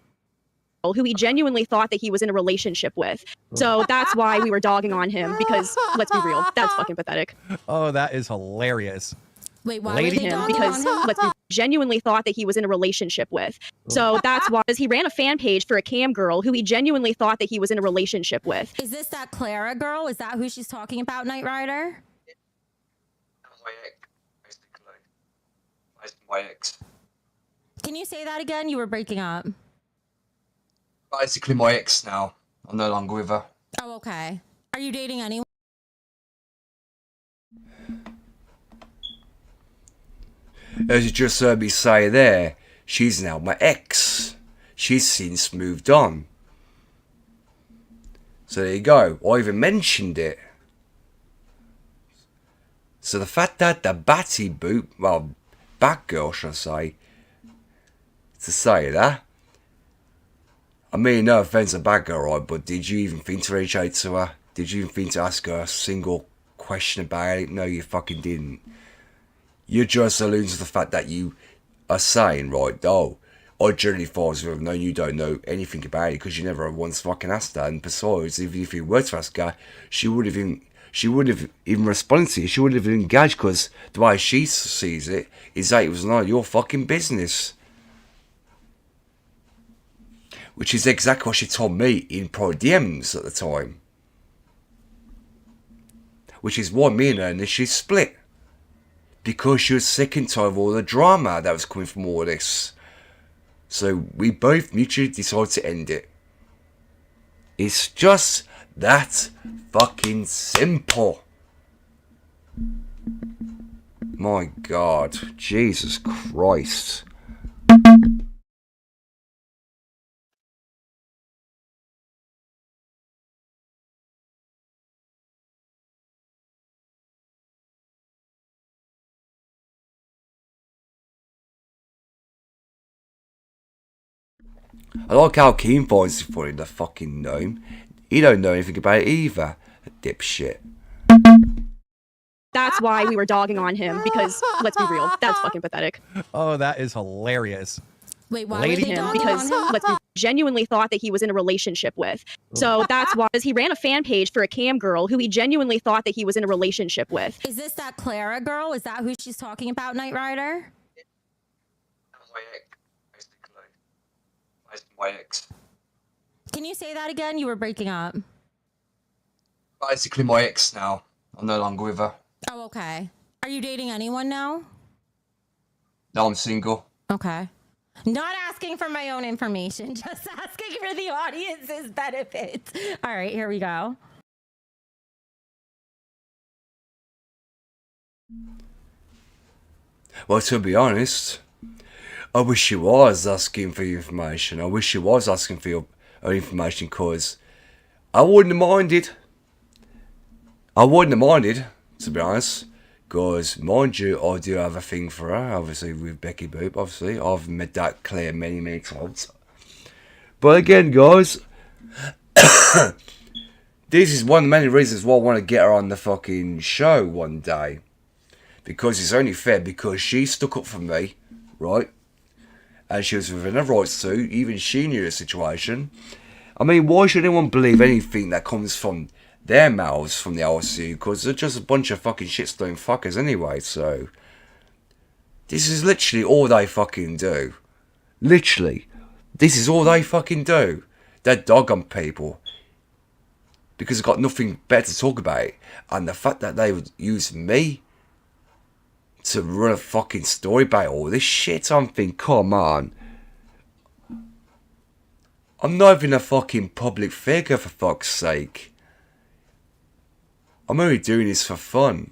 Who he genuinely thought that he was in a relationship with. So that's why we were dogging on him, because let's be real, that's fucking pathetic. Oh, that is hilarious. Wait, why Lady were they him dogging because on him? let's be genuinely thought that he was in a relationship with. So that's why he ran a fan page for a cam girl who he genuinely thought that he was in a relationship with. Is this that Clara girl? Is that who she's talking about, Nightrider? My ex. Can you say that again? You were breaking up. Basically my ex now. I'm no longer with her. Oh, okay. Are you dating anyone? As you just heard me say there, she's now my ex. She's since moved on. So there you go. I even mentioned it. So the fact that the Batty boot, well, Batgirl, should I say, to say that. I mean, no offense to Batgirl, right? But did you even think to reach out to her? Did you even think to ask her a single question about it? No, you fucking didn't. You're just alluding to the fact that you are saying, right, oh, I generally thought with no, you don't know anything about it because you never once fucking asked her. And besides, even if you were to ask her, she would have even responded to you. She would have engaged, because the way she sees it is that it was none of your fucking business. Which is exactly what she told me in Pro DMs at the time. Which is why me and her initially split. Because she was sick and tired of all the drama that was coming from all this. So we both mutually decided to end it. It's just that fucking simple. My God, Jesus Christ. I like how Keen finds it funny, the fucking gnome. He don't know anything about it either. A dipshit. That's why we were dogging on him, because let's be real, that's fucking pathetic. Oh, that is hilarious. Wait, why Lady were they him dogging because on him? let's be genuinely thought that he was in a relationship with. So that's why he ran a fan page for a cam girl who he genuinely thought that he was in a relationship with. Is this that Clara girl? Is that who she's talking about, Nightrider? My ex. Can you say that again? You were breaking up. Basically my ex now. I'm no longer with her. Oh, okay. Are you dating anyone now? No, I'm single. Okay. Not asking for my own information, just asking for the audience's benefit. All right, here we go. Well, to be honest, I wish you was asking for your information. I wish you was asking for your information, because I wouldn't have minded. I wouldn't have minded, to be honest. Because, mind you, I do have a thing for her, obviously, with Becky Boop, obviously. I've made that clear many, many times. But again, guys, this is one of the many reasons why I want to get her on the fucking show one day. Because it's only fair, because she stuck up for me, right? And she was within her rights to, even she knew the situation. I mean, why should anyone believe anything that comes from their mouths from the LSU? Because they're just a bunch of fucking shitstone fuckers anyway, so... This is literally all they fucking do. Literally. This is all they fucking do. They dog on people. Because they've got nothing better to talk about. And the fact that they would use me to run a fucking story about all this shit, I'm thinking, come on. I'm not even a fucking public figure, for fuck's sake. I'm only doing this for fun.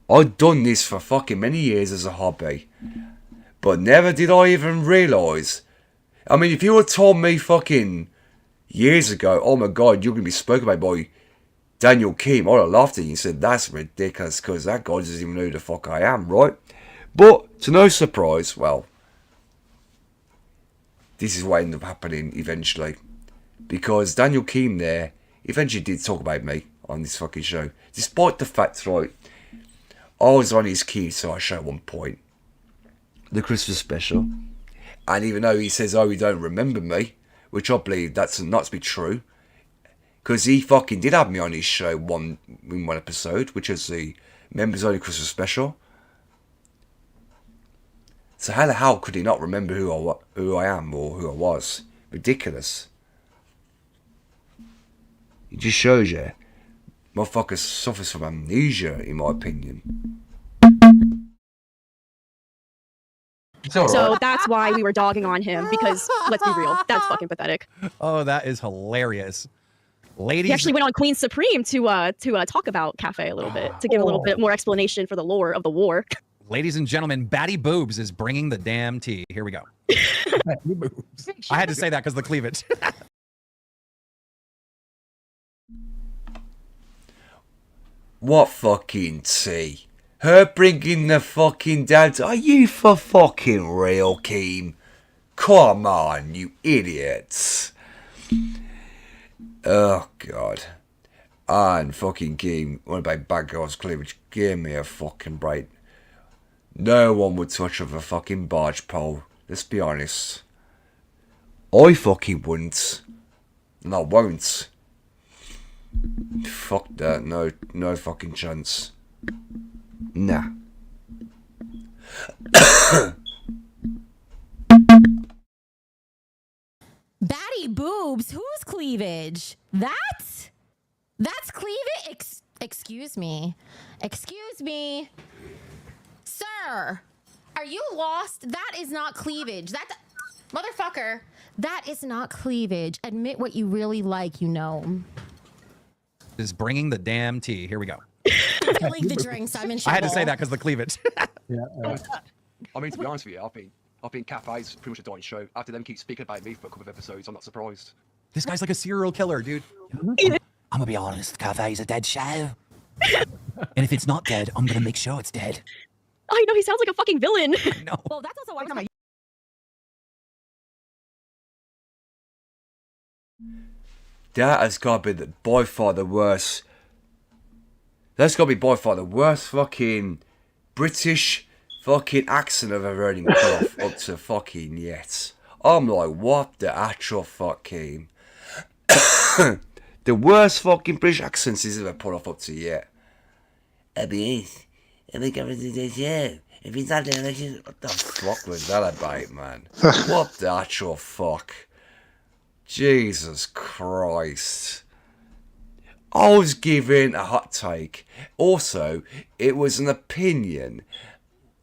I've done this for fucking many years as a hobby. But never did I even realise. I mean, if you had told me fucking years ago, oh my god, you're going to be spoken about by Daniel Keem, I'd have laughed at you and said, that's ridiculous, because that guy doesn't even know who the fuck I am, right? But, to no surprise, well, this is what ended up happening eventually. Because Daniel Keem there eventually did talk about me on this fucking show. Despite the fact, right, I was on his key to our show at one point. The Christmas special. And even though he says, oh, he don't remember me, which I believe that's not to be true. Because he fucking did have me on his show in one episode, which is the Members Only Christmas special. So how the hell could he not remember who I am or who I was? Ridiculous. It just shows you, motherfucker suffers from amnesia, in my opinion. So that's why we were dogging on him, because let's be real, that's fucking pathetic. Oh, that is hilarious. Ladies, He actually went on Queen Supreme to talk about Cafe a little bit, to give a little bit more explanation for the lore of the war. ladies and gentlemen, Batty Boobs is bringing the damn tea. Here we go. I had to say that because of the cleavage. What fucking tea? Her bringing the fucking dad. Are you for fucking real, Keem? Come on, you idiots. Oh, God. And fucking Keem, what about bad girls cleavage? Give me a fucking break. No one would touch of a fucking barge pole. Let's be honest. I fucking wouldn't. And I won't. Fuck that. No fucking chance. Nah. Batty boobs? Who's cleavage? That's cleavage? Excuse me. Excuse me. Sir, are you lost? That is not cleavage. Motherfucker, that is not cleavage. Admit what you really like, you know. Is bringing the damn tea. Here we go. Filling the drinks. I'm in trouble. I had to say that because of the cleavage. I mean, to be honest with you, I think Cafe's pretty much a dying show. After them keep speaking about me for a couple of episodes, I'm not surprised. This guy's like a serial killer, dude. I'm gonna be honest, Cafe's a dead show. And if it's not dead, I'm gonna make sure it's dead. I know, he sounds like a fucking villain. No. Well, that's also why That has got to be by far the worst. That's got to be by far the worst fucking British fucking accent I've ever heard him pull off up to fucking yet. I'm like, what the actual fucking... the worst fucking British accents he's ever put off up to yet. I'll be honest. If we come to this show, if he's not there, what the fuck was that about, man? What the actual fuck? Jesus Christ. I was giving a hot take. Also, it was an opinion.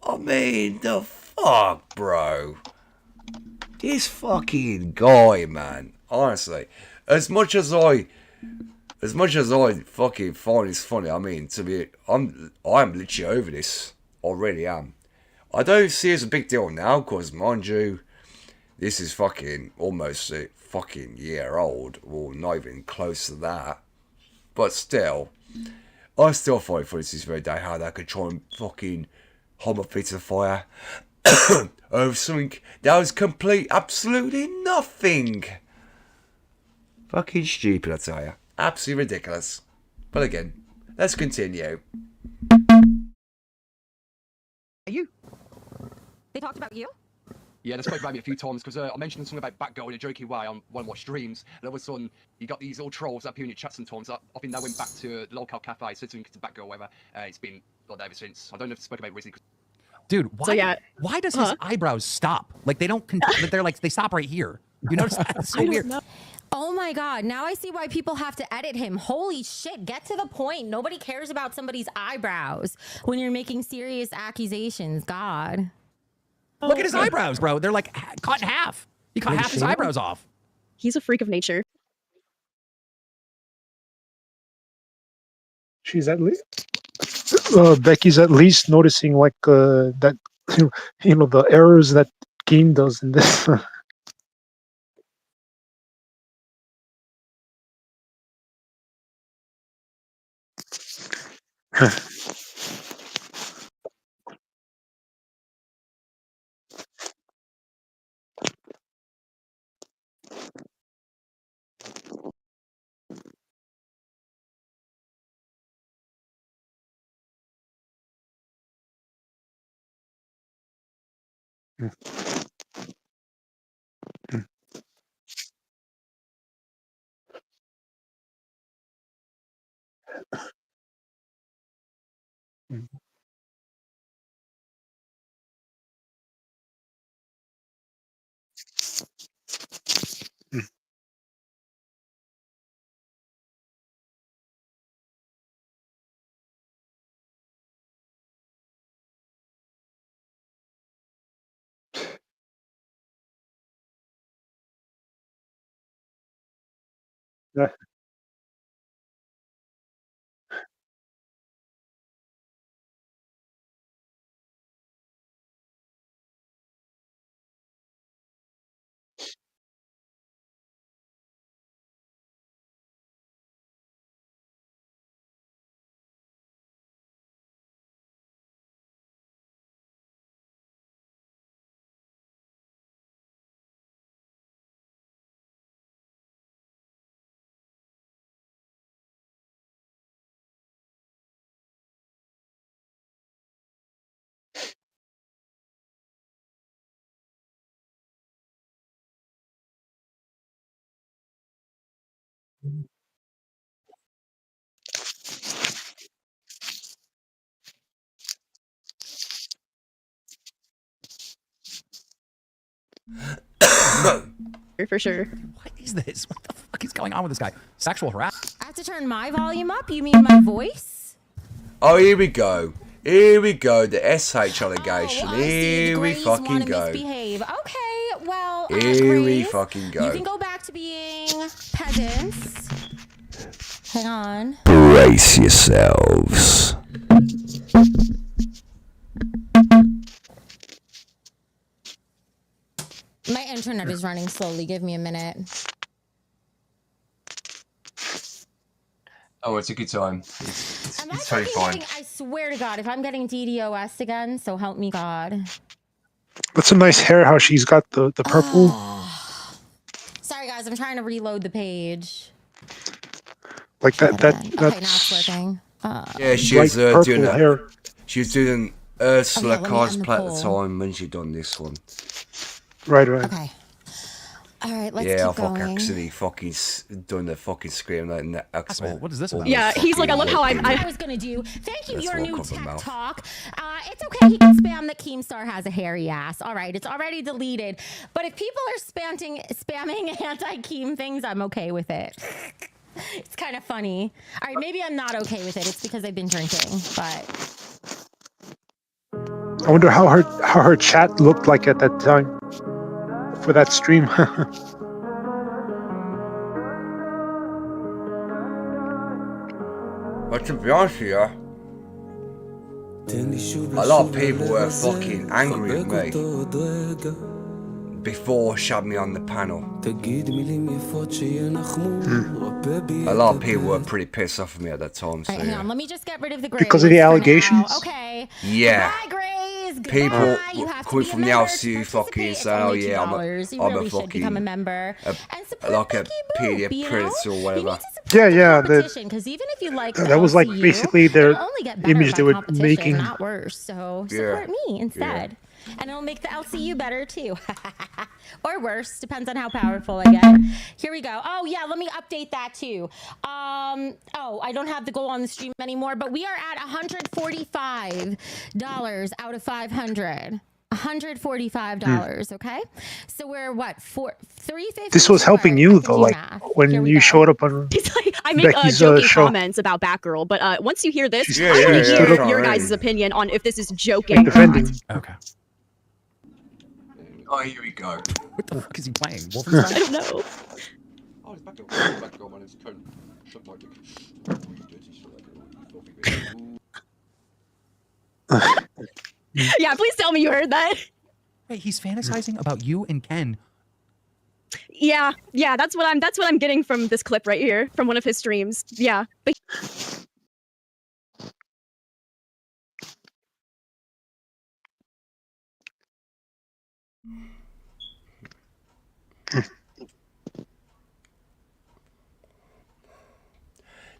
I mean, the fuck, bro. This fucking guy, man. Honestly, as much as I fucking find this funny, I mean, I'm literally over this. I really am. I don't see it as a big deal now, because, mind you, this is fucking almost a fucking year old, or not even close to that. But still, I still find it funny to this very day how they could try and fucking hold my feet to the fire over something that was absolutely nothing. Fucking stupid, I tell you. Absolutely ridiculous. But again, let's continue. They talked about you? Yeah, they spoke about me a few times because I mentioned something about Batgirl in a jokey way on one of my streams. And all of a sudden, you got these little trolls that appear in your chat sometimes. I think they went back to the local cafe, said something to Batgirl or whatever. It's been like that ever since. I don't know if they spoke about it recently. Dude, why does his eyebrows stop? Like they don't. They're like they stop right here. You notice that? It's so weird. Oh my God, now I see why people have to edit him. Holy shit, get to the point. Nobody cares about somebody's eyebrows when you're making serious accusations. God. Look at his eyebrows, bro. They're like cut in half. He cut half his eyebrows off. He's a freak of nature. She's at least Becky's at least noticing like that the errors that Game does in this. Yeah. For sure. What is this? What the fuck is going on with this guy? Sexual harassment. I have to turn my volume up? You mean my voice? Oh, here we go. Here we go. The SH allegation. Here we fucking go. Misbehave. Okay, well, Here we Grace, fucking you go. can go back to being peasants. Hang on. Brace yourselves. My internet is running slowly. Give me a minute. Oh, it's a good time. It's totally fine. I swear to God, if I'm getting DDoS again, so help me God. That's a nice hair. How she's got the purple. Sorry, guys. I'm trying to reload the page. Like that. Okay, now it's That's working. Yeah, she was doing that. hair. She was doing Ursula Okay, let me end the cosplay at the poll. time when she done this one. Right. Okay. All right, let's Yeah, I keep going. actually fucking done the fucking scream like that. Asshole. What is this about? Yeah, he's like, I love how I was gonna do. Thank you, That's your what new comes from tech mouth. talk. It's okay. He can spam that Keemstar has a hairy ass. All right, it's already deleted. But if people are spamming anti-Keem things, I'm okay with it. It's kind of funny. All right, maybe I'm not okay with it. It's because I've been drinking, but I wonder how her chat looked like at that time for that stream. But to be honest with you, a lot of people were fucking angry with me before shoved me on the panel. A lot of people were pretty pissed off with me at that time. So all right, hang yeah. on. Let me just get rid of the Grays Because of the for now. allegations? Okay. Yeah. Goodbye, Grays. People Goodbye. You have to coming be a from the member LCU to fucking participate. saying, It's oh only yeah, $2. You I'm really a should become a fucking member. like a PDF prince or whatever. Yeah. Because even if you like That was like LCU, basically their it'll only get better image by they were competition, making. not worse. So Yeah. support me instead. And it'll make the LCU better too. Or worse, depends on how powerful I get. Here we go. Oh yeah, let me update that too. Oh, I don't have the goal on the stream anymore, but we are at $145 out of 500. $145, okay? So we're what, 350? This was helping you though, like when you showed up on It's like I make Becky's joking show. comments about Batgirl, but once you hear this, Yeah, I want to yeah, hear yeah. your Right. guys' opinion on if this is joking. Like defending. Okay. Oh, here we go. What the fuck is he playing? I Wolfenstein? don't know. Oh, it's back up, man. It's Conan. Shut my dick. Yeah, please tell me you heard that. Wait, he's fantasizing about you and Ken. Yeah, that's what I'm getting from this clip right here from one of his streams. Yeah, but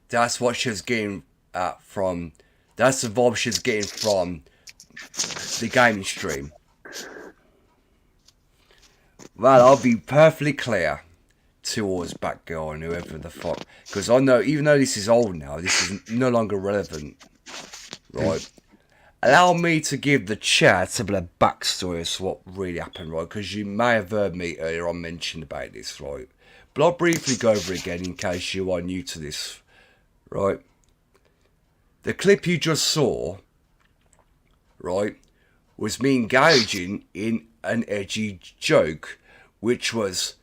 That's what she's getting from. That's the vibe she's getting from the gaming stream. Well, I'll be perfectly clear towards Batgirl and whoever the fuck, because I know, even though this is old now, this is no longer relevant, right? Allow me to give the chat a bit of backstory as to what really happened, right? Because you may have heard me earlier on mention about this, right? But I'll briefly go over it again in case you are new to this, right? The clip you just saw, right, was me engaging in an edgy joke, which was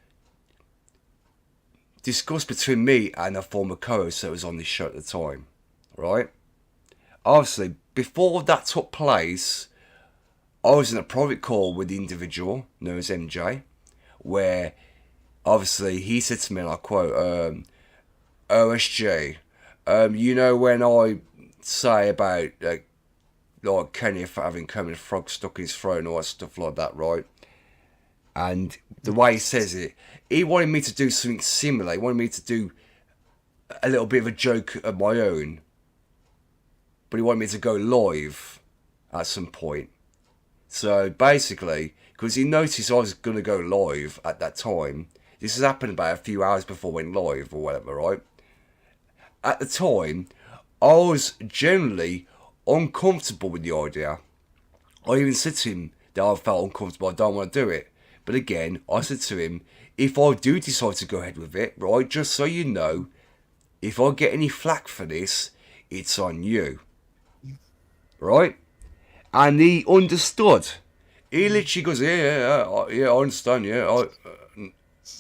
discussed between me and a former co-host that was on this show at the time, right? Obviously, before that took place, I was in a private call with the individual known as MJ, where obviously he said to me, and I quote, OSG, you know when I say about like Kenneth having Kermit the Frog stuck in his throat and all that stuff like that, right? And the way he says it, he wanted me to do something similar. He wanted me to do a little bit of a joke of my own, but he wanted me to go live at some point. So basically, because he noticed I was going to go live at that time, this has happened about a few hours before I went live or whatever, right? At the time, I was generally uncomfortable with the idea. I even said to him that I felt uncomfortable, I don't want to do it. But again, I said to him, if I do decide to go ahead with it, right, just so you know, if I get any flack for this, it's on you. Right? And he understood. He literally goes, yeah, I understand, yeah. Like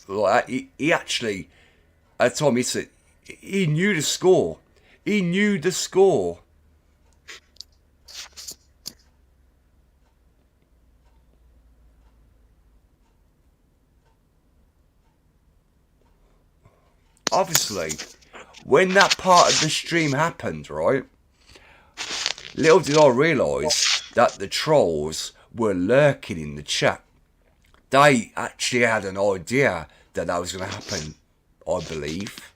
that. He actually, at the time, he said, he knew the score. He knew the score. Obviously, when that part of the stream happened, right, little did I realise that the trolls were lurking in the chat. They actually had an idea that that was going to happen, I believe.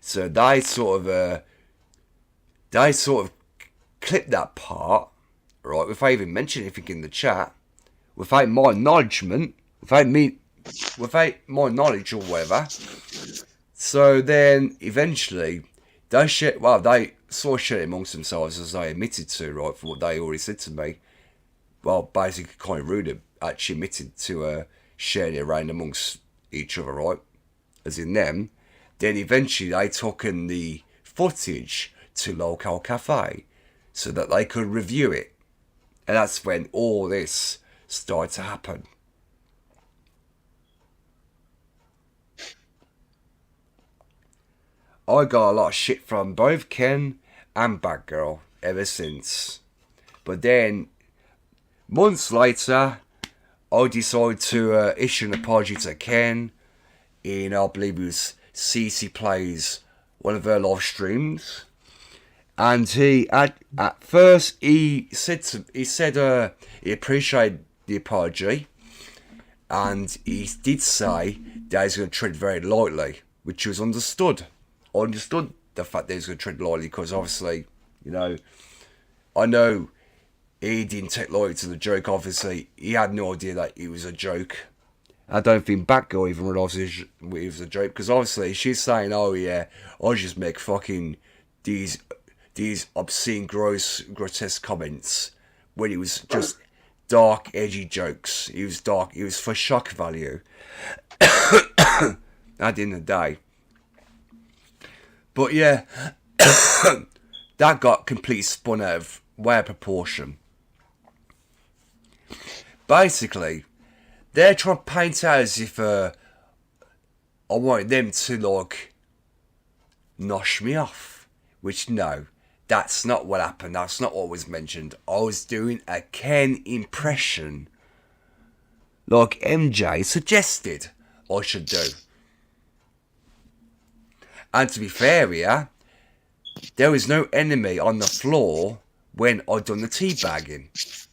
So they sort of clipped that part, right, without even mentioning anything in the chat, without my acknowledgement, without my knowledge or whatever. So then, eventually, they sort of shared it amongst themselves as they admitted to, right, for what they already said to me. Well, basically, kind of rude, actually admitted to sharing it around amongst each other, right, as in them. Then eventually, they took in the footage to Local Cafe so that they could review it. And that's when all this started to happen. I got a lot of shit from both Ken and Batgirl ever since. But then, months later, I decided to issue an apology to Ken in, I believe it was CC Plays, one of her live streams. And he, at first, he said he appreciated the apology. And he did say that he's going to tread very lightly, which was understood. I understood the fact that he was going to tread lightly because obviously, you know, I know he didn't take loyalty to the joke. Obviously, he had no idea that it was a joke. I don't think Batgirl even realised it was a joke, because obviously she's saying, "Oh yeah, I just make fucking these obscene, grotesque comments," when it was just dark, edgy jokes. It was dark. It was for shock value. At the end of the day. But yeah, that got completely spun out of way of proportion. Basically, they're trying to paint out as if I wanted them to, like, nosh me off. Which, no, that's not what happened. That's not what was mentioned. I was doing a Ken impression, like MJ suggested I should do. And to be fair here, there was no enemy on the floor when I done the teabagging.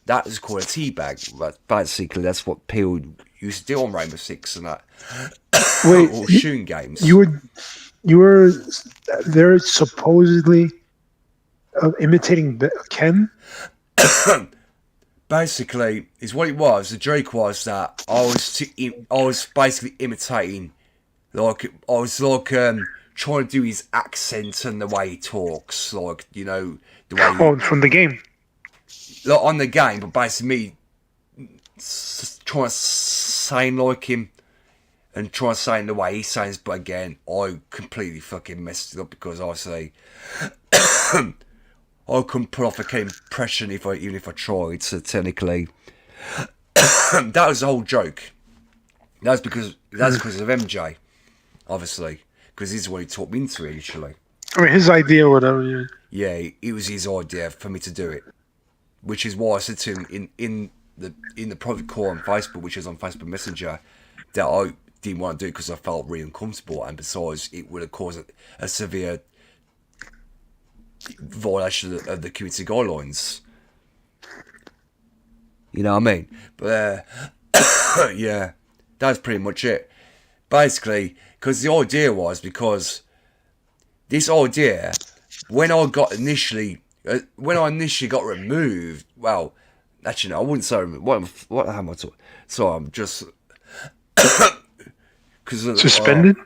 That is called a teabag. But basically, that's what people used to do on Rainbow Six and that. Wait, or shooting games. You were there supposedly imitating Ken? Basically, is what it was. The joke was that I was basically imitating, like, I was like trying to do his accent and the way he talks, like, you know, the way. Oh, from the game. Like on the game, but basically me trying to sound like him and trying to sound the way he sounds. But again, I completely fucking messed it up, because obviously I couldn't put off a Ken impression even if I tried. So technically, that was the whole joke. That's because of MJ, obviously, because this is what he taught me into initially. I mean, his idea, whatever. Yeah, it was his idea for me to do it, which is why I said to him in the private call on Facebook, which is on Facebook Messenger, that I didn't want to do it because I felt really uncomfortable, and besides, it would have caused a severe violation of the community guidelines. You know what I mean? But yeah, that's pretty much it. Basically, because the idea was, because this idea, when I initially got removed, well, actually no, I wouldn't say removed. What am I talking? So I'm just because suspended.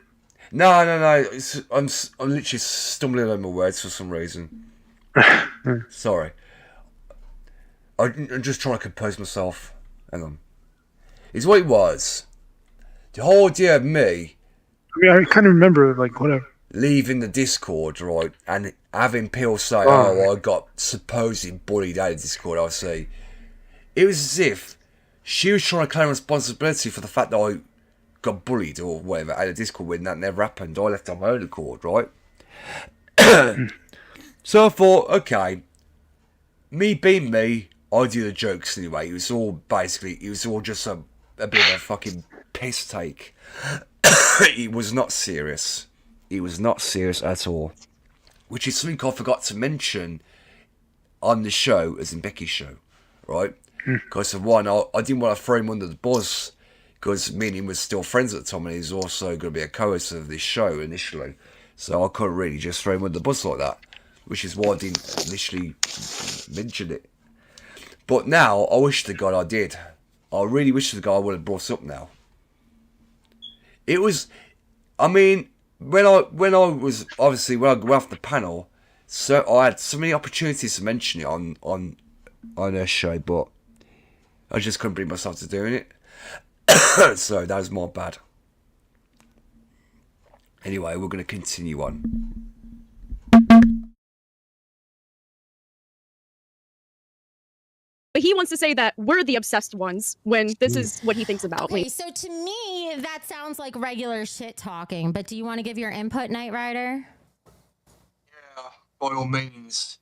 No. I'm literally stumbling over my words for some reason. Sorry. I'm just trying to compose myself. Hang on. It's what it was. The whole idea of me. I mean, I kind of remember, like, whatever. Leaving the Discord, right, and having people say, "Oh, I got supposedly bullied out of Discord." I'll say, it was as if she was trying to claim responsibility for the fact that I got bullied or whatever out of Discord when that never happened. I left on my own accord, right? So I thought, okay, me being me, I do the jokes anyway. It was all just a bit of a fucking piss take. It was not serious. It was not serious at all. Which is something I forgot to mention on the show, as in Becky's show, right? Because of one, I didn't want to throw him under the bus, because me and him was still friends at the time, and he's also going to be a co-host of this show initially. So I couldn't really just throw him under the bus like that, which is why I didn't initially mention it. But now, I wish to God I did. I really wish to God I would have brought it up now. It was, I mean, when I was, obviously, when I go off the panel, so I had so many opportunities to mention it on their show, but I just couldn't bring myself to doing it. So that was my bad. Anyway, we're going to continue on. But he wants to say that we're the obsessed ones when this is what he thinks about. Okay, so to me, that sounds like regular shit talking, but do you want to give your input, Nightrider? By all means.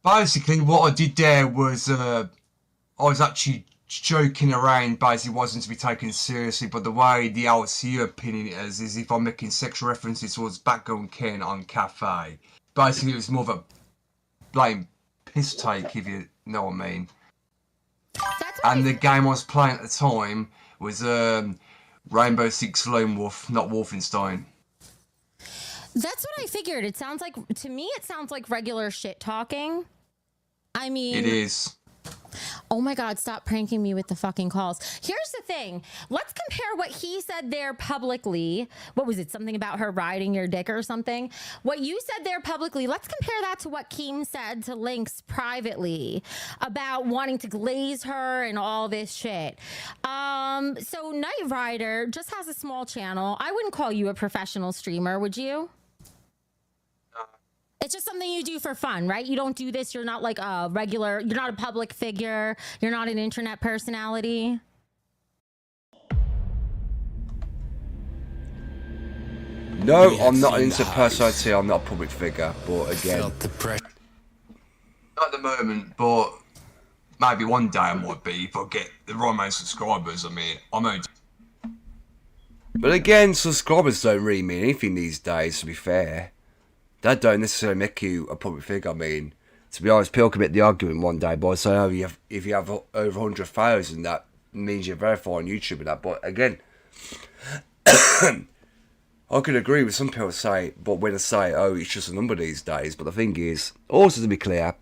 Basically, what I did there was I was actually joking around, basically wasn't to be taken seriously, but the way the LCU opinion is if I'm making sexual references towards Batgirl Ken on Cafe. Basically, it was more of a blame piss take, if you know what I mean. And the game I was playing at the time was Rainbow Six Lone Wolf, not Wolfenstein. That's what I figured. It sounds like, to me, it sounds like regular shit talking. I mean, it is. Oh my God, stop pranking me with the fucking calls. Here's the thing. Let's compare what he said there publicly. What was it? Something about her riding your dick or something? What you said there publicly, let's compare that to what Keem said to Lynx privately about wanting to glaze her and all this shit. So Nightrider just has a small channel. I wouldn't call you a professional streamer, would you? It's just something you do for fun, right? You don't do this. You're not like a regular, you're not a public figure. You're not an internet personality. No, I'm not an internet personality. I'm not a public figure. But again, not at the moment, but maybe one day I might be if I get the right amount of subscribers. I mean, I'm only. But again, subscribers don't really mean anything these days, to be fair. That don't necessarily make you a public figure. I mean, to be honest, people can make the argument one day by saying, oh, if you have over 100,000, that means you're verified on YouTube and that. But again, I could agree with some people say, but when I say, oh, it's just a number these days. But the thing is, also to be clear,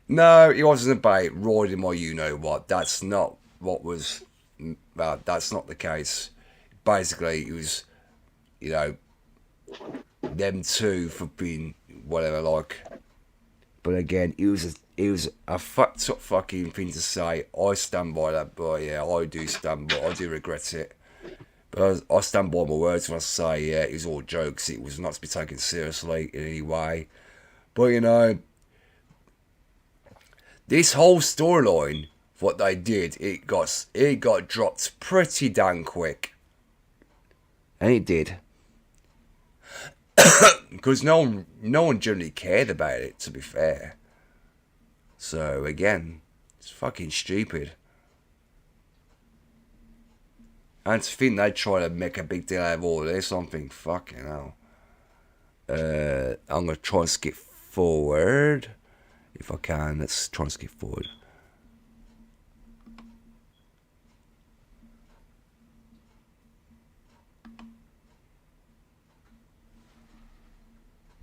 no, it wasn't about riding my you-know-what. That's not what was, that's not the case. Basically, it was, you know, them two for being whatever like. But again, it was a fucked up fucking thing to say. I stand by that, but yeah, I do stand by. I do regret it, but I stand by my words when I say yeah, it was all jokes. It was not to be taken seriously in any way. But you know, this whole storyline, what they did, it got dropped pretty damn quick, and it did. Because no one generally cared about it, to be fair. So again, it's fucking stupid. And to think they try to make a big deal out of all this, I'm thinking, fucking hell. I'm gonna try and skip forward if I can. Let's try and skip forward.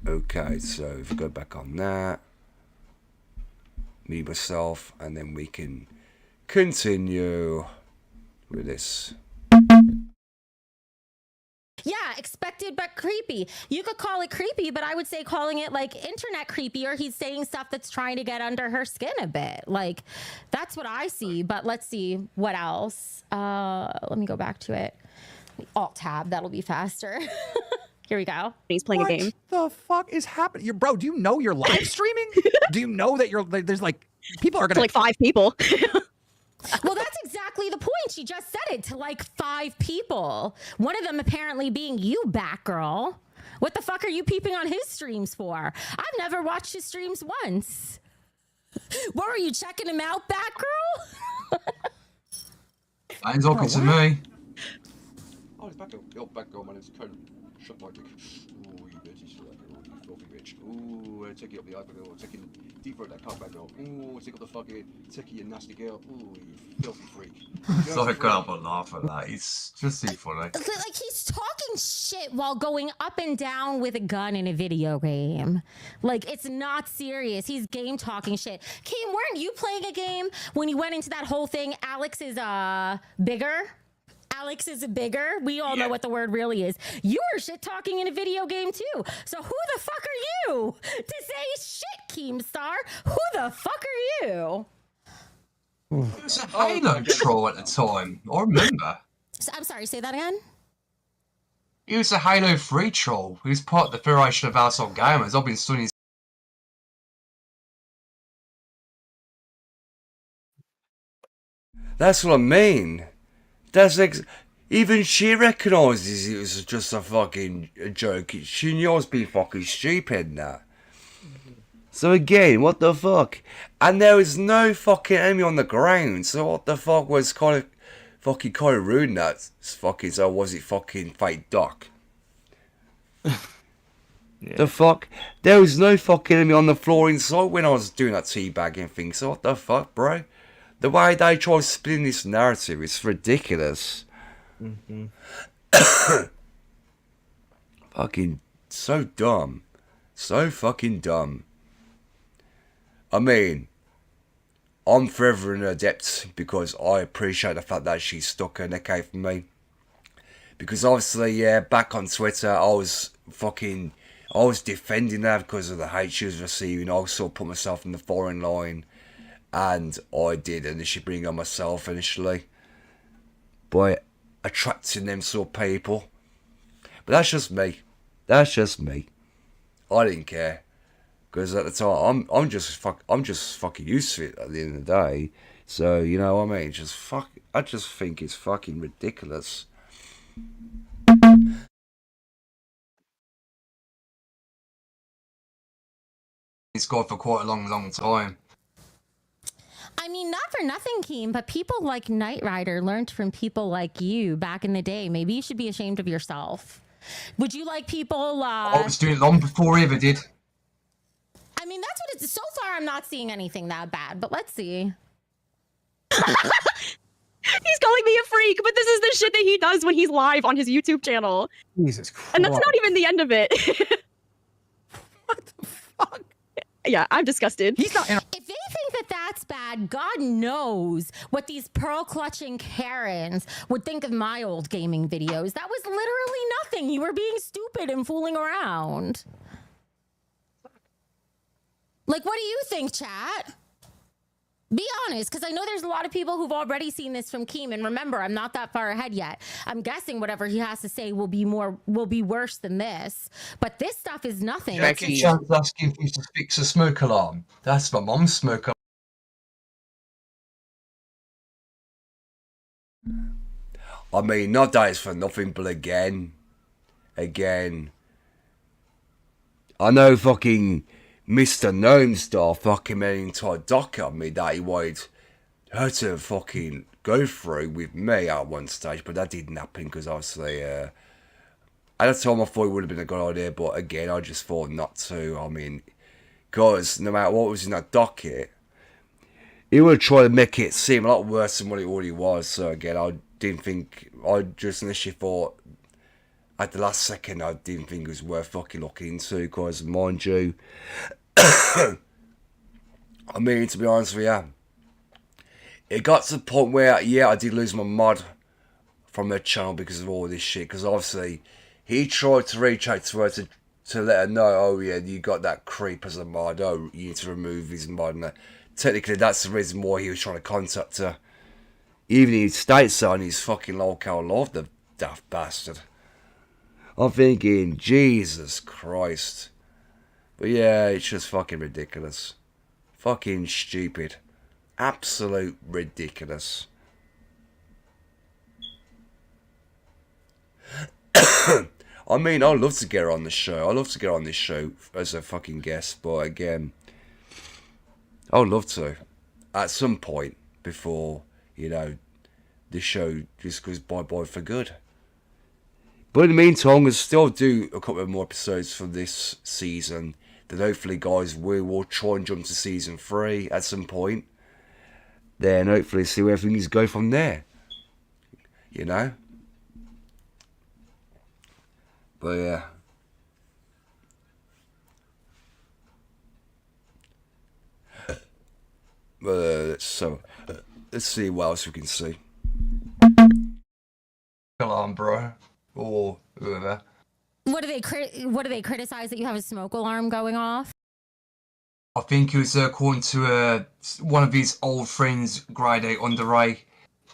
Okay, so if we go back on that, me, myself, and then we can continue with this. Yeah, expected but creepy. You could call it creepy, but I would say calling it like internet creepy, or he's saying stuff that's trying to get under her skin a bit. Like, that's what I see, but let's see what else. Let me go back to it. Alt-tab, that'll be faster. Here we go. He's playing a game. What the fuck is happening? Bro, do you know you're live streaming? Do you know that there's like, people are gonna... To like 5 people. Well, that's exactly the point. She just said it to like 5 people. One of them apparently being you, Batgirl. What the fuck are you peeping on his streams for? I've never watched his streams once. What were you checking him out, Batgirl? Ain't talking to me. Oh, it's Batgirl. Yo, Batgirl, my name's Colonel. Shut my dick. Ooh, you bitch. You filthy bitch. Ooh, take you up the iPhone. Ooh, taking deep throat that cock back girl. Ooh, take up the fucking, take you nasty girl. Ooh, you filthy freak. Sorry, I can't help but laugh at that. It's just too funny. Like he's talking shit while going up and down with a gun in a video game. Like, it's not serious. He's game talking shit. Keem, weren't you playing a game when you went into that whole thing? Alex is bigger. Alex is bigger. We all know what the word really is. You were shit talking in a video game too. So who the fuck are you to say shit, Keemstar? Who the fuck are you? It was a Halo troll at the time. I remember. So, I'm sorry, say that again? He was a Halo 3 troll. He was part of the Federation of Household Gamers. I've been studying. That's what I mean. That's even she recognises it was just a fucking joke. She knows being fucking stupid now. So again, what the fuck? And there was no fucking enemy on the ground. So what the fuck was kind of rude that fucking, so was it fucking fake Doc? The fuck? There was no fucking enemy on the floor inside when I was doing that teabagging thing. So what the fuck, bro? The way they try to spin this narrative is ridiculous. Fucking so dumb. So fucking dumb. I mean, I'm forever an adept because I appreciate the fact that she stuck her neck out for me. Because obviously, yeah, back on Twitter, I was defending her because of the hate she was receiving. I also put myself in the foreign line, and I did initially bring on myself initially by attracting them sort of people. But that's just me. That's just me. I didn't care because at the time I'm just fucking used to it at the end of the day. So you know what I mean? I just think it's fucking ridiculous. It's gone for quite a long time. I mean, not for nothing, Keem, but people like Nightrider learned from people like you back in the day. Maybe you should be ashamed of yourself. Would you like people? I was doing it long before he ever did. I mean, that's what it's. So far, I'm not seeing anything that bad, but let's see. He's calling me a freak, but this is the shit that he does when he's live on his YouTube channel. Jesus Christ. And that's not even the end of it. What the fuck? Yeah, I'm disgusted. If they think that that's bad, God knows what these pearl clutching Karens would think of my old gaming videos. That was literally nothing. You were being stupid and fooling around. Like, what do you think, chat? Be honest, because I know there's a lot of people who've already seen this from Keem, and remember, I'm not that far ahead yet. I'm guessing whatever he has to say will be worse than this. But this stuff is nothing. Jackie Chan's asking for you to fix a smoke alarm. That's my mum's smoke alarm. I mean, not that it's for nothing, but again, I know fucking Mr. Gnome Star fucking made an entire doc on me that he wanted her to fucking go through with me at one stage, but that didn't happen because obviously, at the time I thought it would have been a good idea, but again, I just thought not to. I mean, because no matter what was in that docket, he would try to make it seem a lot worse than what it already was. So again, I just initially thought, at the last second, I didn't think it was worth fucking looking into, because mind you, I mean, to be honest with you, it got to the point where, yeah, I did lose my mod from her channel because of all this shit, because obviously, he tried to reach out to her to let her know, oh yeah, you got that creep as a mod, oh, you need to remove his mod, and technically that's the reason why he was trying to contact her. Even he states so on his fucking locale love, the daft bastard. I'm thinking, Jesus Christ. But yeah, it's just fucking ridiculous. Fucking stupid. Absolute ridiculous. I mean, I'd love to get her on the show. I'd love to get her on this show as a fucking guest. But again, I'd love to. At some point before, you know, the show just goes bye-bye for good. But in the meantime, I'm going to still do a couple of more episodes for this season. Then hopefully, guys, we will try and jump to season 3 at some point. Then hopefully see where things go from there. You know? But yeah. So, let's see what else we can see. Alarm, bro. Or whoever. What do they criticize that you have a smoke alarm going off? I think it was according to one of his old friends, Grade 8 Underray.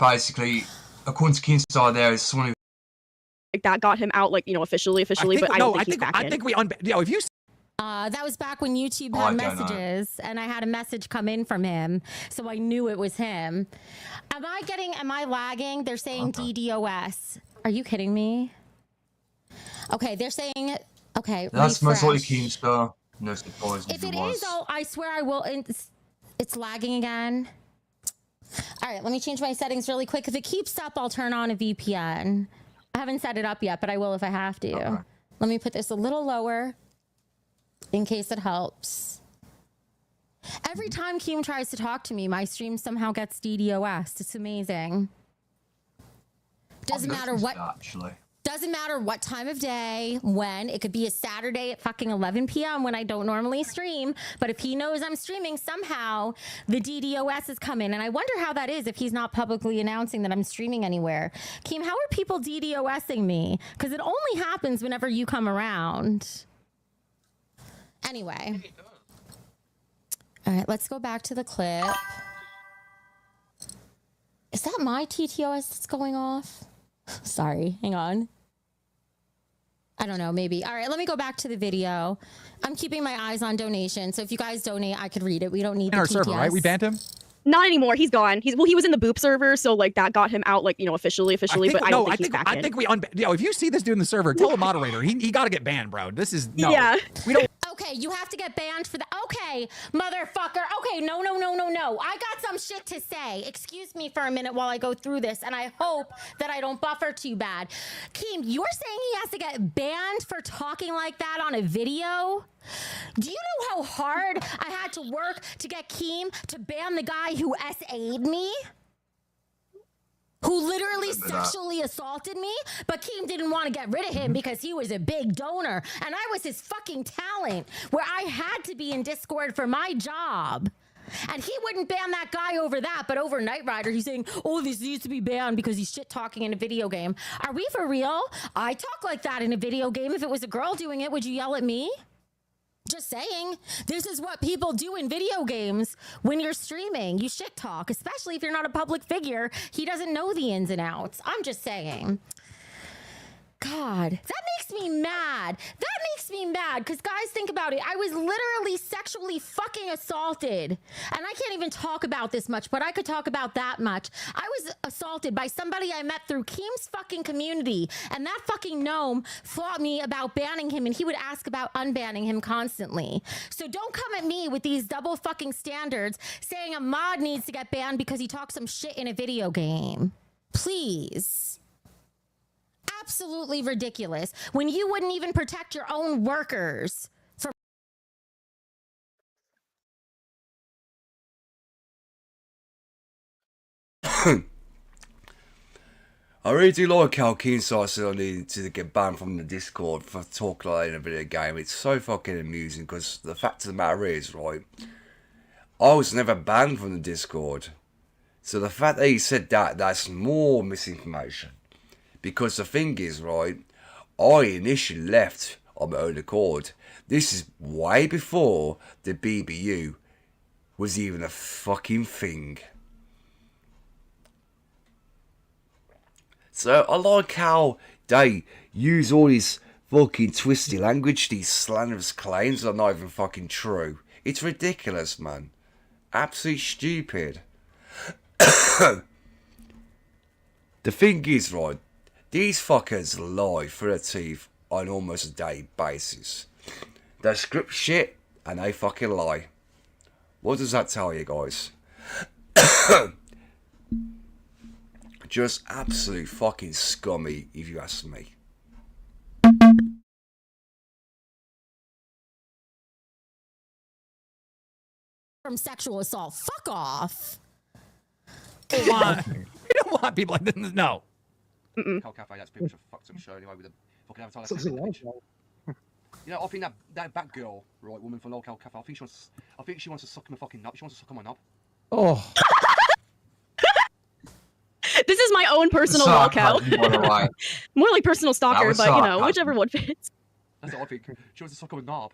Basically, according to Keemstar, there is someone who. Like that got him out, like, you know, officially, but I don't think he's back in. If you. That was back when YouTube had messages, and I had a message come in from him, so I knew it was him. Am I lagging? They're saying DDoS. Are you kidding me? Okay, they're saying, okay, that's most likely Keemstar. No surprise. If it is, I swear I will. It's lagging again. All right, let me change my settings really quick. If it keeps up, I'll turn on a VPN. I haven't set it up yet, but I will if I have to. Okay. Let me put this a little lower in case it helps. Every time Keem tries to talk to me, my stream somehow gets DDoS. It's amazing. Doesn't matter what. Doesn't matter what time of day, when. It could be a Saturday at fucking 11 p.m. when I don't normally stream. But if he knows I'm streaming, somehow the DDoS is coming. And I wonder how that is if he's not publicly announcing that I'm streaming anywhere. Keem, how are people DDoSing me? Because it only happens whenever you come around. Anyway. All right, let's go back to the clip. Is that my TTOS that's going off? Sorry, hang on. I don't know, maybe. All right, let me go back to the video. I'm keeping my eyes on donations, so if you guys donate, I could read it. We don't need In our server, right? We banned him? Not anymore. He's gone. He was in the boop server, so like that got him out, like, you know, officially. But I don't think he's back in. I think we if you see this dude in the server, tell the moderator he got to get banned, bro. This is no. Yeah. We don't. Okay, you have to get banned for that. Okay, motherfucker. Okay, no. I got some shit to say. Excuse me for a minute while I go through this, and I hope that I don't buffer too bad. Keem, you're saying he has to get banned for talking like that on a video? Do you know how hard I had to work to get Keem to ban the guy who SA'd me? Who literally sexually assaulted me, but Keem didn't want to get rid of him because he was a big donor, and I was his fucking talent, where I had to be in Discord for my job. And he wouldn't ban that guy over that, but over Nightrider, he's saying, oh, this needs to be banned because he's shit talking in a video game. Are we for real? I talk like that in a video game. If it was a girl doing it, would you yell at me? Just saying, this is what people do in video games when you're streaming. You shit talk, especially if you're not a public figure. He doesn't know the ins and outs. I'm just saying. God, that makes me mad. That makes me mad because guys, think about it. I was literally sexually fucking assaulted. And I can't even talk about this much, but I could talk about that much. I was assaulted by somebody I met through Keem's fucking community. And that fucking gnome fought me about banning him, and he would ask about unbanning him constantly. So don't come at me with these double fucking standards saying a mod needs to get banned because he talks some shit in a video game. Please. Absolutely ridiculous when you wouldn't even protect your own workers from I really do like how Keenside said I needed to get banned from the Discord for talking like that in a video game. It's so fucking amusing because the fact of the matter is, right, I was never banned from the Discord. So the fact that he said that, that's more misinformation. Because the thing is, right, I initially left on my own accord. This is way before the BBU was even a fucking thing. So I like how they use all this fucking twisty language, these slanderous claims that are not even fucking true. It's ridiculous, man. Absolutely stupid. The thing is, right, these fuckers lie through their teeth on almost a daily basis. They script shit and they fucking lie. What does that tell you guys? Just absolute fucking scummy, if you ask me. from sexual assault. Fuck off. We don't want people like this. No. Cold Cafe, that's pretty much a fucked up show anyway with the fucking avatar. You know, I think that girl, right, woman from Local Cafe, I think she wants to suck my fucking knob. She wants to suck on my knob. Oh. This is my own personal walkout. More like personal stalker, but you know, whichever one fits. That's what I think. She wants to suck on my knob.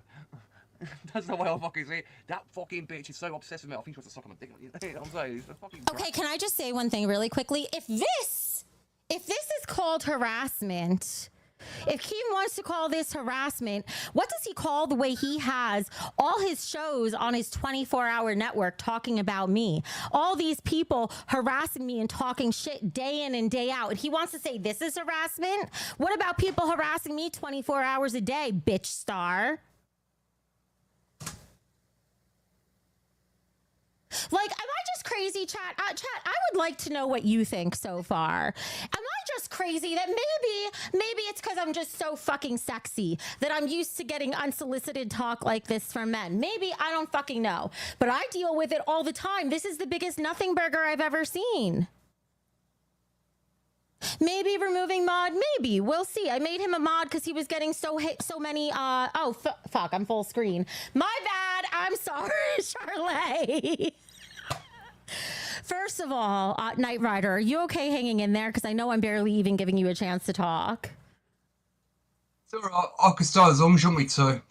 That's the way I fucking see it. That fucking bitch is so obsessed with me. I think she wants to suck on my dick. I'm saying, it's fucking okay, can I just say one thing really quickly? If this is called harassment, if Keem wants to call this harassment, what does he call the way he has all his shows on his 24-hour network talking about me? All these people harassing me and talking shit day in and day out. And he wants to say this is harassment? What about people harassing me 24 hours a day, bitch star? Like, am I just crazy, chat? Chat, I would like to know what you think so far. Am I just crazy that maybe it's because I'm just so fucking sexy that I'm used to getting unsolicited talk like this from men? Maybe, I don't fucking know. But I deal with it all the time. This is the biggest nothing burger I've ever seen. Maybe removing mod, maybe. We'll see. I made him a mod because he was getting so many, fuck, I'm full screen. My bad. I'm sorry, Charlotte. First of all, Nightrider, are you okay hanging in there? Because I know I'm barely even giving you a chance to talk. It's alright. I can start as long as you want me to.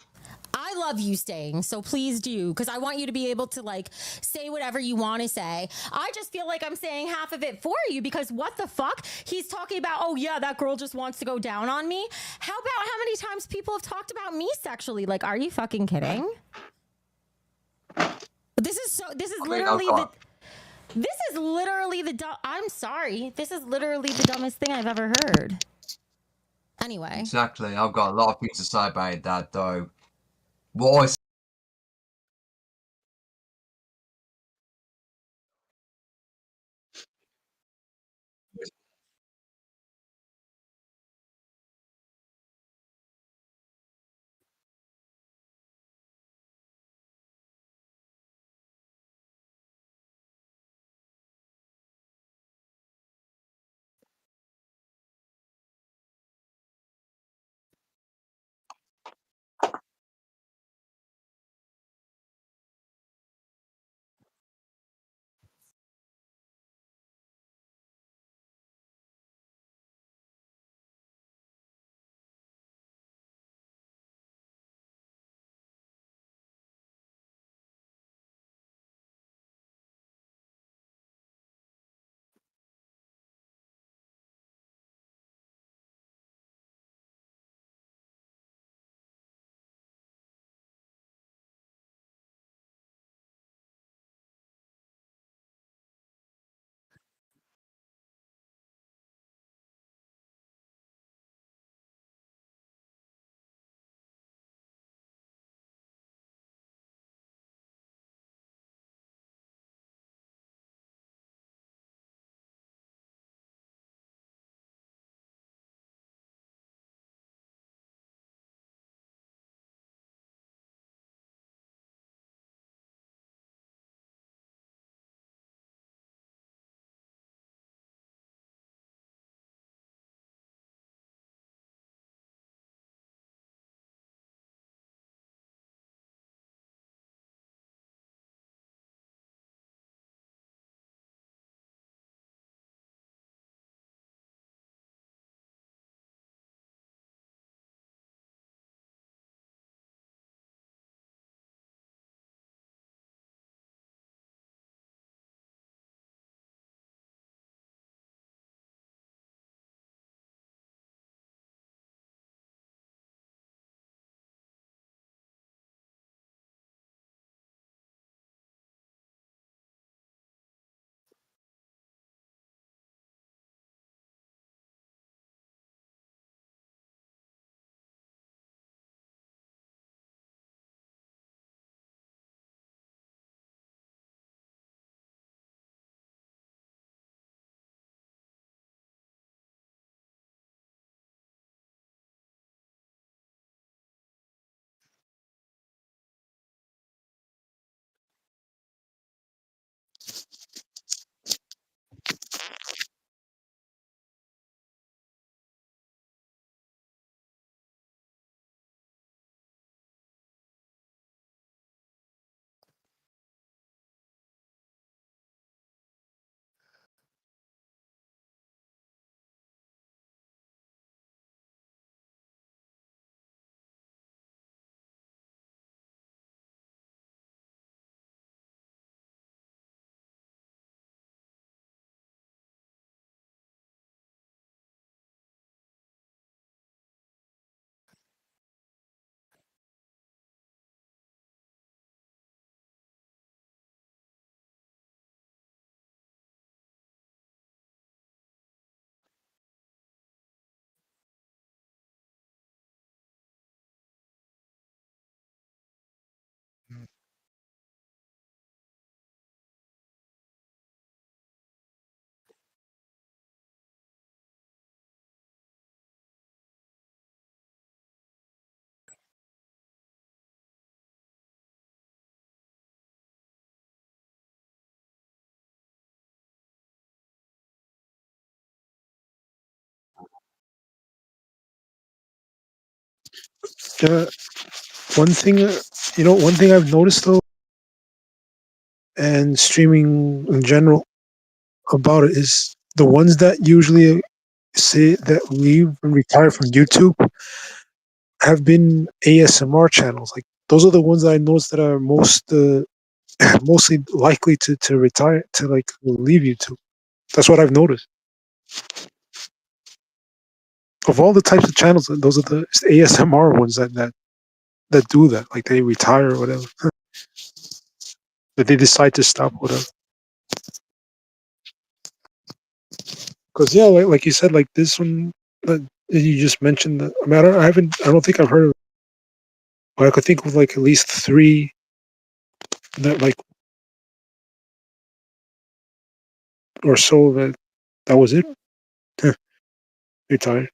I love you staying, so please do, because I want you to be able to like say whatever you want to say. I just feel like I'm saying half of it for you, because what the fuck? He's talking about, oh yeah, that girl just wants to go down on me. How about how many times people have talked about me sexually? Like, are you fucking kidding? This is literally I'm sorry. This is literally the dumbest thing I've ever heard. Anyway. Exactly. I've got a lot of things to say about that, though. What I One thing, one thing I've noticed though, and streaming in general about it is the ones that usually say that leave and retire from YouTube have been ASMR channels. Like those are the ones that I noticed that are mostly likely to retire, to like leave YouTube. That's what I've noticed. Of all the types of channels, those are the ASMR ones that do that. Like they retire or whatever. That they decide to stop whatever. Because yeah, like you said, like this one that you just mentioned. That, I mean, I don't think I've heard of it. But I could think of like at least three that like or so that was it. Retired.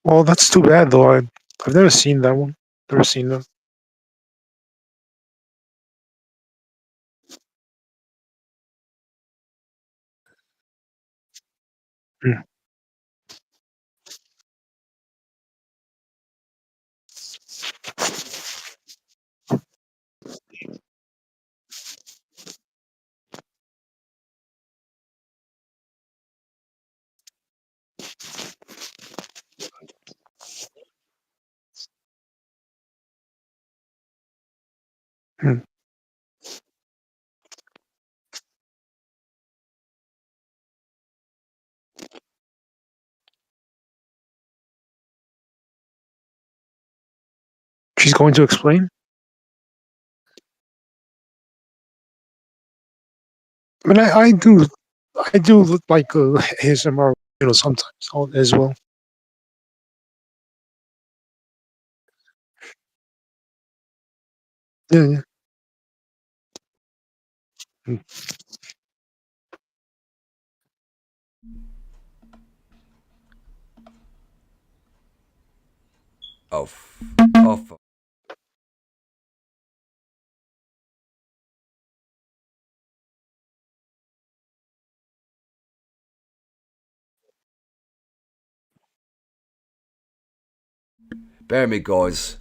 Well, that's too bad though. I've never seen that one. Never seen them. Hmm. Hmm. She's going to explain. I mean, I do look like ASMR, sometimes as well. Yeah, yeah. Hmm. Oh, bear me, guys.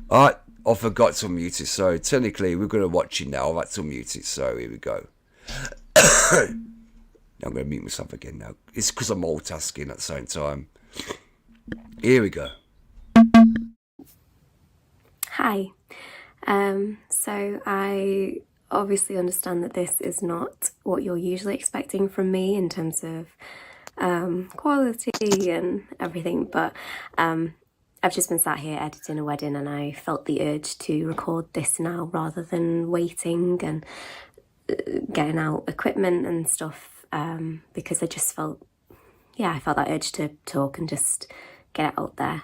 I forgot to mute it, so technically we're going to watch it now. I've had to mute it, so here we go. Now I'm going to mute myself again now. It's because I'm multitasking at the same time. Here we go. Hi. So I obviously understand that this is not what you're usually expecting from me in terms of quality and everything, but I've just been sat here editing a wedding, and I felt the urge to record this now rather than waiting and getting out equipment and stuff, because I just felt, I felt that urge to talk and just get it out there.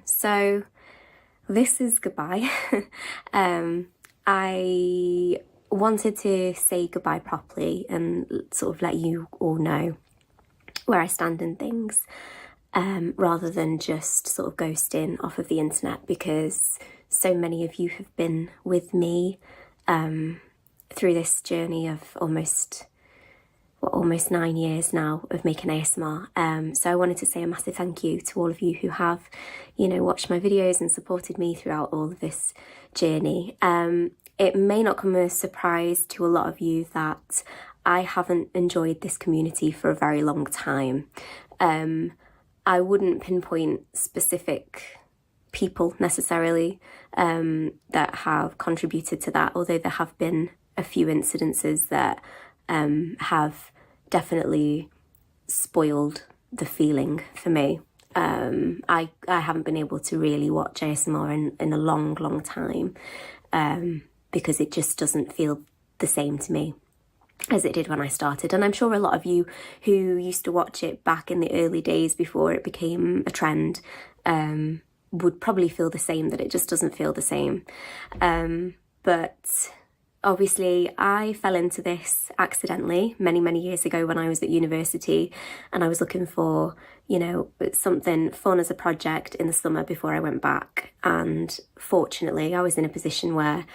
So this is goodbye. I wanted to say goodbye properly and sort of let you all know where I stand in things, rather than just sort of ghosting off of the internet, because so many of you have been with me through this journey of almost 9 years now of making ASMR. So I wanted to say a massive thank you to all of you who have, watched my videos and supported me throughout all of this journey. It may not come as a surprise to a lot of you that I haven't enjoyed this community for a very long time. I wouldn't pinpoint specific people necessarily that have contributed to that, although there have been a few incidences that have definitely spoiled the feeling for me. I haven't been able to really watch ASMR in a long time, because it just doesn't feel the same to me as it did when I started. And I'm sure a lot of you who used to watch it back in the early days before it became a trend would probably feel the same, that it just doesn't feel the same. But obviously I fell into this accidentally many years ago when I was at university, and I was looking for, something fun as a project in the summer before I went back. And fortunately I was in a position where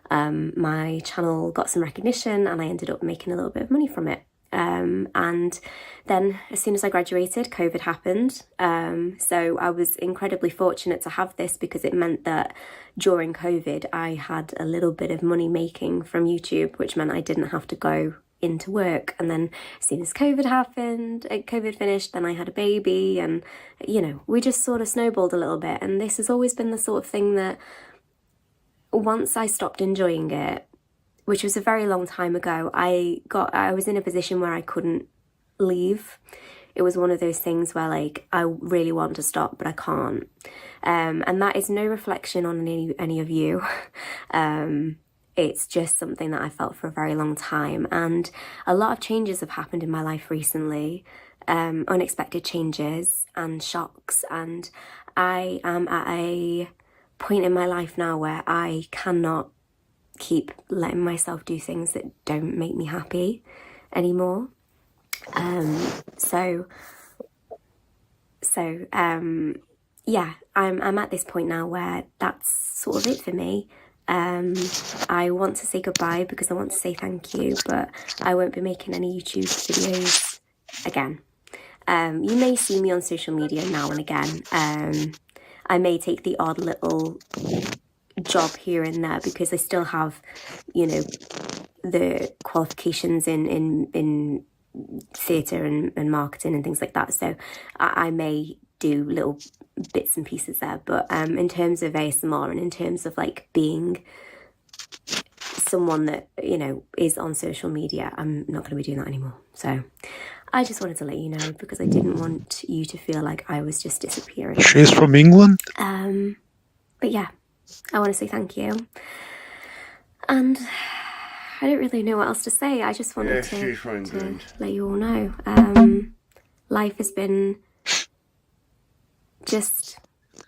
my channel got some recognition and I ended up making a little bit of money from it. And then as soon as I graduated, COVID happened. So I was incredibly fortunate to have this, because it meant that during COVID, I had a little bit of money making from YouTube, which meant I didn't have to go into work. And then as soon as COVID finished, then I had a baby, and, we just sort of snowballed a little bit. And this has always been the sort of thing that once I stopped enjoying it, which was a very long time ago, I was in a position where I couldn't leave. It was one of those things where, like, I really want to stop, but I can't. And that is no reflection on any of you. It's just something that I felt for a very long time. And a lot of changes have happened in my life recently, unexpected changes and shocks. And I am at a point in my life now where I cannot keep letting myself do things that don't make me happy anymore. Yeah, I'm at this point now where that's sort of it for me. I want to say goodbye because I want to say thank you, but I won't be making any YouTube videos again. You may see me on social media now and again. I may take the odd little job here and there because I still have, the qualifications in theatre and marketing and things like that. So I may do little bits and pieces there. But in terms of ASMR and in terms of like being someone that, is on social media, I'm not going to be doing that anymore. So I just wanted to let you know because I didn't want you to feel like I was just disappearing. She's from England? But yeah, I want to say thank you. And I don't really know what else to say. I just wanted to let you all know. Life has been just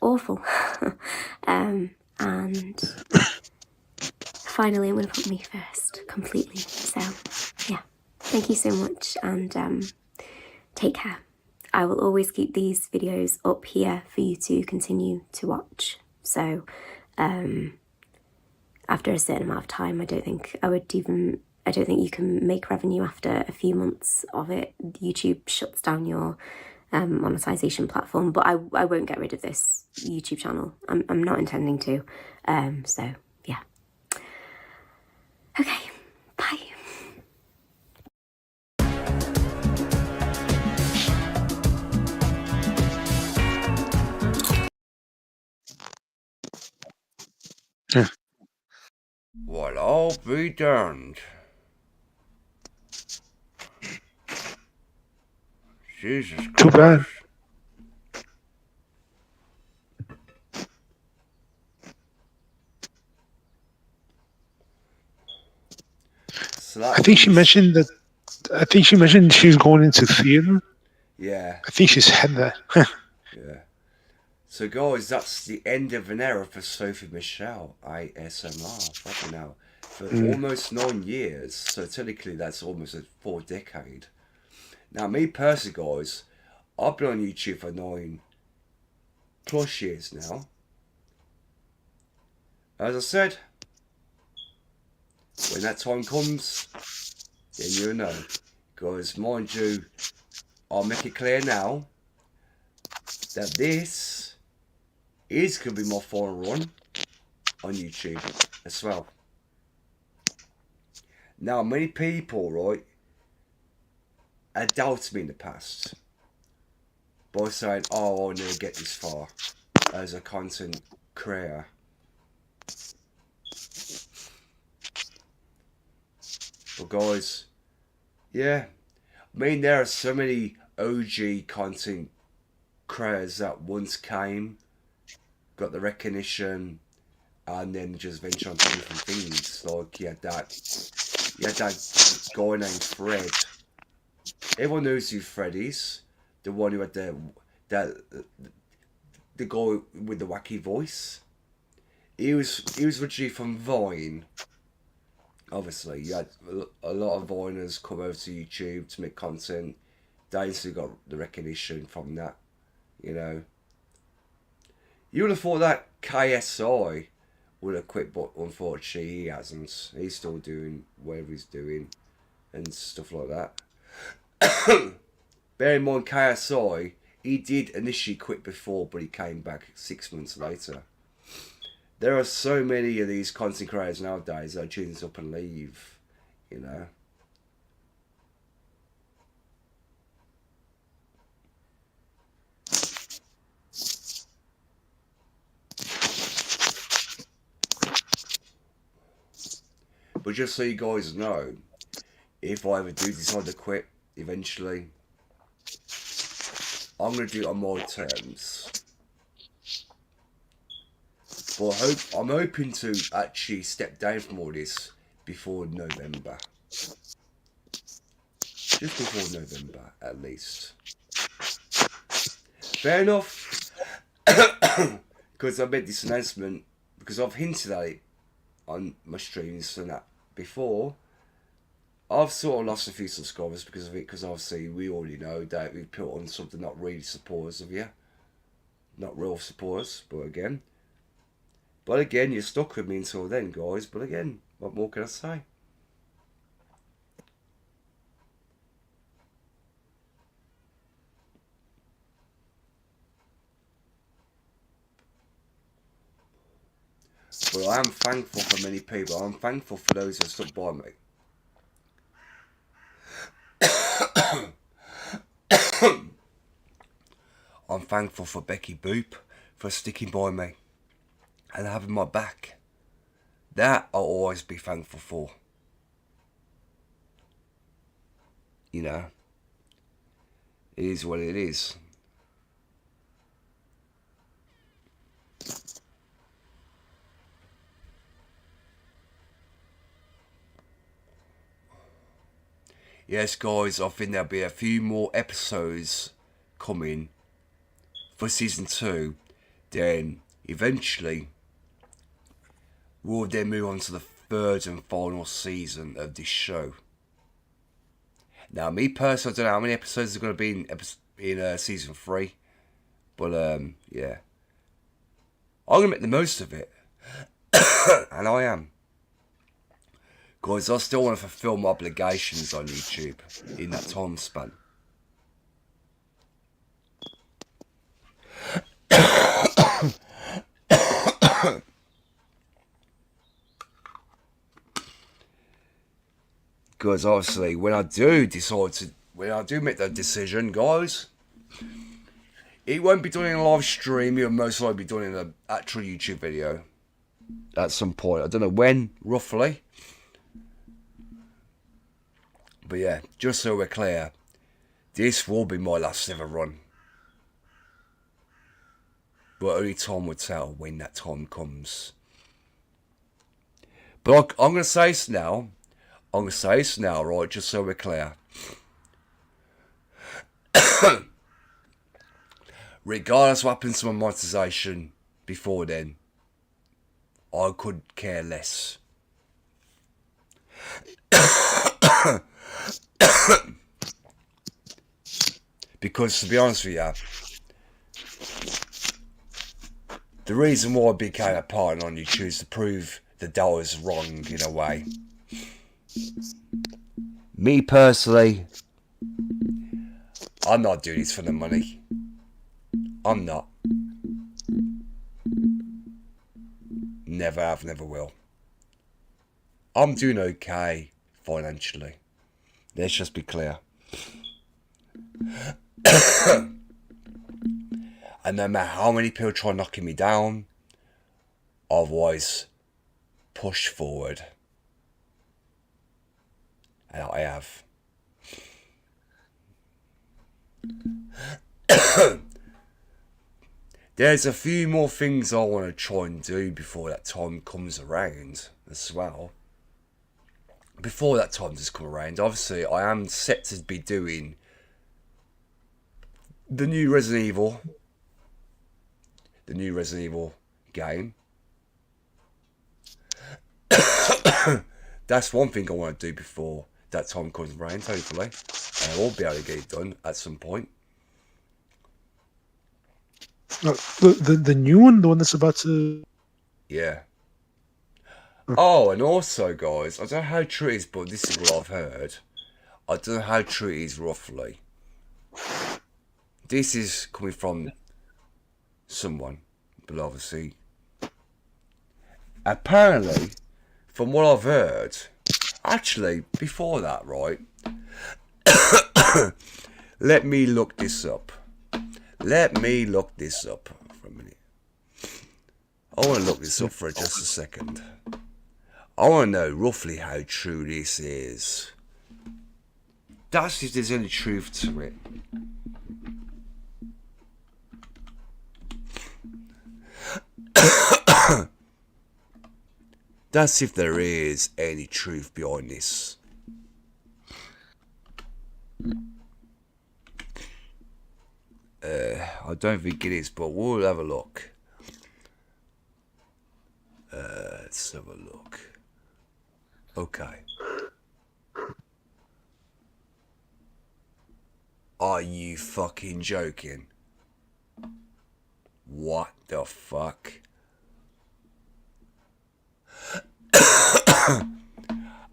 awful. And finally I'm going to put me first completely. So yeah, thank you so much and take care. I will always keep these videos up here for you to continue to watch. So after a certain amount of time, I don't think you can make revenue after a few months of it. YouTube shuts down your monetization platform, but I won't get rid of this YouTube channel. I'm not intending to. So yeah. Okay, bye. Well, I'll be darned. Jesus Christ. Too bad. that I think she means- mentioned that. I think she mentioned she was going into theater. Yeah. I think she said that. Yeah. So guys, that's the end of an era for Sophie Michelle, ASMR. Fucking hell. For almost 9 years. So technically that's almost a 4 decade. Now me personally, guys, I've been on YouTube for 9+ years now. As I said, when that time comes, then you'll know. Because mind you, I'll make it clear now that this is going to be my final run on YouTube as well. Now, many people, right, had doubted me in the past by saying, oh, I'll never get this far as a content creator. But guys, yeah, I mean, there are so many OG content creators that once came, got the recognition, and then just venture on to different things. Like you had that guy named Fred. Everyone knows who Fred is. The one who had the guy with the wacky voice. He was originally from Vine. Obviously, you had a lot of Viners come over to YouTube to make content. They still got the recognition from that, you know. You would have thought that KSI would have quit, but unfortunately he hasn't. He's still doing whatever he's doing and stuff like that. Bear in mind, KSI, he did initially quit before, but he came back 6 months later. There are so many of these content creators nowadays that choose up and leave, you know. But just so you guys know, if I ever do decide to quit eventually, I'm going to do it on my terms. But I'm hoping to actually step down from all this before November. Just before November, at least. Fair enough. Because I made this announcement, because I've hinted at it on my streams and that before. I've sort of lost a few subscribers because of it, because obviously we already know that we put on something not really supporters of you. Not real supporters, but again, you're stuck with me until then, guys. But again, what more can I say? But I am thankful for many people. I'm thankful for those that stuck by me. I'm thankful for Becky Boop for sticking by me and having my back. That I'll always be thankful for. You know, it is what it is. Yes, guys, I think there'll be a few more episodes coming for season 2. Then eventually we'll then move on to the 3rd and final season of this show. Now, me personally, I don't know how many episodes are going to be in season 3, but yeah, I'm going to make the most of it, and I am. Because I still want to fulfill my obligations on YouTube in that time span. Because obviously, when I do make that decision, guys, it won't be done in a live stream. It'll most likely be done in an actual YouTube video at some point. I don't know when, roughly. But yeah, just so we're clear, this will be my last ever run. But only time will tell when that time comes. But I'm going to say this now. I'm going to say this now, right, just so we're clear. Regardless of what happens to my monetization before then, I could care less. Because, to be honest with you, the reason why I became a partner on YouTube is to prove the dollar's wrong in a way. Me personally, I'm not doing this for the money. I'm not. Never have, never will. I'm doing okay financially. Let's just be clear. And no matter how many people try knocking me down, I've always pushed forward. And I have. There's a few more things I want to try and do before that time comes around as well. Before that time does come around, obviously I am set to be doing the new Resident Evil. The new Resident Evil game. That's one thing I want to do before that time comes around, hopefully. And I will be able to get it done at some point. The new one, the one that's about to. Yeah. Oh, and also, guys, I don't know how true it is, but this is what I've heard. I don't know how true it is roughly. This is coming from someone, but obviously. Apparently, from what I've heard, actually, before that, right? Let me look this up. Let me look this up for a minute. I want to look this up for just a second. I want to know roughly how true this is. That's if there's any truth to it. That's if there is any truth behind this. I don't think it is, but we'll have a look. Let's have a look. Okay. Are you fucking joking? What the fuck?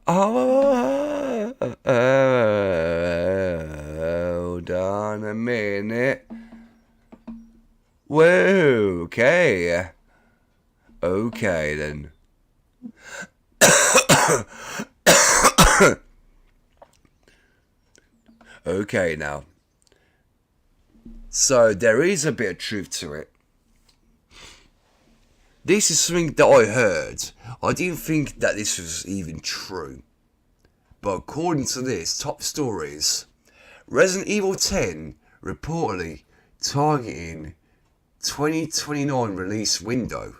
Oh, hold on a minute. Whoa, okay. Okay then. Okay now. So there is a bit of truth to it. This is something that I heard. I didn't think that this was even true. But according to this, top stories, Resident Evil 10 reportedly targeting 2029 release window.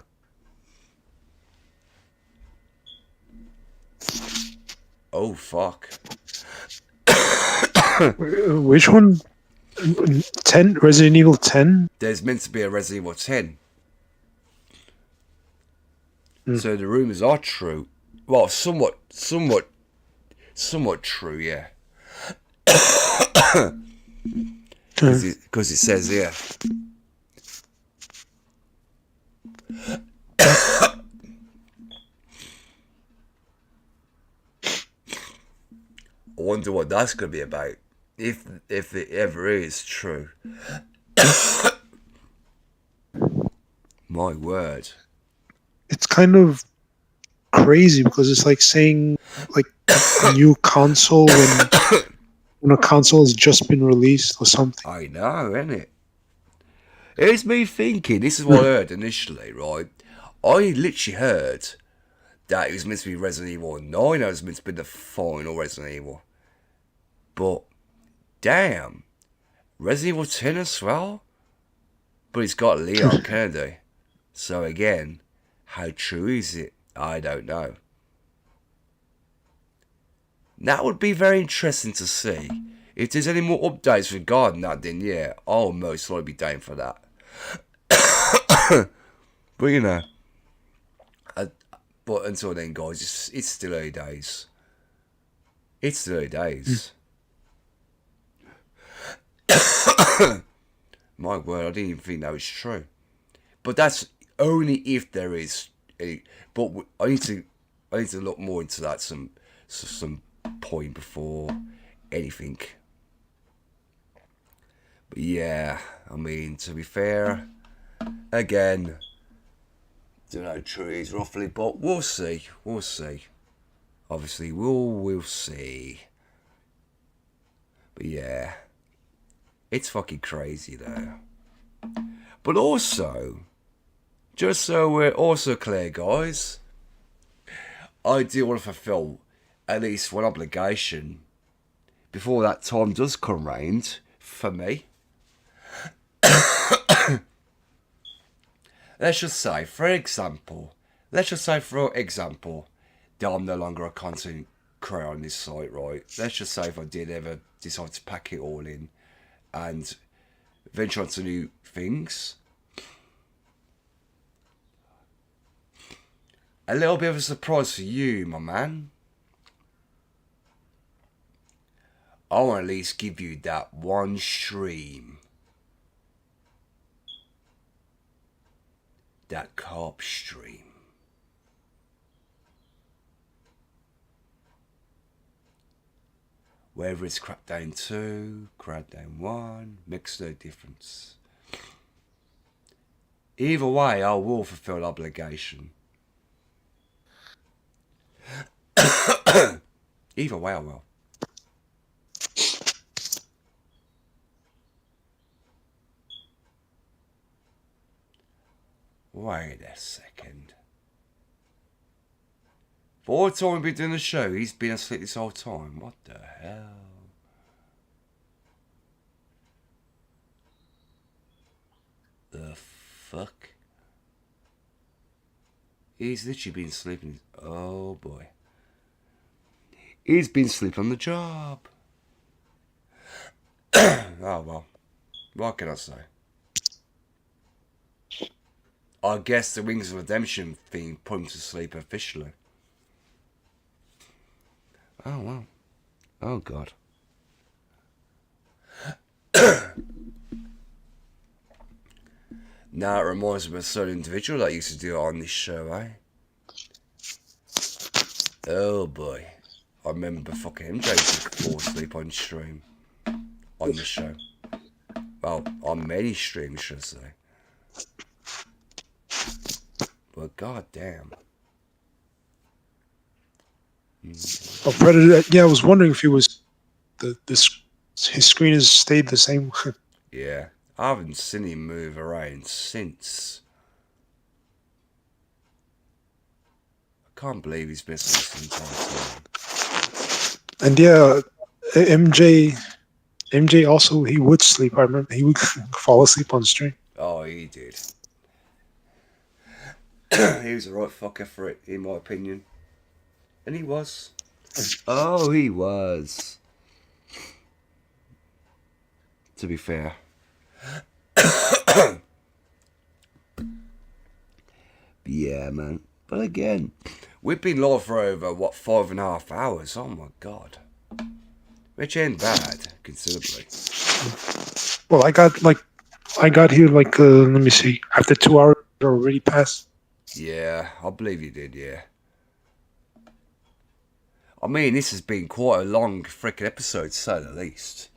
Oh fuck. Which one? 10? Resident Evil 10? There's meant to be a Resident Evil 10. So the rumours are true. Well, somewhat true, yeah. Because it says here. I wonder what that's going to be about, if it ever is true. My word. It's kind of crazy because it's like saying like a new console when a console has just been released or something. I know, isn't it? It's me thinking, this is what I heard initially, right? I literally heard that it was meant to be Resident Evil 9, it was meant to be the final Resident Evil. But, damn, Resident Evil 10 as well? But it's got Leon Kennedy. So again, how true is it? I don't know. That would be very interesting to see. If there's any more updates regarding that, then yeah, I'll most likely be down for that. But you know, but until then, guys, it's still early days. It's still early days. My word, I didn't even think that was true. But that's only if there is any. But I need to look more into that some point before anything. But yeah, I mean, to be fair, again, don't know trees roughly, but we'll see. We'll see. Obviously, we'll see. But yeah, it's fucking crazy though. But also, just so we're also clear, guys, I do want to fulfill at least one obligation before that time does come round for me. Let's just say, for example, that I'm no longer a content creator on this site, right? Let's just say if I did ever decide to pack it all in and venture onto new things, a little bit of a surprise for you, my man. I want to at least give you that one stream. That carp stream. Whether it's Crackdown 2, Crackdown 1, makes no difference. Either way, I will fulfill the obligation. Either way, I will. Wait a second. For all the time we've been doing the show, he's been asleep this whole time. What the hell? The fuck? He's literally been sleeping. Oh boy. He's been sleeping on the job. Oh well. What can I say? I guess the Wings of Redemption thing put him to sleep officially. Oh wow. Oh god. Now it reminds me of a certain individual that used to do it on this show, eh? Oh boy. I remember fucking MJ used to fall asleep on stream. On the show. Well, on many streams, should I say. But goddamn. Oh, Predator. Yeah, I was wondering if he was his screen has stayed the same. Yeah, I haven't seen him move around since. I can't believe he's been asleep this entire time. And yeah, MJ also, he would sleep. I remember he would fall asleep on stream. Oh, he did. He was a right fucker for it, in my opinion. And he was. Oh, he was. To be fair. Yeah, man. But again, we've been live for over, 5.5 hours? Oh my god. Which ain't bad, considerably. Well, I got here let me see, after 2 hours already passed. Yeah, I believe you did, yeah. I mean, this has been quite a long freaking episode, to say the least.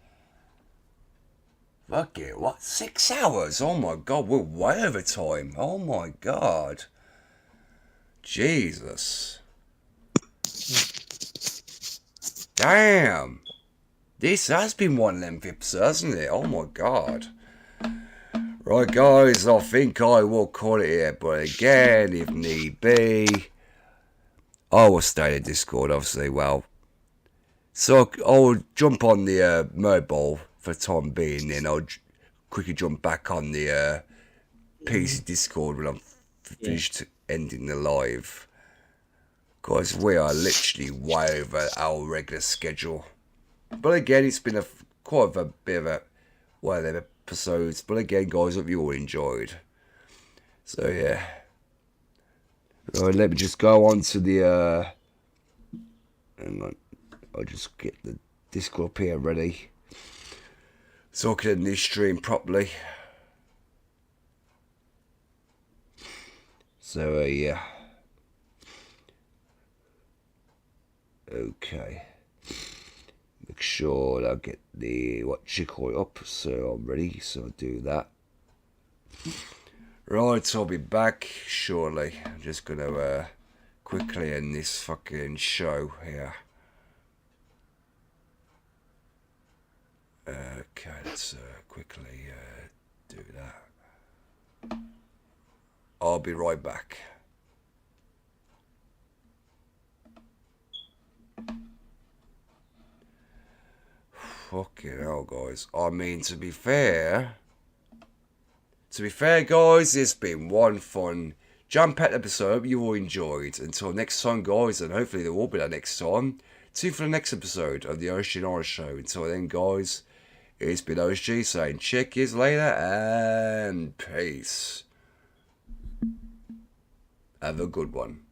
Fuck it, what? 6 hours? Oh my god, we're way over time. Oh my god. Jesus. Damn. This has been one length episode, hasn't it? Oh my god. Right, guys, I think I will call it here. But again, if need be, I will stay in Discord, obviously. Well, so I'll jump on the mobile for the time being, then I'll quickly jump back on the PC Discord when I'm finished ending the live. Guys, we are literally way over our regular schedule. But again, it's been quite a bit of one of them episodes. But again, guys, hope you all enjoyed. So yeah. Right, let me just go on to the hang on. I'll just get the Discord up here ready, so I can end this stream properly. So yeah. Okay. Make sure that I get the up, so I'm ready. So I'll do that. Right, I'll be back shortly. I'm just gonna quickly end this fucking show here. Okay, let's quickly do that. I'll be right back. Fucking hell, guys. I mean, to be fair, guys, it's been one fun jam-packed episode you all enjoyed. Until next time, guys, and hopefully there will be that next time. See you for the next episode of the OsG Nightrider Show. Until then, guys, it's been OsG saying check yous later and peace. Have a good one.